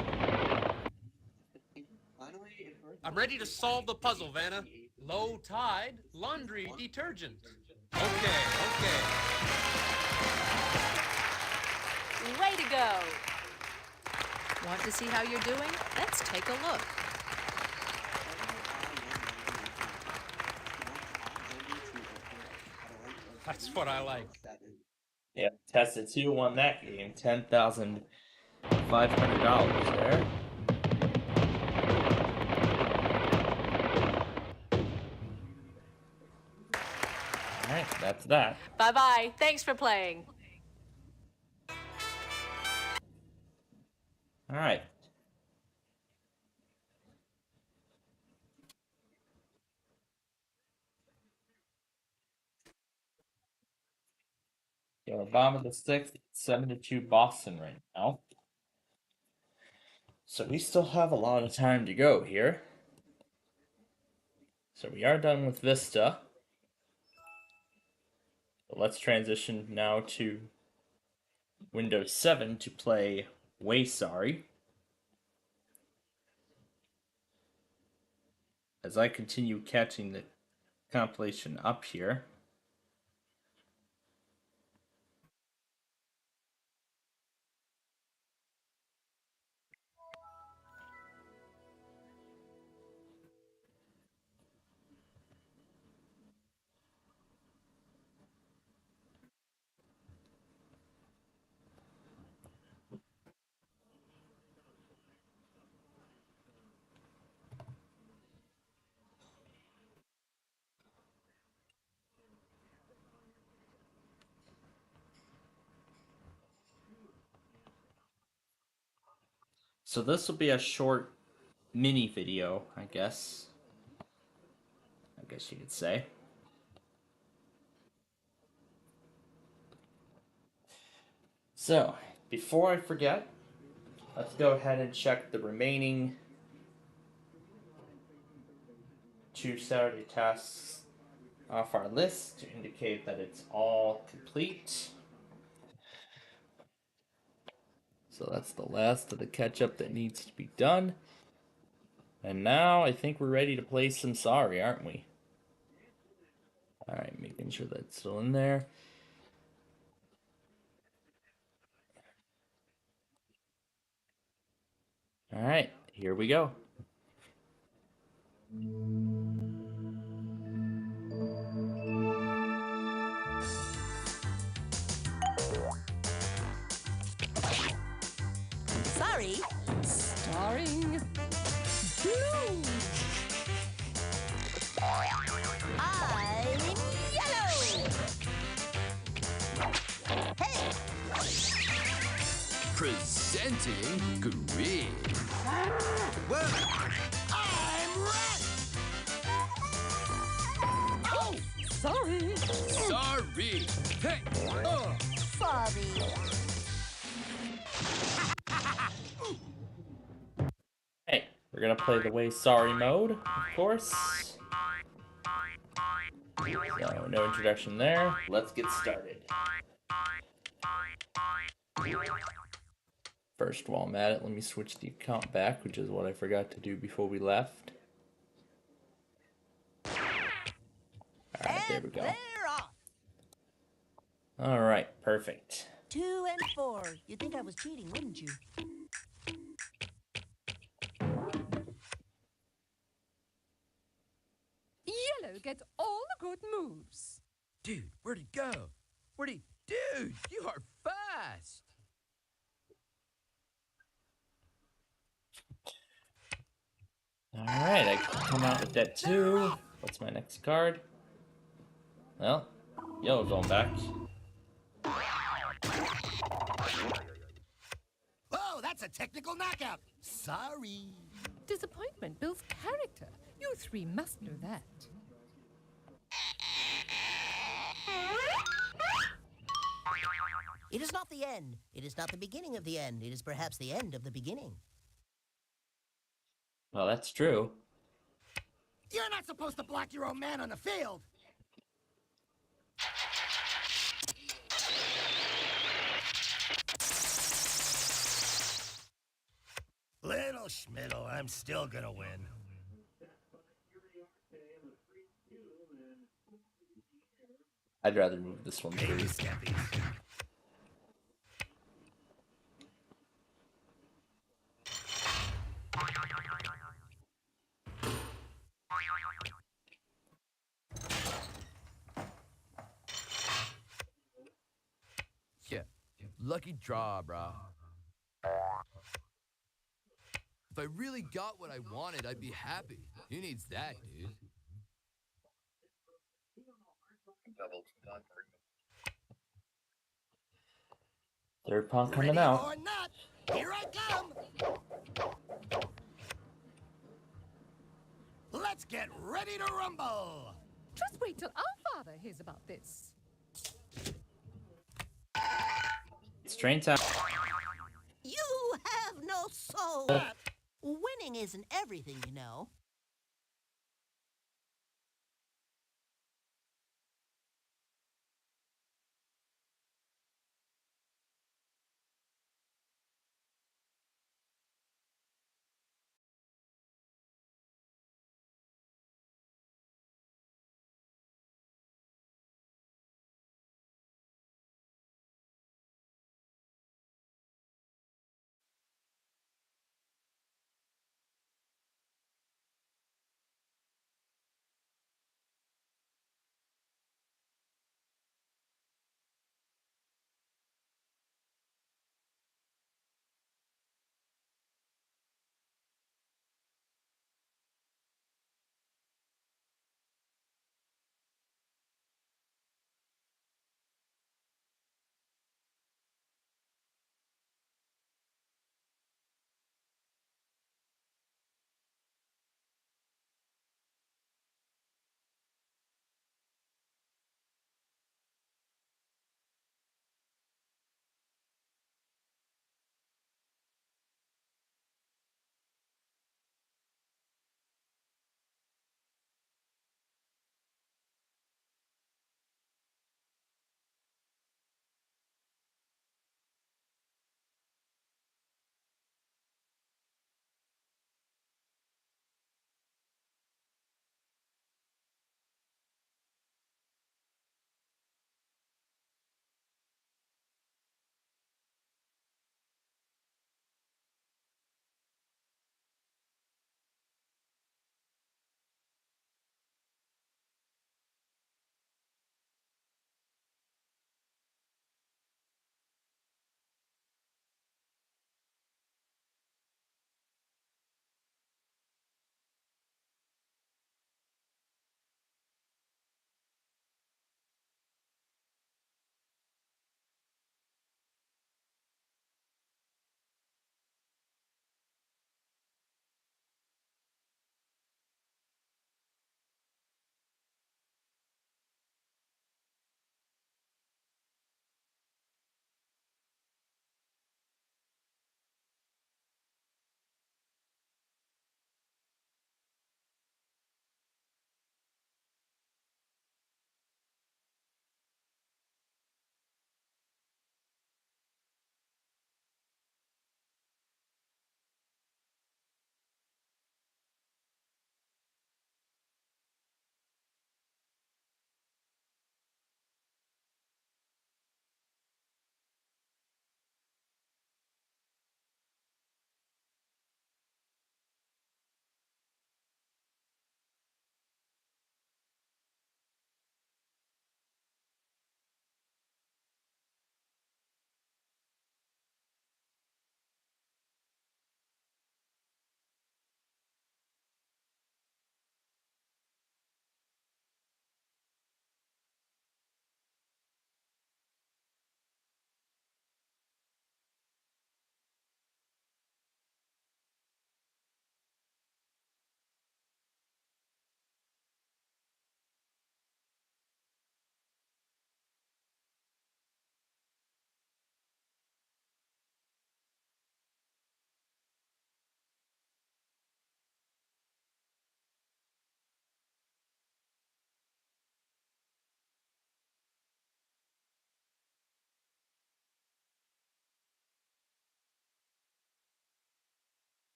I'm ready to solve the puzzle, Vanna. Low tide, laundry detergent. Okay. Way to go! Want to see how you're doing? Let's take a look. That's what I like. Yeah, Tested 2 won that game. $10,500 there. that's that. Bye-bye. Thanks for playing. All right. Yeah, bottom of the 6th, 7-2 Boston right now. So we still have a lot of time to go here. So we are done with Vista. But let's transition now to Windows 7 to play Way Sorry. As I continue catching the compilation up here. So this will be a short mini video, I guess. I guess you could say. So, before I forget, let's go ahead and check the remaining 2 Saturday tasks off our list to indicate that it's all complete. So that's the last of the catch-up that needs to be done. And now I think we're ready to play some Sorry, aren't we? Alright, making sure that's still in there. Alright, here we go. Sorry. Starring Blue. I'm yellow. Hey. Presenting green. Whoa. I'm red. Oh, sorry. Sorry. Hey. Sorry. Hey, we're gonna play the Way Sorry mode, of course. So, no introduction there. Let's get started. First, while I'm at it, let me switch the account back, which is what I forgot to do before we left. Alright, there we go. Alright, perfect. 2 and 4. You'd think I was cheating, wouldn't you? Yellow gets all the good moves. Dude, where'd he go? Dude, you are fast. Alright, I can come out with that too. What's my next card? Well, yellow going back. Oh, that's a technical knockout. Sorry. Disappointment builds character. You 3 must know that. It is not the end. It is not the beginning of the end. It is perhaps the end of the beginning. Well, that's true. You're not supposed to block your own man on the field. Little Schmiddle, I'm still gonna win. I'd rather move this one through. Yeah, lucky draw, bro. If I really got what I wanted, I'd be happy. Who needs that, dude? Third punk coming Ready out. or not, here I come. Let's get ready to rumble. Just wait till our father hears about this. It's train time. You have no soul. Winning isn't everything, you know.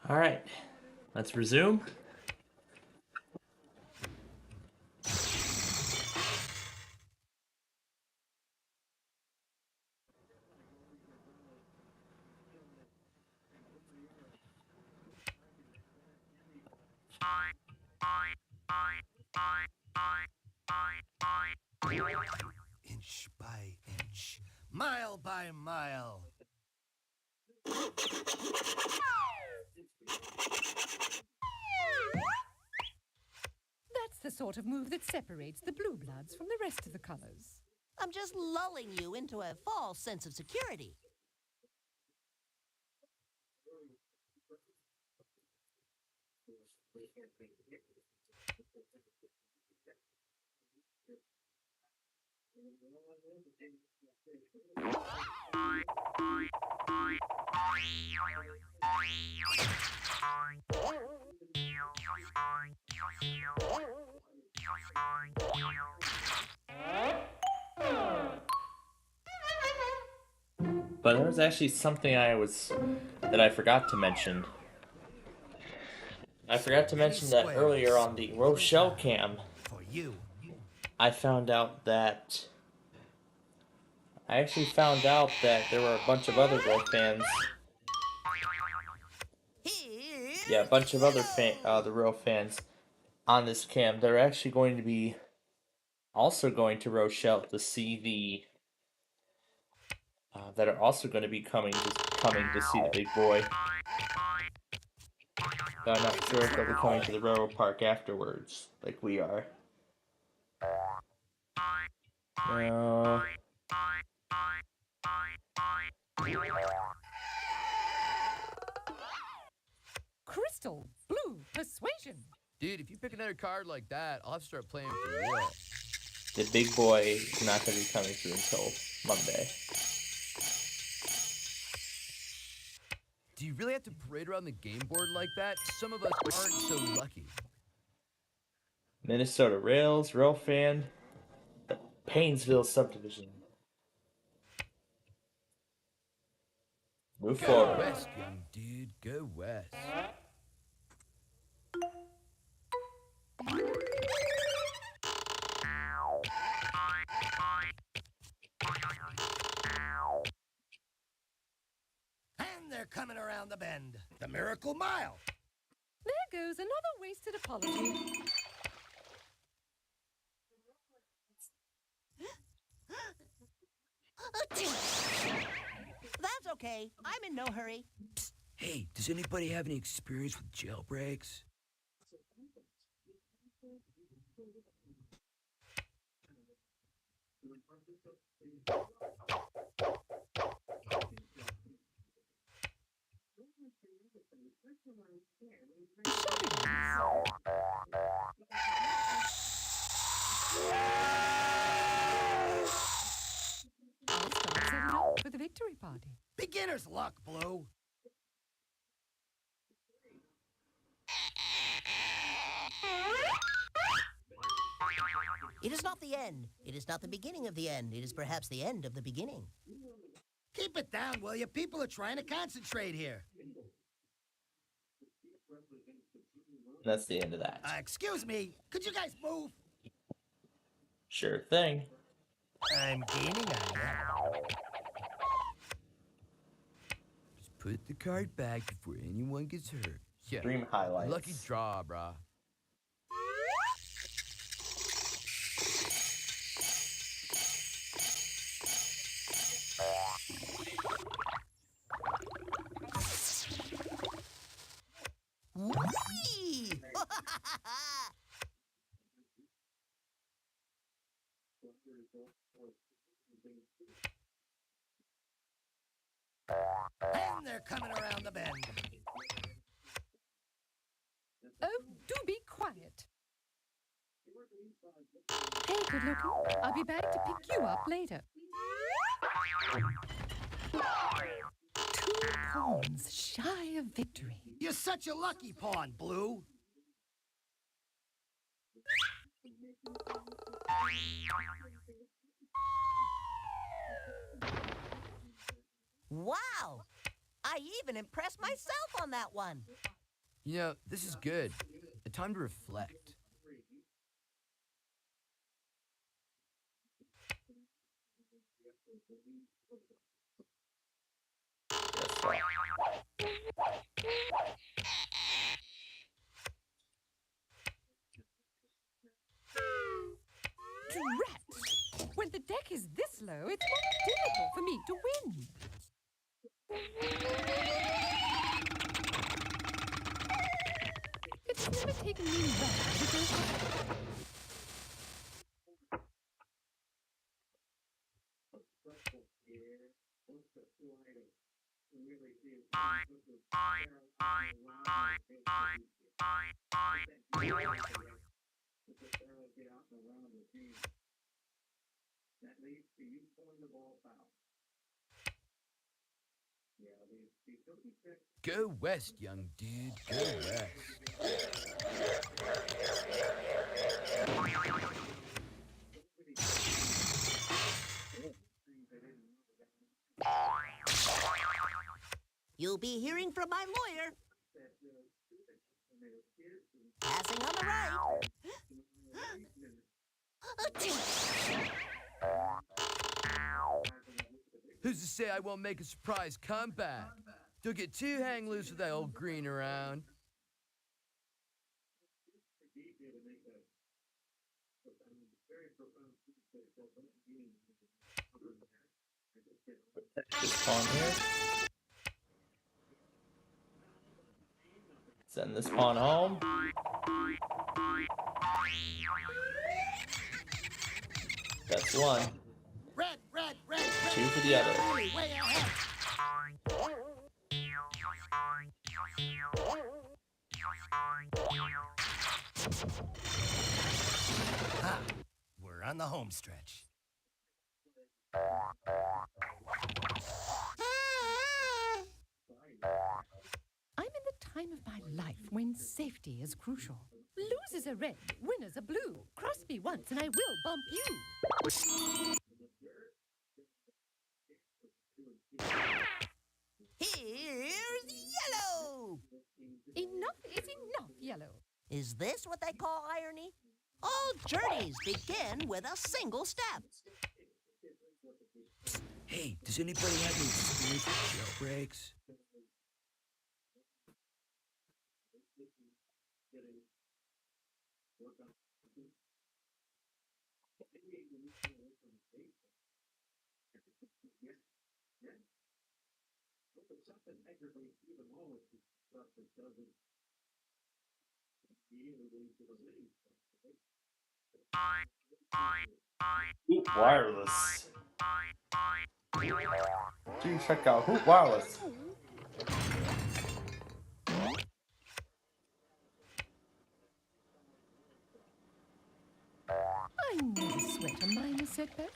All right, let's resume. Inch by inch, mile by mile. That's the sort of move that separates the blue bloods from the rest of the colors. I'm just lulling you into a false sense of security. But there was actually something that I forgot to mention. I forgot to mention that earlier on the Rochelle cam. For you. I actually found out that there were a bunch of other Roll fans. Yeah, a bunch of other the Roll fans on this cam. They're actually going to be also going to Rochelle to see the. That are also going to be coming to see the big boy. But I'm not sure if they'll be coming to the railroad park afterwards, like we are. No. Crystal, blue, persuasion. Dude, if you pick another card like that, I'll have to start playing for real. The big boy is not going to be coming through until Monday. Do you really have to parade around the game board like that? Some of us aren't so lucky. Minnesota Rails, Rail Fan, the Painesville subdivision. Move forward. Go west, young dude. Go west. And they're coming around the bend. The Miracle Mile. There goes another wasted apology. That's okay. I'm in no hurry. Psst. Hey, does anybody have any experience with jailbreaks? I'll start setting up for the victory party. Beginner's luck, Blue. It is not the end. It is not the beginning of the end. It is perhaps the end of the beginning. Keep it down, will you? People are trying to concentrate here. That's the end of that. Excuse me. Could you guys move? Sure thing. I'm gaining on you. Just put the card back before anyone gets hurt. Yeah. Dream highlights. Lucky draw, brah. Whee! And they're coming around the bend. Oh, do be quiet. Hey, good looking. I'll be back to pick you up later. 2 pawns shy of victory. You're such a lucky pawn, Blue. Wow! I even impressed myself on that one. You know, this is good. A time to reflect. Drat! When the deck is this low, it's more difficult for me to win. It's never taken me long to go. Go west, young dude. Go west. You'll be hearing from my lawyer. Passing on the right. Who's to say I won't make a surprise comeback? Don't get too hang loose with that old green around. This pawn here. Send this pawn home. That's one. Red, red, red, red. Two for the other. Way ahead. Ah, we're on the home stretch. I'm in the time of my life when safety is crucial. Losers are red, winners are blue. Cross me once and I will bump you. Here's yellow. Enough is enough, yellow. Is this what they call irony? All journeys begin with a single step. Hey, does anybody have any experience with jailbreaks? Hoop Wireless. Do check out Hoop Wireless. I never sweat a minor setback.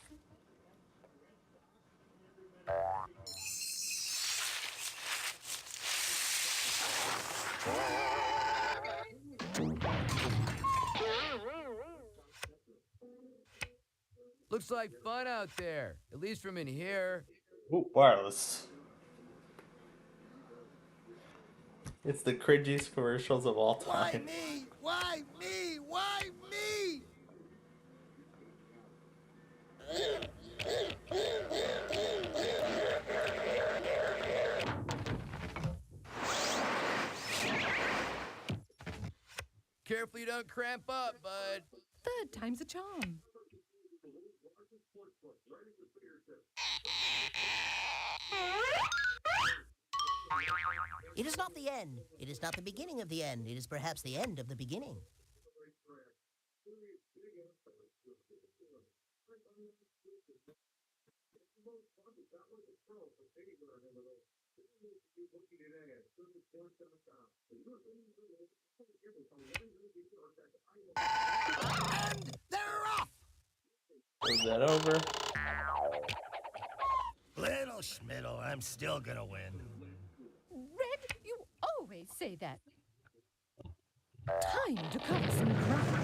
Looks like fun out there, at least from in here. Hoop Wireless. It's the cringiest commercials of all Why time. me? Why me? Why me? Careful you don't cramp up, bud. Third time's a charm. It is not the end. It is not the beginning of the end. It is perhaps the end of the beginning. And they're off! Move that over. Little Schmiddle, I'm still gonna win. Red, you always say that. Time to cover some ground.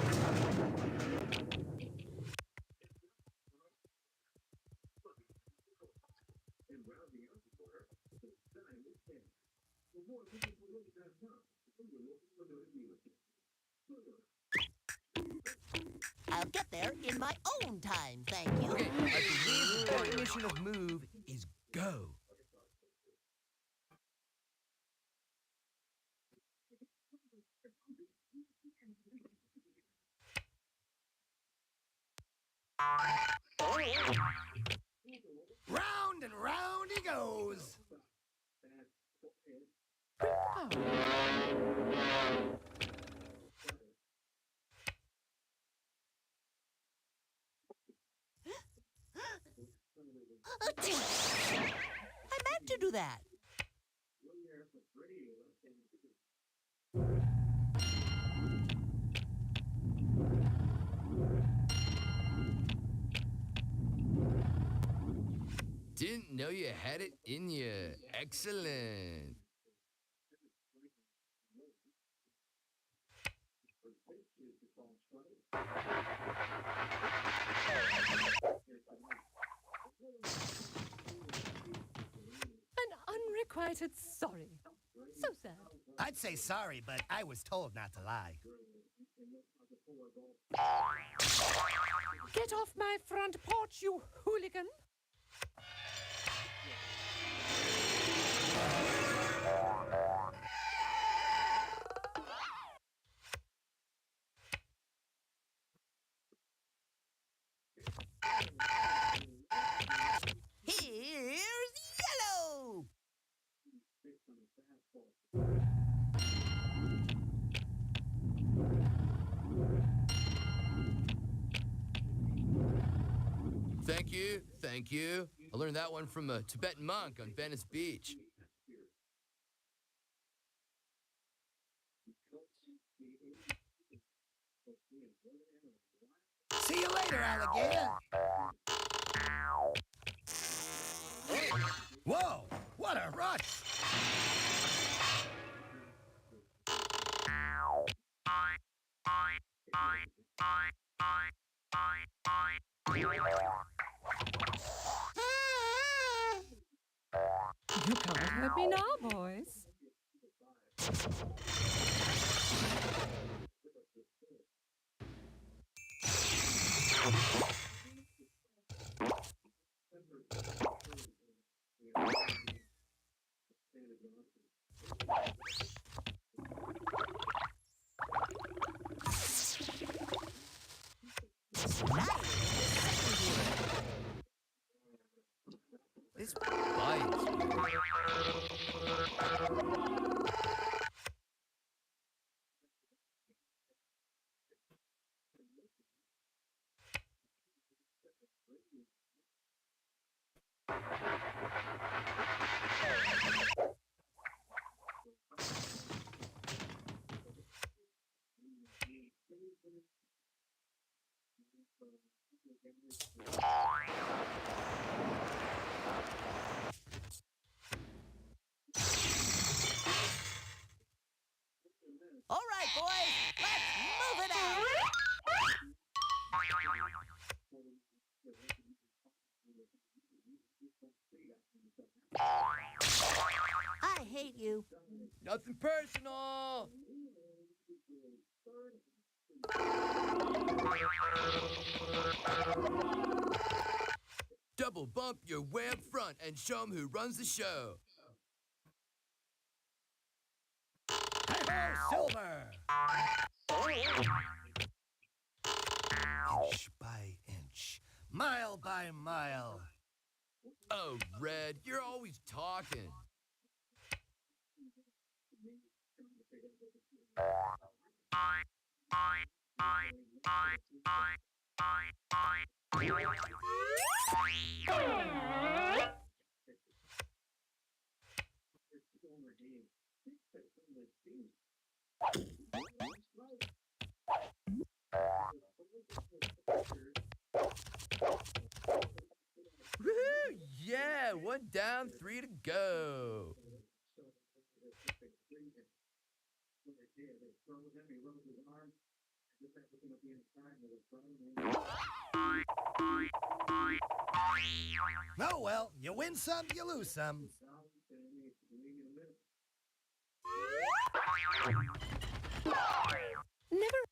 I'll get there in my own time, thank you. Okay, I believe the definition of move is go. Round and round he goes. I meant to do that. Didn't know you had it in you. Excellent. An unrequited sorry. So sad. I'd say sorry, but I was told not to lie. Get off my front porch, you hooligan. Here's yellow. Thank you, thank you. I learned that one from a Tibetan monk on Venice Beach. See you later, alligator. Whoa, what a rush. You can't hurt me now, boys. This bites. All right, boys, let's move it out. I hate you. Nothing personal. Double bump your way up front and show 'em who runs the show. Hey-ho, Silver! Inch by inch, mile by mile. Oh, Red, you're always talking. Woohoo! Yeah, one down, 3 to go. Oh, well, you win some, you lose some. Never.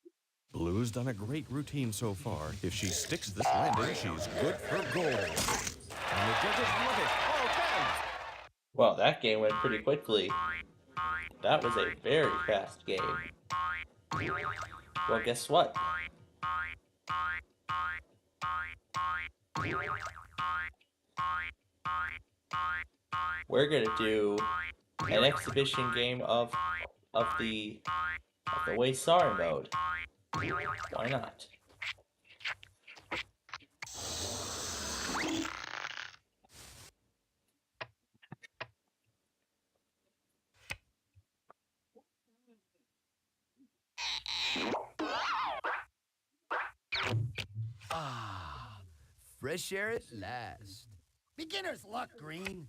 Blue's done a great routine so far. If she sticks this landing, she's good for gold. And the judges love it. Oh, thanks! Well, that game went pretty quickly. That was a very fast game. Well, guess what? We're gonna do an exhibition game of the way sorry mode. Why not? Ah, fresh air at last. Beginner's luck, Green.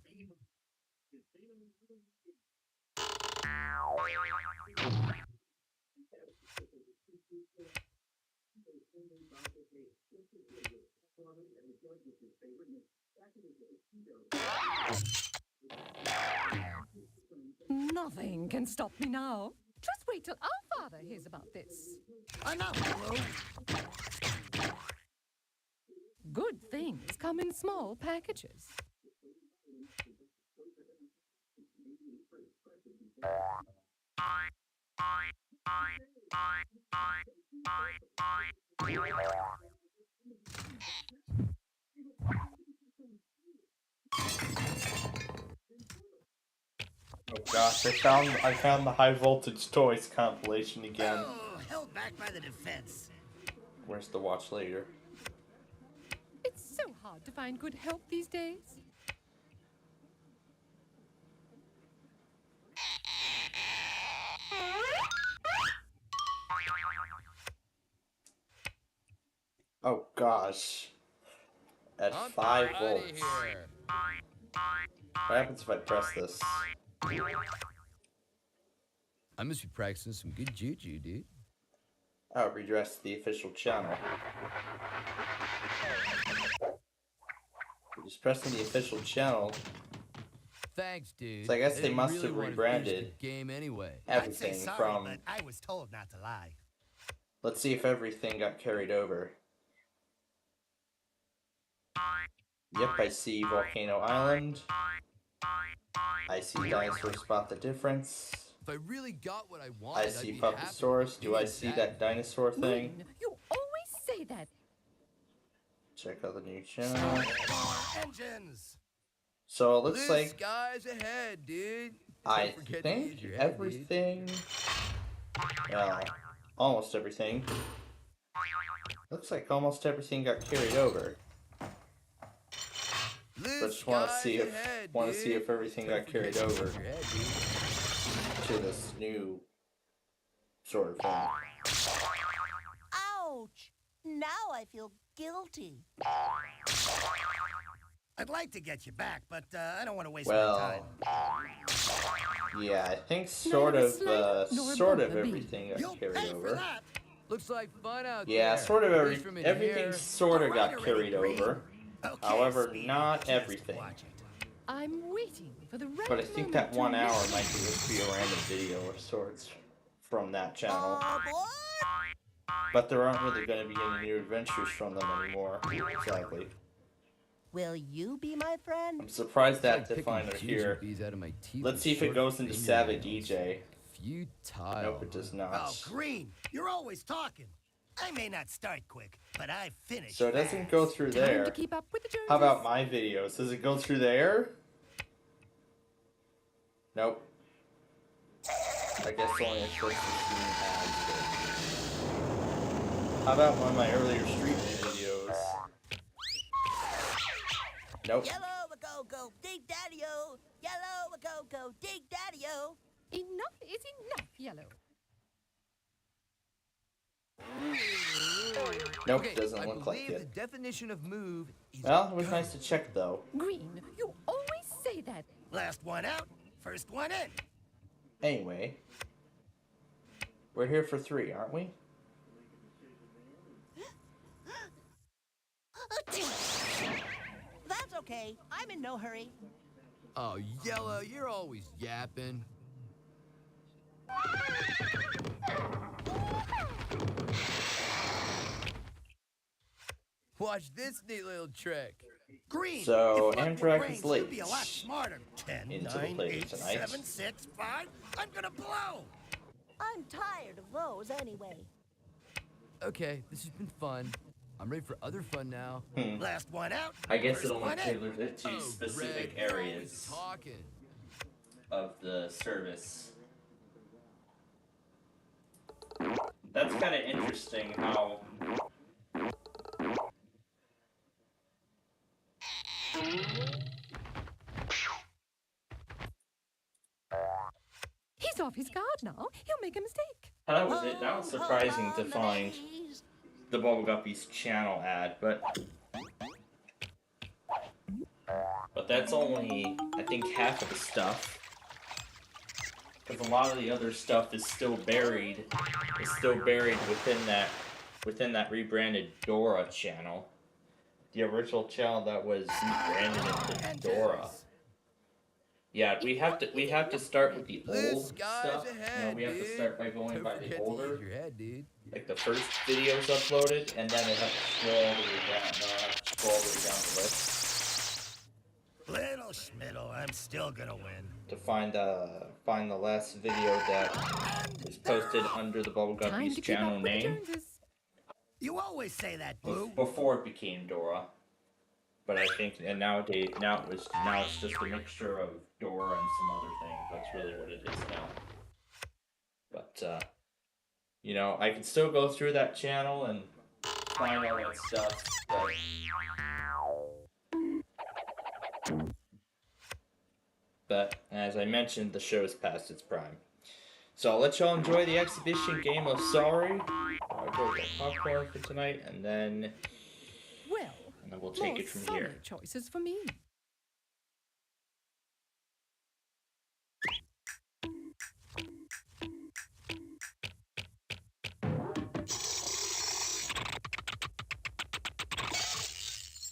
Nothing can stop me now. Just wait till our father hears about this. I know, Blue. Good things come in small packages. Oh gosh, I found the High Voltage Toys compilation again. Oh, held back by the defense. Where's the watch later? It's so hard to find good help these days. Oh gosh. At 5 volts. What happens if I press this? I must be practicing some good juju, dude. Oh, redress the official channel. Just pressing the official channel. Thanks, dude. So I guess they must really have wanna finish rebranded the game anyway. everything I'd say sorry, from... but I was told not to lie. Let's see if everything got carried over. Yep, I see Volcano Island. I see Dinosaur Spot the Difference. If I really got what I wanted, I see Puppetosaurus. Do I see that dinosaur thing? You always say that. Check out the new channel. Engines. So it looks Blue like skies ahead, dude. I Don't forget to think use your head, dude. everything, well, almost everything. Looks like almost everything got carried over. Blue But just want to skies see ahead, if everything got carried over Your head, dude. to this new sort of thing. Ouch! Now I feel guilty. I'd like to get you back, but I don't want to waste my time. Well, yeah, I think sort of everything got carried over. Looks like fun out Yeah, there. sort of At least from in everything here. sort of got carried over. However, not everything. I'm waiting for the right But I think moment that to 1 hour listen. might just be a random video of sorts from that channel. But there aren't really going to be any new adventures from them anymore, sadly. Will you be my friend? I'm surprised that It's like definer picking here. jujubes out of my teeth Let's with see if it short goes into Savage fingernails. DJ. Futile. Nope, it does not. Oh, Green, you're always talking. I may not start quick, but I finish. So it doesn't fast. go through Time there. to keep up with the Joneses. How about my videos? Does it go through there? Nope. I guess only a short 16 ads. How about one of my earlier Street View videos? Nope. Yellow a go go dig daddy-o. Yellow a go go dig daddy-o. Enough is enough, Yellow. Nope, Okay, doesn't I look like believe it. the definition of move is Well, it was nice to check though. Green, you always say that. Last one out, first one in. Anyway, we're here for 3, aren't we? That's okay. I'm in no hurry. Oh, Yellow, you're always yapping. Watch this neat little trick. Green. So you fuck with Amtrak brains, is late you'd be a lot smarter. 10, into the 9, playroom 8, tonight. 7, 6, 5. I'm gonna blow. I'm tired of those anyway. Okay, this has been fun. I'm ready for other fun now. Last one out. I guess First it only one in. tailored it to Oh, specific Greg, you're always areas talking. of the service. That's kind of interesting how He's off his guard now. He'll make a mistake. that was surprising to find the Bubble Guppies channel ad, but that's only, I think, half of the stuff. Because a lot of the other stuff is still buried within that rebranded Dora channel. The original channel that was rebranded into Dora. Yeah, we have to start with the old stuff. We have to start by going by the older, like the first videos uploaded, and then it has to scroll all the way down the list. Little Schmiddle, I'm still gonna win. To find the last video that is posted under the Bubble Guppies channel name. You always say that, Blue. Before it became Dora. But I think, and now it's just a mixture of Dora and some other things. That's really what it is now. But, I can still go through that channel and find all that stuff. But, as I mentioned, the show's past its prime. So I'll let y'all enjoy the exhibition game of Sorry. I'll go get popcorn for tonight, and then we'll take it from here. Choices for me.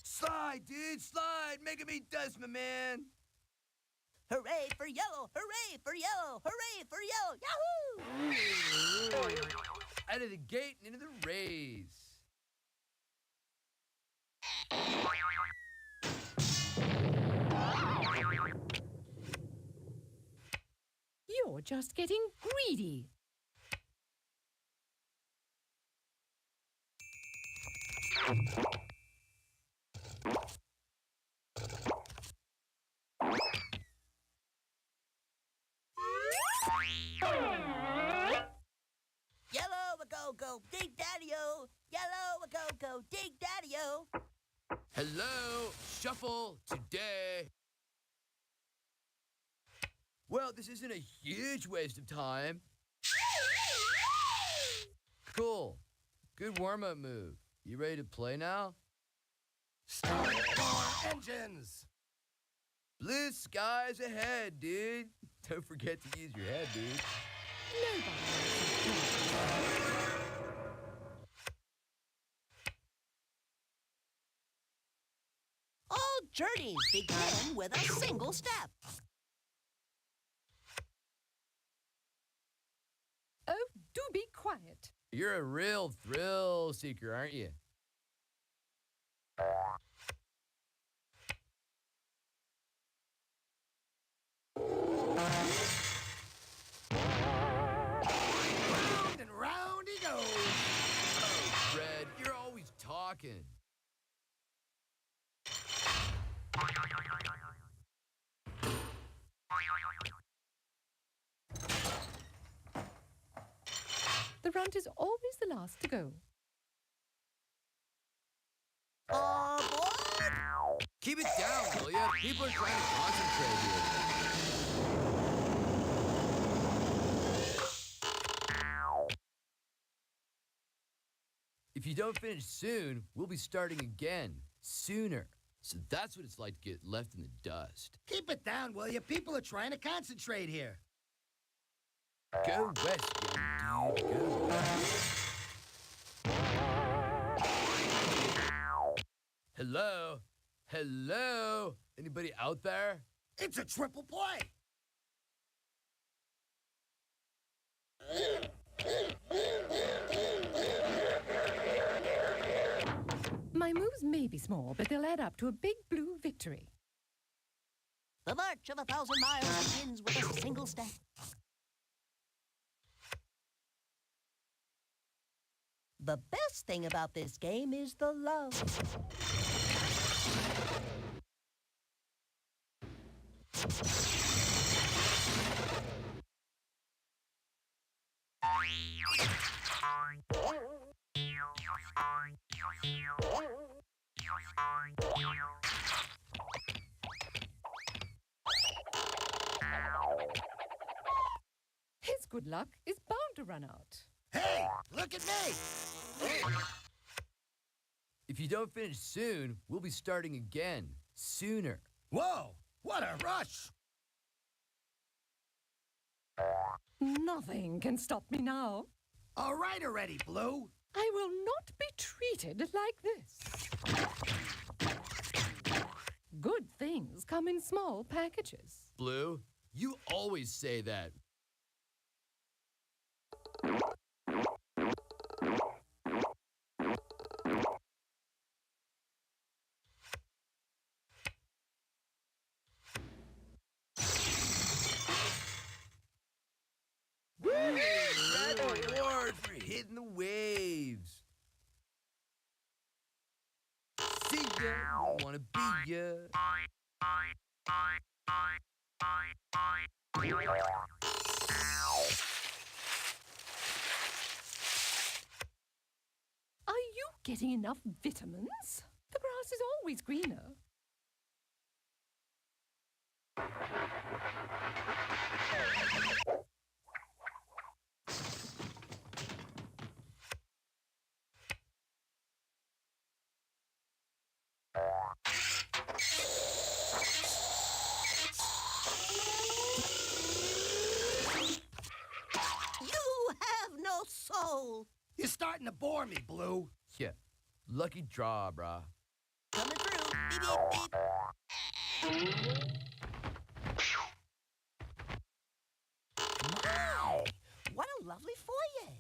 Slide, dude, slide. Making me dust, my man. Hooray for yellow! Hooray for yellow! Hooray for yellow! Yahoo! Out of the gate and into the rays. You're just getting greedy. Yellow a go go dig daddy-o! Yellow a go go dig daddy-o! Hello, shuffle today. Well, this isn't a huge waste of time. Cool. Good warm-up move. You ready to play now? Start your engines. Blue skies ahead, dude. Don't forget to use your head, dude. All journeys begin with a single step. Oh, do be quiet. You're a real thrill seeker, aren't you? Round and round he goes. Oh, Fred, you're always talking. The runt is always the last to go. Keep it down, will ya? People are trying to concentrate here. If you don't finish soon, we'll be starting again, sooner. So that's what it's like to get left in the dust. Keep it down, will you? People are trying to concentrate here. Go west, young dude. Go west. Hello? Hello? Anybody out there? It's a triple play. My moves may be small, but they'll add up to a big blue victory. The march of 1,000 miles begins with a single step. The best thing about this game is the love. His good luck is bound to run out. Hey, look at me! If you don't finish soon, we'll be starting again. Sooner. Whoa, what a rush! Nothing can stop me now. All right already, Blue. I will not be treated like this. Good things come in small packages. Blue, you always say that. Woo! Red award for hitting the waves. See ya, wanna be ya. Are you getting enough vitamins? The grass is always greener. You have no soul. You're starting to bore me, Blue. Yeah, lucky draw, brah. Coming through. Beep, beep, beep. My, what a lovely foyer.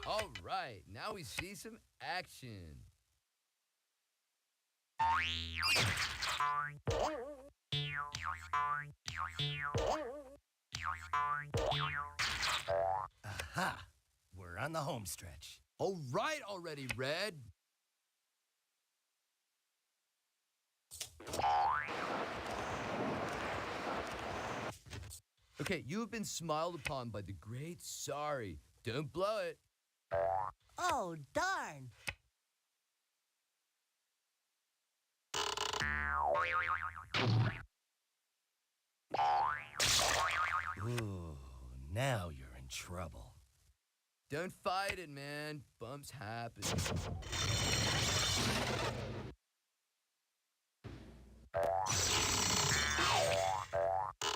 All right, now we see some action. Aha, we're on the home stretch. All right already, Red. Okay, you have been smiled upon by the great Sorry. Don't blow it. Oh, darn. Ooh, now you're in trouble. Don't fight it, man. Bumps happen.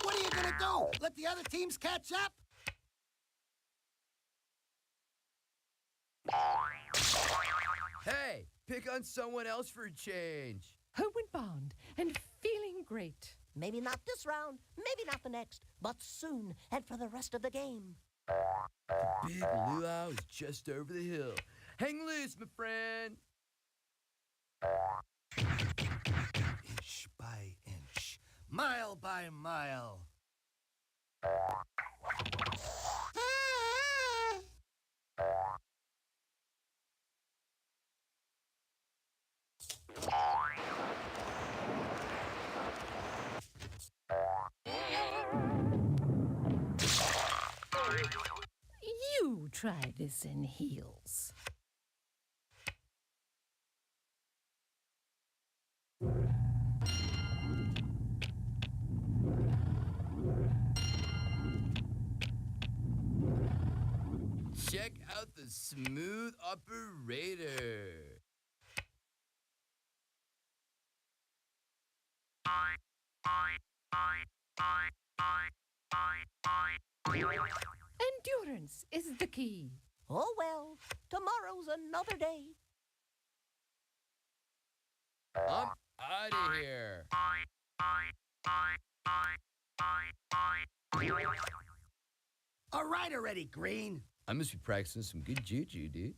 What are you gonna do? Let the other teams catch up? Hey, pick on someone else for a change. Homeward bound and feeling great. Maybe not this round, maybe not the next, but soon and for the rest of the game. The big luau is just over the hill. Hang loose, my friend. Inch by inch, mile by mile. You try this in heels. Check out the smooth operator. Endurance is the key. Oh well, tomorrow's another day. I'm out of here. All right already, Green. I must be practicing some good juju, dude.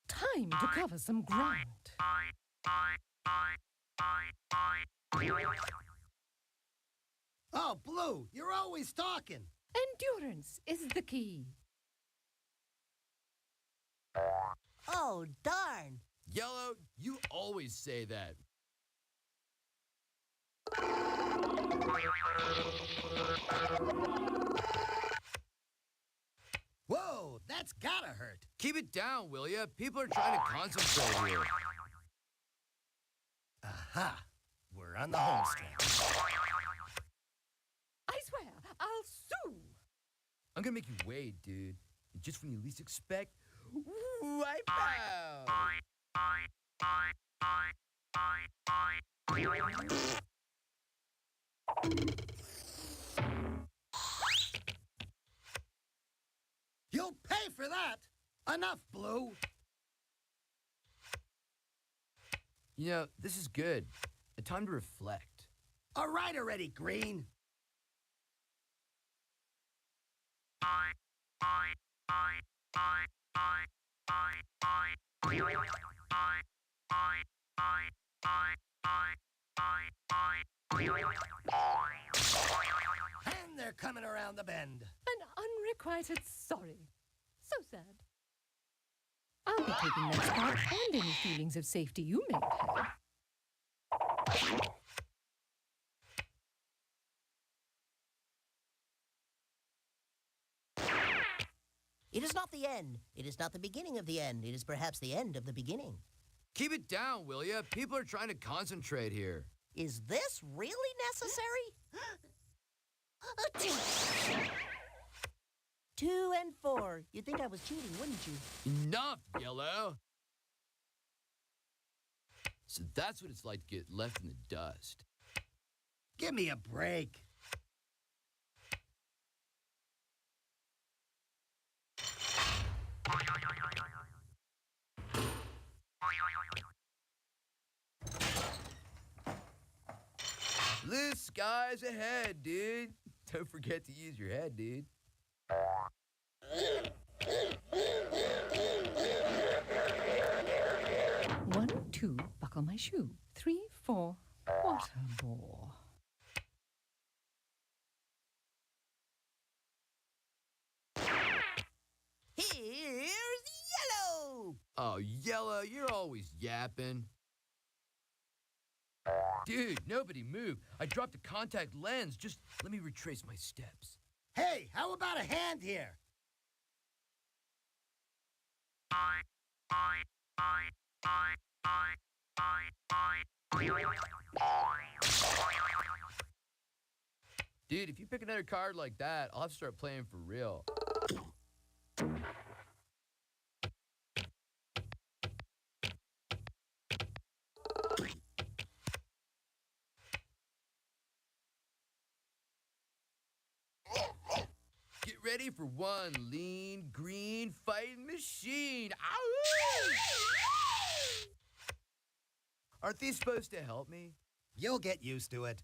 Time to cover some ground. Oh, Blue, you're always talking. Endurance is the key. Oh, darn. Yellow, you always say that. Whoa, that's gotta hurt. Keep it down, will ya? People are trying to concentrate here. Aha, we're on the home stretch. I swear, I'll sue. I'm gonna make you wait, dude. And just when you least expect, wipe out. You'll pay for that. Enough, Blue. You know, this is good. A time to reflect. All right already, Green. And they're coming around the bend. An unrequited sorry. So sad. I'll be taking that spot and any feelings of safety you may have. It is not the end. It is not the beginning of the end. It is perhaps the end of the beginning. Keep it down, will ya? People are trying to concentrate here. Is this really necessary? 2 and 4. You'd think I was cheating, wouldn't you? Enough, Yellow. So that's what it's like to get left in the dust. Give me a break. Blue skies ahead, dude. Don't forget to use your head, dude. 1, 2, buckle my shoe. 3, 4, water bore. Here's Yellow! Oh, Yellow, you're always yapping. Dude, nobody move. I dropped a contact lens. Just let me retrace my steps. Hey, how about a hand here? Dude, if you pick another card like that, I'll have to start playing for real. Get ready for one lean, green fighting machine. Ow! Aren't these supposed to help me? You'll get used to it.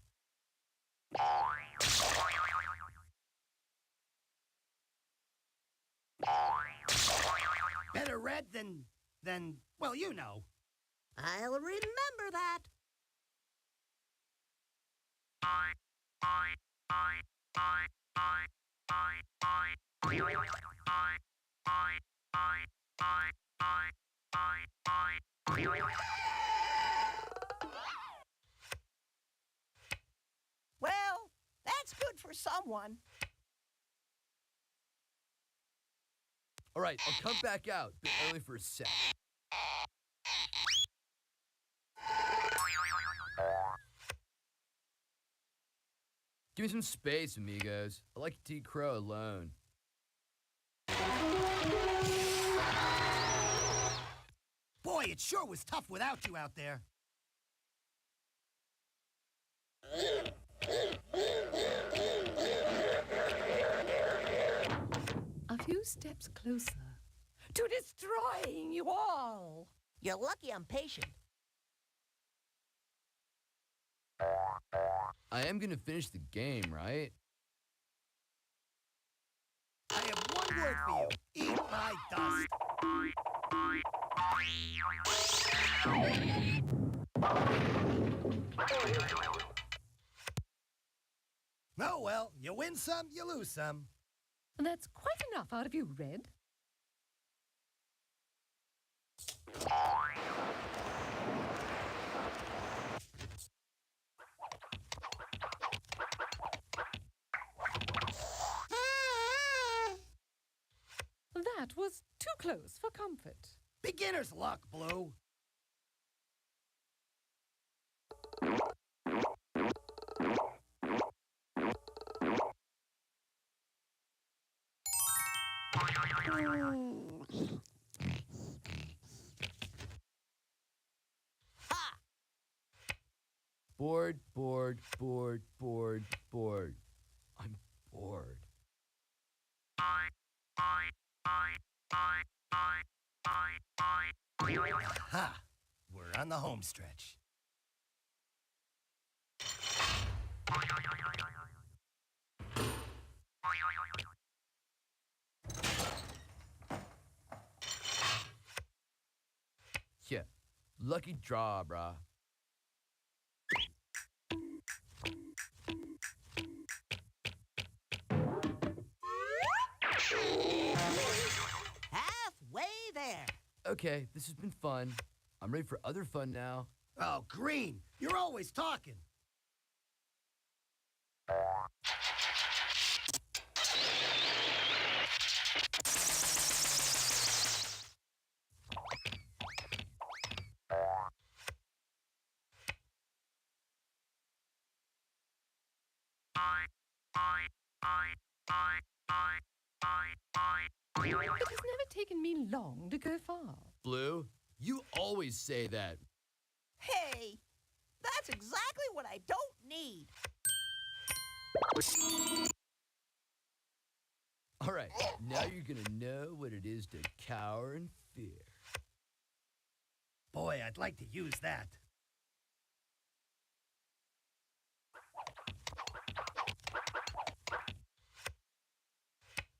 Better red than, well, you know. I'll remember that. Well, that's good for someone. All right, I'll come back out, but only for a sec. Give me some space, amigos. I like to eat crow alone. Boy, it sure was tough without you out there. A few steps closer to destroying you all. You're lucky I'm patient. I am gonna finish the game, right? Legwork for you. Eat my dust. Oh, well, you win some, you lose some. That's quite enough out of you, Red. That was too close for comfort. Beginner's luck, Blue. Bored, bored, bored, bored, bored. I'm bored. Ha! We're on the home stretch. Yeah, lucky draw, brah. Halfway there. Okay, this has been fun. I'm ready for other fun now. Oh, Green, you're always talking. It has never taken me long to go far. Blue, you always say that. Hey, that's exactly what I don't need. All right, now you're gonna know what it is to cower in fear. Boy, I'd like to use that.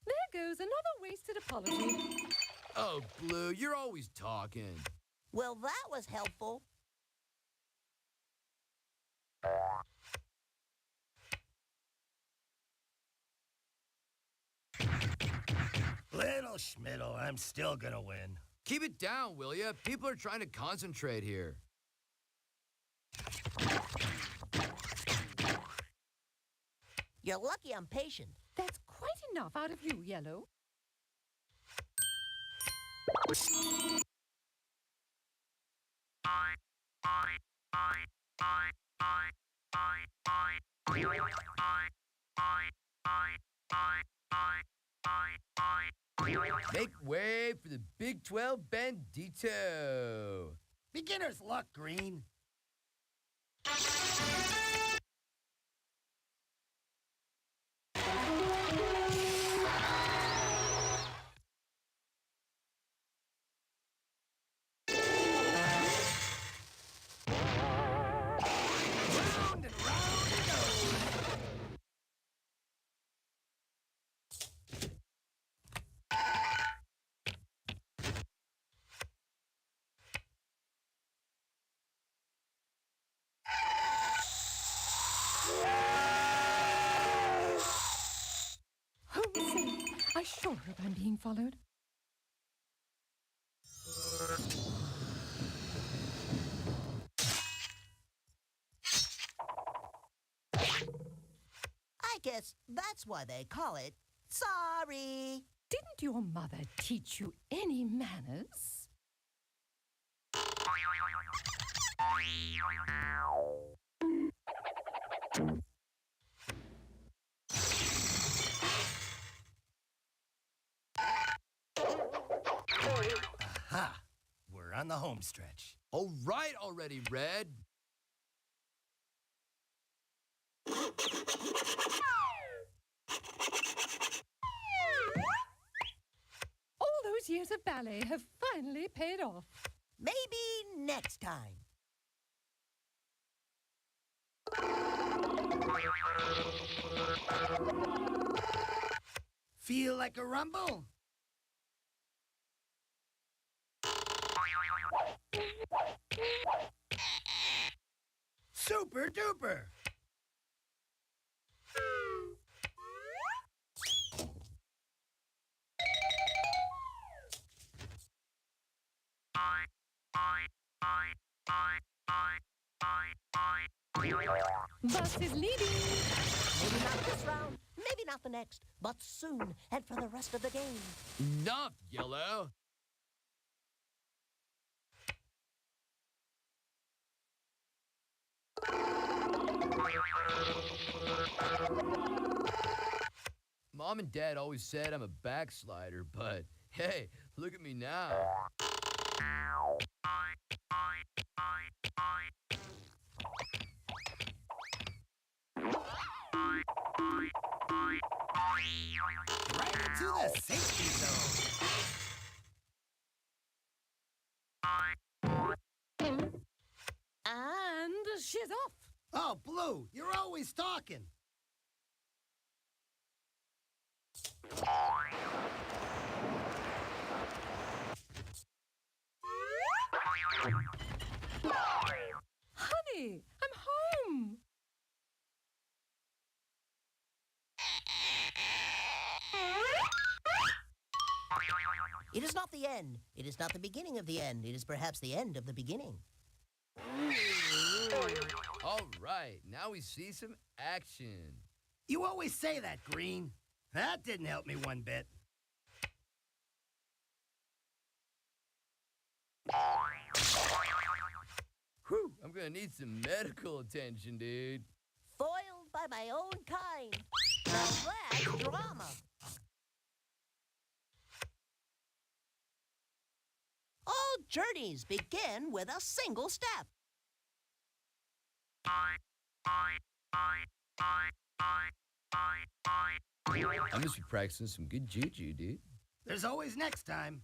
There goes another wasted apology. Oh, Blue, you're always talking. Well, that was helpful. Little Schmiddle, I'm still gonna win. Keep it down, will ya? People are trying to concentrate here. You're lucky I'm patient. That's quite enough out of you, Yellow. Make way for the Big 12 Bandito. Beginner's luck, Green. Round and round it goes. Home safe. I sure hope I'm being followed. I guess that's why they call it sorry. Didn't your mother teach you any manners? Aha! We're on the home stretch. All right already, Red. All those years of ballet have finally paid off. Maybe next time. Feel like a rumble? Super duper! Bus is leading. Maybe not this round, maybe not the next, but soon and for the rest of the game. Enough, Yellow. Mom and Dad always said I'm a backslider, but hey, look at me now. Right into the safety zone. And she's off. Oh, Blue, you're always talking. Honey, I'm home. It is not the end. It is not the beginning of the end. It is perhaps the end of the beginning. All right, now we see some action. You always say that, Green. That didn't help me one bit. Whew, I'm gonna need some medical attention, dude. Foiled by my own kind. Now that's drama. All journeys begin with a single step. I must be practicing some good juju, dude. There's always next time.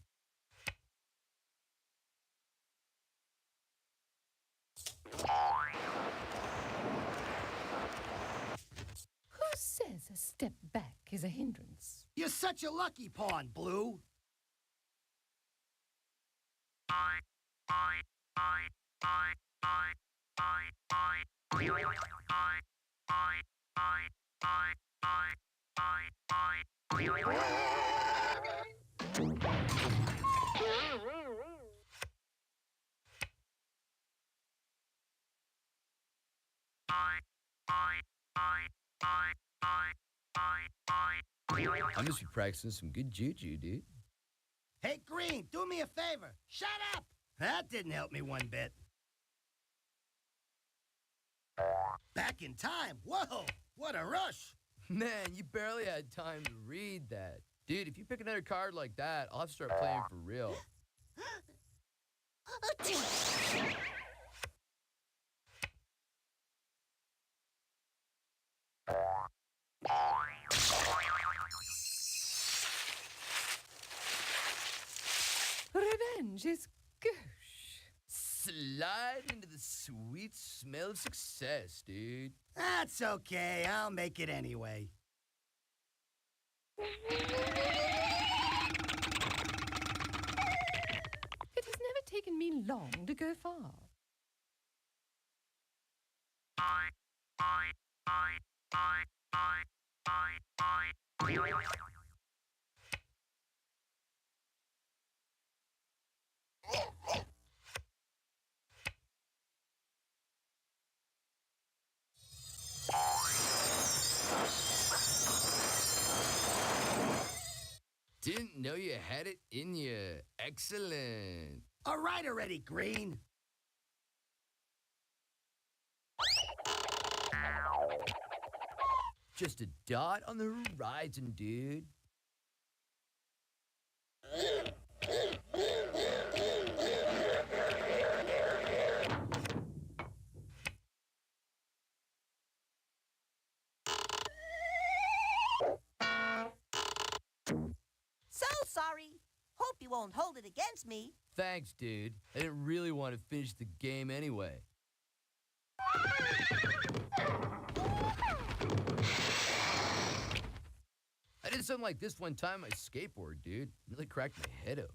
Who says a step back is a hindrance? You're such a lucky pawn, Blue. I must be practicing some good juju, dude. Hey, Green, do me a favor. Shut up! That didn't help me one bit. Back in time. Whoa, what a rush. Man, you barely had time to read that. Dude, if you pick another card like that, I'll have to start playing for real. Revenge is gauche. Slide into the sweet smell of success, dude. That's okay. I'll make it anyway. It has never taken me long to go far. Didn't know you had it in you. Excellent. All right already, Green. Just a dot on the horizon, dude. So sorry. Hope you won't hold it against me. Thanks, dude. I didn't really want to finish the game anyway. I I did something like this one time on my skateboard, dude. Really cracked my head open.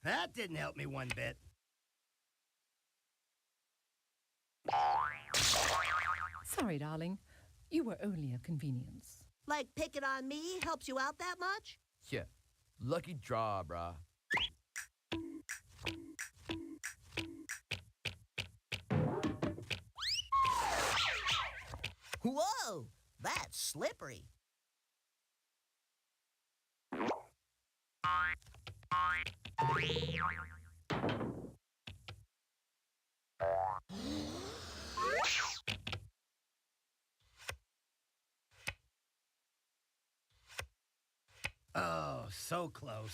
That didn't help me one bit. Sorry, darling. You were only a convenience. Like picking on me helps you out that much? Yeah, lucky draw, brah. Whoa, that's slippery. Oh, so close.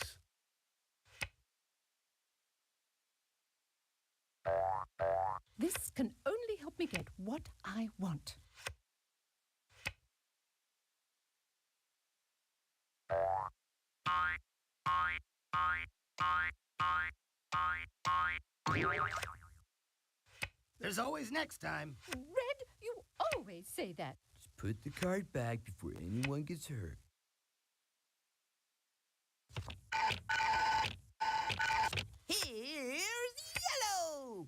This can only help me get what I want. There's always next time. Red, you always say that. Just put the card back before anyone gets hurt. Here's yellow.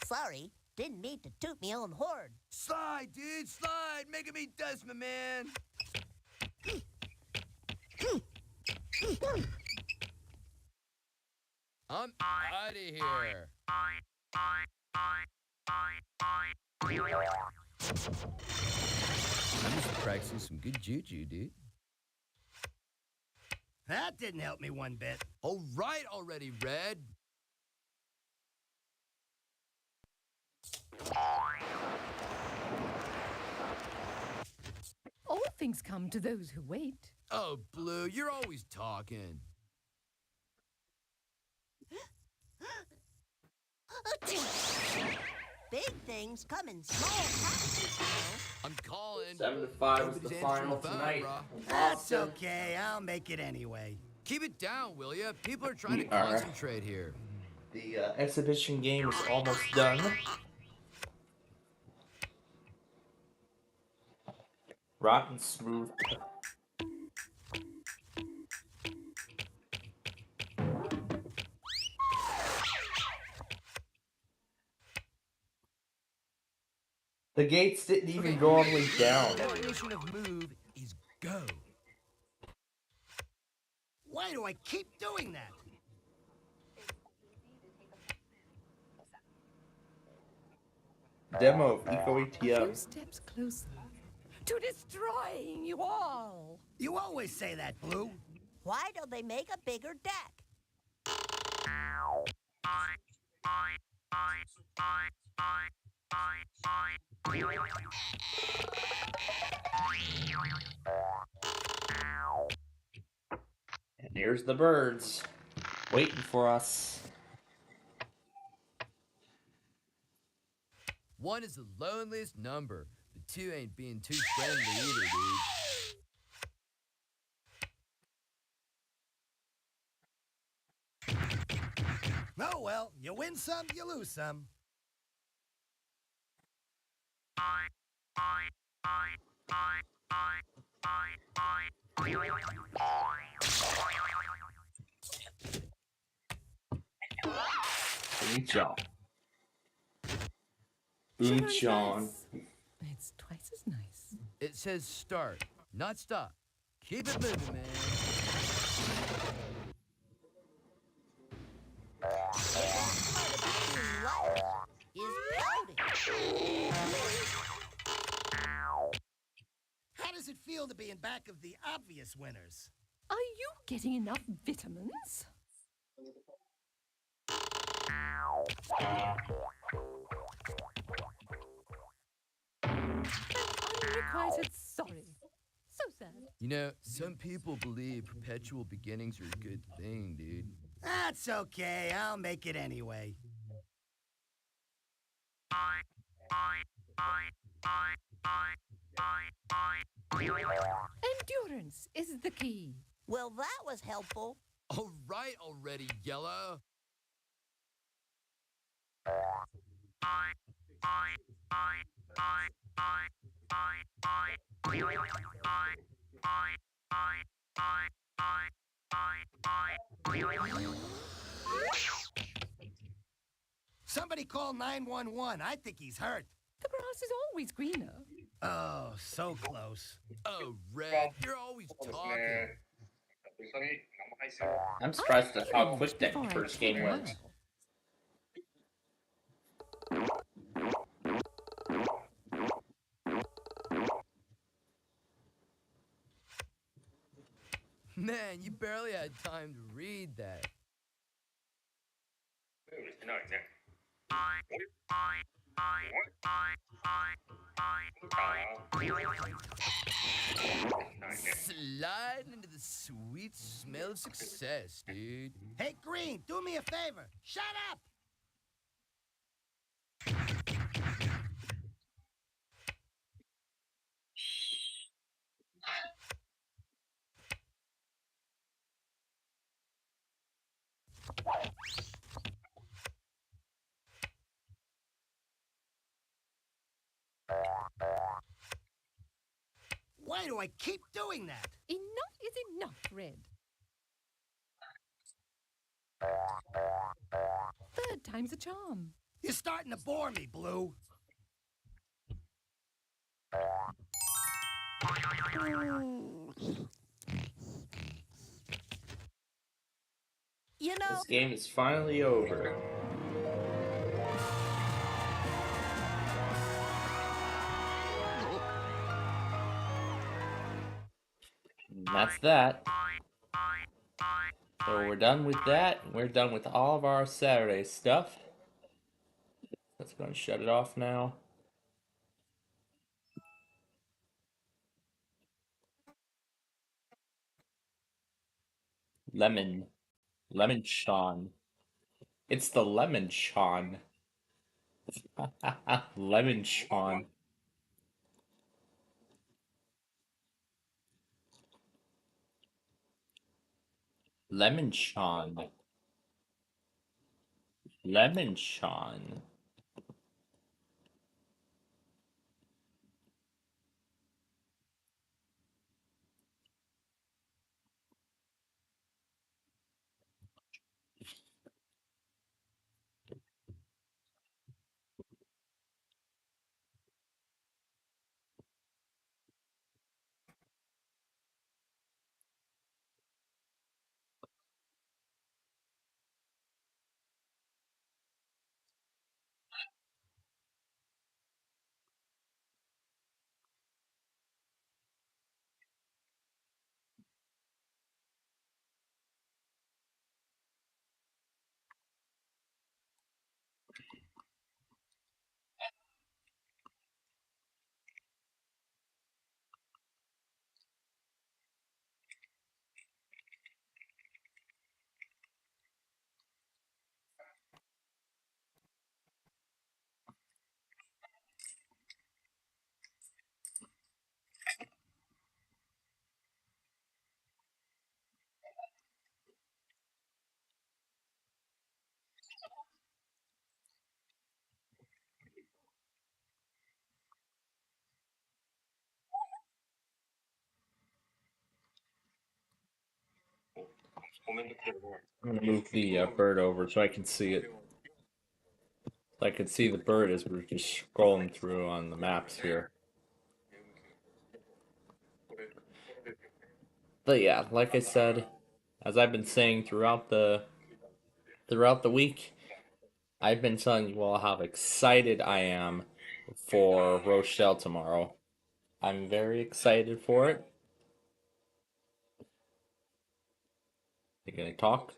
Sorry, didn't mean to toot me own horn. Slide, dude, slide. Making me dust, my man. I'm out of here. I'm just practicing some good juju, dude. That didn't help me one bit. All right already, Red. All things come to those who wait. Oh, Blue, you're always talking. Big things come in small packages, Phil. I'm calling. 7-5 is the final tonight. That's okay. I'll make it anyway. Keep it down, will ya? People are trying to concentrate here. The exhibition game is almost done. Rotten smooth. The gates didn't even go all the way down. The definition of move is go. Why do I keep doing that? Demo of Eco A few ATM. steps closer to destroying you all. You always say that, Blue. Why don't they make a bigger deck? And here's the birds waiting for us. One is the loneliest number, but two ain't being too friendly either, dude. Oh, well, you win some, you lose some. Boom-chon. Boom-chon. It's twice as nice. It says start, not stop. Keep it moving, man. How does it feel to be in back of the obvious winners? Are you getting enough vitamins? Unrequited sorry. So sad. You know, some people believe perpetual beginnings are a good thing, dude. That's okay. I'll make it anyway. Endurance is the key. Well, that was helpful. All right already, Yellow. Somebody call 911. I think he's hurt. The grass is always greener. Oh, so close. Oh, Red, you're always talking. I'm surprised at how Finish quick that before I first take game a went. mile. Man, you barely had time to read that. Sliding into the sweet smell of success, dude. Hey, Green, do me a favor. Shut up! Why do I keep doing that? Enough is enough, Red. Third time's a charm. You're starting to bore me, Blue. You know, This game is finally over. And that's that. So we're done with that. We're done with all of our Saturday stuff. Let's go and shut it off now. Lemon. Lemon Sean. It's the Lemon Sean. Lemon Sean. Lemon Sean. Lemon Sean. I'm gonna move the bird over so I can see it. So I can see the bird as we're just scrolling through on the maps here. But yeah, like I said, as I've been saying throughout the week, I've been telling you all how excited I am for Rochelle tomorrow. I'm very excited for it. You gonna talk?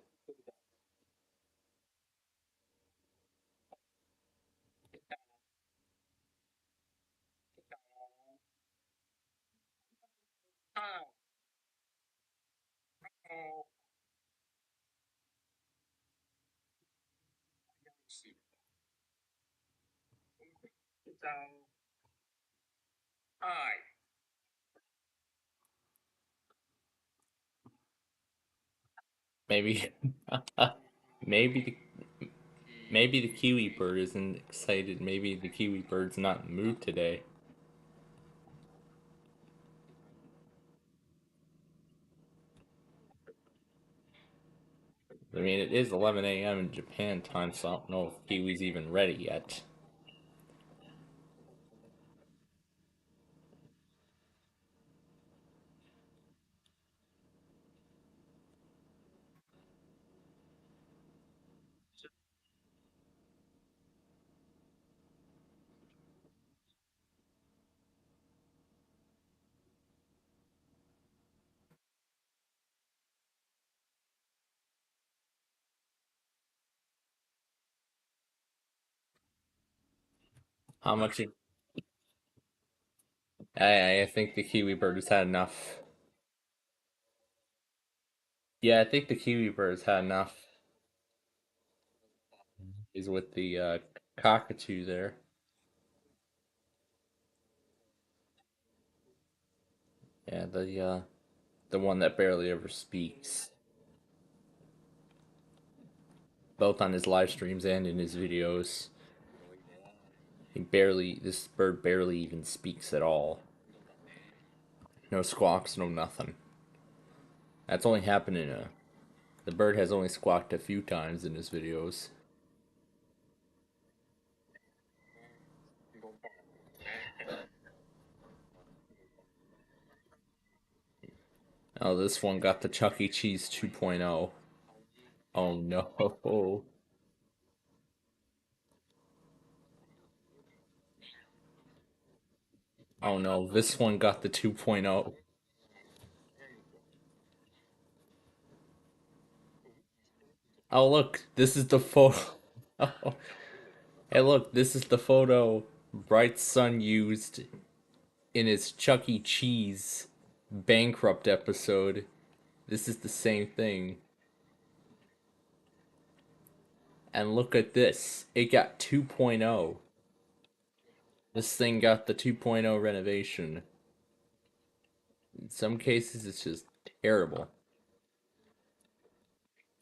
Maybe, maybe, Maybe the kiwi bird isn't excited. Maybe the kiwi bird's not in the mood today. I mean, it is 11 a.m. in Japan time, so I don't know if kiwi's even ready yet. How much? I think the kiwi bird has had enough. Yeah, I think the kiwi bird's had enough. He's with the cockatoo there. Yeah, the one that barely ever speaks. Both on his live streams and in his videos. This bird barely even speaks at all. No squawks, no nothing. That's only happened the bird has only squawked a few times in his videos. Oh, this one got the Chuck E. Cheese 2.0. Oh no. Oh no, this one got the 2.0. Oh look, this is the photo. Oh. Hey look, this is the photo Bright's son used in his Chuck E. Cheese bankrupt episode. This is the same thing. And look at this. It got 2.0. This thing got the 2.0 renovation. In some cases, it's just terrible.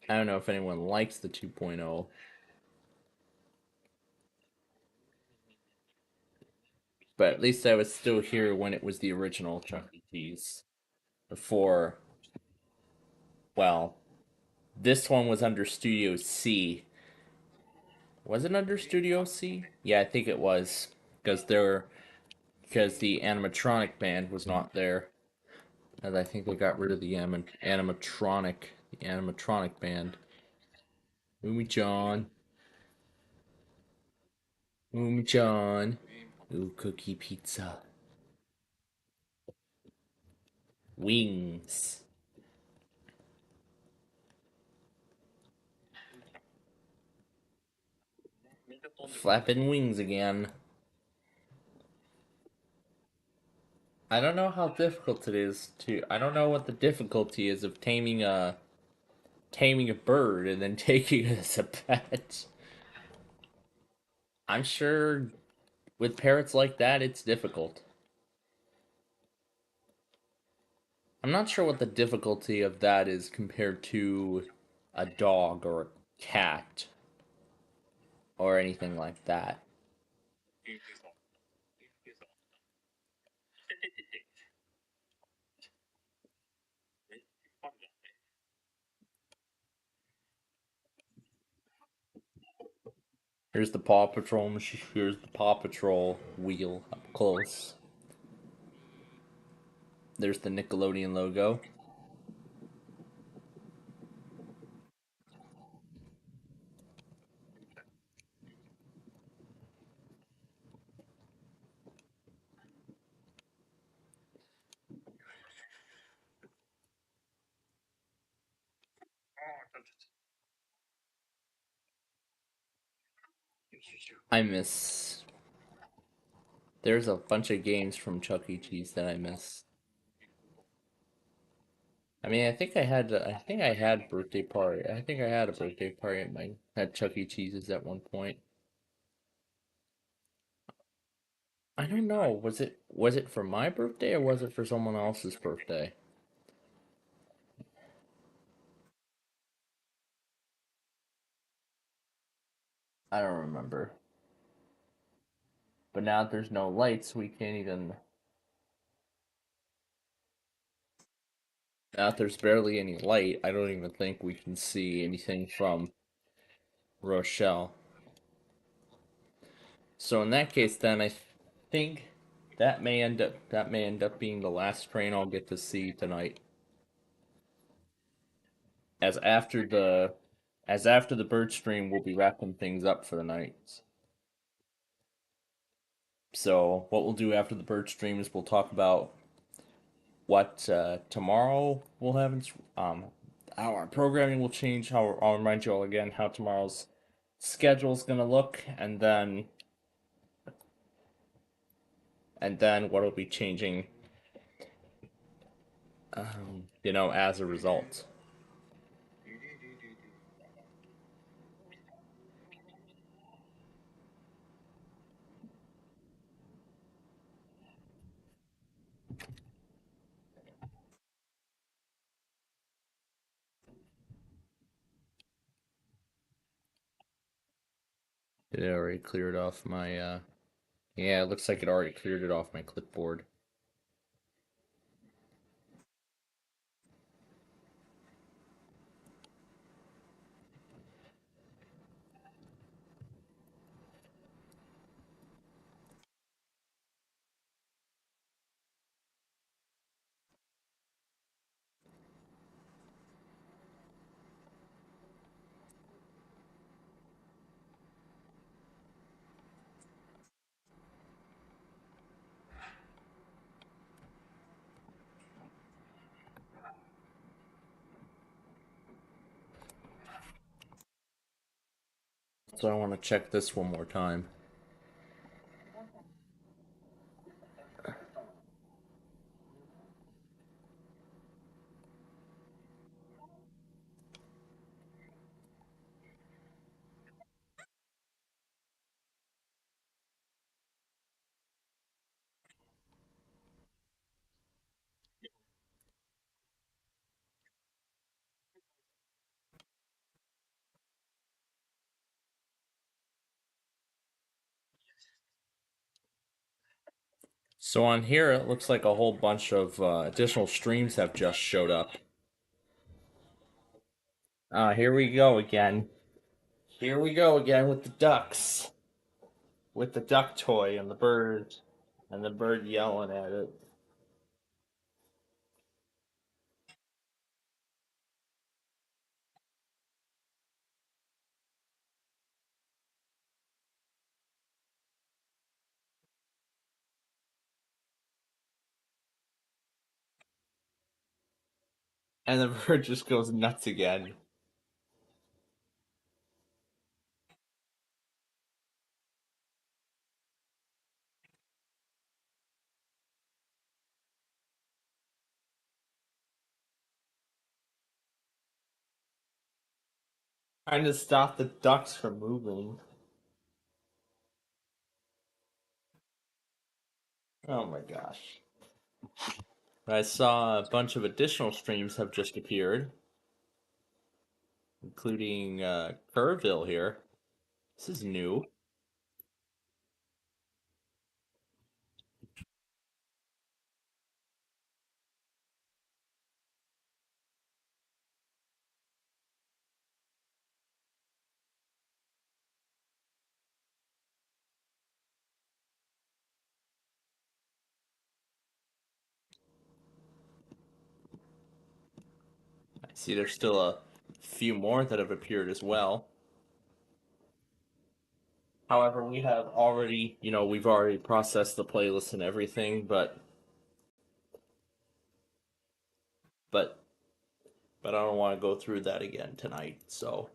I don't know if anyone likes the 2.0. But at least I was still here when it was the original Chuck E. Cheese. Before, well, this one was under Studio C. Was it under Studio C? Yeah, I think it was. Because the animatronic band was not there. And I think they got rid of the animatronic band. Umi-chan. Umi-chan. Ooh, cookie pizza. Wings. Flapping wings again. I don't know how difficult it is to. I don't know what the difficulty is of taming a bird and then taking it as a pet. I'm sure with parrots like that, it's difficult. I'm not sure what the difficulty of that is compared to a dog or a cat or anything like that. Here's the Paw Patrol machine. Here's the Paw Patrol wheel up close. There's the Nickelodeon logo. I miss. There's a bunch of games from Chuck E. Cheese that I miss. I mean, I think I had birthday party. I think I had a birthday party at Chuck E. Cheese's at one point. I don't know. Was it for my birthday or was it for someone else's birthday? I don't remember. But now that there's no lights, we can't even... Now that there's barely any light, I don't even think we can see anything from Rochelle. So in that case, then I think that may end up being the last train I'll get to see tonight. As after the bird stream, we'll be wrapping things up for the night. So what we'll do after the bird stream is we'll talk about what tomorrow we'll have. How our programming will change. How I'll remind you all again how tomorrow's schedule is gonna look, and then what will be changing. As a result. It already cleared off my, yeah, it looks like it already cleared it off my clipboard. So I want to check this one more time. So on here, it looks like a whole bunch of additional streams have just showed up. Here we go again. Here we go again with the ducks. With the duck toy and the bird yelling at it. And the bird just goes nuts again. Trying to stop the ducks from moving. Oh my gosh. I saw a bunch of additional streams have just appeared, including Kerrville here. This is new. I see there's still a few more that have appeared as well. However, we have already, we've already processed the playlist and everything, but I don't want to go through that again tonight, so.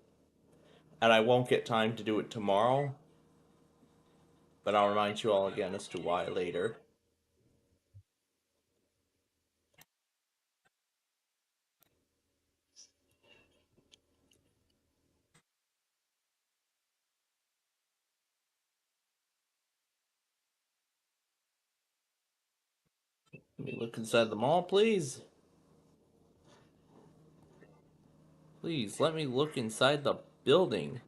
And I won't get time to do it tomorrow, but I'll remind you all again as to why later. Let me look inside the mall, please. Please, let me look inside the building.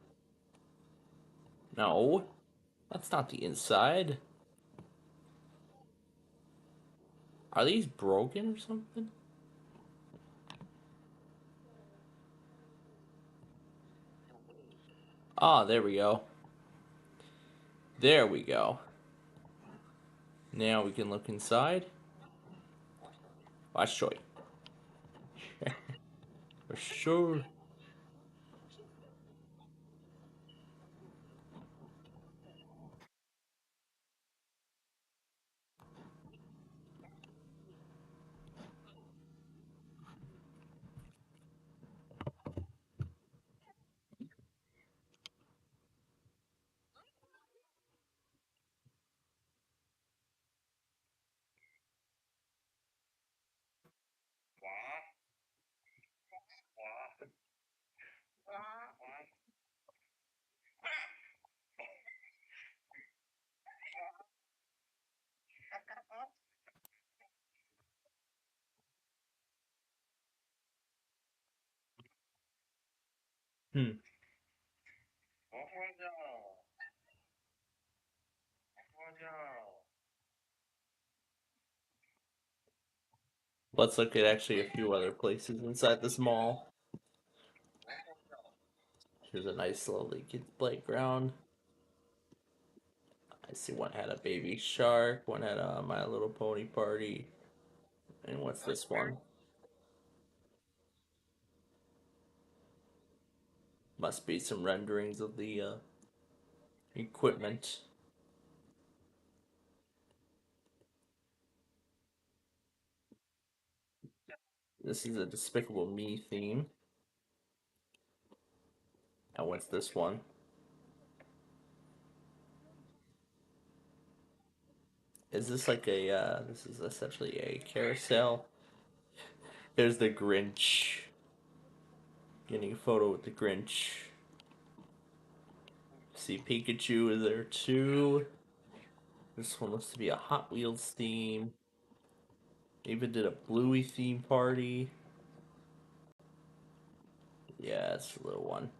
No, that's not the inside. Are these broken or something? Ah, there we go. There we go. Now we can look inside. I'll show you. For sure. Hmm. Let's look at actually a few other places inside this mall. Here's a nice lovely kids playground. I see one had a baby shark, one had a My Little Pony party. And what's this one? Must be some renderings of the equipment. This is a Despicable Me theme. And what's this one? Is this like a, this is essentially a carousel? There's the Grinch. Getting a photo with the Grinch. See Pikachu is there too. This one looks to be a Hot Wheels theme. Even did a Bluey theme party. Yeah, it's a little one.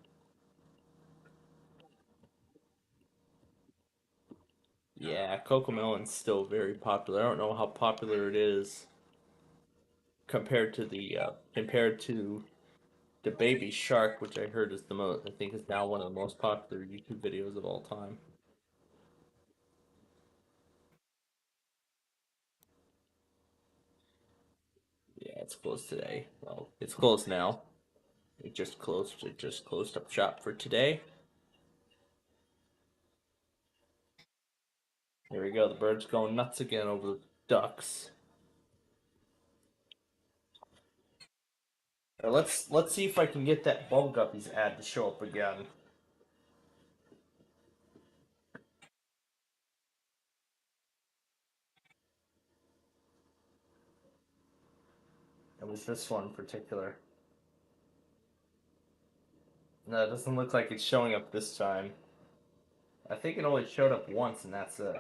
Yeah, Cocomelon's still very popular. I don't know how popular it is compared to the Baby Shark, which I heard is the most. I think is now one of the most popular YouTube videos of all time. Yeah, it's closed today. Well, it's closed now. It just closed. It just closed up shop for today. Here we go. The bird's going nuts again over the ducks. Let's see if I can get that Bubble Guppies ad to show up again. It was this one in particular. No, it doesn't look like it's showing up this time. I think it only showed up once, and that's it.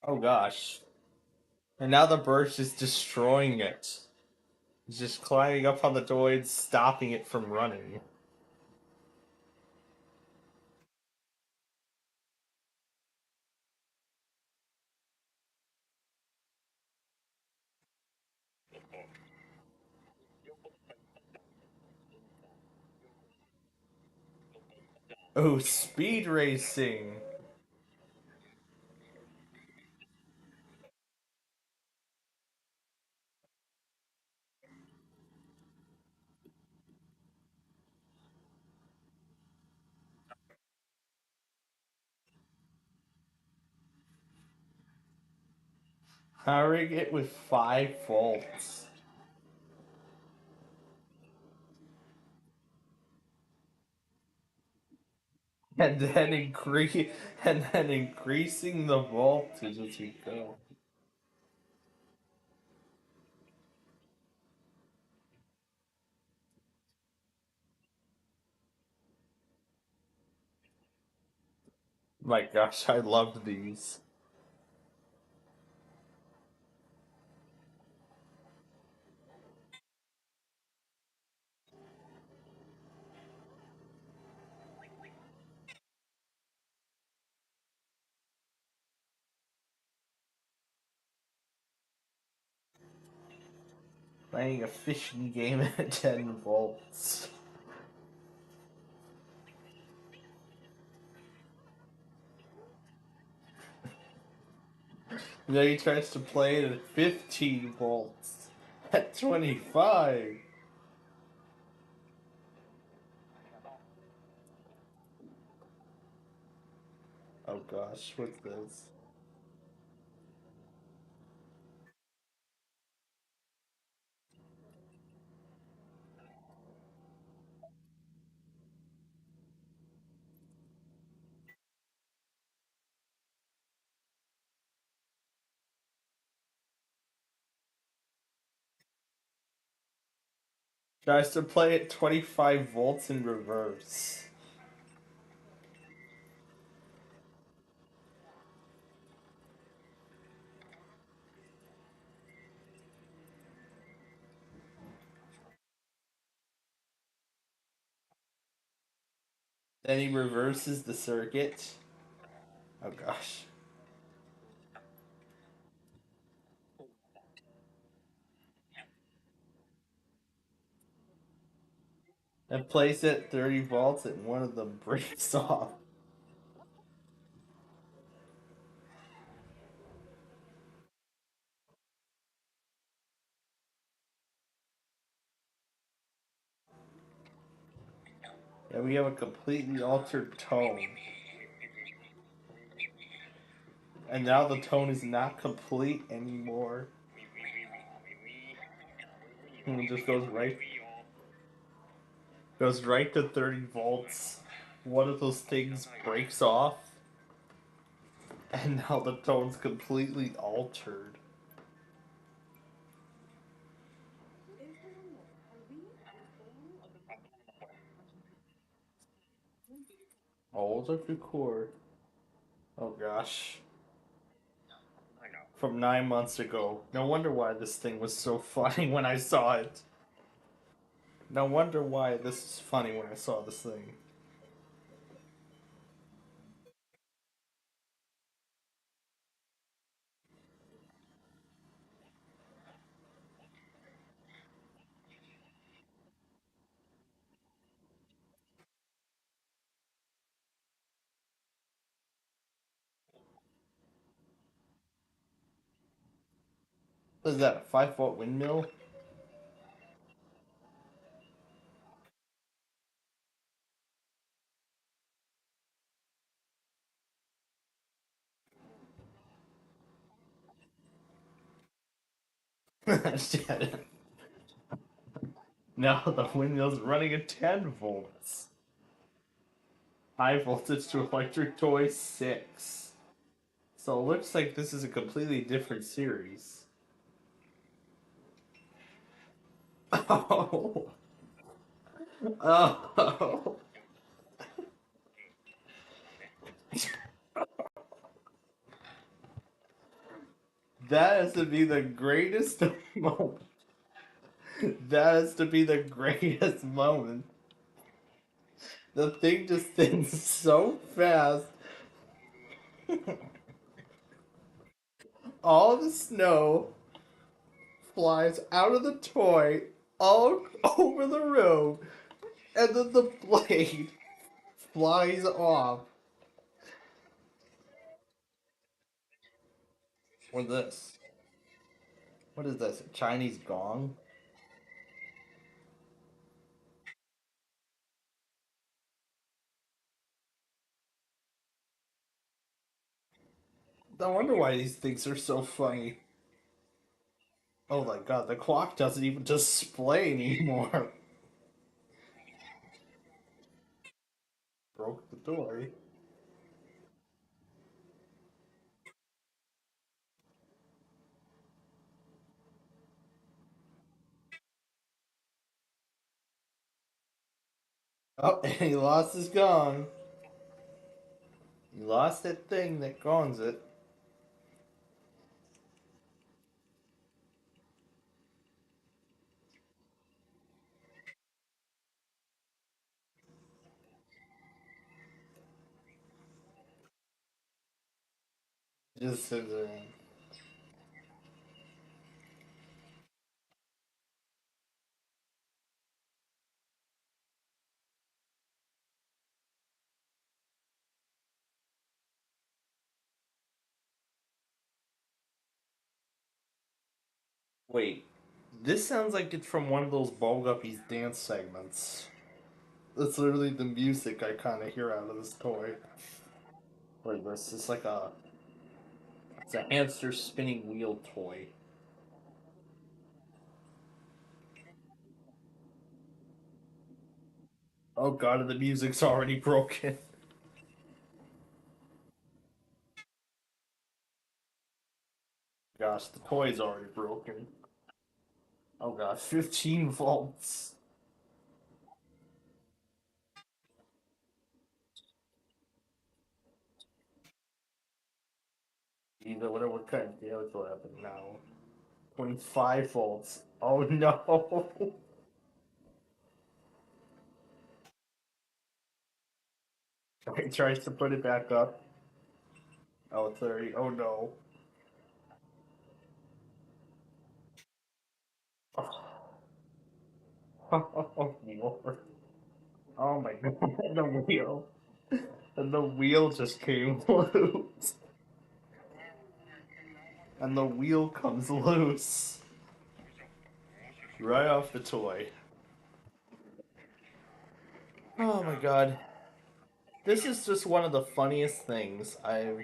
Oh gosh. And now the bird's just destroying it. He's just climbing up on the toy and stopping it from running. Oh, speed racing! Powering it with 5 volts. And then increasing the voltage as you go. My gosh, I loved these. Playing a fishing game at 10 volts. Then he tries to play it at 15 volts. At 25. Oh gosh, what's this? Tries to play at 25 volts in reverse. Then he reverses the circuit. Oh gosh. And plays at 30 volts and one of them breaks off. And we have a completely altered tone. And now the tone is not complete anymore. And it just goes right to 30 volts. One of those things breaks off. And now the tone's completely altered. Always a record. Oh gosh. From 9 months ago. No wonder why this thing was so funny when I saw it. No wonder why this is funny when I saw this thing. What is that, a 5-volt windmill? Shit. Now the windmill's running at 10 volts. High voltage to electric toy 6. So it looks like this is a completely different series. Oh. Oh. That has to be the greatest moment. That has to be the greatest moment. The thing just thins so fast. All the snow flies out of the toy all over the room, and then the blade flies off. What's this? What is this? A Chinese gong? No wonder why these things are so funny. Oh my god, the clock doesn't even display anymore. Broke the toy. Oh, and he lost his gong. He lost that thing that gongs it. Just sits around. Wait, this sounds like it's from one of those Ball Guppies dance segments. That's literally the music I kind of hear out of this toy. Wait, this is like a... It's a hamster spinning wheel toy. Oh god, and the music's already broken. Gosh, the toy's already broken. Oh god, 15 volts. Either whatever what kind of damage will happen now. 25 volts. Oh no! He tries to put it back up. Oh, 30. Oh no. Oh, Lord. Oh my god, the wheel. And the wheel just came loose. And the wheel comes loose. Right off the toy. Oh my god. This is just one of the funniest things I've...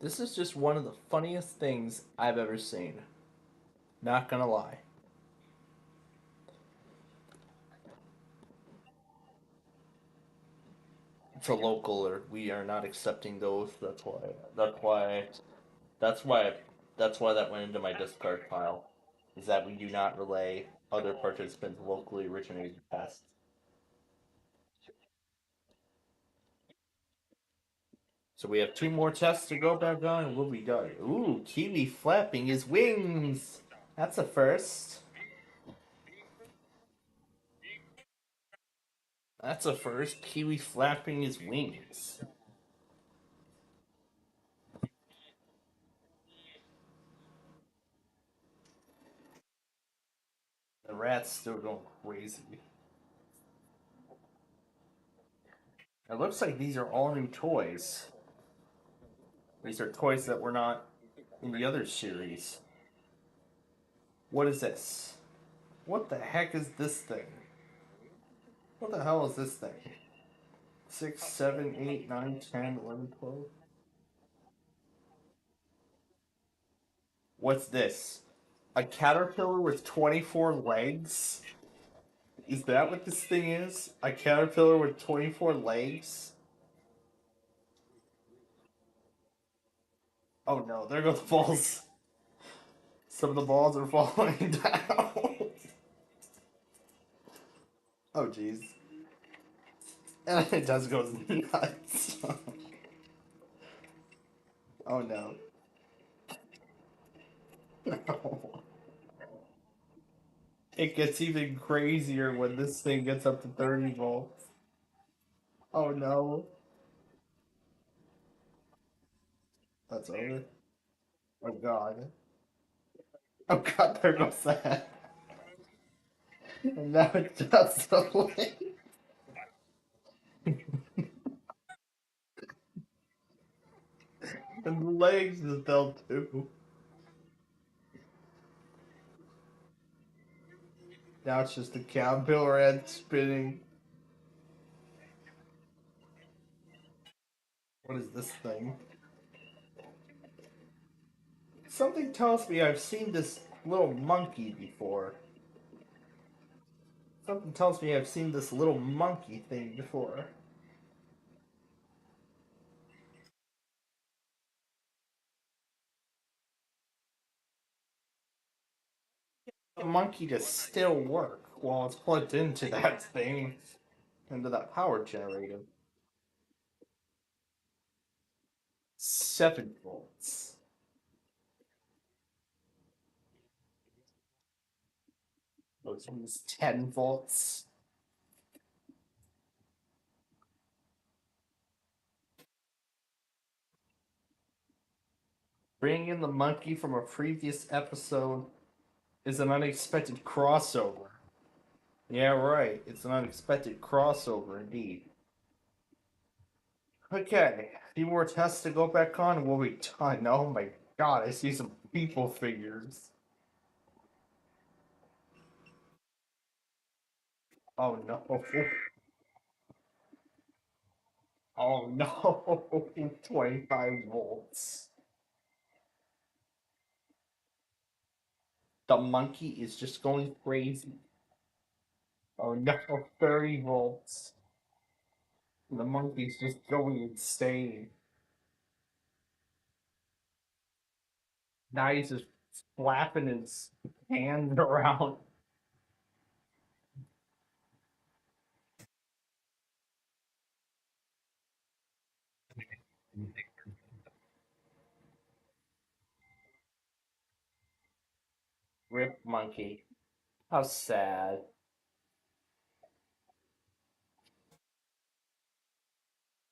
This is just one of the funniest things I've ever seen. Not gonna lie. It's a local, or we are not accepting those. That's why. That's why. That's why. That's why that went into my discard pile. Is that we do not relay other participants' locally originated pests. So we have two more tests to go back on, and we'll be done. Ooh, Kiwi flapping his wings. That's a first. That's a first. Kiwi flapping his wings. The rat's still going crazy. It looks like these are all new toys. These are toys that were not in the other series. What is this? What the heck is this thing? What the hell is this thing? 6, 7, 8, 9, 10, 11, 12. What's this? A caterpillar with 24 legs? Is that what this thing is? A caterpillar with 24 legs? Oh no, there go the balls. Some of the balls are falling down. Oh jeez. And it just goes nuts. Oh no. No. It gets even crazier when this thing gets up to 30 volts. Oh no. That's over. Oh god. Oh god, there goes that. And now it's just a leg. And the legs just fell too. Now it's just a caterpillar head spinning. What is this thing? Something tells me I've seen this little monkey before. Something tells me I've seen this little monkey thing before. The monkey to still work while it's plugged into that thing, into that power generator. 7 volts. Those ones 10 volts. Bringing in the monkey from a previous episode is an unexpected crossover. Yeah, right. It's an unexpected crossover indeed. Okay, a few more tests to go back on. We'll be done. Oh my god, I see some people figures. Oh no. Oh no. 25 volts. The monkey is just going crazy. Oh no, 30 volts. The monkey's just going insane. Now he's just flapping his hands around. Rip monkey. How sad.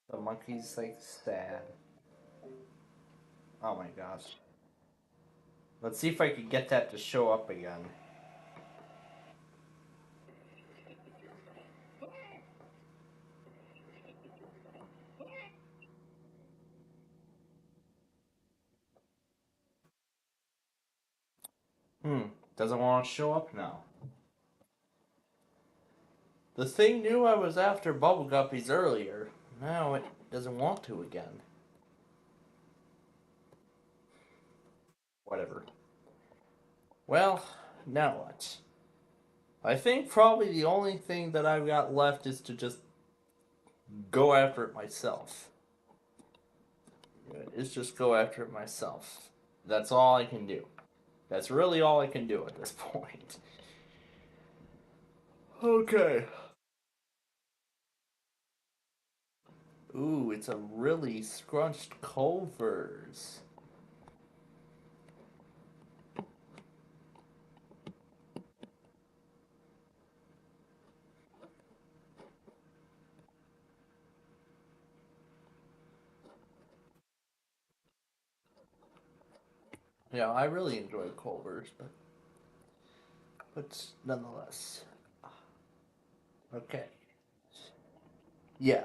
The monkey's like sad. Oh my gosh. Let's see if I can get that to show up again. Doesn't want to show up now. The thing knew I was after Bubble Guppies earlier. Now it doesn't want to again. Whatever. Well, now what? I think probably the only thing that I've got left is to just go after it myself. Is just go after it myself. That's all I can do. That's really all I can do at this point. Okay. Ooh, it's a really scrunched Culver's. Yeah, I really enjoy Culver's, but nonetheless. Okay. Yeah.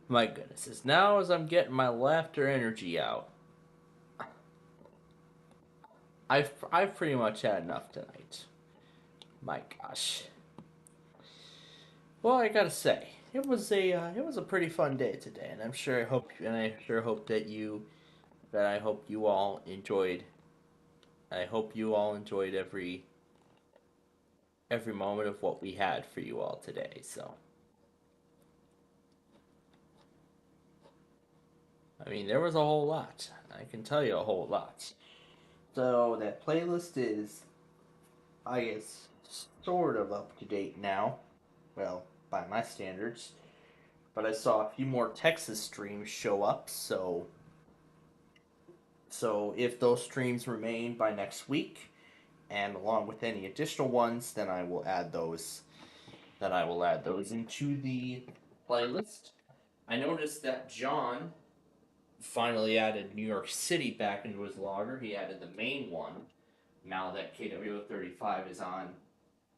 My goodness, as now as I'm getting my laughter energy out, I've pretty much had enough tonight. My gosh. Well, I gotta say, it was a pretty fun day today, and I sure hope that I hope you all enjoyed. I hope you all enjoyed every moment of what we had for you all today. So, I mean, there was a whole lot. I can tell you a whole lot. So that playlist is, I guess, sort of up to date now. Well, by my standards. But I saw a few more Texas streams show up, so if those streams remain by next week, and along with any additional ones, then I will add those. Then I will add those into the playlist. I noticed that John finally added New York City back into his logger. He added the main one. Now that KW35 is on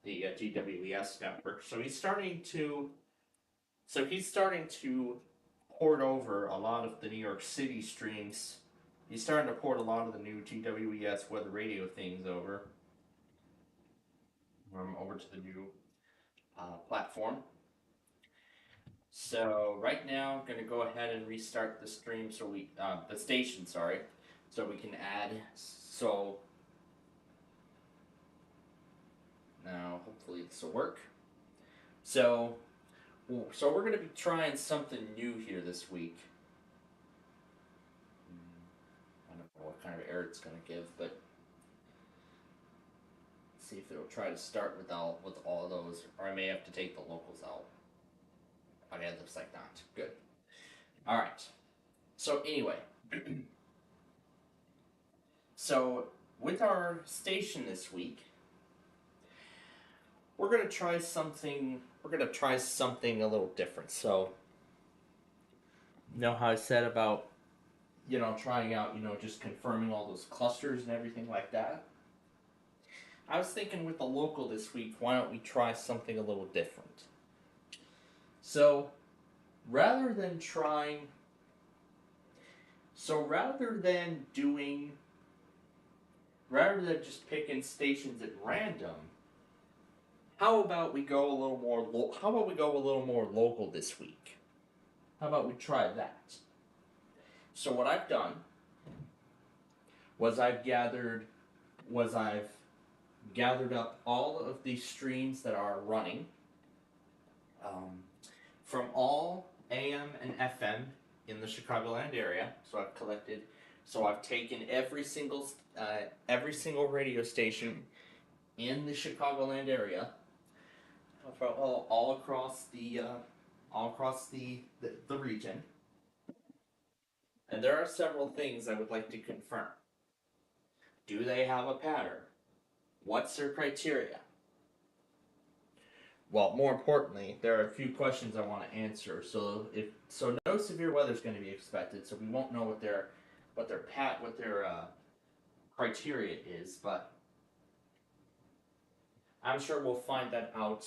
the GWES network, so he's starting to port over a lot of the New York City streams. He's starting to port a lot of the new GWES weather radio things over to the new platform. So right now, I'm gonna go ahead and restart the stream the station, so we can add. So now, hopefully, this will work. So we're gonna be trying something new here this week. I don't know what kind of error it's gonna give, but see if it'll try to start with all those, or I may have to take the locals out. Okay, it looks like not. Good. All right. So anyway, so with our station this week, we're gonna try something. We're gonna try something a little different. So, you know how I said about trying out just confirming all those clusters and everything like that. I was thinking with the local this week, why don't we try something a little different? So, rather than trying, so rather than just picking stations at random, how about we go a little more local this week? How about we try that? So what I've done was I've gathered up all of the streams that are running from all AM and FM in the Chicagoland area. So I've taken every single radio station in the Chicagoland area, all across the region. And there are several things I would like to confirm. Do they have a pattern? What's their criteria? Well, more importantly, there are a few questions I want to answer. So no severe weather is going to be expected, so we won't know what their criteria is, but I'm sure we'll find that out.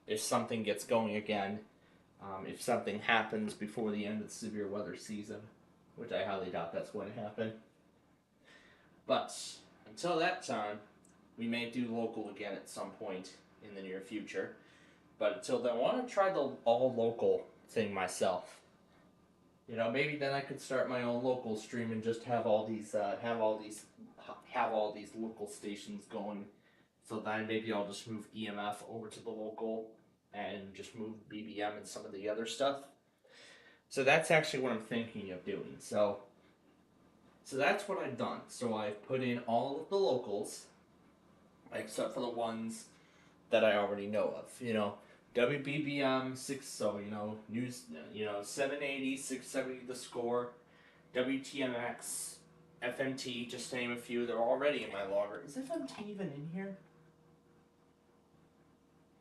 If something gets going again, if something happens before the end of the severe weather season, which I highly doubt that's going to happen. But until that time, we may do local again at some point in the near future. But until then, I want to try the all local thing myself. You know, maybe then I could start my own local stream and just have all these local stations going. So then maybe I'll just move EMF over to the local and just move BBM and some of the other stuff. So that's actually what I'm thinking of doing. So that's what I've done. So I've put in all of the locals, except for the ones that I already know of. You know, WBBM 6, so news, 780, 670 The Score, WTMX, FMT, just to name a few. They're already in my logger. Is FMT even in here?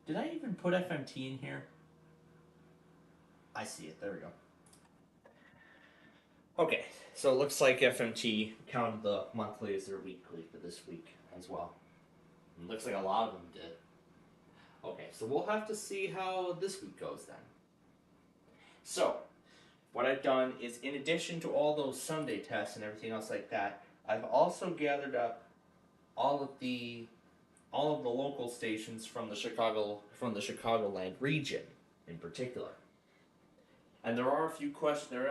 Did I even put FMT in here? I see it. There we go. Okay, so it looks like FMT counted the monthly as their weekly for this week as well. It looks like a lot of them did. Okay, so we'll have to see how this week goes then. So, what I've done is, in addition to all those Sunday tests and everything else like that, I've also gathered up all of the local stations from the Chicagoland region in particular. And there are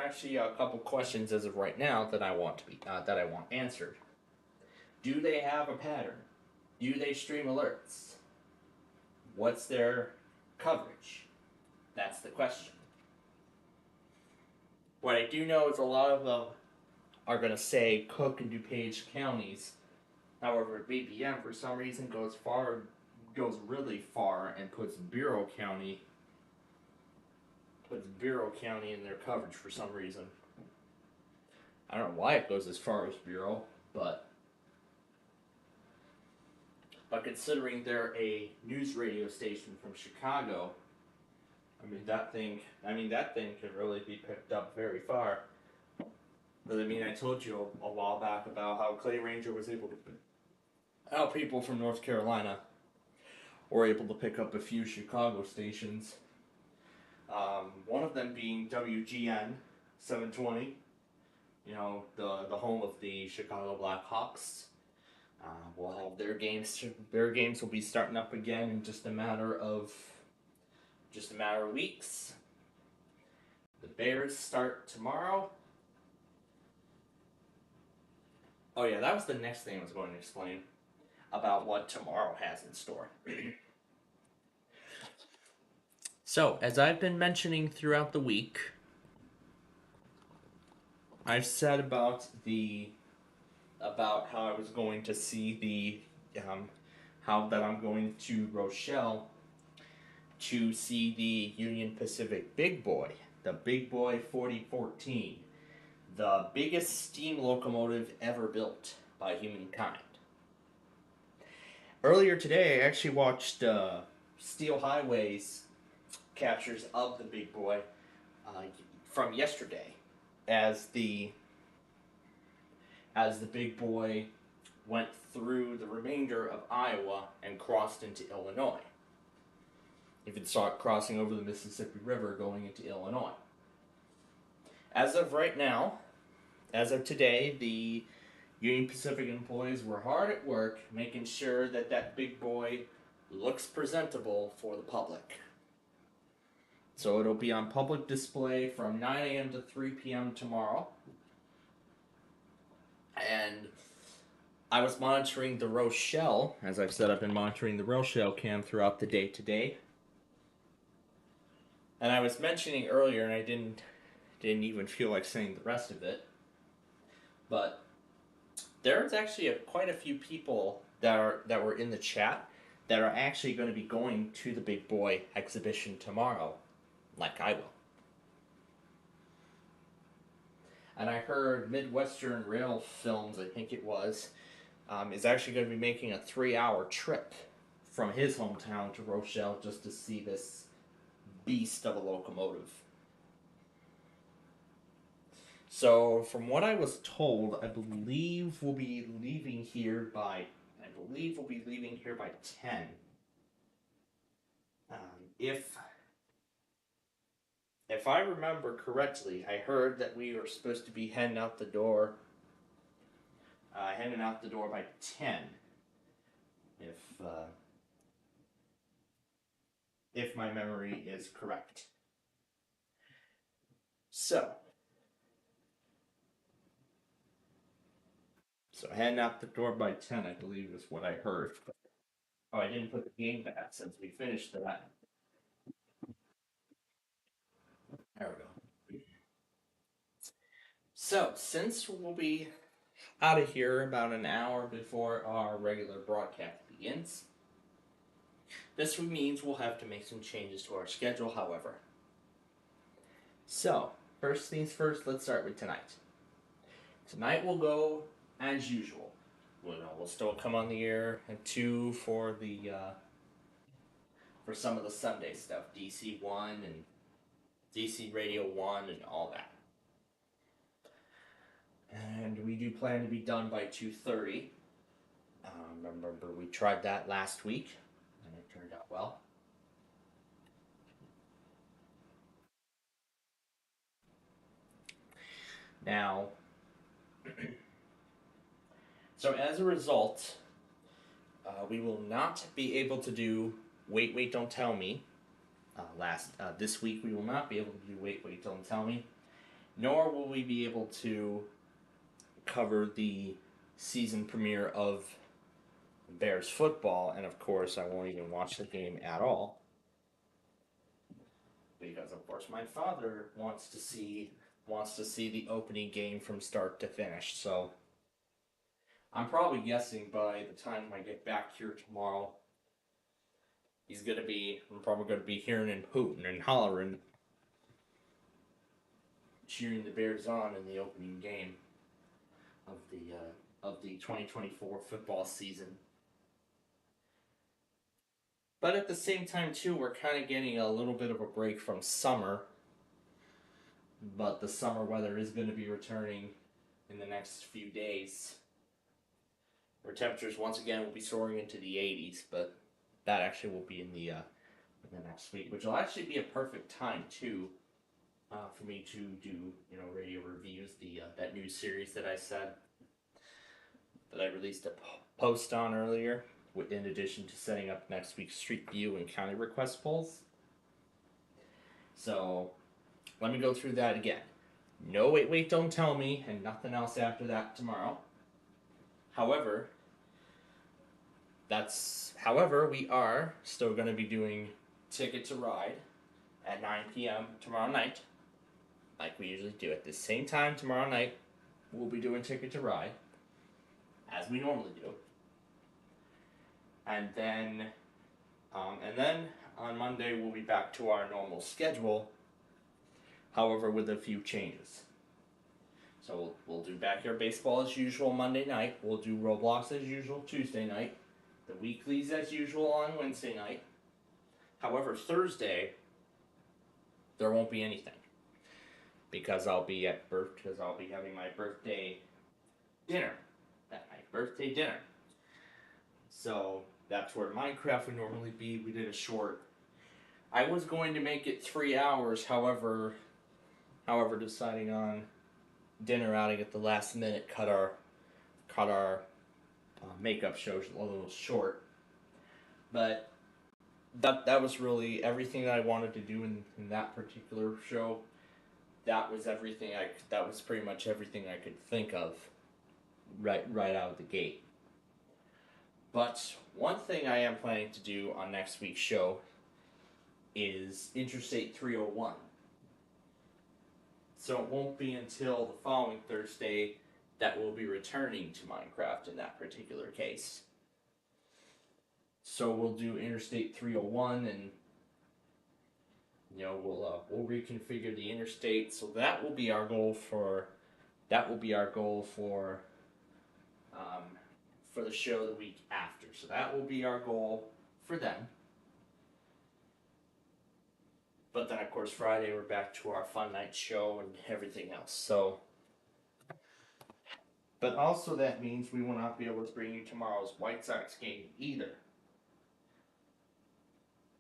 actually a couple questions as of right now that I want answered. Do they have a pattern? Do they stream alerts? What's their coverage? That's the question. What I do know is a lot of them are going to say Cook and DuPage counties. However, BBM for some reason goes really far and puts Bureau County in their coverage for some reason. I don't know why it goes as far as Bureau, but considering they're a news radio station from Chicago, that thing can really be picked up very far. But I told you a while back about how Clay Ranger was able to, how people from North Carolina were able to pick up a few Chicago stations. One of them being WGN 720, the home of the Chicago Blackhawks. We'll have their games will be starting up again in just a matter of weeks. The Bears start tomorrow. Oh yeah, that was the next thing I was going to explain about what tomorrow has in store. So, as I've been mentioning throughout the week, I've said about how I was going to see how that I'm going to Rochelle to see the Union Pacific Big Boy, the Big Boy 4014, the biggest steam locomotive ever built by humankind. Earlier today, I actually watched Steel Highway's captures of the Big Boy from yesterday, as the Big Boy went through the remainder of Iowa and crossed into Illinois. If it started crossing over the Mississippi River going into Illinois. As of right now, as of today, the Union Pacific employees were hard at work making sure that that big boy looks presentable for the public. So it'll be on public display from 9 a.m. to 3 p.m. tomorrow. And I was monitoring the Rochelle, as I've said, I've been monitoring the Rochelle cam throughout the day today. And I was mentioning earlier, and I didn't even feel like saying the rest of it, but there's actually quite a few people that were in the chat that are actually going to be going to the Big Boy exhibition tomorrow, like I will. And I heard Midwestern Rail Films, I think it was, is actually going to be making a 3-hour trip from his hometown to Rochelle just to see this beast of a locomotive. So, from what I was told, I believe we'll be leaving here by 10. If I remember correctly, I heard that we were supposed to be heading out the door by 10. If my memory is correct. So heading out the door by 10, I believe is what I heard. Oh, I didn't put the game back since we finished that. There we go. So, since we'll be out of here about an hour before our regular broadcast begins, this means we'll have to make some changes to our schedule, however. So, first things first, let's start with tonight. Tonight we'll go as usual. We'll still come on the air at 2 for for some of the Sunday stuff, DC 1 and DC Radio 1 and all that. And we do plan to be done by 2:30. Remember, we tried that last week, and it turned out well. Now, so as a result, we will not be able to do Wait, Wait, Don't Tell Me. This week we will not be able to do Wait, Wait, Don't Tell Me, nor will we be able to cover the season premiere of Bears football, and of course I won't even watch the game at all, because of course my father wants to see the opening game from start to finish. So I'm probably guessing by the time I get back here tomorrow, I'm probably gonna be hearing and hooting and hollering, cheering the Bears on in the opening game of the 2024 football season. But at the same time, too, we're kind of getting a little bit of a break from summer. But the summer weather is going to be returning in the next few days, where temperatures once again will be soaring into the 80s. But that actually will be in the next week, which will actually be a perfect time too for me to do radio reviews. That new series that I said that I released a post on earlier, in addition to setting up next week's Street View and County Request polls. So let me go through that again. No Wait, Wait, Don't Tell Me, and nothing else after that tomorrow. However, we are still going to be doing Ticket to Ride at 9 p.m. tomorrow night, like we usually do. At the same time tomorrow night, we'll be doing Ticket to Ride, as we normally do. And then on Monday, we'll be back to our normal schedule, however, with a few changes. So we'll do Backyard Baseball as usual Monday night. We'll do Roblox as usual Tuesday night. The weeklies as usual on Wednesday night. However, Thursday, there won't be anything, because I'll be having my birthday dinner that night. birthday dinner. So that's where Minecraft would normally be. We did a short. I was going to make it 3 hours, however, deciding on dinner outing at the last minute cut our makeup show a little short. But that was really everything that I wanted to do in that particular show. That was pretty much everything I could think of right out of the gate. But one thing I am planning to do on next week's show is Interstate 301. So it won't be until the following Thursday that we'll be returning to Minecraft in that particular case. So we'll do Interstate 301, and we'll reconfigure the interstate. So that will be our goal for the show the week after. So that will be our goal for them. But then, of course, Friday we're back to our fun night show and everything else. So, but also that means we will not be able to bring you tomorrow's White Sox game either,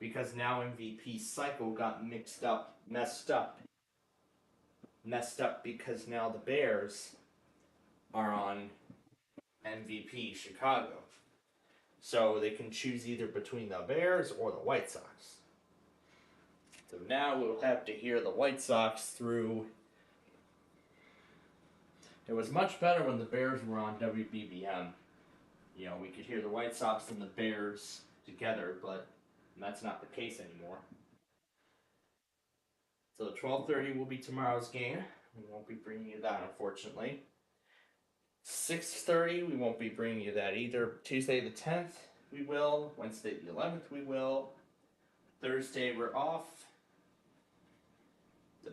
because now MVP's cycle got messed up because now the Bears are on MVP Chicago. So they can choose either between the Bears or the White Sox. So now we'll have to hear the White Sox through. It was much better when the Bears were on WBBM. We could hear the White Sox and the Bears together, but that's not the case anymore. So 12:30 will be tomorrow's game. We won't be bringing you that, unfortunately. 6:30, we won't be bringing you that either. Tuesday the 10th, we will. Wednesday the 11th, we will. Thursday, we're off.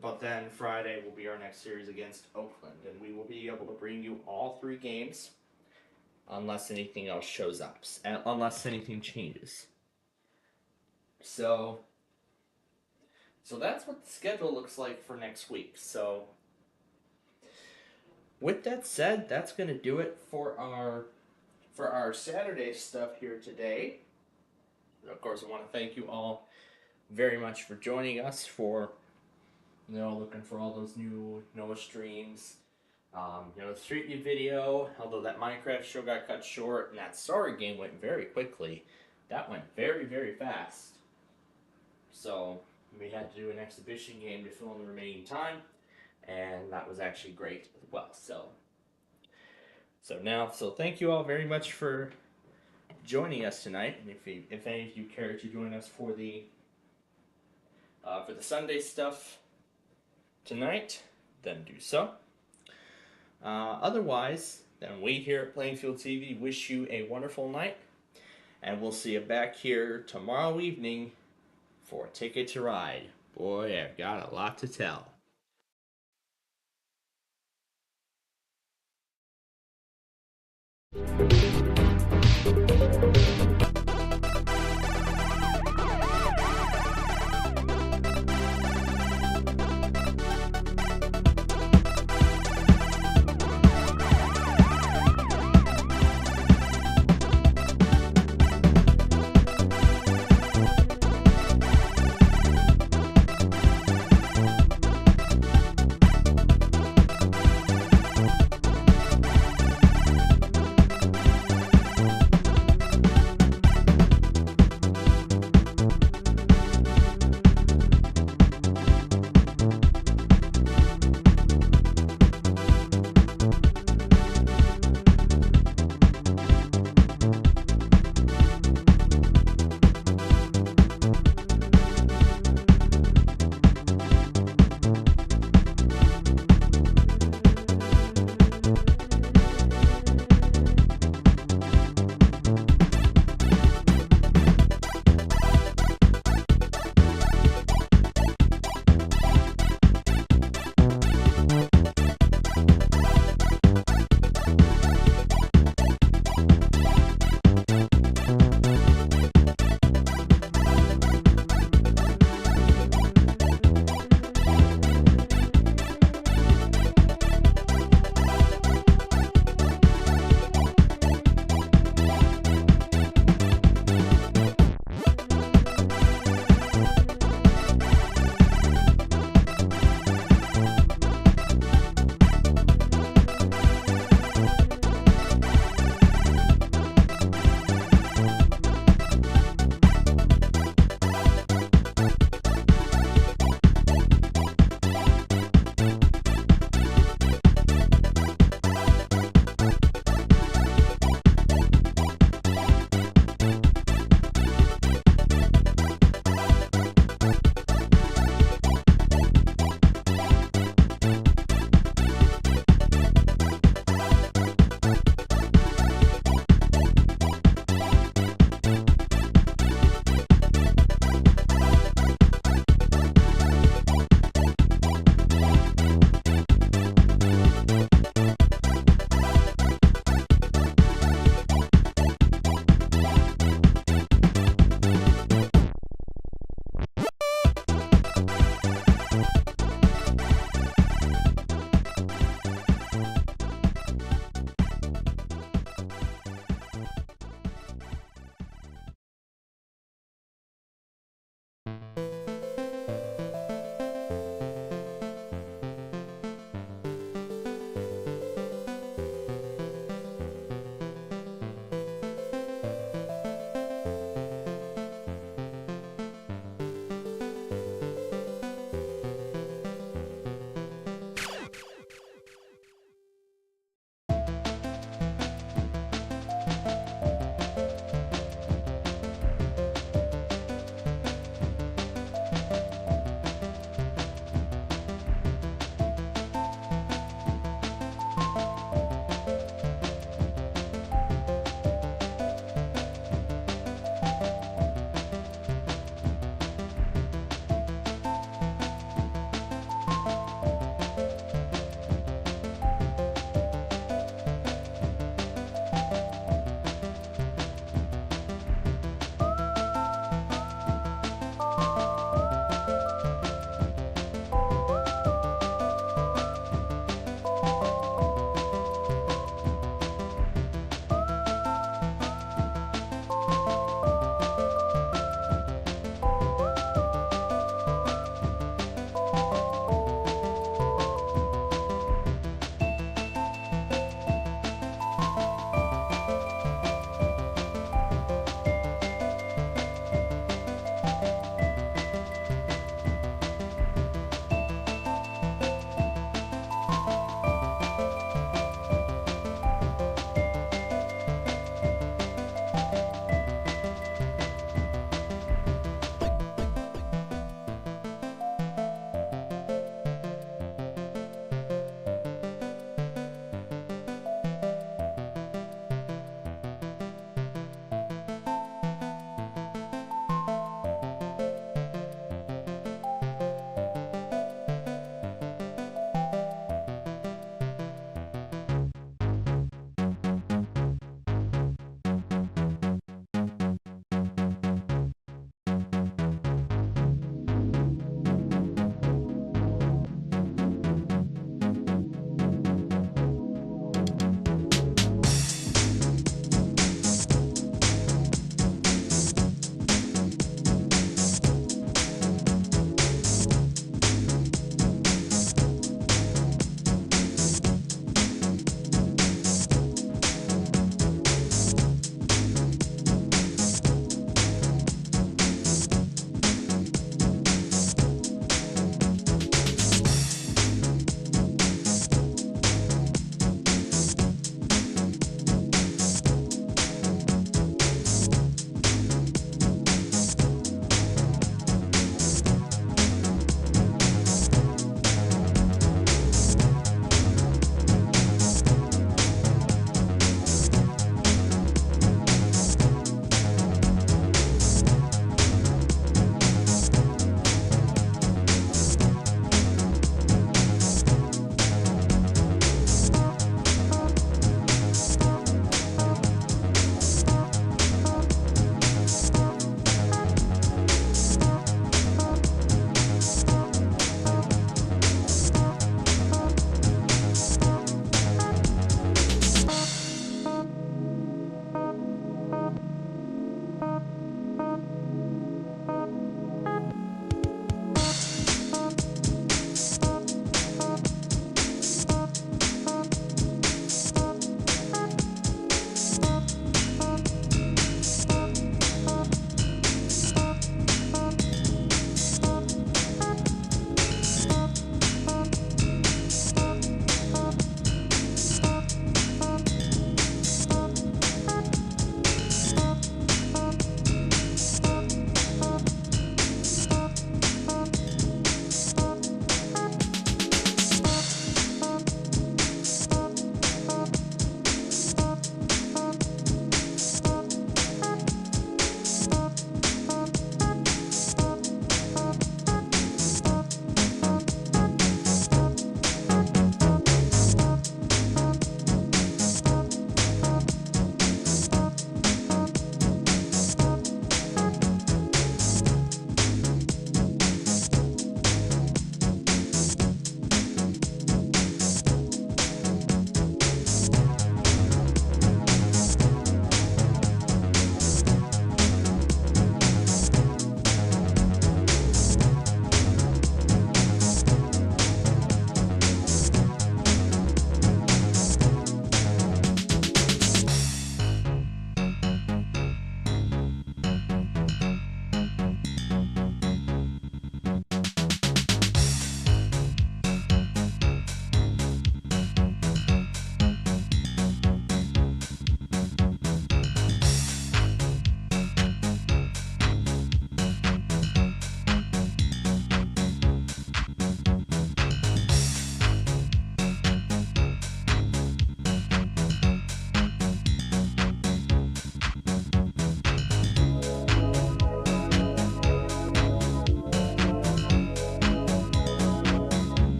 But then Friday will be our next series against Oakland, and we will be able to bring you all 3 games unless anything else shows up, unless anything changes. So that's what the schedule looks like for next week. So with that said, that's going to do it for our Saturday stuff here today. And of course, I want to thank you all very much for joining us for looking for all those new Noah streams. The Street View video, although that Minecraft show got cut short and that Sorry game went very quickly. That went very, very fast. So we had to do an exhibition game to fill in the remaining time, and that was actually great as well. So thank you all very much for joining us tonight. And if any of you care to join us for the Sunday stuff tonight, then do so. Otherwise, then we here at Plainfield TV wish you a wonderful night, and we'll see you back here tomorrow evening for Ticket to Ride. Boy, I've got a lot to tell.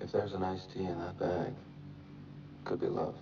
If there's an iced tea in that bag, could be love.